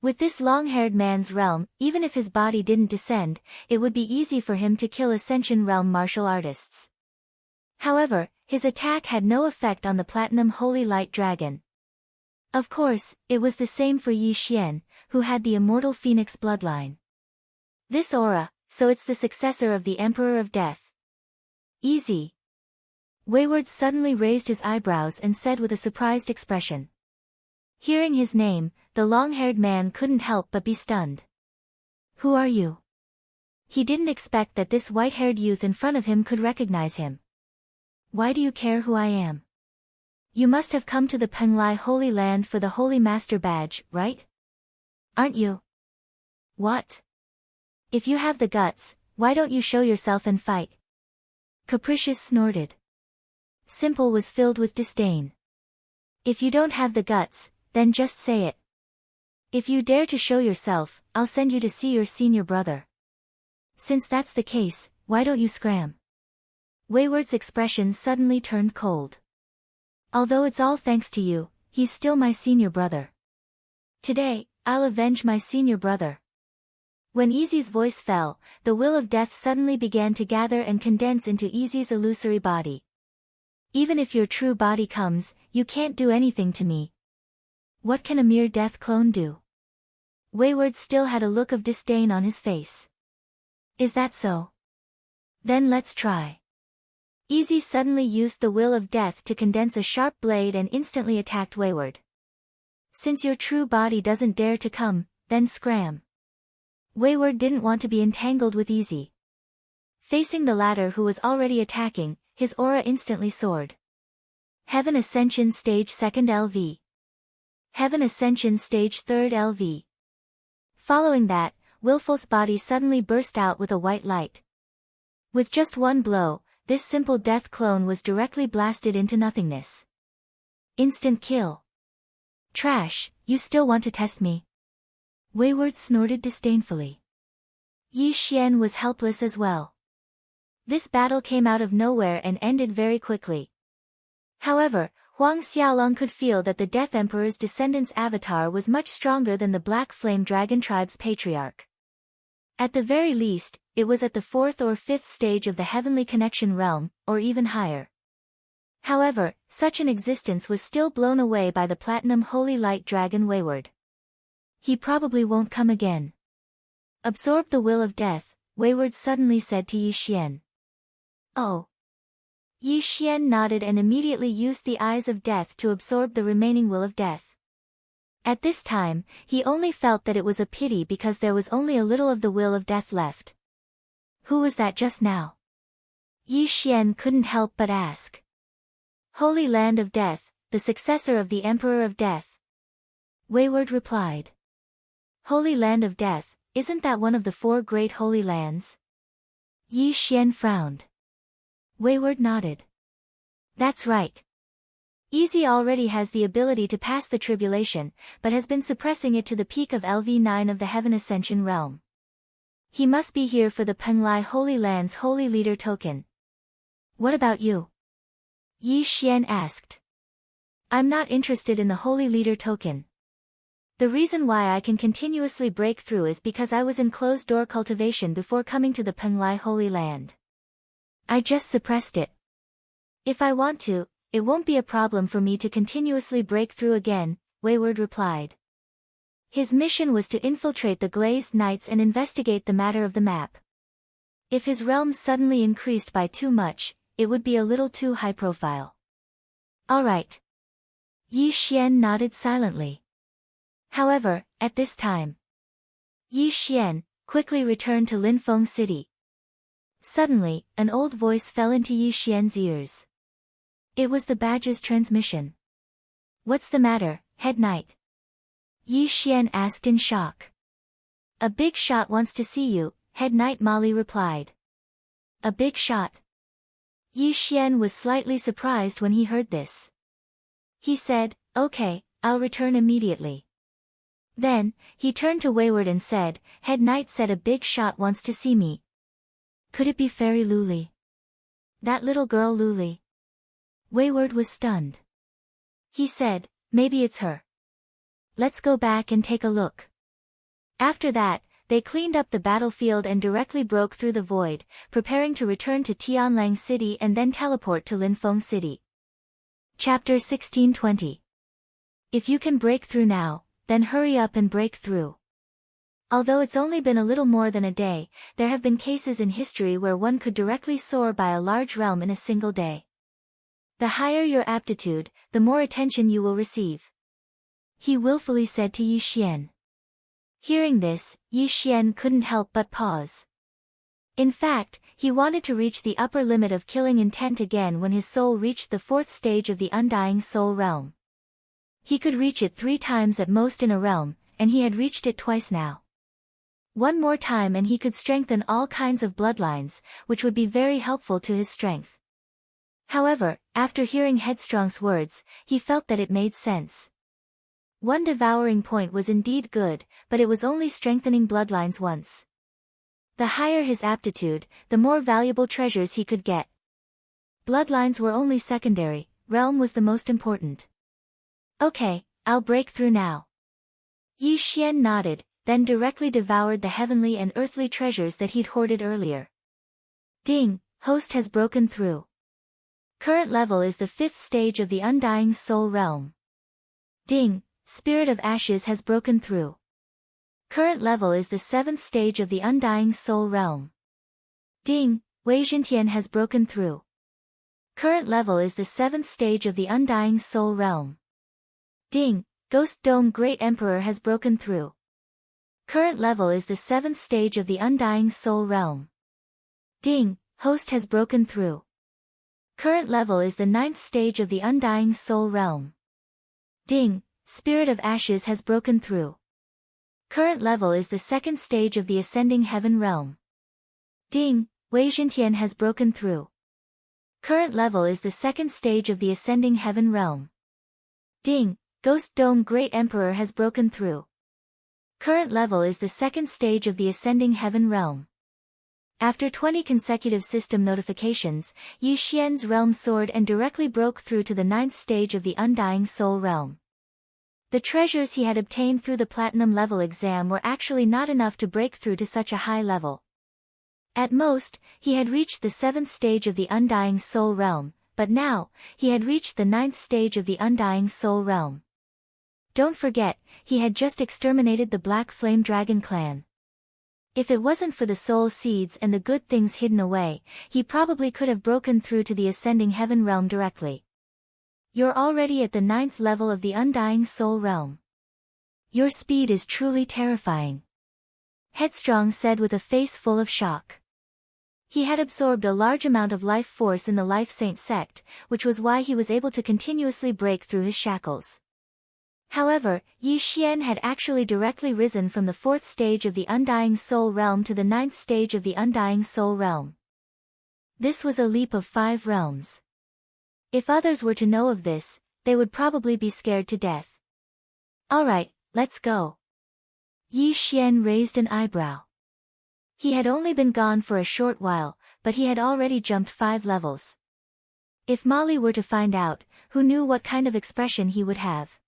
With this long-haired man's realm, even if his body didn't descend, it would be easy for him to kill Ascension Realm martial artists. However, his attack had no effect on the Platinum Holy Light Dragon. Of course, it was the same for Yi Xian, who had the immortal Phoenix bloodline. This aura, so it's the successor of the Emperor of Death. Easy. Wayward suddenly raised his eyebrows and said with a surprised expression. Hearing his name, the long-haired man couldn't help but be stunned. Who are you? He didn't expect that this white-haired youth in front of him could recognize him. Why do you care who I am? You must have come to the Penglai Holy Land for the Holy Master Badge, right? Aren't you? What? If you have the guts, why don't you show yourself and fight? Capricious snorted. Simple was filled with disdain. If you don't have the guts, then just say it. If you dare to show yourself, I'll send you to see your senior brother. Since that's the case, why don't you scram? Wayward's expression suddenly turned cold. Although it's all thanks to you, he's still my senior brother. Today, I'll avenge my senior brother. When Easy's voice fell, the will of death suddenly began to gather and condense into Easy's illusory body. Even if your true body comes, you can't do anything to me. What can a mere death clone do? Wayward still had a look of disdain on his face. Is that so? Then let's try. Easy suddenly used the will of death to condense a sharp blade and instantly attacked Wayward. Since your true body doesn't dare to come, then scram. Wayward didn't want to be entangled with Easy. Facing the latter who was already attacking, his aura instantly soared. Heaven Ascension Stage 2nd LV. Heaven Ascension Stage 3rd LV. Following that, Willful's body suddenly burst out with a white light. With just one blow, this simple death clone was directly blasted into nothingness. Instant kill. Trash, you still want to test me? Wayward snorted disdainfully. Yi Xian was helpless as well. This battle came out of nowhere and ended very quickly. However, Huang Xiaolong could feel that the Death Emperor's descendant's avatar was much stronger than the Black Flame Dragon Tribe's patriarch. At the very least, it was at the 4th or 5th stage of the Heavenly Connection realm, or even higher. However, such an existence was still blown away by the Platinum Holy Light Dragon Wayward. He probably won't come again. Absorb the will of death, Wayward suddenly said to Yi Xian. Oh. Yi Xian nodded and immediately used the Eyes of Death to absorb the remaining will of death. At this time, he only felt that it was a pity because there was only a little of the will of death left. Who was that just now? Yi Xian couldn't help but ask. Holy Land of Death, the successor of the Emperor of Death. Wayward replied. Holy Land of Death, isn't that one of the 4 great holy lands? Yi Xian frowned. Wayward nodded. That's right. Easy already has the ability to pass the tribulation, but has been suppressing it to the peak of LV9 of the Heaven Ascension realm. He must be here for the Penglai Holy Land's Holy Leader token. What about you? Yi Xian asked. I'm not interested in the Holy Leader token. The reason why I can continuously break through is because I was in closed-door cultivation before coming to the Penglai Holy Land. I just suppressed it. If I want to, it won't be a problem for me to continuously break through again, Wayward replied. His mission was to infiltrate the Glazed Knights and investigate the matter of the map. If his realm suddenly increased by too much, it would be a little too high profile. All right. Yi Xian nodded silently. However, at this time, Yi Xian quickly returned to Linfeng City. Suddenly, an old voice fell into Yi Xian's ears. It was the badge's transmission. What's the matter, head knight? Yi Xian asked in shock. A big shot wants to see you, head knight Mali replied. A big shot? Yi Xian was slightly surprised when he heard this. He said, okay, I'll return immediately. Then, he turned to Wayward and said, head knight said a big shot wants to see me. Could it be Fairy Luli? That little girl Luli? Wayward was stunned. He said, maybe it's her. Let's go back and take a look. After that, they cleaned up the battlefield and directly broke through the void, preparing to return to Tianlang City and then teleport to Linfeng City. Chapter 1620. If you can break through now, then hurry up and break through. Although it's only been a little more than a day, there have been cases in history where one could directly soar by a large realm in a single day. The higher your aptitude, the more attention you will receive. He willfully said to Yi Xian. Hearing this, Yi Xian couldn't help but pause. In fact, he wanted to reach the upper limit of killing intent again when his soul reached the 4th stage of the Undying Soul Realm. He could reach it 3 times at most in a realm, and he had reached it twice now. One more time and he could strengthen all kinds of bloodlines, which would be very helpful to his strength. However, after hearing Headstrong's words, he felt that it made sense. One devouring point was indeed good, but it was only strengthening bloodlines once. The higher his aptitude, the more valuable treasures he could get. Bloodlines were only secondary, realm was the most important. Okay, I'll break through now. Yi Xian nodded, then directly devoured the heavenly and earthly treasures that he'd hoarded earlier. Ding, host has broken through. Current level is the 5th stage of the Undying Soul Realm. Ding, Spirit of Ashes has broken through. Current level is the 7th stage of the Undying Soul Realm. Ding, Wei Zhentian has broken through. Current level is the 7th stage of the Undying Soul Realm. Ding, Ghost Dome Great Emperor has broken through. Current level is the 7th stage of the Undying Soul Realm. Ding, Host has broken through. Current level is the 9th stage of the Undying Soul Realm. Ding, Spirit of Ashes has broken through. Current level is the 2nd stage of the Ascending Heaven Realm. Ding, Wei Zhentian has broken through. Current level is the 2nd stage of the Ascending Heaven Realm. Ding, Ghost Dome Great Emperor has broken through. Current level is the 2nd stage of the Ascending Heaven Realm. After 20 consecutive system notifications, Yi Xian's realm soared and directly broke through to the 9th stage of the Undying Soul Realm. The treasures he had obtained through the Platinum level exam were actually not enough to break through to such a high level. At most, he had reached the 7th stage of the Undying Soul Realm, but now, he had reached the 9th stage of the Undying Soul Realm. Don't forget, he had just exterminated the Black Flame Dragon clan. If it wasn't for the soul seeds and the good things hidden away, he probably could have broken through to the Ascending Heaven Realm directly. You're already at the 9th level of the Undying Soul Realm. Your speed is truly terrifying. Headstrong said with a face full of shock. He had absorbed a large amount of life force in the Life Saint sect, which was why he was able to continuously break through his shackles. However, Yi Xian had actually directly risen from the 4th stage of the Undying Soul Realm to the 9th stage of the Undying Soul Realm. This was a leap of 5 realms. If others were to know of this, they would probably be scared to death. Alright, let's go. Yi Xian raised an eyebrow. He had only been gone for a short while, but he had already jumped 5 levels. If Molly were to find out, who knew what kind of expression he would have.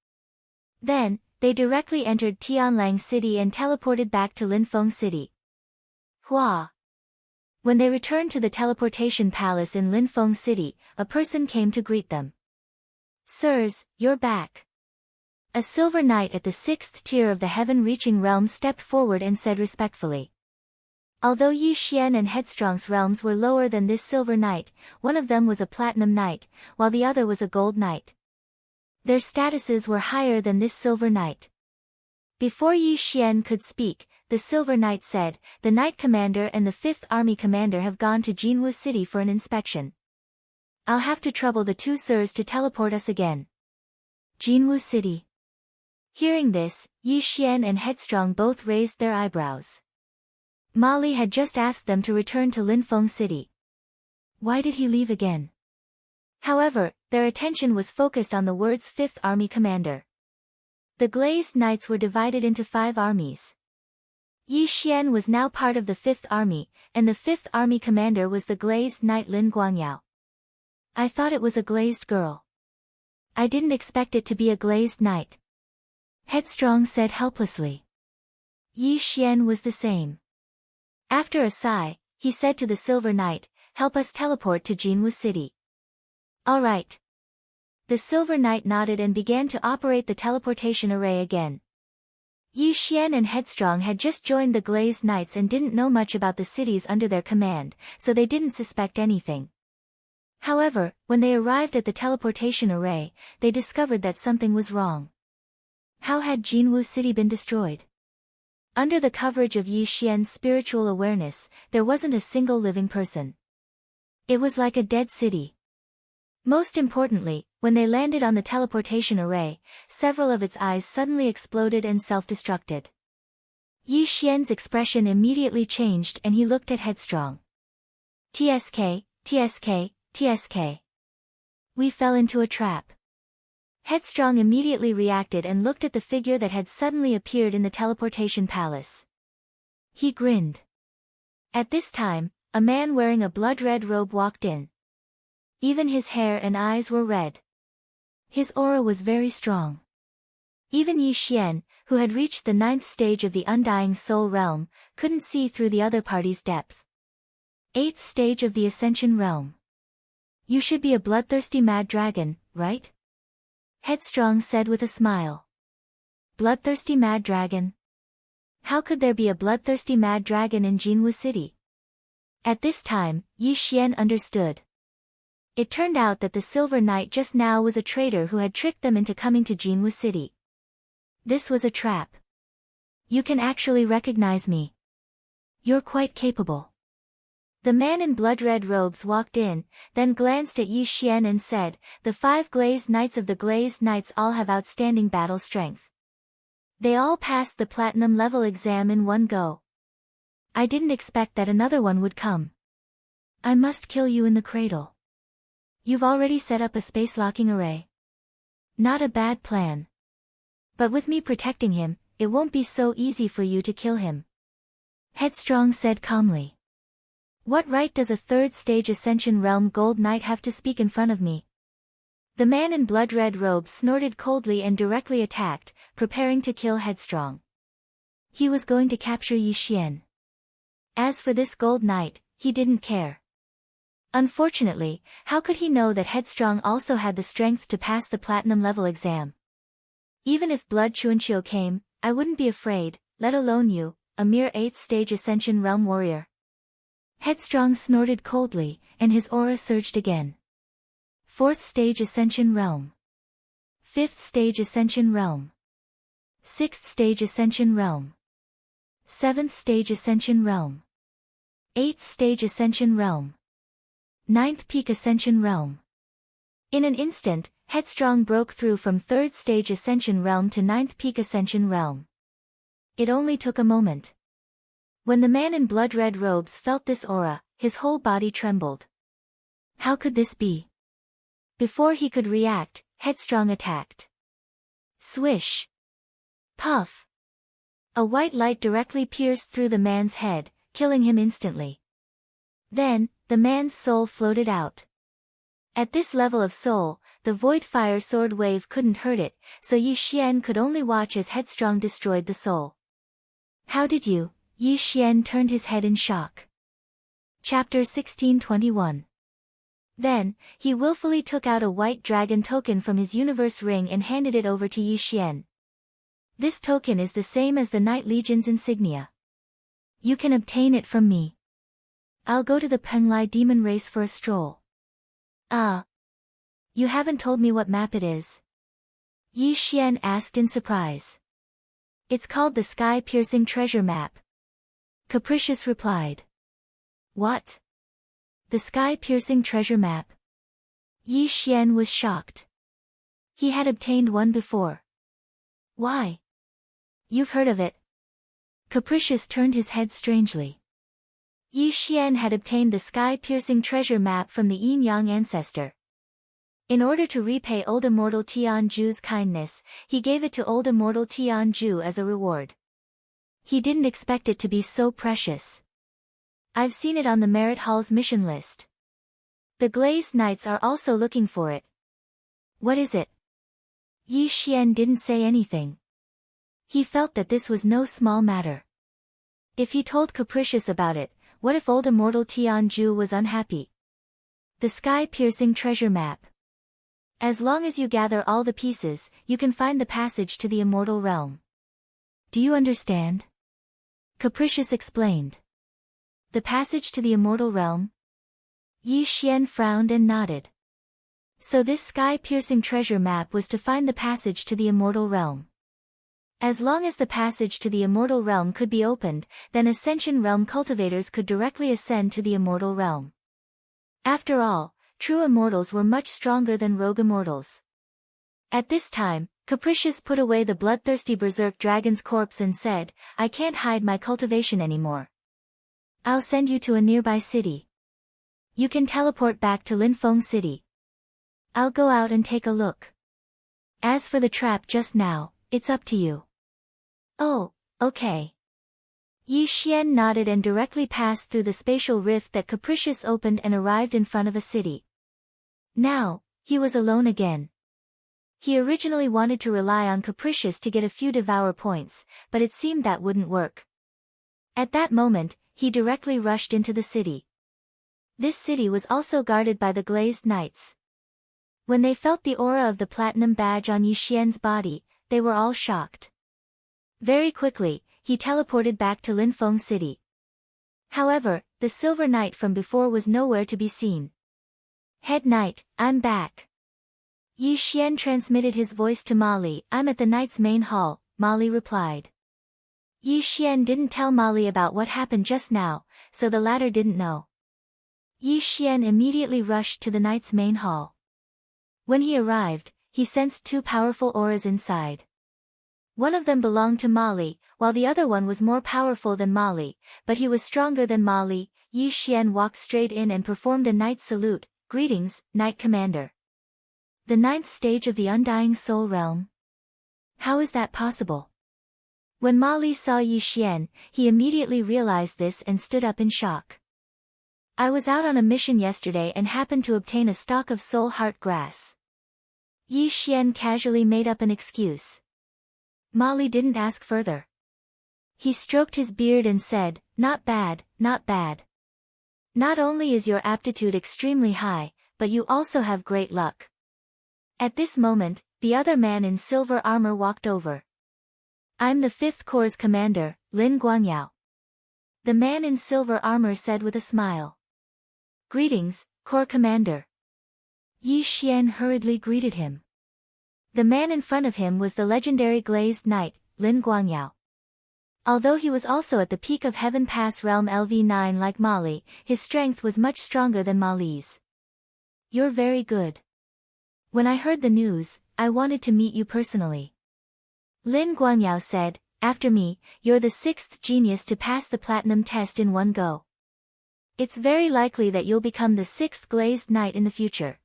Then, they directly entered Tianlang City and teleported back to Linfeng City. Hua! When they returned to the teleportation palace in Linfeng City, a person came to greet them. "Sirs, you're back." A silver knight at the 6th tier of the heaven-reaching realm stepped forward and said respectfully. Although Yi Xian and Headstrong's realms were lower than this silver knight, one of them was a platinum knight, while the other was a gold knight. Their statuses were higher than this silver knight. Before Yi Xian could speak, the silver knight said, "The knight commander and the 5th army commander have gone to Jinwu City for an inspection. I'll have to trouble the two sirs to teleport us again." Jinwu City. Hearing this, Yi Xian and Headstrong both raised their eyebrows. Molly had just asked them to return to Linfeng City. Why did he leave again? However, their attention was focused on the words 5th Army Commander. The Glazed Knights were divided into 5 armies. Yi Xian was now part of the 5th Army, and the 5th Army Commander was the Glazed Knight Lin Guangyao. "I thought it was a glazed girl. I didn't expect it to be a glazed knight," Headstrong said helplessly. Yi Xian was the same. After a sigh, he said to the Silver Knight, "Help us teleport to Jinwu City." "All right." The Silver Knight nodded and began to operate the teleportation array again. Yi Xian and Headstrong had just joined the Glazed Knights and didn't know much about the cities under their command, so they didn't suspect anything. However, when they arrived at the teleportation array, they discovered that something was wrong. How had Jinwu City been destroyed? Under the coverage of Yi Xian's spiritual awareness, there wasn't a single living person. It was like a dead city. Most importantly, when they landed on the teleportation array, several of its eyes suddenly exploded and self-destructed. Yi Xian's expression immediately changed and he looked at Headstrong. "TSK, TSK, TSK. We fell into a trap." Headstrong immediately reacted and looked at the figure that had suddenly appeared in the teleportation palace. He grinned. At this time, a man wearing a blood-red robe walked in. Even his hair and eyes were red. His aura was very strong. Even Yi Xian, who had reached the 9th stage of the Undying Soul Realm, couldn't see through the other party's depth. 8th stage of the Ascension Realm. "You should be a bloodthirsty mad dragon, right?" Headstrong said with a smile. "Bloodthirsty mad dragon? How could there be a bloodthirsty mad dragon in Jinwu City?" At this time, Yi Xian understood. It turned out that the Silver Knight just now was a traitor who had tricked them into coming to Jinwu City. This was a trap. "You can actually recognize me. You're quite capable." The man in blood-red robes walked in, then glanced at Yi Xian and said, "The 5 Glazed Knights of the Glazed Knights all have outstanding battle strength. They all passed the platinum level exam in one go. I didn't expect that another one would come. I must kill you in the cradle. You've already set up a space-locking array. Not a bad plan. But with me protecting him, it won't be so easy for you to kill him," Headstrong said calmly. "What right does a 3rd stage Ascension Realm Gold Knight have to speak in front of me?" The man in blood-red robes snorted coldly and directly attacked, preparing to kill Headstrong. He was going to capture Yi Xian. As for this Gold Knight, he didn't care. Unfortunately, how could he know that Headstrong also had the strength to pass the platinum level exam? "Even if Blood Chuanqiu came, I wouldn't be afraid, let alone you, a mere 8th stage Ascension Realm warrior." Headstrong snorted coldly, and his aura surged again. 4th stage Ascension Realm. 5th stage Ascension Realm. 6th stage Ascension Realm. 7th stage Ascension Realm. 8th stage Ascension Realm. 9th peak Ascension Realm. In an instant, Headstrong broke through from 3rd stage Ascension Realm to 9th peak Ascension Realm. It only took a moment. When the man in blood-red robes felt this aura, his whole body trembled. How could this be? Before he could react, Headstrong attacked. Swish! Puff! A white light directly pierced through the man's head, killing him instantly. Then, the man's soul floated out. At this level of soul, the void fire sword wave couldn't hurt it, so Yi Xian could only watch as Headstrong destroyed the soul. "How did you?" Yi Xian turned his head in shock. Chapter 1621. Then, he willfully took out a white dragon token from his universe ring and handed it over to Yi Xian. This token is the same as the Night Legion's insignia. You can obtain it from me. I'll go to the Penglai demon race for a stroll. Ah. You haven't told me what map it is. Yi Xian asked in surprise. It's called the Sky-Piercing Treasure Map. Capricious replied. What? The Sky-Piercing Treasure Map? Yi Xian was shocked. He had obtained one before. Why? You've heard of it? Capricious turned his head strangely. Yi Xian had obtained the Sky-Piercing Treasure Map from the Yin-Yang ancestor. In order to repay old immortal Tianju's kindness, he gave it to old immortal Tianju as a reward. He didn't expect it to be so precious. I've seen it on the Merit Hall's mission list. The Glazed Knights are also looking for it. What is it? Yi Xian didn't say anything. He felt that this was no small matter. If he told Capricious about it, what if old immortal Tianju was unhappy? The Sky-Piercing Treasure Map. As long as you gather all the pieces, you can find the passage to the immortal realm. Do you understand? Capricious explained. The passage to the immortal realm? Yi Xian frowned and nodded. So this Sky-Piercing Treasure Map was to find the passage to the immortal realm. As long as the passage to the immortal realm could be opened, then Ascension Realm cultivators could directly ascend to the immortal realm. After all, true immortals were much stronger than rogue immortals. At this time, Capricious put away the bloodthirsty berserk dragon's corpse and said, I can't hide my cultivation anymore. I'll send you to a nearby city. You can teleport back to Linfeng City. I'll go out and take a look. As for the trap just now, it's up to you. Oh, okay. Yi Xian nodded and directly passed through the spatial rift that Capricious opened and arrived in front of a city. Now, he was alone again. He originally wanted to rely on Capricious to get a few devour points, but it seemed that wouldn't work. At that moment, he directly rushed into the city. This city was also guarded by the Glazed Knights. When they felt the aura of the platinum badge on Yi Xian's body, they were all shocked. Very quickly, he teleported back to Linfeng City. However, the Silver Knight from before was nowhere to be seen. Head Knight, I'm back. Yi Xian transmitted his voice to Mali. I'm at the Knight's main hall, Mali replied. Yi Xian didn't tell Mali about what happened just now, so the latter didn't know. Yi Xian immediately rushed to the Knight's main hall. When he arrived, he sensed two powerful auras inside. One of them belonged to Mali, while the other one was more powerful than Mali, but he was stronger than Mali. Yi Xian walked straight in and performed a knight's salute. Greetings, Knight Commander. The 9th stage of the Undying Soul Realm? How is that possible? When Mali saw Yi Xian, he immediately realized this and stood up in shock. I was out on a mission yesterday and happened to obtain a stalk of soul heart grass. Yi Xian casually made up an excuse. Mali didn't ask further. He stroked his beard and said, not bad, not bad. Not only is your aptitude extremely high, but you also have great luck. At this moment, the other man in silver armor walked over. I'm the 5th Corps' commander, Lin Guangyao. The man in silver armor said with a smile. Greetings, Corps Commander. Yi Xian hurriedly greeted him. The man in front of him was the legendary Glazed Knight, Lin Guangyao. Although he was also at the peak of Heaven Pass Realm LV9 like Mali, his strength was much stronger than Mali's. You're very good. When I heard the news, I wanted to meet you personally. Lin Guangyao said, after me, you're the 6th genius to pass the platinum test in one go. It's very likely that you'll become the 6th Glazed Knight in the future.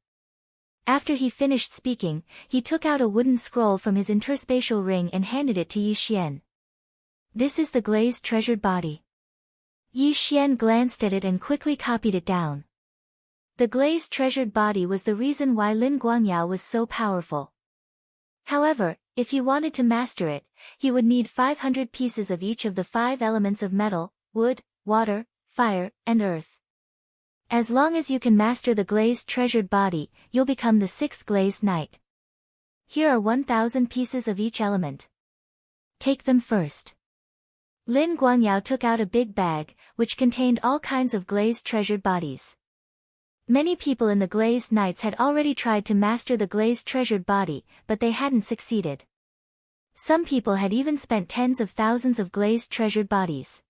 After he finished speaking, he took out a wooden scroll from his interspatial ring and handed it to Yi Xian. This is the glazed treasured body. Yi Xian glanced at it and quickly copied it down. The glazed treasured body was the reason why Lin Guangyao was so powerful. However, if he wanted to master it, he would need 500 pieces of each of the 5 elements of metal, wood, water, fire, and earth. As long as you can master the glazed treasured body, you'll become the 6th glazed knight. Here are 1,000 pieces of each element. Take them first. Lin Guangyao took out a big bag, which contained all kinds of glazed treasured bodies. Many people in the glazed knights had already tried to master the glazed treasured body, but they hadn't succeeded. Some people had even spent tens of thousands of glazed treasured bodies.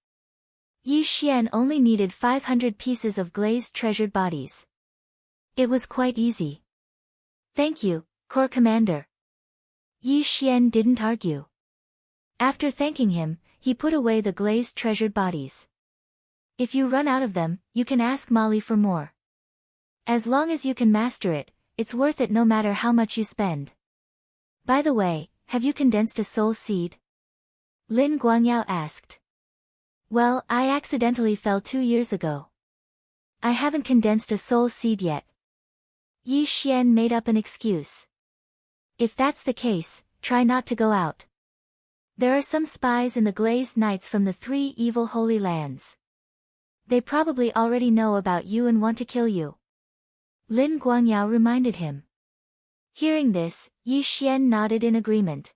Yi Xian only needed 500 pieces of glazed treasured bodies. It was quite easy. Thank you, Corps Commander. Yi Xian didn't argue. After thanking him, he put away the glazed treasured bodies. If you run out of them, you can ask Molly for more. As long as you can master it, it's worth it no matter how much you spend. By the way, have you condensed a soul seed? Lin Guangyao asked. Well, I accidentally fell 2 years ago. I haven't condensed a soul seed yet. Yi Xian made up an excuse. If that's the case, try not to go out. There are some spies in the glazed knights from the 3 evil holy lands. They probably already know about you and want to kill you. Lin Guangyao reminded him. Hearing this, Yi Xian nodded in agreement.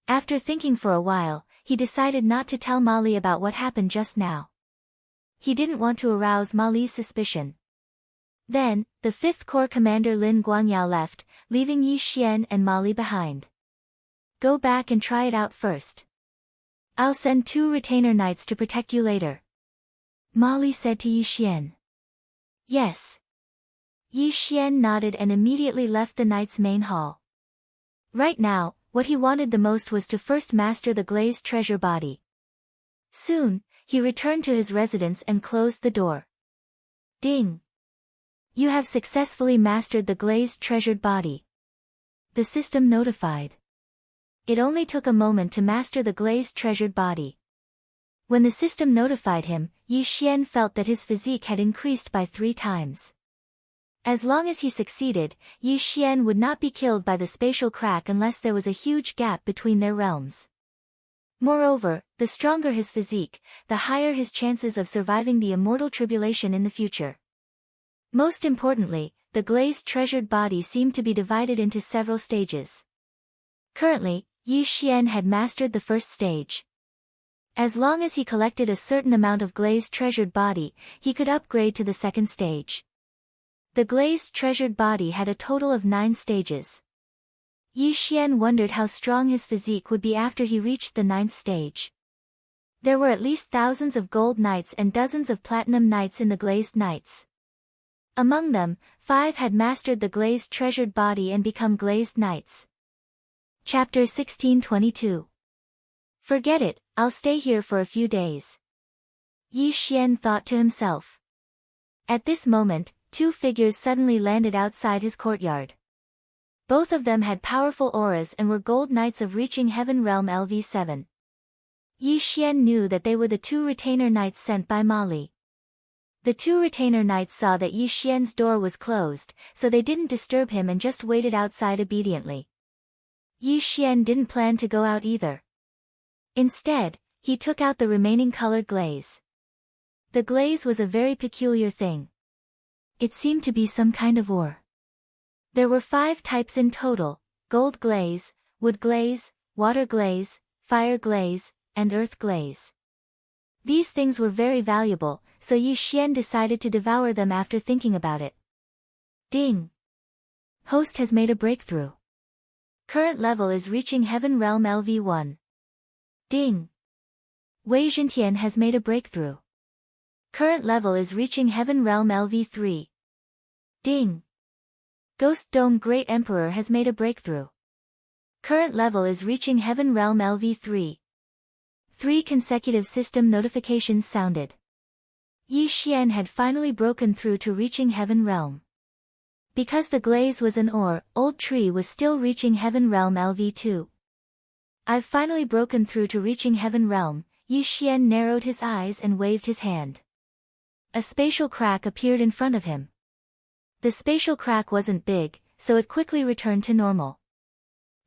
After thinking for a while, he decided not to tell Molly about what happened just now. He didn't want to arouse Molly's suspicion. Then, the 5th Corps Commander Lin Guangyao left, leaving Yi Xian and Molly behind. Go back and try it out first. I'll send 2 retainer knights to protect you later. Molly said to Yi Xian. Yes. Yi Xian nodded and immediately left the knight's main hall. Right now, what he wanted the most was to first master the glazed treasure body. Soon, he returned to his residence and closed the door. Ding! You have successfully mastered the glazed treasured body. The system notified. It only took a moment to master the glazed treasured body. When the system notified him, Yi Xian felt that his physique had increased by 3 times. As long as he succeeded, Yi Xian would not be killed by the spatial crack unless there was a huge gap between their realms. Moreover, the stronger his physique, the higher his chances of surviving the immortal tribulation in the future. Most importantly, the glazed treasured body seemed to be divided into several stages. Currently, Yi Xian had mastered the first stage. As long as he collected a certain amount of glazed treasured body, he could upgrade to the second stage. The glazed treasured body had a total of 9 stages. Yi Xian wondered how strong his physique would be after he reached the 9th stage. There were at least thousands of gold knights and dozens of platinum knights in the glazed knights. Among them, 5 had mastered the glazed treasured body and become glazed knights. Chapter 1622. Forget it, I'll stay here for a few days. Yi Xian thought to himself. At this moment, 2 figures suddenly landed outside his courtyard. Both of them had powerful auras and were gold knights of reaching heaven realm LV7. Yi Xian knew that they were the 2 retainer knights sent by Molly. The 2 retainer knights saw that Yi Xian's door was closed, so they didn't disturb him and just waited outside obediently. Yi Xian didn't plan to go out either. Instead, he took out the remaining colored glaze. The glaze was a very peculiar thing. It seemed to be some kind of ore. There were 5 types in total: gold glaze, wood glaze, water glaze, fire glaze, and earth glaze. These things were very valuable, so Yi Xian decided to devour them after thinking about it. Ding! Host has made a breakthrough. Current level is reaching heaven realm LV1. Ding! Wei Zhentian has made a breakthrough. Current level is reaching heaven realm LV3. Ding! Ghost Dome Great Emperor has made a breakthrough. Current level is reaching heaven realm LV3. 3 consecutive system notifications sounded. Yi Xian had finally broken through to reaching heaven realm. Because the glaze was an ore, Old Tree was still reaching heaven realm LV2. I've finally broken through to reaching heaven realm. Yi Xian narrowed his eyes and waved his hand. A spatial crack appeared in front of him. The spatial crack wasn't big, so it quickly returned to normal.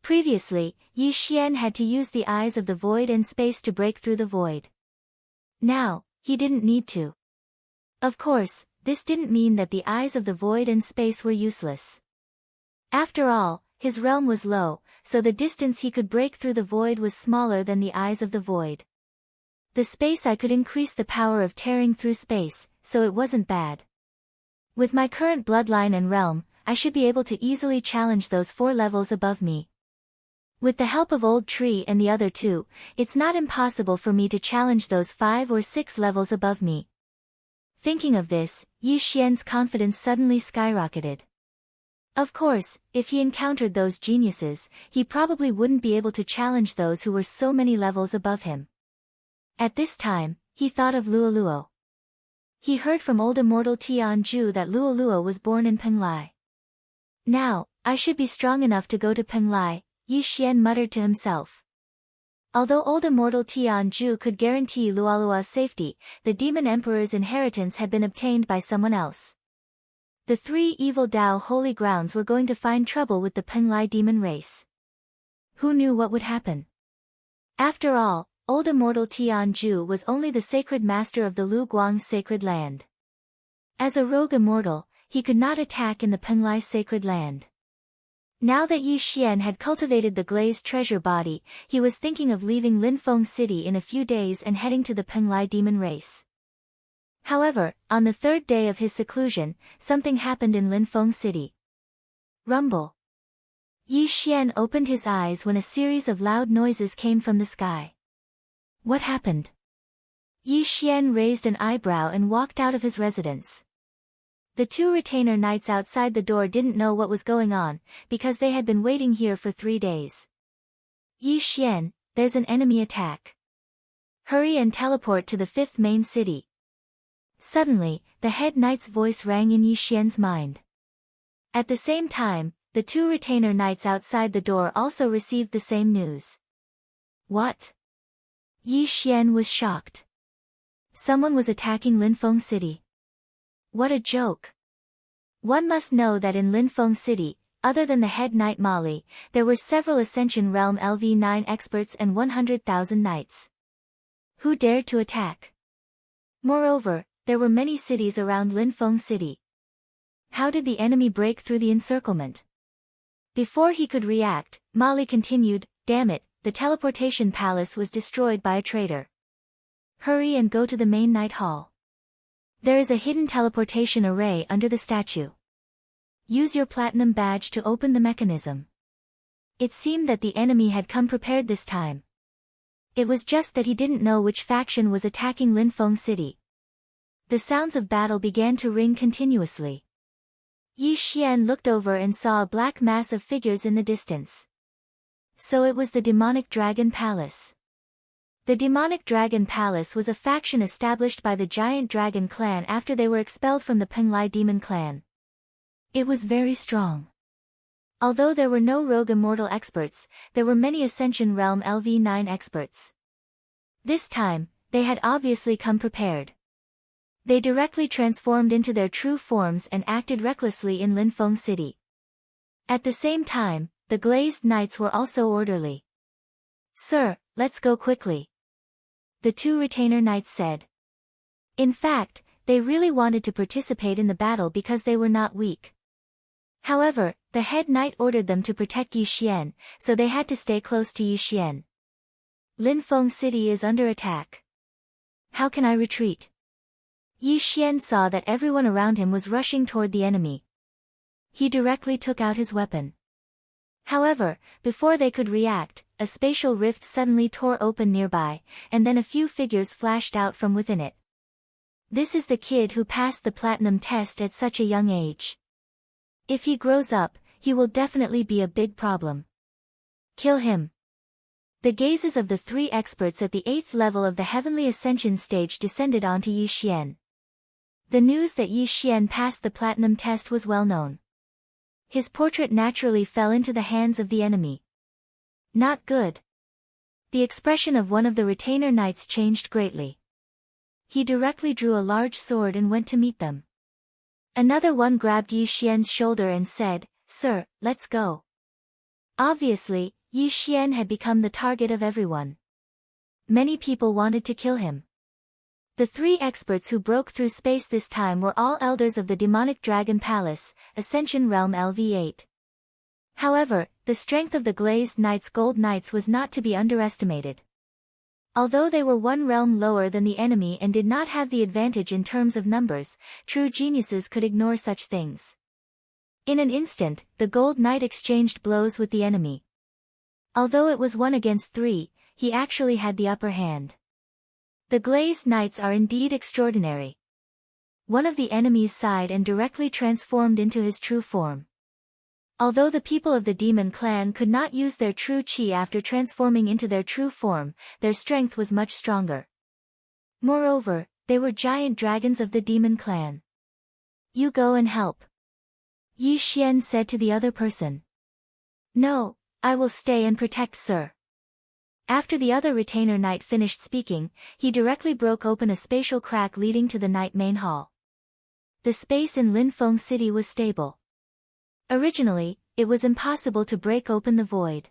Previously, Yi Xian had to use the eyes of the void and space to break through the void. Now, he didn't need to. Of course, this didn't mean that the eyes of the void and space were useless. After all, his realm was low, so the distance he could break through the void was smaller than the eyes of the void. The space I could increase the power of tearing through space, so it wasn't bad. With my current bloodline and realm, I should be able to easily challenge those 4 levels above me. With the help of Old Tree and the other 2, it's not impossible for me to challenge those 5 or 6 levels above me. Thinking of this, Yi Xian's confidence suddenly skyrocketed. Of course, if he encountered those geniuses, he probably wouldn't be able to challenge those who were so many levels above him. At this time, he thought of Luoluo. He heard from old immortal Tianju that Luoluo was born in Penglai. Now, I should be strong enough to go to Penglai, Yi Xian muttered to himself. Although old immortal Tianju could guarantee Luoluo's safety, the demon emperor's inheritance had been obtained by someone else. The 3 evil Dao holy grounds were going to find trouble with the Penglai demon race. Who knew what would happen? After all, old immortal Tianju was only the sacred master of the Lu Guang's sacred land. As a rogue immortal, he could not attack in the Penglai sacred land. Now that Yi Xian had cultivated the glazed treasure body, he was thinking of leaving Linfeng City in a few days and heading to the Penglai demon race. However, on the 3rd day of his seclusion, something happened in Linfeng City. Rumble. Yi Xian opened his eyes when a series of loud noises came from the sky. What happened? Yi Xian raised an eyebrow and walked out of his residence. The 2 retainer knights outside the door didn't know what was going on, because they had been waiting here for 3 days. Yi Xian, there's an enemy attack. Hurry and teleport to the 5th main city. Suddenly, the head knight's voice rang in Yi Xian's mind. At the same time, the 2 retainer knights outside the door also received the same news. What? Yi Xian was shocked. Someone was attacking Linfeng City. What a joke. One must know that in Linfeng City, other than the head knight Mali, there were several Ascension Realm LV9 experts and 100,000 knights. Who dared to attack? Moreover, there were many cities around Linfeng City. How did the enemy break through the encirclement? Before he could react, Mali continued, damn it, the teleportation palace was destroyed by a traitor. Hurry and go to the main night hall. There is a hidden teleportation array under the statue. Use your platinum badge to open the mechanism. It seemed that the enemy had come prepared this time. It was just that he didn't know which faction was attacking Linfeng City. The sounds of battle began to ring continuously. Yi Xian looked over and saw a black mass of figures in the distance. So it was the demonic dragon palace. The demonic dragon palace was a faction established by the giant dragon clan after they were expelled from the Penglai demon clan. It was very strong. Although there were no rogue immortal experts, there were many Ascension Realm LV9 experts. This time, they had obviously come prepared. They directly transformed into their true forms and acted recklessly in Linfeng City. At the same time, the glazed knights were also orderly. Sir, let's go quickly. The 2 retainer knights said. In fact, they really wanted to participate in the battle because they were not weak. However, the head knight ordered them to protect Yi Xian, so they had to stay close to Yi Xian. Linfeng City is under attack. How can I retreat? Yi Xian saw that everyone around him was rushing toward the enemy. He directly took out his weapon. However, before they could react, a spatial rift suddenly tore open nearby, and then a few figures flashed out from within it. This is the kid who passed the platinum test at such a young age. If he grows up, he will definitely be a big problem. Kill him. The gazes of the 3 experts at the 8th level of the Heavenly Ascension stage descended onto Yi Xian. The news that Yi Xian passed the platinum test was well known. His portrait naturally fell into the hands of the enemy. Not good. The expression of one of the retainer knights changed greatly. He directly drew a large sword and went to meet them. Another one grabbed Yi Xian's shoulder and said, Sir, let's go. Obviously, Yi Xian had become the target of everyone. Many people wanted to kill him. The three experts who broke through space this time were all elders of the demonic dragon palace, Ascension Realm LV8. However, the strength of the glazed knights gold knights was not to be underestimated. Although they were one realm lower than the enemy and did not have the advantage in terms of numbers, true geniuses could ignore such things. In an instant, the gold knight exchanged blows with the enemy. Although it was 1 against 3, he actually had the upper hand. The glazed knights are indeed extraordinary. One of the enemy's sighed and directly transformed into his true form. Although the people of the demon clan could not use their true chi after transforming into their true form, their strength was much stronger. Moreover, they were giant dragons of the demon clan. You go and help. Yi Xian said to the other person. No, I will stay and protect sir. After the other retainer knight finished speaking, he directly broke open a spatial crack leading to the knight main hall. The space in Linfeng City was stable. Originally, it was impossible to break open the void.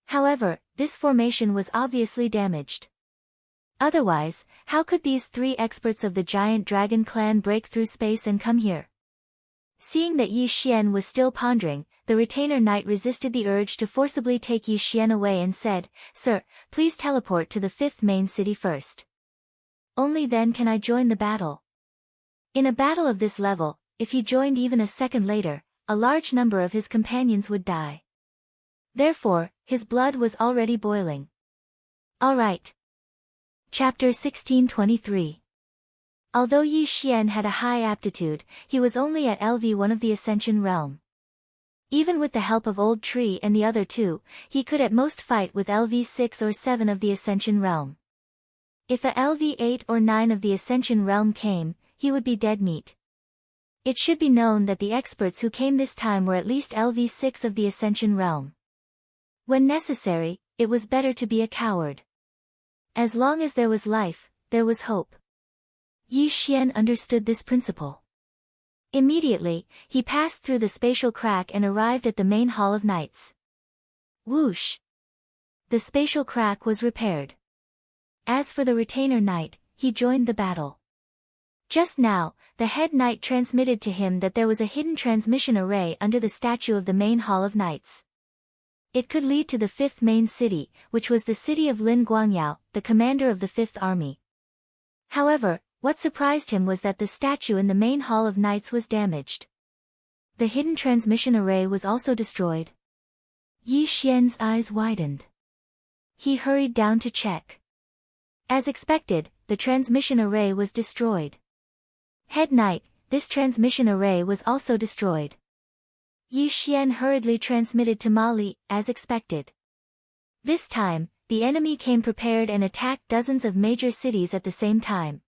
However, this formation was obviously damaged. Otherwise, how could these three experts of the giant dragon clan break through space and come here? Seeing that Yi Xian was still pondering, the retainer knight resisted the urge to forcibly take Yi Xian away and said, Sir, please teleport to the 5th main city first. Only then can I join the battle. In a battle of this level, if he joined even a second later, a large number of his companions would die. Therefore, his blood was already boiling. All right. Chapter 1623. Although Yi Xian had a high aptitude, he was only at LV1 of the Ascension Realm. Even with the help of Old Tree and the other two, he could at most fight with LV6 or 7 of the Ascension Realm. If a LV8 or 9 of the Ascension Realm came, he would be dead meat. It should be known that the experts who came this time were at least LV6 of the Ascension Realm. When necessary, it was better to be a coward. As long as there was life, there was hope. Yi Xian understood this principle. Immediately, he passed through the spatial crack and arrived at the main hall of knights. Whoosh! The spatial crack was repaired. As for the retainer knight, he joined the battle. Just now, the head knight transmitted to him that there was a hidden transmission array under the statue of the main hall of knights. It could lead to the 5th main city, which was the city of Lin Guangyao, the commander of the 5th army. However, what surprised him was that the statue in the main hall of knights was damaged. The hidden transmission array was also destroyed. Yi Xian's eyes widened. He hurried down to check. As expected, the transmission array was destroyed. Head knight, this transmission array was also destroyed. Yi Xian hurriedly transmitted to Mali, as expected. This time, the enemy came prepared and attacked dozens of major cities at the same time.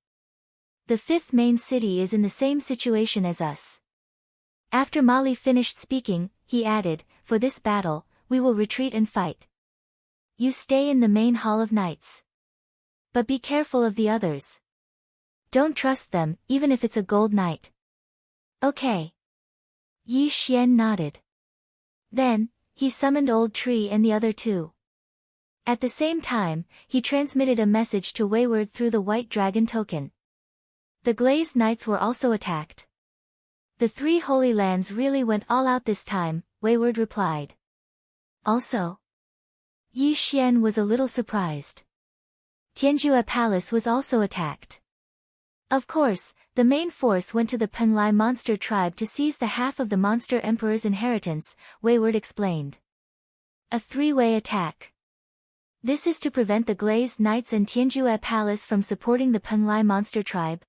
The 5th main city is in the same situation as us. After Mali finished speaking, he added, For this battle, we will retreat and fight. You stay in the main hall of knights. But be careful of the others. Don't trust them, even if it's a gold knight. Okay. Yi Xian nodded. Then, he summoned Old Tree and the other two. At the same time, he transmitted a message to Wayward through the White Dragon token. The glazed knights were also attacked. The 3 Holy Lands really went all out this time, Wayward replied. Also? Yi Xian was a little surprised. Tianjue Palace was also attacked. Of course, the main force went to the Penglai monster tribe to seize the half of the monster emperor's inheritance, Wayward explained. A 3-way attack. This is to prevent the glazed knights and Tianjue Palace from supporting the Penglai monster tribe.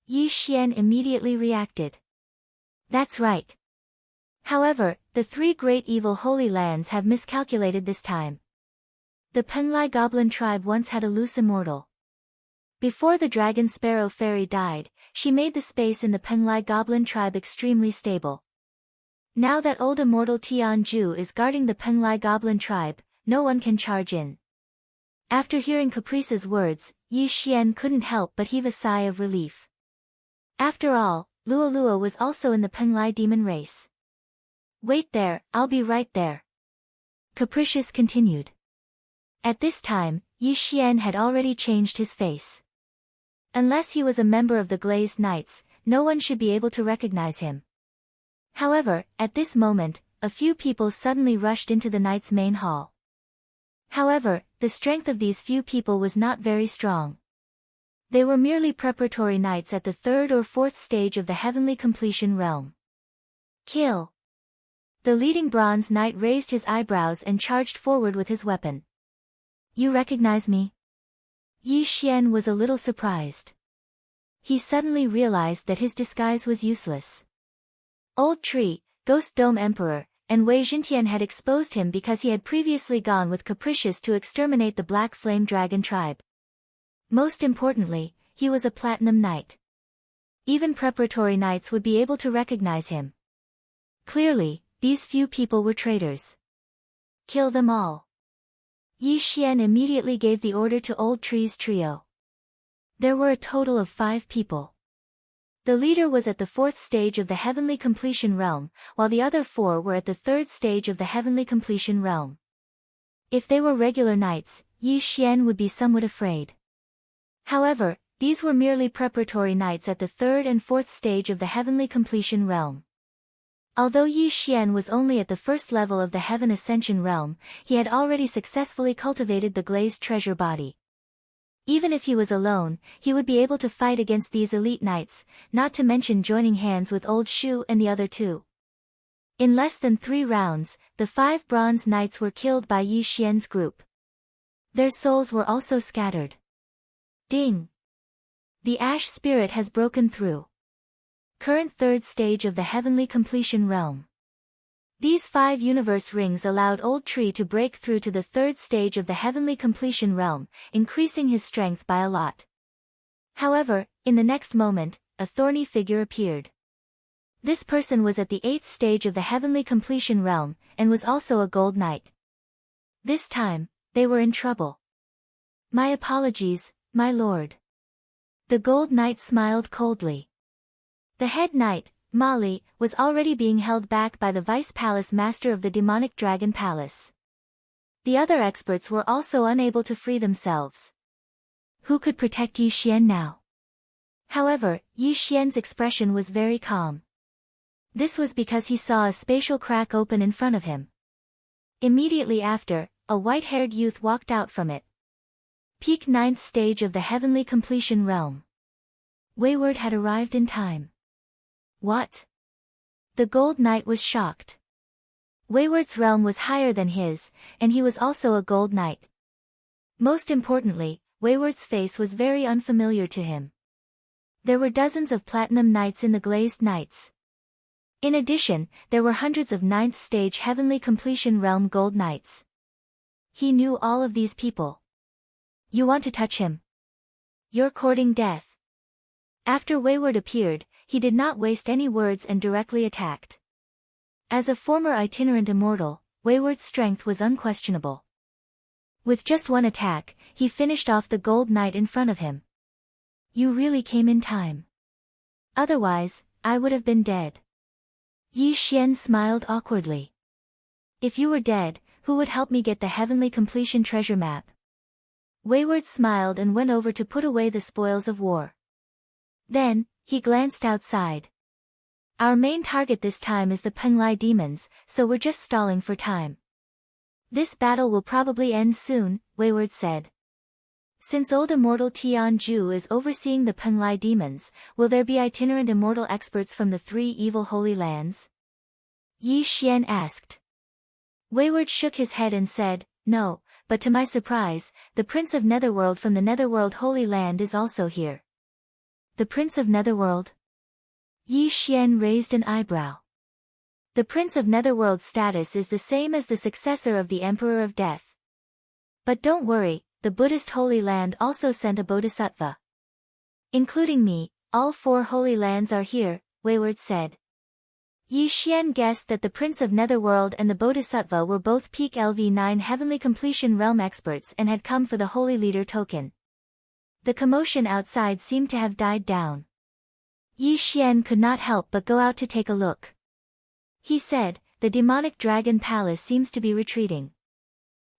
Yi Xian immediately reacted. That's right. However, the 3 great evil holy lands have miscalculated this time. The Penglai goblin tribe once had a loose immortal. Before the dragon sparrow fairy died, she made the space in the Penglai goblin tribe extremely stable. Now that old immortal Tianju is guarding the Penglai goblin tribe, no one can charge in. After hearing Caprice's words, Yi Xian couldn't help but heave a sigh of relief. After all, Luolua was also in the Penglai demon race. Wait there, I'll be right there. Capricious continued. At this time, Yi Xian had already changed his face. Unless he was a member of the Glazed Knights, no one should be able to recognize him. However, at this moment, a few people suddenly rushed into the knight's main hall. However, the strength of these few people was not very strong. They were merely preparatory knights at the third or fourth stage of the heavenly completion realm. Kill! The leading bronze knight raised his eyebrows and charged forward with his weapon. You recognize me? Yi Xian was a little surprised. He suddenly realized that his disguise was useless. Old Tree, Ghost Dome Emperor, and Wei Jintian had exposed him because he had previously gone with Capricious to exterminate the Black Flame Dragon tribe. Most importantly, he was a Platinum Knight. Even preparatory knights would be able to recognize him. Clearly, these few people were traitors. Kill them all. Yi Xian immediately gave the order to Old Tree's trio. There were a total of 5 people. The leader was at the 4th stage of the heavenly completion realm, while the other 4 were at the 3rd stage of the heavenly completion realm. If they were regular knights, Yi Xian would be somewhat afraid. However, these were merely preparatory knights at the 3rd and 4th stage of the heavenly completion realm. Although Yi Xian was only at the 1st level of the Heaven Ascension realm, he had already successfully cultivated the glazed treasure body. Even if he was alone, he would be able to fight against these elite knights, not to mention joining hands with Old Shu and the other 2. In less than 3 rounds, the 5 bronze knights were killed by Yi Xian's group. Their souls were also scattered. Ding! The Ash Spirit has broken through. Current 3rd stage of the heavenly completion realm. These 5 universe rings allowed Old Tree to break through to the 3rd stage of the heavenly completion realm, increasing his strength by a lot. However, in the next moment, a thorny figure appeared. This person was at the 8th stage of the heavenly completion realm, and was also a gold knight. This time, they were in trouble. My apologies, my lord. The gold knight smiled coldly. The head knight, Mali, was already being held back by the Vice Palace Master of the Demonic Dragon Palace. The other experts were also unable to free themselves. Who could protect Yi Xian now? However, Yi Xian's expression was very calm. This was because he saw a spatial crack open in front of him. Immediately after, a white-haired youth walked out from it. Peak 9th stage of the heavenly completion realm. Wayward had arrived in time. What? The Gold Knight was shocked. Wayward's realm was higher than his, and he was also a Gold Knight. Most importantly, Wayward's face was very unfamiliar to him. There were dozens of Platinum Knights in the Glazed Knights. In addition, there were hundreds of 9th stage heavenly completion realm Gold Knights. He knew all of these people. You want to touch him? You're courting death. After Wayward appeared, he did not waste any words and directly attacked. As a former itinerant immortal, Wayward's strength was unquestionable. With just one attack, he finished off the Gold Knight in front of him. You really came in time. Otherwise, I would have been dead. Yi Xian smiled awkwardly. If you were dead, who would help me get the heavenly completion treasure map? Wayward smiled and went over to put away the spoils of war. Then, he glanced outside. Our main target this time is the Penglai demons, so we're just stalling for time. This battle will probably end soon, Wayward said. Since old immortal Tianju is overseeing the Penglai demons, will there be itinerant immortal experts from the 3 evil holy lands? Yi Xian asked. Wayward shook his head and said, no, but to my surprise, the Prince of Netherworld from the Netherworld Holy Land is also here. The Prince of Netherworld? Yi Xian raised an eyebrow. The Prince of Netherworld's status is the same as the successor of the Emperor of Death. But don't worry, the Buddhist Holy Land also sent a bodhisattva. Including me, all 4 holy lands are here, Wayward said. Yi Xian guessed that the Prince of Netherworld and the bodhisattva were both peak LV9 heavenly completion realm experts and had come for the Holy Leader token. The commotion outside seemed to have died down. Yi Xian could not help but go out to take a look. He said, the demonic dragon palace seems to be retreating.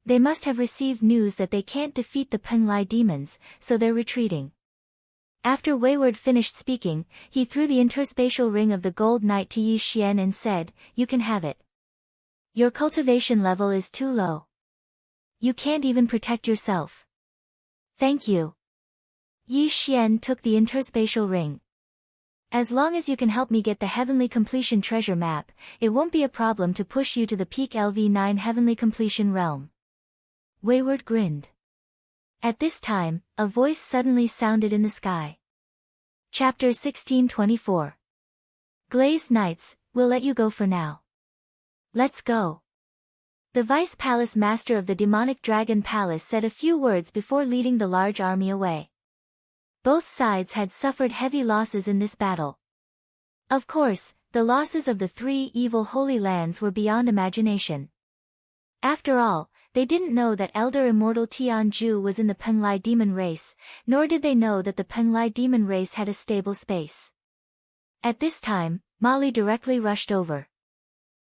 They must have received news that they can't defeat the Penglai demons, so they're retreating. After Wayward finished speaking, he threw the interspatial ring of the gold knight to Yi Xian and said, "You can have it. Your cultivation level is too low. You can't even protect yourself." "Thank you." Yi Xian took the interspatial ring. "As long as you can help me get the Heavenly Completion treasure map, it won't be a problem to push you to the peak LV9 Heavenly Completion realm." Wayward grinned. At this time, a voice suddenly sounded in the sky. Chapter 1624. Glazed Knights, we'll let you go for now. Let's go. The Vice Palace Master of the Demonic Dragon Palace said a few words before leading the large army away. Both sides had suffered heavy losses in this battle. Of course, the losses of the three evil Holy Lands were beyond imagination. After all, they didn't know that Elder Immortal Tianju was in the Penglai demon race, nor did they know that the Penglai demon race had a stable space. At this time, Mali directly rushed over.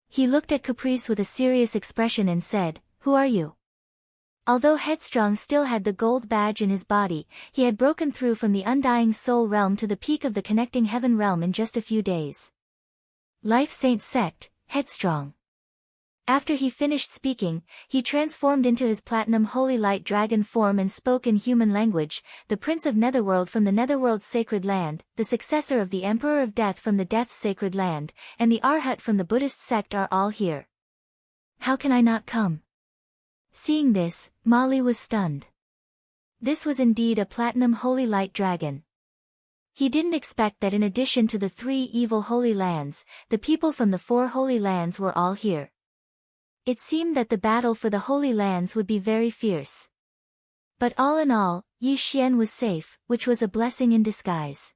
He looked at Caprice with a serious expression and said, "Who are you?" Although Headstrong still had the gold badge in his body, he had broken through from the Undying Soul realm to the peak of the Connecting Heaven realm in just a few days. Life Saint Sect, Headstrong. After he finished speaking, he transformed into his Platinum Holy Light Dragon form and spoke in human language. "The Prince of Netherworld from the Netherworld's Sacred Land, the successor of the Emperor of Death from the Death's Sacred Land, and the Arhat from the Buddhist sect are all here. How can I not come?" Seeing this, Mali was stunned. This was indeed a Platinum Holy Light Dragon. He didn't expect that in addition to the three evil Holy Lands, the people from the four Holy Lands were all here. It seemed that the battle for the Holy Lands would be very fierce. But all in all, Yi Xian was safe, which was a blessing in disguise.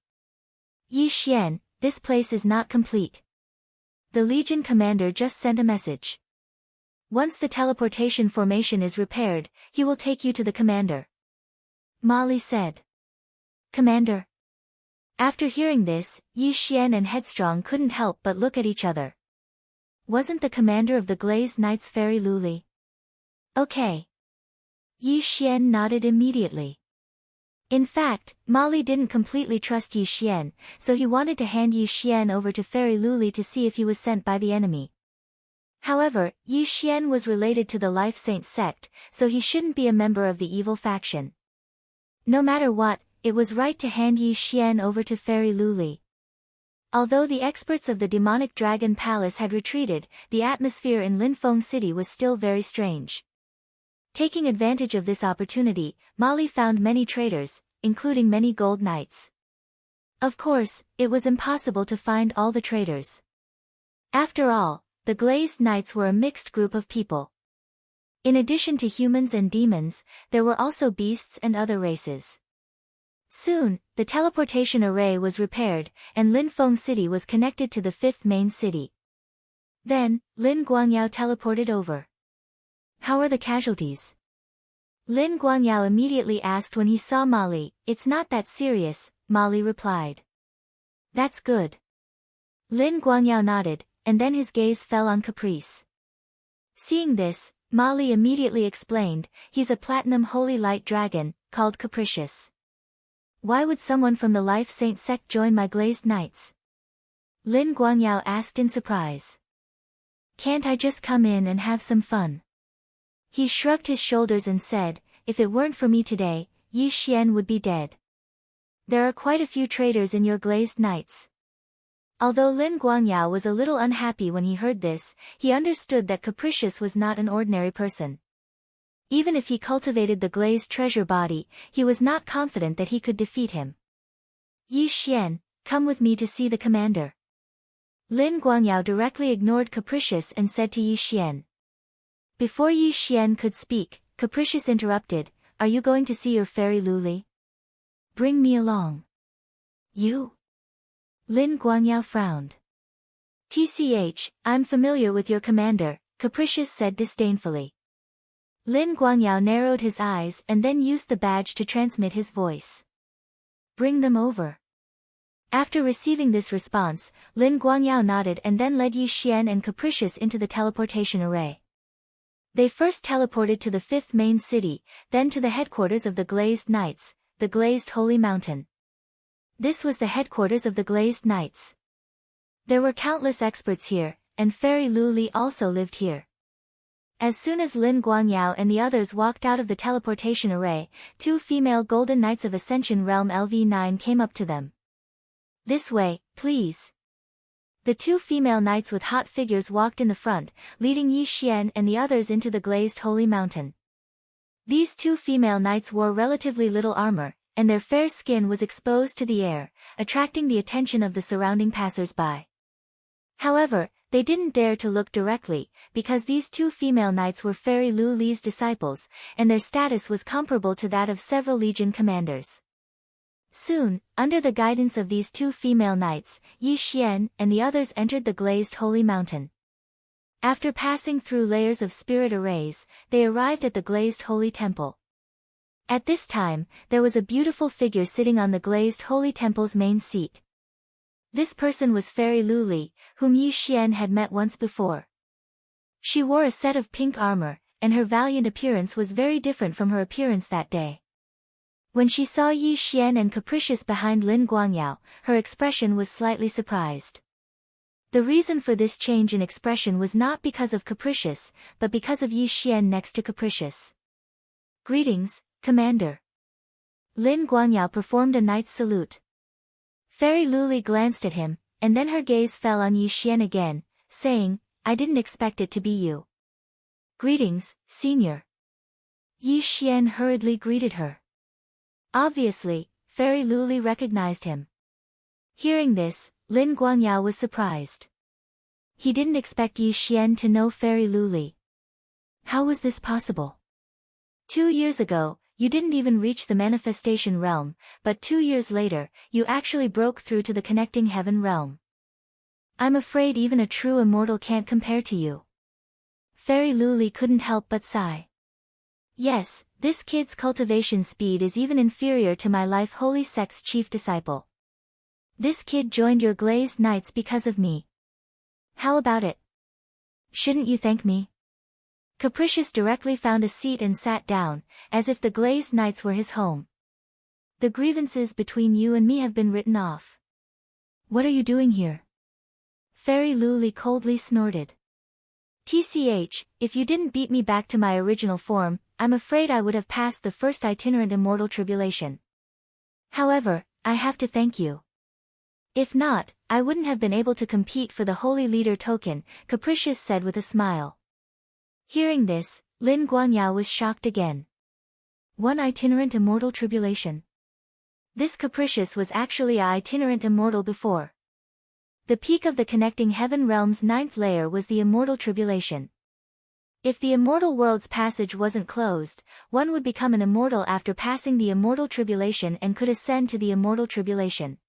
"Yi Xian, this place is not complete. The Legion commander just sent a message. Once the teleportation formation is repaired, he will take you to the commander." Mali said. "Commander?" After hearing this, Yi Xian and Headstrong couldn't help but look at each other. Wasn't the commander of the Glazed Knights Fairy Luli? Okay. Yi Xian nodded immediately. In fact, Mali didn't completely trust Yi Xian, so he wanted to hand Yi Xian over to Fairy Luli to see if he was sent by the enemy. However, Yi Xian was related to the Life Saint sect, so he shouldn't be a member of the evil faction. No matter what, it was right to hand Yi Xian over to Fairy Luli. Although the experts of the Demonic Dragon Palace had retreated, the atmosphere in Linfeng City was still very strange. Taking advantage of this opportunity, Mali found many traders, including many gold knights. Of course, it was impossible to find all the traders. After all, the Glazed Knights were a mixed group of people. In addition to humans and demons, there were also beasts and other races. Soon, the teleportation array was repaired, and Linfeng City was connected to the fifth main city. Then, Lin Guangyao teleported over. "How are the casualties?" Lin Guangyao immediately asked when he saw Mali. "It's not that serious," Mali replied. "That's good." Lin Guangyao nodded, and then his gaze fell on Caprice. Seeing this, Mali immediately explained, "He's a Platinum Holy Light Dragon, called Capricious." "Why would someone from the Life Saint sect join my Glazed Knights?" Lin Guangyao asked in surprise. "Can't I just come in and have some fun?" He shrugged his shoulders and said, "If it weren't for me today, Yi Xian would be dead. There are quite a few traitors in your Glazed Knights." Although Lin Guangyao was a little unhappy when he heard this, he understood that Capricious was not an ordinary person. Even if he cultivated the glazed treasure body, he was not confident that he could defeat him. "Yi Xian, come with me to see the commander." Lin Guangyao directly ignored Capricious and said to Yi Xian. Before Yi Xian could speak, Capricious interrupted, "Are you going to see your Fairy Luli? Bring me along." "You?" Lin Guangyao frowned. "TCH, I'm familiar with your commander," Capricious said disdainfully. Lin Guangyao narrowed his eyes and then used the badge to transmit his voice. "Bring them over." After receiving this response, Lin Guangyao nodded and then led Yi Xian and Capricious into the teleportation array. They first teleported to the fifth main city, then to the headquarters of the Glazed Knights, the Glazed Holy Mountain. This was the headquarters of the Glazed Knights. There were countless experts here, and Fairy Lu Li also lived here. As soon as Lin Guangyao and the others walked out of the teleportation array, 2 female Golden Knights of Ascension Realm LV9 came up to them. "This way, please." The 2 female knights with hot figures walked in the front, leading Yi Xian and the others into the glazed holy mountain. These 2 female knights wore relatively little armor, and their fair skin was exposed to the air, attracting the attention of the surrounding passers-by. However, they didn't dare to look directly, because these 2 female knights were Fairy Lu Li's disciples, and their status was comparable to that of several legion commanders. Soon, under the guidance of these 2 female knights, Yi Xian and the others entered the glazed holy mountain. After passing through layers of spirit arrays, they arrived at the glazed holy temple. At this time, there was a beautiful figure sitting on the glazed holy temple's main seat. This person was Fairy Lu Li, whom Yi Xian had met once before. She wore a set of pink armor, and her valiant appearance was very different from her appearance that day. When she saw Yi Xian and Capricious behind Lin Guangyao, her expression was slightly surprised. The reason for this change in expression was not because of Capricious, but because of Yi Xian next to Capricious. "Greetings, Commander." Lin Guangyao performed a knight's salute. Fairy Lu Li glanced at him, and then her gaze fell on Yi Xian again, saying, "I didn't expect it to be you." "Greetings, Senior." Yi Xian hurriedly greeted her. Obviously, Fairy Lu Li recognized him. Hearing this, Lin Guangyao was surprised. He didn't expect Yi Xian to know Fairy Lu Li. How was this possible? 2 years ago, you didn't even reach the manifestation realm, but 2 years later, you actually broke through to the connecting heaven realm. I'm afraid even a true immortal can't compare to you. Fairy Lu Li couldn't help but sigh. Yes, this kid's cultivation speed is even inferior to my life holy sect's chief disciple. This kid joined your glazed knights because of me. How about it? Shouldn't you thank me? Capricious directly found a seat and sat down, as if the glazed knights were his home. The grievances between you and me have been written off. What are you doing here? Fairy Lu Li coldly snorted. TCH, if you didn't beat me back to my original form, I'm afraid I would have passed the first itinerant immortal tribulation. However, I have to thank you. If not, I wouldn't have been able to compete for the Holy Leader token, Capricious said with a smile. Hearing this, Lin Guangyao was shocked again. 1 itinerant immortal tribulation. This Capricious was actually a itinerant immortal before. The peak of the connecting heaven realm's 9th layer was the immortal tribulation. If the immortal world's passage wasn't closed, one would become an immortal after passing the immortal tribulation and could ascend to the immortal tribulation.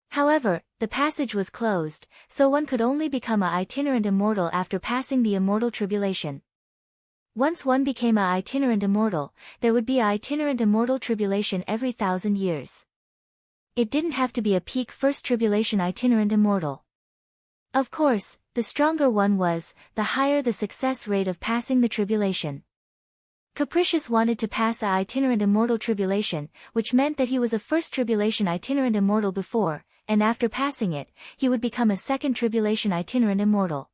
However, the passage was closed, so one could only become a itinerant immortal after passing the immortal tribulation. Once one became a itinerant immortal, there would be a itinerant immortal tribulation every 1,000 years. It didn't have to be a peak first tribulation itinerant immortal. Of course, the stronger one was, the higher the success rate of passing the tribulation. Capricious wanted to pass a itinerant immortal tribulation, which meant that he was a first tribulation itinerant immortal before, and after passing it, he would become a second tribulation itinerant immortal.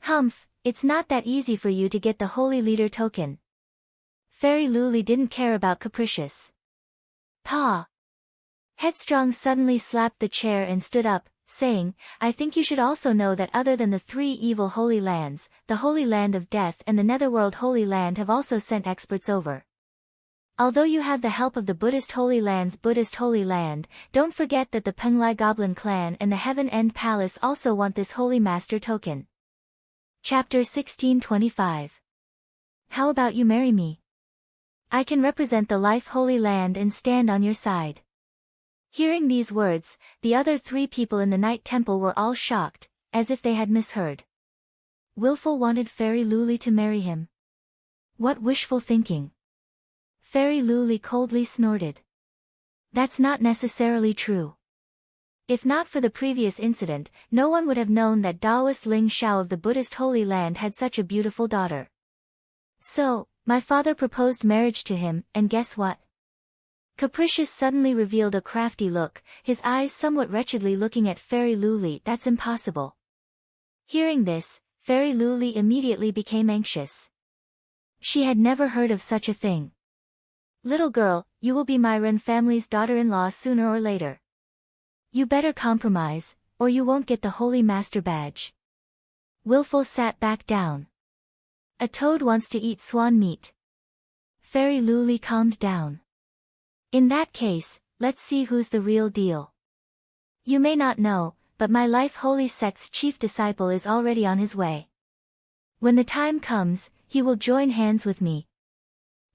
Humph, it's not that easy for you to get the Holy Leader token. Fairy Lu Li didn't care about Capricious. Pa! Headstrong suddenly slapped the chair and stood up, saying, I think you should also know that other than the 3 evil Holy Lands, the Holy Land of Death and the Netherworld Holy Land have also sent experts over. Although you have the help of the Buddhist Holy Land's Buddhist Holy Land, don't forget that the Penglai Goblin Clan and the Heaven End Palace also want this Holy Master token. Chapter 1625. How about you marry me? I can represent the Life Holy Land and stand on your side. Hearing these words, the other 3 people in the Night Temple were all shocked, as if they had misheard. Willful wanted Fairy Lu Li to marry him. What wishful thinking! Fairy Lu Li coldly snorted. That's not necessarily true. If not for the previous incident, no one would have known that Taoist Ling Xiao of the Buddhist Holy Land had such a beautiful daughter. So, my father proposed marriage to him, and guess what? Capricious suddenly revealed a crafty look, his eyes somewhat wretchedly looking at Fairy Luli. That's impossible. Hearing this, Fairy Luli immediately became anxious. She had never heard of such a thing. Little girl, you will be my Ren family's daughter-in-law sooner or later. You better compromise, or you won't get the Holy Master badge. Willful sat back down. A toad wants to eat swan meat. Fairy Luli calmed down. In that case, let's see who's the real deal. You may not know, but my Life Holy Sect's chief disciple is already on his way. When the time comes, he will join hands with me.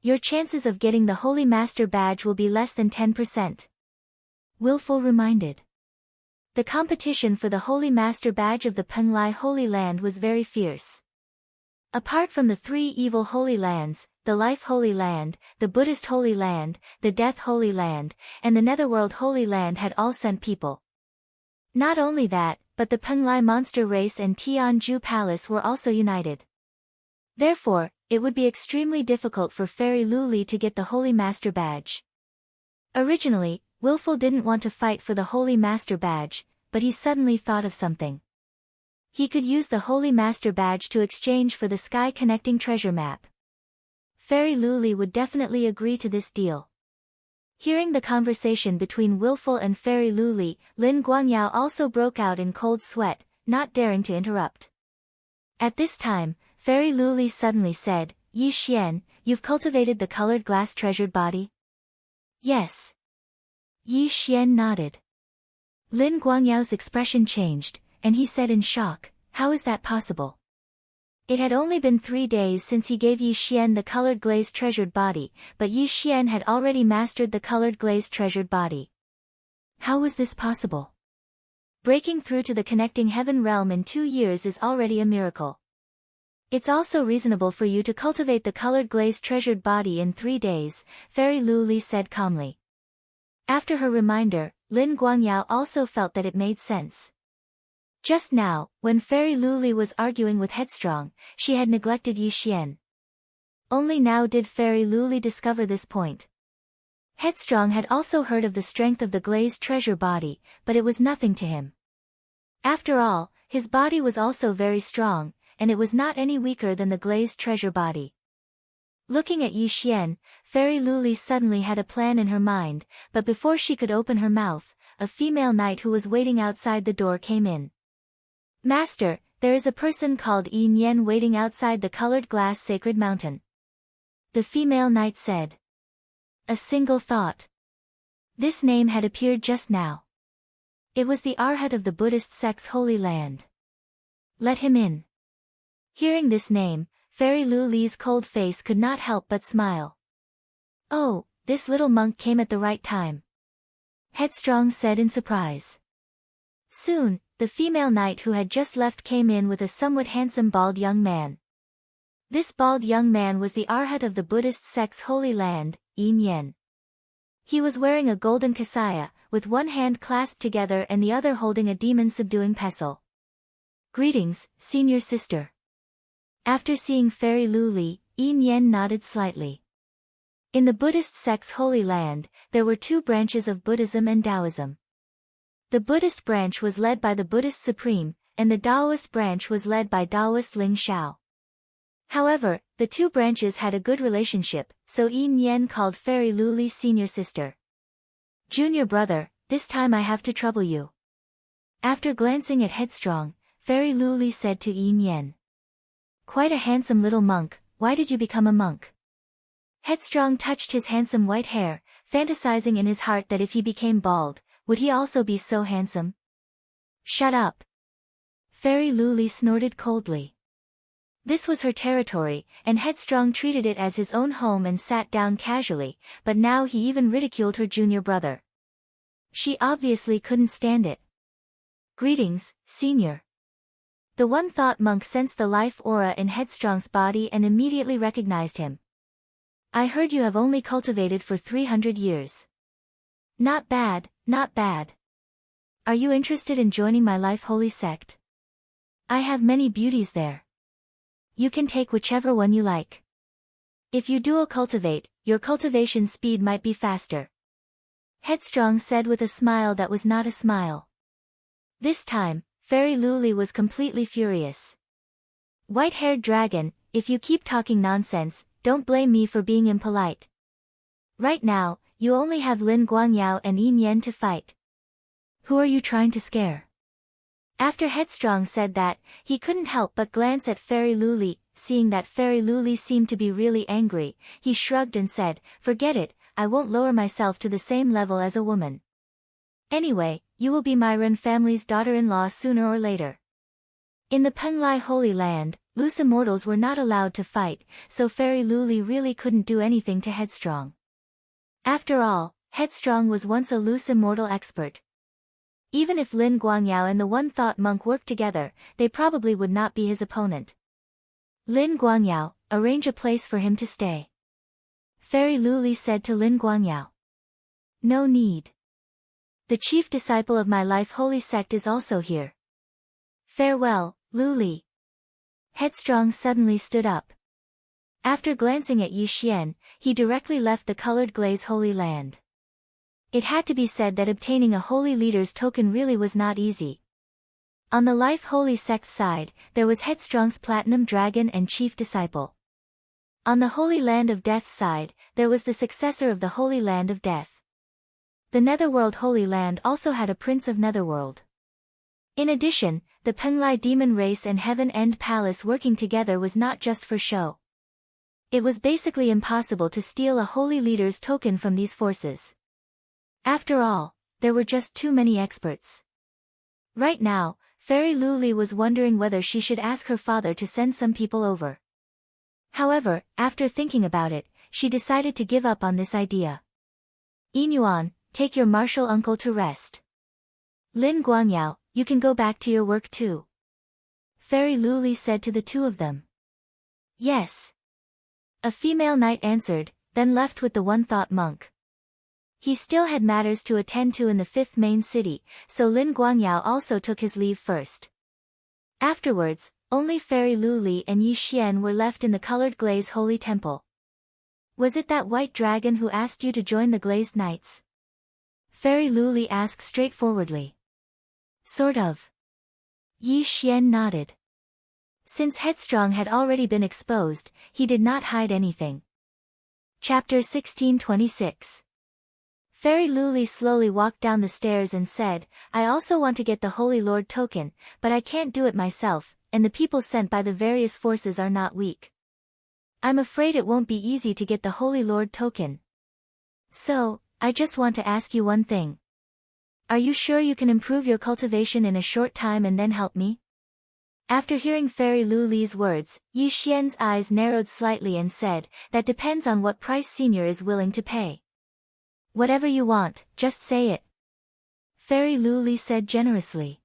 Your chances of getting the Holy Master badge will be less than 10%. Willful reminded. The competition for the Holy Master badge of the Penglai Holy Land was very fierce. Apart from the three evil Holy Lands, the Life Holy Land, the Buddhist Holy Land, the Death Holy Land, and the Netherworld Holy Land had all sent people. Not only that, but the Penglai monster race and Tianju Palace were also united. Therefore, it would be extremely difficult for Fairy Luli to get the Holy Master badge. Originally, Willful didn't want to fight for the Holy Master badge, but he suddenly thought of something. He could use the Holy Master badge to exchange for the Sky Connecting Treasure Map. Fairy Luli would definitely agree to this deal. Hearing the conversation between Willful and Fairy Luli, Lin Guangyao also broke out in cold sweat, not daring to interrupt. At this time, Fairy Luli suddenly said, Yi Xian, you've cultivated the colored glass treasured body? Yes. Yi Xian nodded. Lin Guangyao's expression changed, and he said in shock, how is that possible? It had only been 3 days since he gave Yi Xian the colored glazed treasured body, but Yi Xian had already mastered the colored glazed treasured body. How was this possible? Breaking through to the connecting heaven realm in 2 years is already a miracle. It's also reasonable for you to cultivate the colored glazed treasured body in 3 days, Fairy Luli said calmly. After her reminder, Lin Guangyao also felt that it made sense. Just now, when Fairy Luli was arguing with Headstrong, she had neglected Yi Xian. Only now did Fairy Luli discover this point. Headstrong had also heard of the strength of the glazed treasure body, but it was nothing to him. After all, his body was also very strong, and it was not any weaker than the glazed treasure body. Looking at Yi Xian, Fairy Luli suddenly had a plan in her mind, but before she could open her mouth, a female knight who was waiting outside the door came in. Master, there is a person called Yi Nian waiting outside the colored glass sacred mountain. The female knight said. A single thought. This name had appeared just now. It was the Arhat of the Buddhist sect's holy land. Let him in. Hearing this name, Fairy Luli's cold face could not help but smile. Oh, this little monk came at the right time. Headstrong said in surprise. Soon, the female knight who had just left came in with a somewhat handsome bald young man. This bald young man was the Arhat of the Buddhist sect's holy land, Yi Nian. He was wearing a golden kasaya, with one hand clasped together and the other holding a demon-subduing pestle. Greetings, senior sister. After seeing Fairy Luli, Yi Nian nodded slightly. In the Buddhist sect's holy land, there were 2 branches of Buddhism and Taoism. The Buddhist branch was led by the Buddhist Supreme, and the Taoist branch was led by Taoist Ling Xiao. However, the 2 branches had a good relationship, so Yi Nian called Fairy Luli senior sister. Junior brother, this time I have to trouble you. After glancing at Headstrong, Fairy Luli said to Yi Nian. Quite a handsome little monk, why did you become a monk? Headstrong touched his handsome white hair, fantasizing in his heart that if he became bald, would he also be so handsome? Shut up. Fairy Luli snorted coldly. This was her territory, and Headstrong treated it as his own home and sat down casually, but now he even ridiculed her junior brother. She obviously couldn't stand it. Greetings, senior. The one-thought monk sensed the life aura in Headstrong's body and immediately recognized him. I heard you have only cultivated for 300 years. Not bad, not bad. Are you interested in joining my Life Holy Sect? I have many beauties there. You can take whichever one you like. If you dual cultivate, your cultivation speed might be faster. Headstrong said with a smile that was not a smile. This time, Fairy Luli was completely furious. White-haired dragon, if you keep talking nonsense, don't blame me for being impolite. Right now, you only have Lin Guangyao and Yin Yen to fight. Who are you trying to scare? After Headstrong said that, he couldn't help but glance at Fairy Luli. Seeing that Fairy Luli seemed to be really angry, he shrugged and said, "Forget it, I won't lower myself to the same level as a woman. Anyway, you will be my Ren family's daughter-in-law sooner or later." In the Penglai Holy Land, loose immortals were not allowed to fight, so Fairy Luli really couldn't do anything to Headstrong. After all, Headstrong was once a loose immortal expert. Even if Lin Guangyao and the One-Thought Monk worked together, they probably would not be his opponent. Lin Guangyao, arrange a place for him to stay. Fairy Luli said to Lin Guangyao. No need. The chief disciple of my life holy sect is also here. Farewell, Luli. Headstrong suddenly stood up. After glancing at Yi Xian, he directly left the colored glaze holy land. It had to be said that obtaining a holy leader's token really was not easy. On the life holy sect's side, there was Headstrong's platinum dragon and chief disciple. On the Holy Land of Death's side, there was the successor of the Holy Land of Death. The Netherworld Holy Land also had a Prince of Netherworld. In addition, the Penglai demon race and Heaven End Palace working together was not just for show. It was basically impossible to steal a holy leader's token from these forces. After all, there were just too many experts. Right now, Fairy Luli was wondering whether she should ask her father to send some people over. However, after thinking about it, she decided to give up on this idea. Yinyuan, take your martial uncle to rest. Lin Guangyao, you can go back to your work too. Fairy Luli said to the two of them. Yes. A female knight answered, then left with the One-Thought Monk. He still had matters to attend to in the fifth main city, so Lin Guangyao also took his leave first. Afterwards, only Fairy Luli and Yi Xian were left in the colored glaze holy temple. Was it that white dragon who asked you to join the glazed knights? Fairy Luli asked straightforwardly. Sort of. Yi Xian nodded. Since Headstrong had already been exposed, he did not hide anything. Chapter 1626. Fairy Luli slowly walked down the stairs and said, I also want to get the Holy Lord token, but I can't do it myself, and the people sent by the various forces are not weak. I'm afraid it won't be easy to get the Holy Lord token. So, I just want to ask you one thing. Are you sure you can improve your cultivation in a short time and then help me? After hearing Fairy Luli's words, Yi Xian's eyes narrowed slightly and said, that depends on what price Senior is willing to pay. Whatever you want, just say it. Fairy Luli said generously.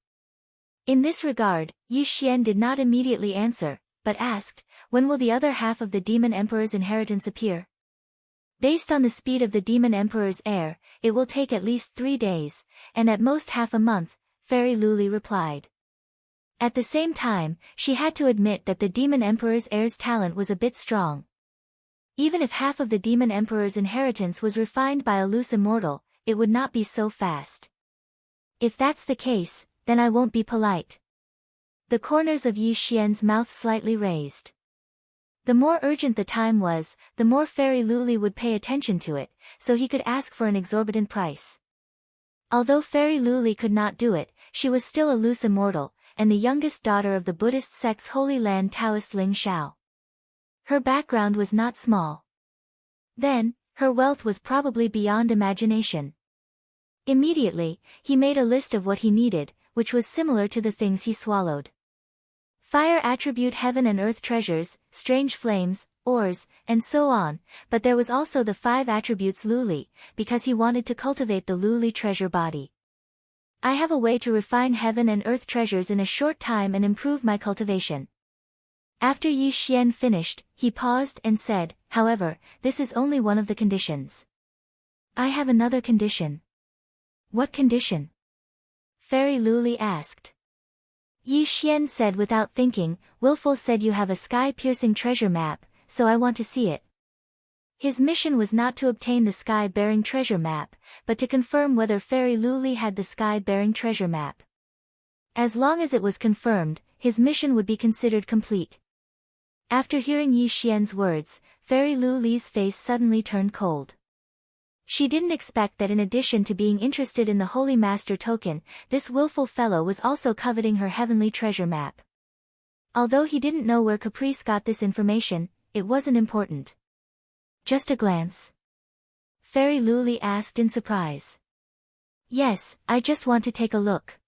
In this regard, Yi Xian did not immediately answer, but asked, when will the other half of the Demon Emperor's inheritance appear? Based on the speed of the Demon Emperor's heir, it will take at least 3 days, and at most half a month, Fairy Luli replied. At the same time, she had to admit that the Demon Emperor's heir's talent was a bit strong. Even if half of the Demon Emperor's inheritance was refined by a loose immortal, it would not be so fast. If that's the case, then I won't be polite. The corners of Yi Xian's mouth slightly raised. The more urgent the time was, the more Fairy Luli would pay attention to it, so he could ask for an exorbitant price. Although Fairy Luli could not do it, she was still a loose immortal, and the youngest daughter of the Buddhist sect's Holy Land Taoist Ling Shao. Her background was not small. Then, her wealth was probably beyond imagination. Immediately, he made a list of what he needed, which was similar to the things he swallowed. Fire attribute heaven and earth treasures, strange flames, ores, and so on, but there was also the 5 attributes Luli, because he wanted to cultivate the Luli treasure body. I have a way to refine heaven and earth treasures in a short time and improve my cultivation. After Yi Xian finished, he paused and said, however, this is only one of the conditions. I have another condition. What condition? Fairy Luli asked. Yi Xian said without thinking, Willful said you have a sky-piercing treasure map, so I want to see it. His mission was not to obtain the sky-bearing treasure map, but to confirm whether Fairy Luli had the sky-bearing treasure map. As long as it was confirmed, his mission would be considered complete. After hearing Yi Xian's words, Fairy Luli's face suddenly turned cold. She didn't expect that in addition to being interested in the Holy Master token, this willful fellow was also coveting her heavenly treasure map. Although he didn't know where Caprice got this information, it wasn't important. Just a glance? Fairy Luli asked in surprise. Yes, I just want to take a look.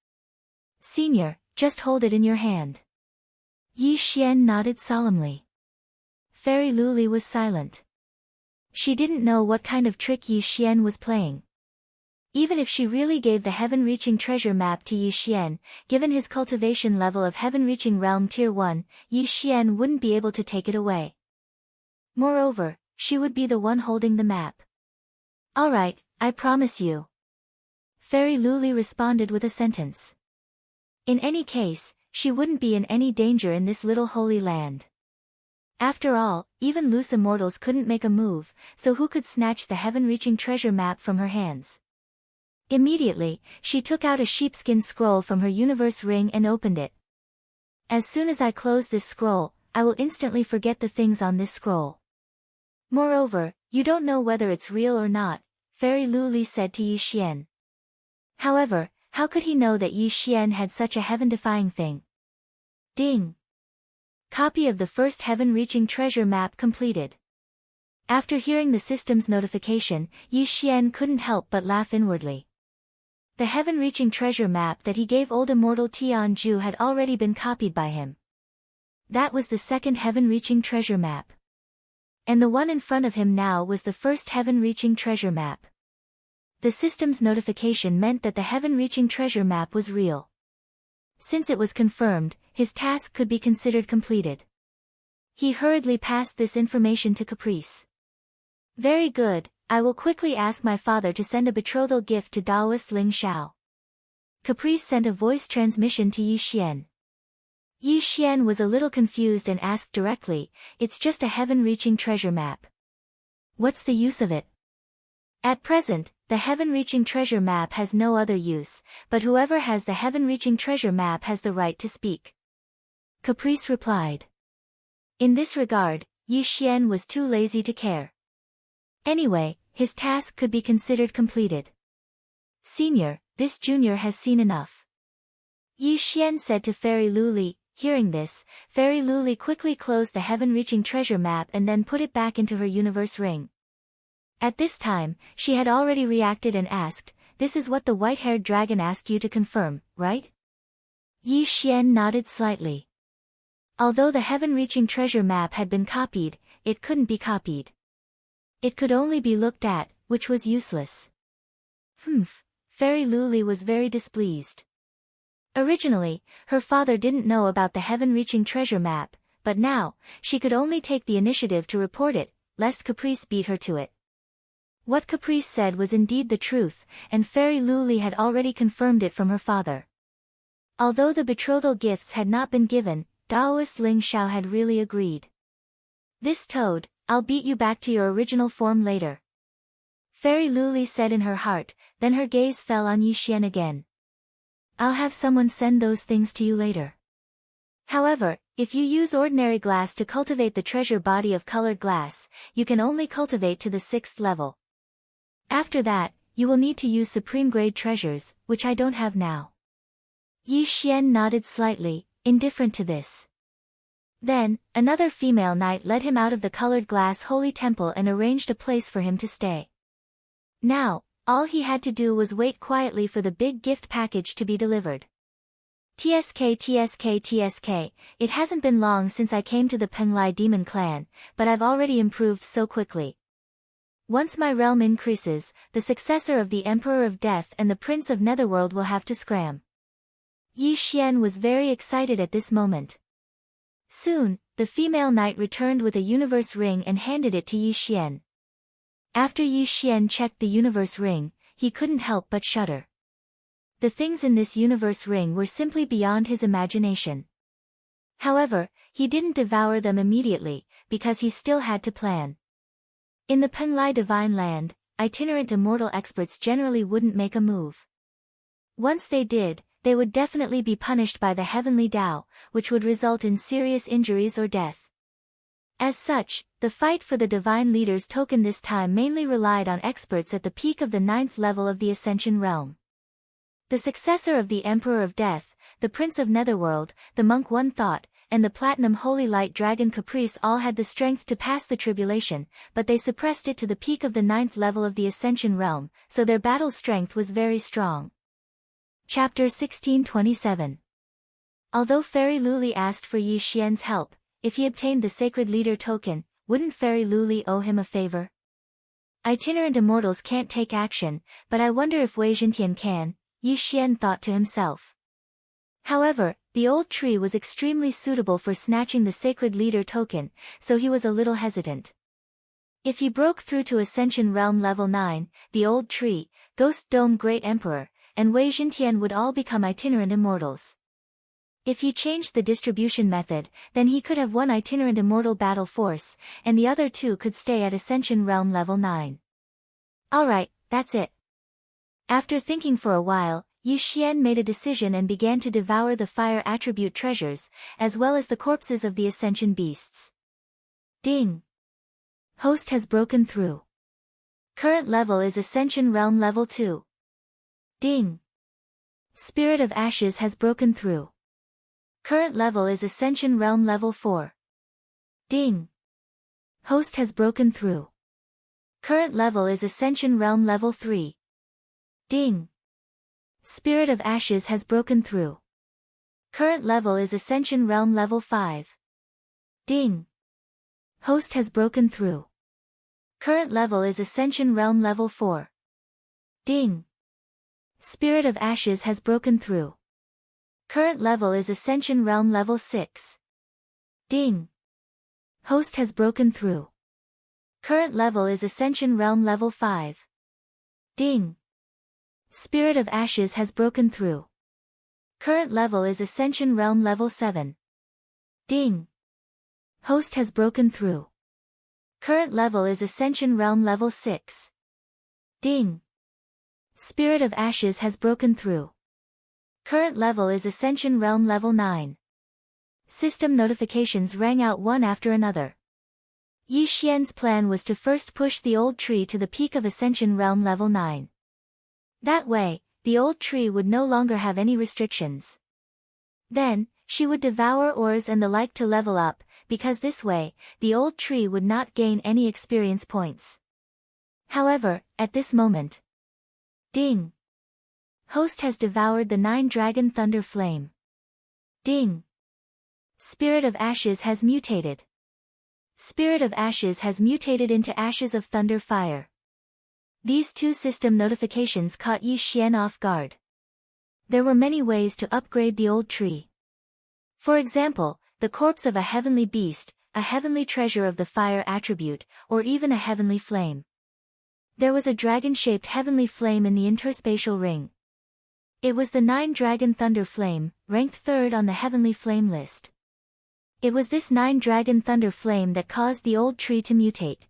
Senior, just hold it in your hand. Yi Xian nodded solemnly. Fairy Luli was silent. She didn't know what kind of trick Yi Xian was playing. Even if she really gave the heaven-reaching treasure map to Yi Xian, given his cultivation level of heaven-reaching realm tier 1, Yi Xian wouldn't be able to take it away. Moreover, she would be the one holding the map. Alright, I promise you. Fairy Luli responded with a sentence. In any case, she wouldn't be in any danger in this little holy land. After all, even loose immortals couldn't make a move, so who could snatch the heaven-reaching treasure map from her hands? Immediately, she took out a sheepskin scroll from her universe ring and opened it. As soon as I close this scroll, I will instantly forget the things on this scroll. Moreover, you don't know whether it's real or not, Fairy Luli said to Yi Xian. However, how could he know that Yi Xian had such a heaven-defying thing? Ding! Copy of the first heaven-reaching treasure map completed. After hearing the system's notification, Yi Xian couldn't help but laugh inwardly. The heaven-reaching treasure map that he gave old immortal Tianju had already been copied by him. That was the second heaven-reaching treasure map. And the one in front of him now was the first heaven-reaching treasure map. The system's notification meant that the heaven-reaching treasure map was real. Since it was confirmed, his task could be considered completed. He hurriedly passed this information to Caprice. Very good, I will quickly ask my father to send a betrothal gift to Taoist Ling Xiao. Caprice sent a voice transmission to Yi Xian. Yi Xian was a little confused and asked directly, it's just a heaven-reaching treasure map. What's the use of it? At present, the heaven-reaching treasure map has no other use, but whoever has the heaven-reaching treasure map has the right to speak. Caprice replied. In this regard, Yi Xian was too lazy to care. Anyway, his task could be considered completed. Senior, this junior has seen enough. Yi Xian said to Fairy Luli. Hearing this, Fairy Luli quickly closed the heaven-reaching treasure map and then put it back into her universe ring. At this time, she had already reacted and asked, this is what the white-haired dragon asked you to confirm, right? Yi Xian nodded slightly. Although the heaven-reaching treasure map had been copied, it couldn't be copied. It could only be looked at, which was useless. Fairy Luli was very displeased. Originally, her father didn't know about the heaven-reaching treasure map, but now, she could only take the initiative to report it, lest Caprice beat her to it. What Caprice said was indeed the truth, and Fairy Luli had already confirmed it from her father. Although the betrothal gifts had not been given, Taoist Ling Xiao had really agreed. This toad, I'll beat you back to your original form later. Fairy Luli said in her heart, then her gaze fell on Yi Xian again. I'll have someone send those things to you later. However, if you use ordinary glass to cultivate the treasure body of colored glass, you can only cultivate to the 6th level. After that, you will need to use supreme grade treasures, which I don't have now. Yi Xian nodded slightly, indifferent to this. Then, another female knight led him out of the colored glass holy temple and arranged a place for him to stay. Now, all he had to do was wait quietly for the big gift package to be delivered. TSK, it hasn't been long since I came to the Penglai Demon Clan, but I've already improved so quickly. Once my realm increases, the successor of the Emperor of Death and the Prince of Netherworld will have to scram. Yi Xian was very excited at this moment. Soon, the female knight returned with a universe ring and handed it to Yi Xian. After Yi Xian checked the universe ring, he couldn't help but shudder. The things in this universe ring were simply beyond his imagination. However, he didn't devour them immediately, because he still had to plan. In the Penglai Divine Land, itinerant immortal experts generally wouldn't make a move. Once they did, they would definitely be punished by the heavenly Tao, which would result in serious injuries or death. As such, the fight for the Divine Leader's token this time mainly relied on experts at the peak of the 9th level of the Ascension Realm. The successor of the Emperor of Death, the Prince of Netherworld, the Monk One Thought, and the Platinum Holy Light Dragon Caprice all had the strength to pass the tribulation, but they suppressed it to the peak of the 9th level of the Ascension Realm, so their battle strength was very strong. Chapter 1627. Although Fairy Luli asked for Yi Xian's help, if he obtained the Sacred Leader token, wouldn't Fairy Luli owe him a favor? Itinerant immortals can't take action, but I wonder if Wei Zhentian can, Yi Xian thought to himself. However, the old tree was extremely suitable for snatching the Sacred Leader token, so he was a little hesitant. If he broke through to Ascension Realm Level 9, the old tree, Ghost Dome Great Emperor, and Wei Zhentian would all become itinerant immortals. If he changed the distribution method, then he could have one itinerant immortal battle force, and the other two could stay at Ascension Realm Level 9. Alright, that's it. After thinking for a while, Yi Xian made a decision and began to devour the fire attribute treasures, as well as the corpses of the Ascension beasts. Ding! Host has broken through. Current level is Ascension Realm Level 2. Ding! Spirit of Ashes has broken through. Current level is Ascension Realm Level 4. Ding! Host has broken through. Current level is Ascension Realm Level 3. Ding! Spirit of Ashes has broken through. Current level is Ascension Realm Level 5. Ding! Host has broken through. Current level is Ascension Realm Level 4. Ding! Spirit of Ashes has broken through. Current level is Ascension Realm Level 6. Ding! Host has broken through. Current level is Ascension Realm Level 5. Ding! Spirit of Ashes has broken through. Current level is Ascension Realm Level 7. Ding! Host has broken through. Current level is Ascension Realm Level 6. Ding! Spirit of Ashes has broken through. Current level is Ascension Realm Level 9. System notifications rang out one after another. Yi Xian's plan was to first push the old tree to the peak of Ascension Realm Level 9. That way, the old tree would no longer have any restrictions. Then, she would devour ores and the like to level up, because this way, the old tree would not gain any experience points. However, at this moment, ding! Host has devoured the 9-dragon thunder flame. Ding! Spirit of Ashes has mutated. Spirit of Ashes has mutated into Ashes of Thunder Fire. These two system notifications caught Yi Xian off guard. There were many ways to upgrade the old tree. For example, the corpse of a heavenly beast, a heavenly treasure of the fire attribute, or even a heavenly flame. There was a dragon-shaped heavenly flame in the interspatial ring. It was the 9-dragon thunder flame, ranked 3rd on the heavenly flame list. It was this 9-dragon thunder flame that caused the old tree to mutate.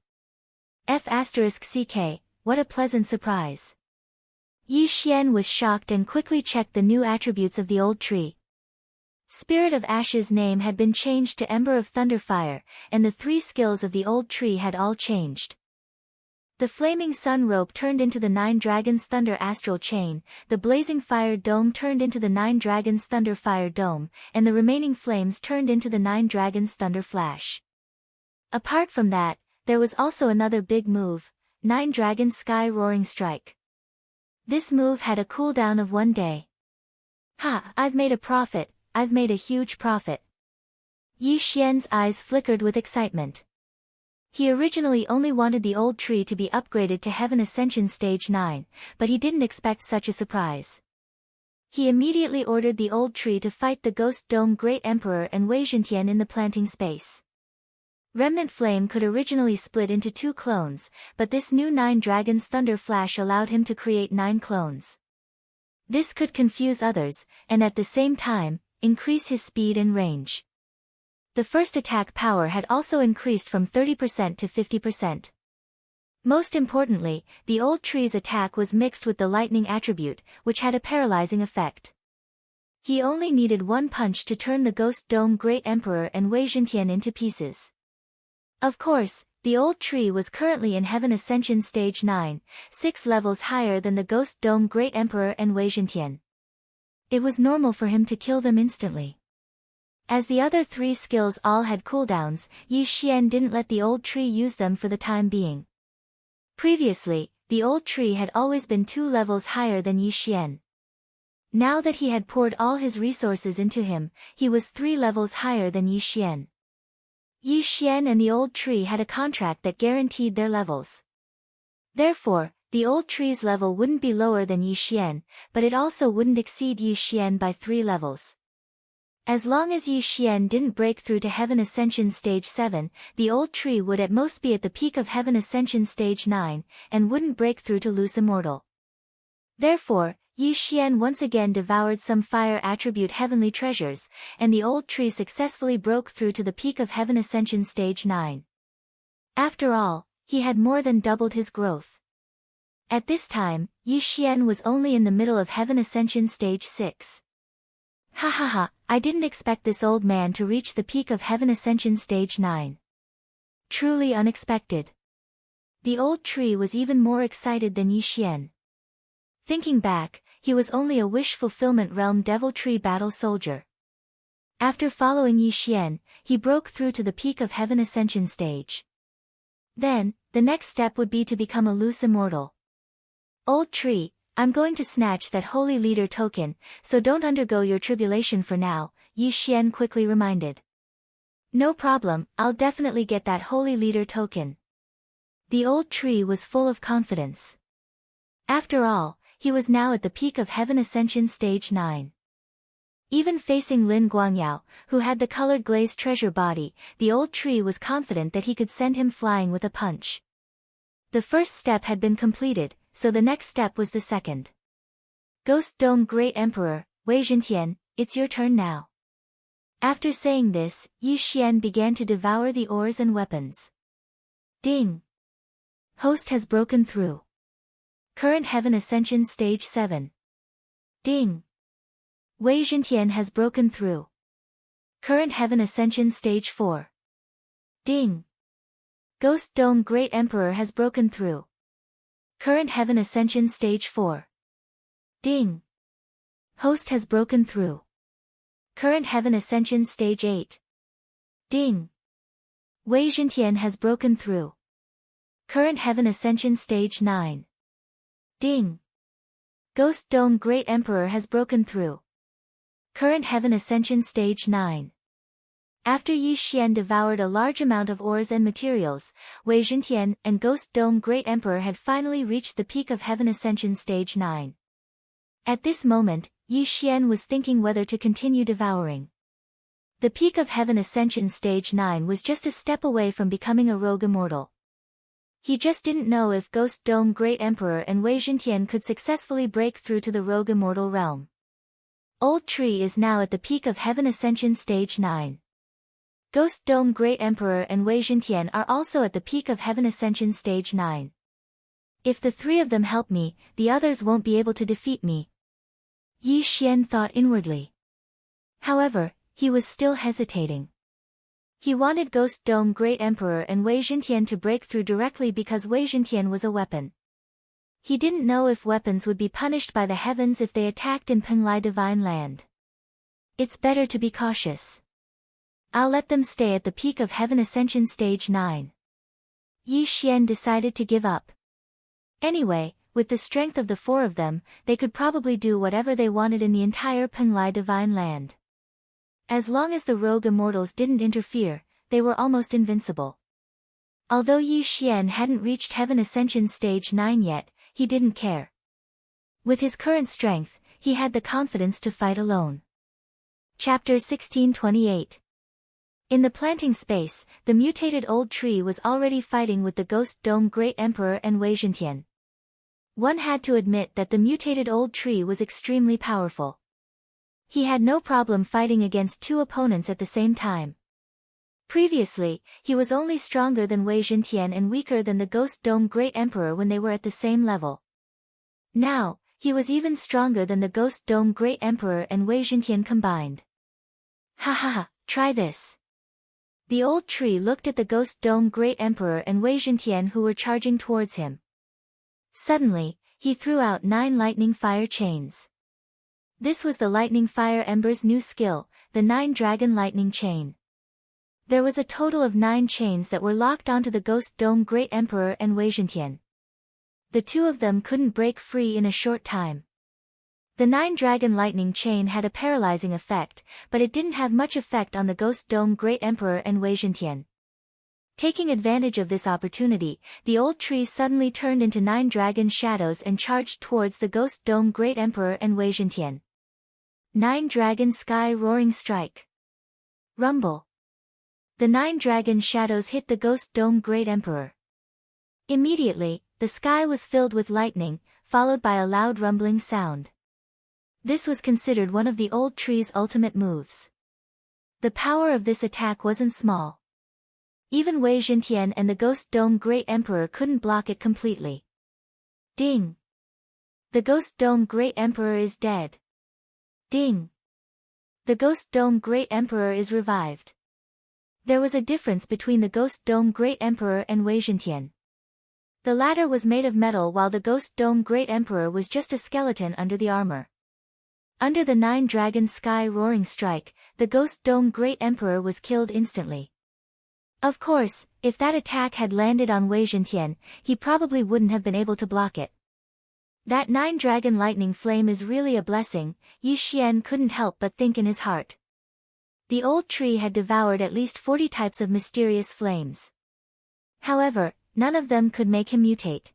F***ck, what a pleasant surprise. Yi Xian was shocked and quickly checked the new attributes of the old tree. Spirit of Ashes' name had been changed to Ember of Thunderfire, and the 3 skills of the old tree had all changed. The flaming sun rope turned into the 9 dragons thunder astral chain, the blazing fire dome turned into the 9 dragons thunder fire dome, and the remaining flames turned into the 9 dragons thunder flash. Apart from that, there was also another big move, 9 dragons sky roaring strike. This move had a cooldown of 1 day. Ha, I've made a profit, I've made a huge profit. Yi Xian's eyes flickered with excitement. He originally only wanted the old tree to be upgraded to Heaven Ascension Stage 9, but he didn't expect such a surprise. He immediately ordered the old tree to fight the Ghost Dome Great Emperor and Wei Zhentian in the planting space. Remnant Flame could originally split into 2 clones, but this new 9 Dragons Thunder Flash allowed him to create 9 clones. This could confuse others, and at the same time, increase his speed and range. The first attack power had also increased from 30% to 50%. Most importantly, the old tree's attack was mixed with the lightning attribute, which had a paralyzing effect. He only needed one punch to turn the Ghost Dome Great Emperor and Wei Zhentian into pieces. Of course, the old tree was currently in Heaven Ascension Stage 9, 6 levels higher than the Ghost Dome Great Emperor and Wei Zhentian. It was normal for him to kill them instantly. As the other 3 skills all had cooldowns, Yi Xian didn't let the old tree use them for the time being. Previously, the old tree had always been 2 levels higher than Yi Xian. Now that he had poured all his resources into him, he was 3 levels higher than Yi Xian. Yi Xian and the old tree had a contract that guaranteed their levels. Therefore, the old tree's level wouldn't be lower than Yi Xian, but it also wouldn't exceed Yi Xian by 3 levels. As long as Yi Xian didn't break through to Heaven Ascension Stage 7, the old tree would at most be at the peak of Heaven Ascension Stage 9, and wouldn't break through to Loose Immortal. Therefore, Yi Xian once again devoured some fire attribute heavenly treasures, and the old tree successfully broke through to the peak of Heaven Ascension Stage 9. After all, he had more than doubled his growth. At this time, Yi Xian was only in the middle of Heaven Ascension Stage 6. Ha ha ha, I didn't expect this old man to reach the peak of Heaven Ascension Stage 9. Truly unexpected. The old tree was even more excited than Yi Xian. Thinking back, he was only a wish fulfillment realm devil tree battle soldier. After following Yi Xian, he broke through to the peak of Heaven Ascension Stage. Then, the next step would be to become a loose immortal. Old tree, I'm going to snatch that holy leader token, so don't undergo your tribulation for now, Yi Xian quickly reminded. No problem, I'll definitely get that holy leader token. The old tree was full of confidence. After all, he was now at the peak of Heaven Ascension Stage 9. Even facing Lin Guangyao, who had the colored glazed treasure body, the old tree was confident that he could send him flying with a punch. The first step had been completed, so the next step was the second. Ghost Dome Great Emperor, Wei Zhentian, it's your turn now. After saying this, Yi Xian began to devour the ores and weapons. Ding! Host has broken through. Current Heaven Ascension Stage 7. Ding! Wei Zhentian has broken through. Current Heaven Ascension Stage 4. Ding! Ghost Dome Great Emperor has broken through. Current Heaven Ascension Stage 4. Ding! Host has broken through. Current Heaven Ascension Stage 8. Ding! Wei Zhentian has broken through. Current Heaven Ascension Stage 9. Ding! Ghost Dome Great Emperor has broken through. Current Heaven Ascension Stage 9. After Yi Xian devoured a large amount of ores and materials, Wei Zhentian and Ghost Dome Great Emperor had finally reached the peak of Heaven Ascension Stage 9. At this moment, Yi Xian was thinking whether to continue devouring. The peak of Heaven Ascension Stage 9 was just a step away from becoming a rogue immortal. He just didn't know if Ghost Dome Great Emperor and Wei Zhentian could successfully break through to the rogue immortal realm. Old Tree is now at the peak of Heaven Ascension Stage 9. Ghost Dome Great Emperor and Wei Zhentian are also at the peak of Heaven Ascension Stage 9. If the 3 of them help me, the others won't be able to defeat me. Yi Xian thought inwardly. However, he was still hesitating. He wanted Ghost Dome Great Emperor and Wei Zhentian to break through directly because Wei Zhentian was a weapon. He didn't know if weapons would be punished by the heavens if they attacked in Penglai Divine Land. It's better to be cautious. I'll let them stay at the peak of Heaven Ascension Stage 9. Yi Xian decided to give up. Anyway, with the strength of the 4 of them, they could probably do whatever they wanted in the entire Penglai Divine Land. As long as the rogue immortals didn't interfere, they were almost invincible. Although Yi Xian hadn't reached Heaven Ascension Stage 9 yet, he didn't care. With his current strength, he had the confidence to fight alone. Chapter 1628. In the planting space, the mutated old tree was already fighting with the Ghost Dome Great Emperor and Wei Zhentian. One had to admit that the mutated old tree was extremely powerful. He had no problem fighting against 2 opponents at the same time. Previously, he was only stronger than Wei Zhentian and weaker than the Ghost Dome Great Emperor when they were at the same level. Now, he was even stronger than the Ghost Dome Great Emperor and Wei Zhentian combined. Ha ha ha, try this. The old tree looked at the Ghost Dome Great Emperor and Wei Zhentian who were charging towards him. Suddenly, he threw out 9 lightning fire chains. This was the Lightning Fire Ember's new skill, the 9 Dragon Lightning Chain. There was a total of 9 chains that were locked onto the Ghost Dome Great Emperor and Wei Zhentian. The two of them couldn't break free in a short time. The 9 Dragon Lightning Chain had a paralyzing effect, but it didn't have much effect on the Ghost Dome Great Emperor and Wei Zhentian. Taking advantage of this opportunity, the old tree suddenly turned into 9 dragon shadows and charged towards the Ghost Dome Great Emperor and Wei Zhentian. 9 Dragon Sky Roaring Strike. Rumble. The 9 dragon shadows hit the Ghost Dome Great Emperor. Immediately, the sky was filled with lightning, followed by a loud rumbling sound. This was considered one of the old tree's ultimate moves. The power of this attack wasn't small. Even Wei Zhentian and the Ghost Dome Great Emperor couldn't block it completely. Ding! The Ghost Dome Great Emperor is dead. Ding! The Ghost Dome Great Emperor is revived. There was a difference between the Ghost Dome Great Emperor and Wei Zhentian. The latter was made of metal while the Ghost Dome Great Emperor was just a skeleton under the armor. Under the 9 Dragon Sky Roaring Strike, the Ghost Dome Great Emperor was killed instantly. Of course, if that attack had landed on Wei Zhentian, he probably wouldn't have been able to block it. That 9 Dragon Lightning Flame is really a blessing, Yi Xian couldn't help but think in his heart. The old tree had devoured at least 40 types of mysterious flames. However, none of them could make him mutate.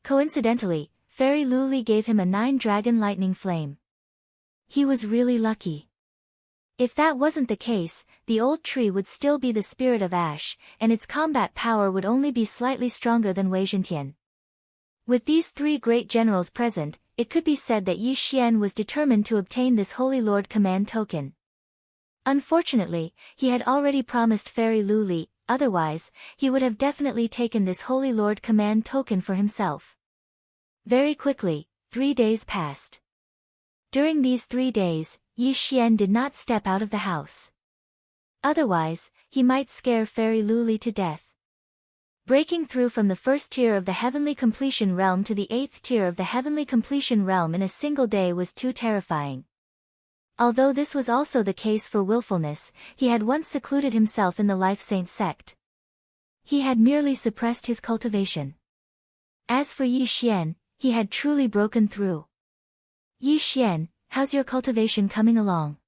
Coincidentally, Fairy Luli gave him a 9 Dragon Lightning Flame. He was really lucky. If that wasn't the case, the old tree would still be the Spirit of Ash, and its combat power would only be slightly stronger than Wei Zhentian. With these 3 great generals present, it could be said that Yi Xian was determined to obtain this Holy Lord Command Token. Unfortunately, he had already promised Fairy Luli, otherwise, he would have definitely taken this Holy Lord Command Token for himself. Very quickly, 3 days passed. During these 3 days, Yi Xian did not step out of the house. Otherwise, he might scare Fairy Luli to death. Breaking through from the 1st tier of the Heavenly Completion Realm to the 8th tier of the Heavenly Completion Realm in a single day was too terrifying. Although this was also the case for willfulness, he had once secluded himself in the Life Saint sect. He had merely suppressed his cultivation. As for Yi Xian, he had truly broken through. Yi Xian, how's your cultivation coming along?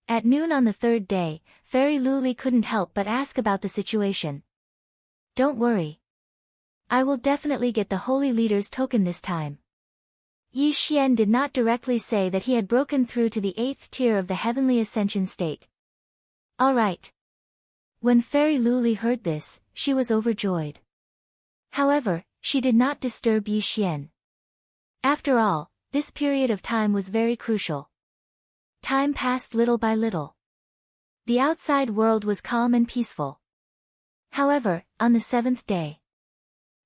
At noon on the 3rd day, Fairy Luli couldn't help but ask about the situation. Don't worry. I will definitely get the Holy Leader's token this time. Yi Xian did not directly say that he had broken through to the 8th tier of the Heavenly Ascension state. Alright. When Fairy Luli heard this, she was overjoyed. However, she did not disturb Yi Xian. After all, this period of time was very crucial. Time passed little by little. The outside world was calm and peaceful. However, on the 7th day,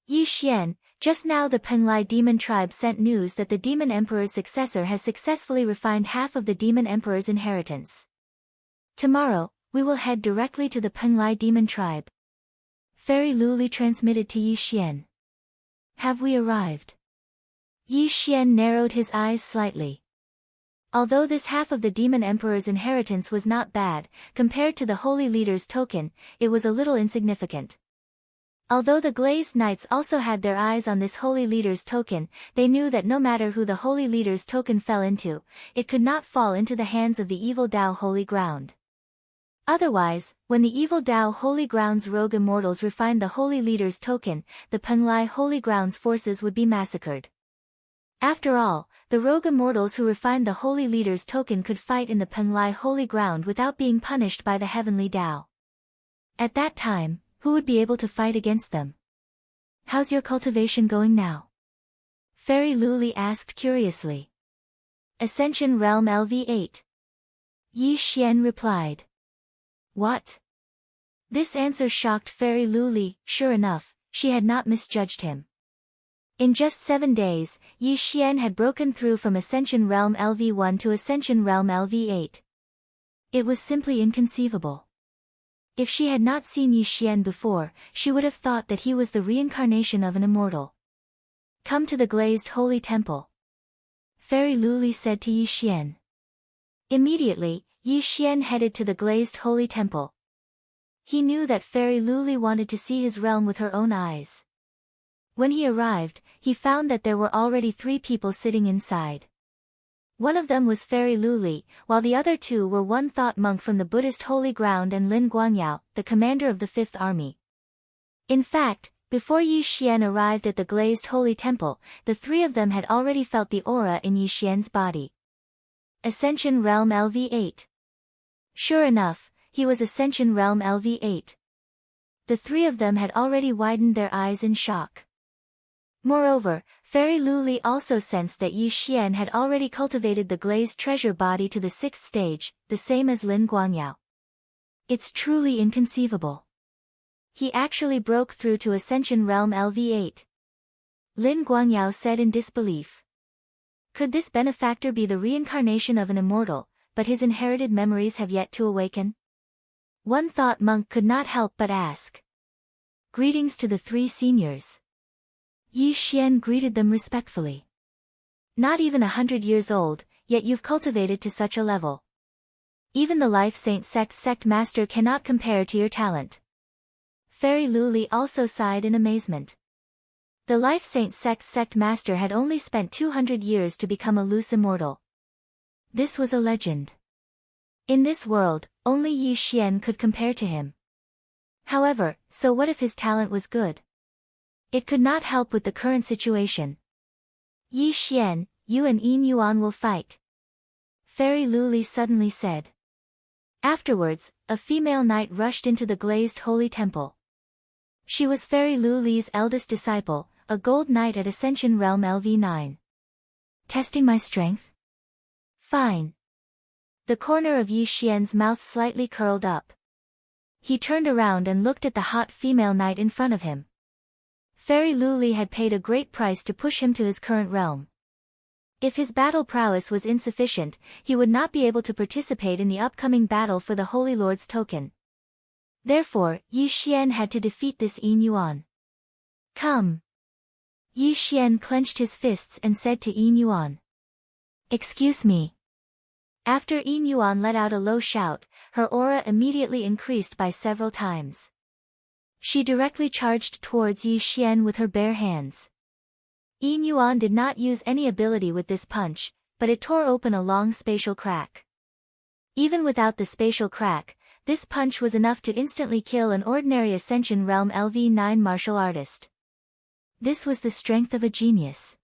Yi Xian, just now the Penglai Demon Tribe sent news that the Demon Emperor's successor has successfully refined half of the Demon Emperor's inheritance. Tomorrow, we will head directly to the Penglai Demon Tribe. Fairy Luli transmitted to Yi Xian. Have we arrived? Yi Xian narrowed his eyes slightly. Although this half of the Demon Emperor's inheritance was not bad, compared to the Holy Leader's token, it was a little insignificant. Although the Glazed Knights also had their eyes on this Holy Leader's token, they knew that no matter who the Holy Leader's token fell into, it could not fall into the hands of the Evil Dao Holy Ground. Otherwise, when the Evil Dao Holy Ground's rogue immortals refined the Holy Leader's token, the Penglai Holy Ground's forces would be massacred. After all, the rogue immortals who refined the Holy Leader's token could fight in the Penglai Holy Ground without being punished by the Heavenly Dao. At that time, who would be able to fight against them? How's your cultivation going now? Fairy Luli asked curiously. Ascension Realm LV8. Yi Xian replied. What? This answer shocked Fairy Luli. Sure enough, she had not misjudged him. In just 7 days, Yi Xian had broken through from Ascension Realm LV1 to Ascension Realm LV8. It was simply inconceivable. If she had not seen Yi Xian before, she would have thought that he was the reincarnation of an immortal. Come to the glazed holy temple, Fairy Luli said to Yi Xian. Immediately, Yi Xian headed to the glazed holy temple. He knew that Fairy Luli wanted to see his realm with her own eyes. When he arrived, he found that there were already 3 people sitting inside. One of them was Fairy Luli, while the other 2 were one thought monk from the Buddhist holy ground and Lin Guangyao, the commander of the 5th army. In fact, before Yi Xian arrived at the glazed holy temple, the 3 of them had already felt the aura in Yi Xian's body. Ascension Realm LV8. Sure enough, he was Ascension Realm LV8. The 3 of them had already widened their eyes in shock. Moreover, Fairy Luli also sensed that Yi Xian had already cultivated the glazed treasure body to the 6th stage, the same as Lin Guangyao. It's truly inconceivable. He actually broke through to Ascension Realm LV8. Lin Guangyao said in disbelief. Could this benefactor be the reincarnation of an immortal, but his inherited memories have yet to awaken? One thought monk could not help but ask. Greetings to the 3 seniors. Yi Xian greeted them respectfully. Not even 100 years old, yet you've cultivated to such a level. Even the Life Saint sect master cannot compare to your talent. Fairy Luli also sighed in amazement. The Life Saint sect master had only spent 200 years to become a loose immortal. This was a legend. In this world, only Yi Xian could compare to him. However, so what if his talent was good? It could not help with the current situation. Yi Xian, you and Yin Yuan will fight, Fairy Luli suddenly said. Afterwards, a female knight rushed into the glazed holy temple. She was Fairy Luli's eldest disciple, a gold knight at Ascension Realm LV9. Testing my strength? Fine. The corner of Yi Xian's mouth slightly curled up. He turned around and looked at the hot female knight in front of him. Fairy Luli had paid a great price to push him to his current realm. If his battle prowess was insufficient, he would not be able to participate in the upcoming battle for the Holy Lord's token. Therefore, Yi Xian had to defeat this Yin Yuan. Come. Yi Xian clenched his fists and said to Yin Yuan. Excuse me. After Yin Yuan let out a low shout, her aura immediately increased by several times. She directly charged towards Yi Xian with her bare hands. Yin Yuan did not use any ability with this punch, but it tore open a long spatial crack. Even without the spatial crack, this punch was enough to instantly kill an ordinary Ascension Realm LV9 martial artist. This was the strength of a genius.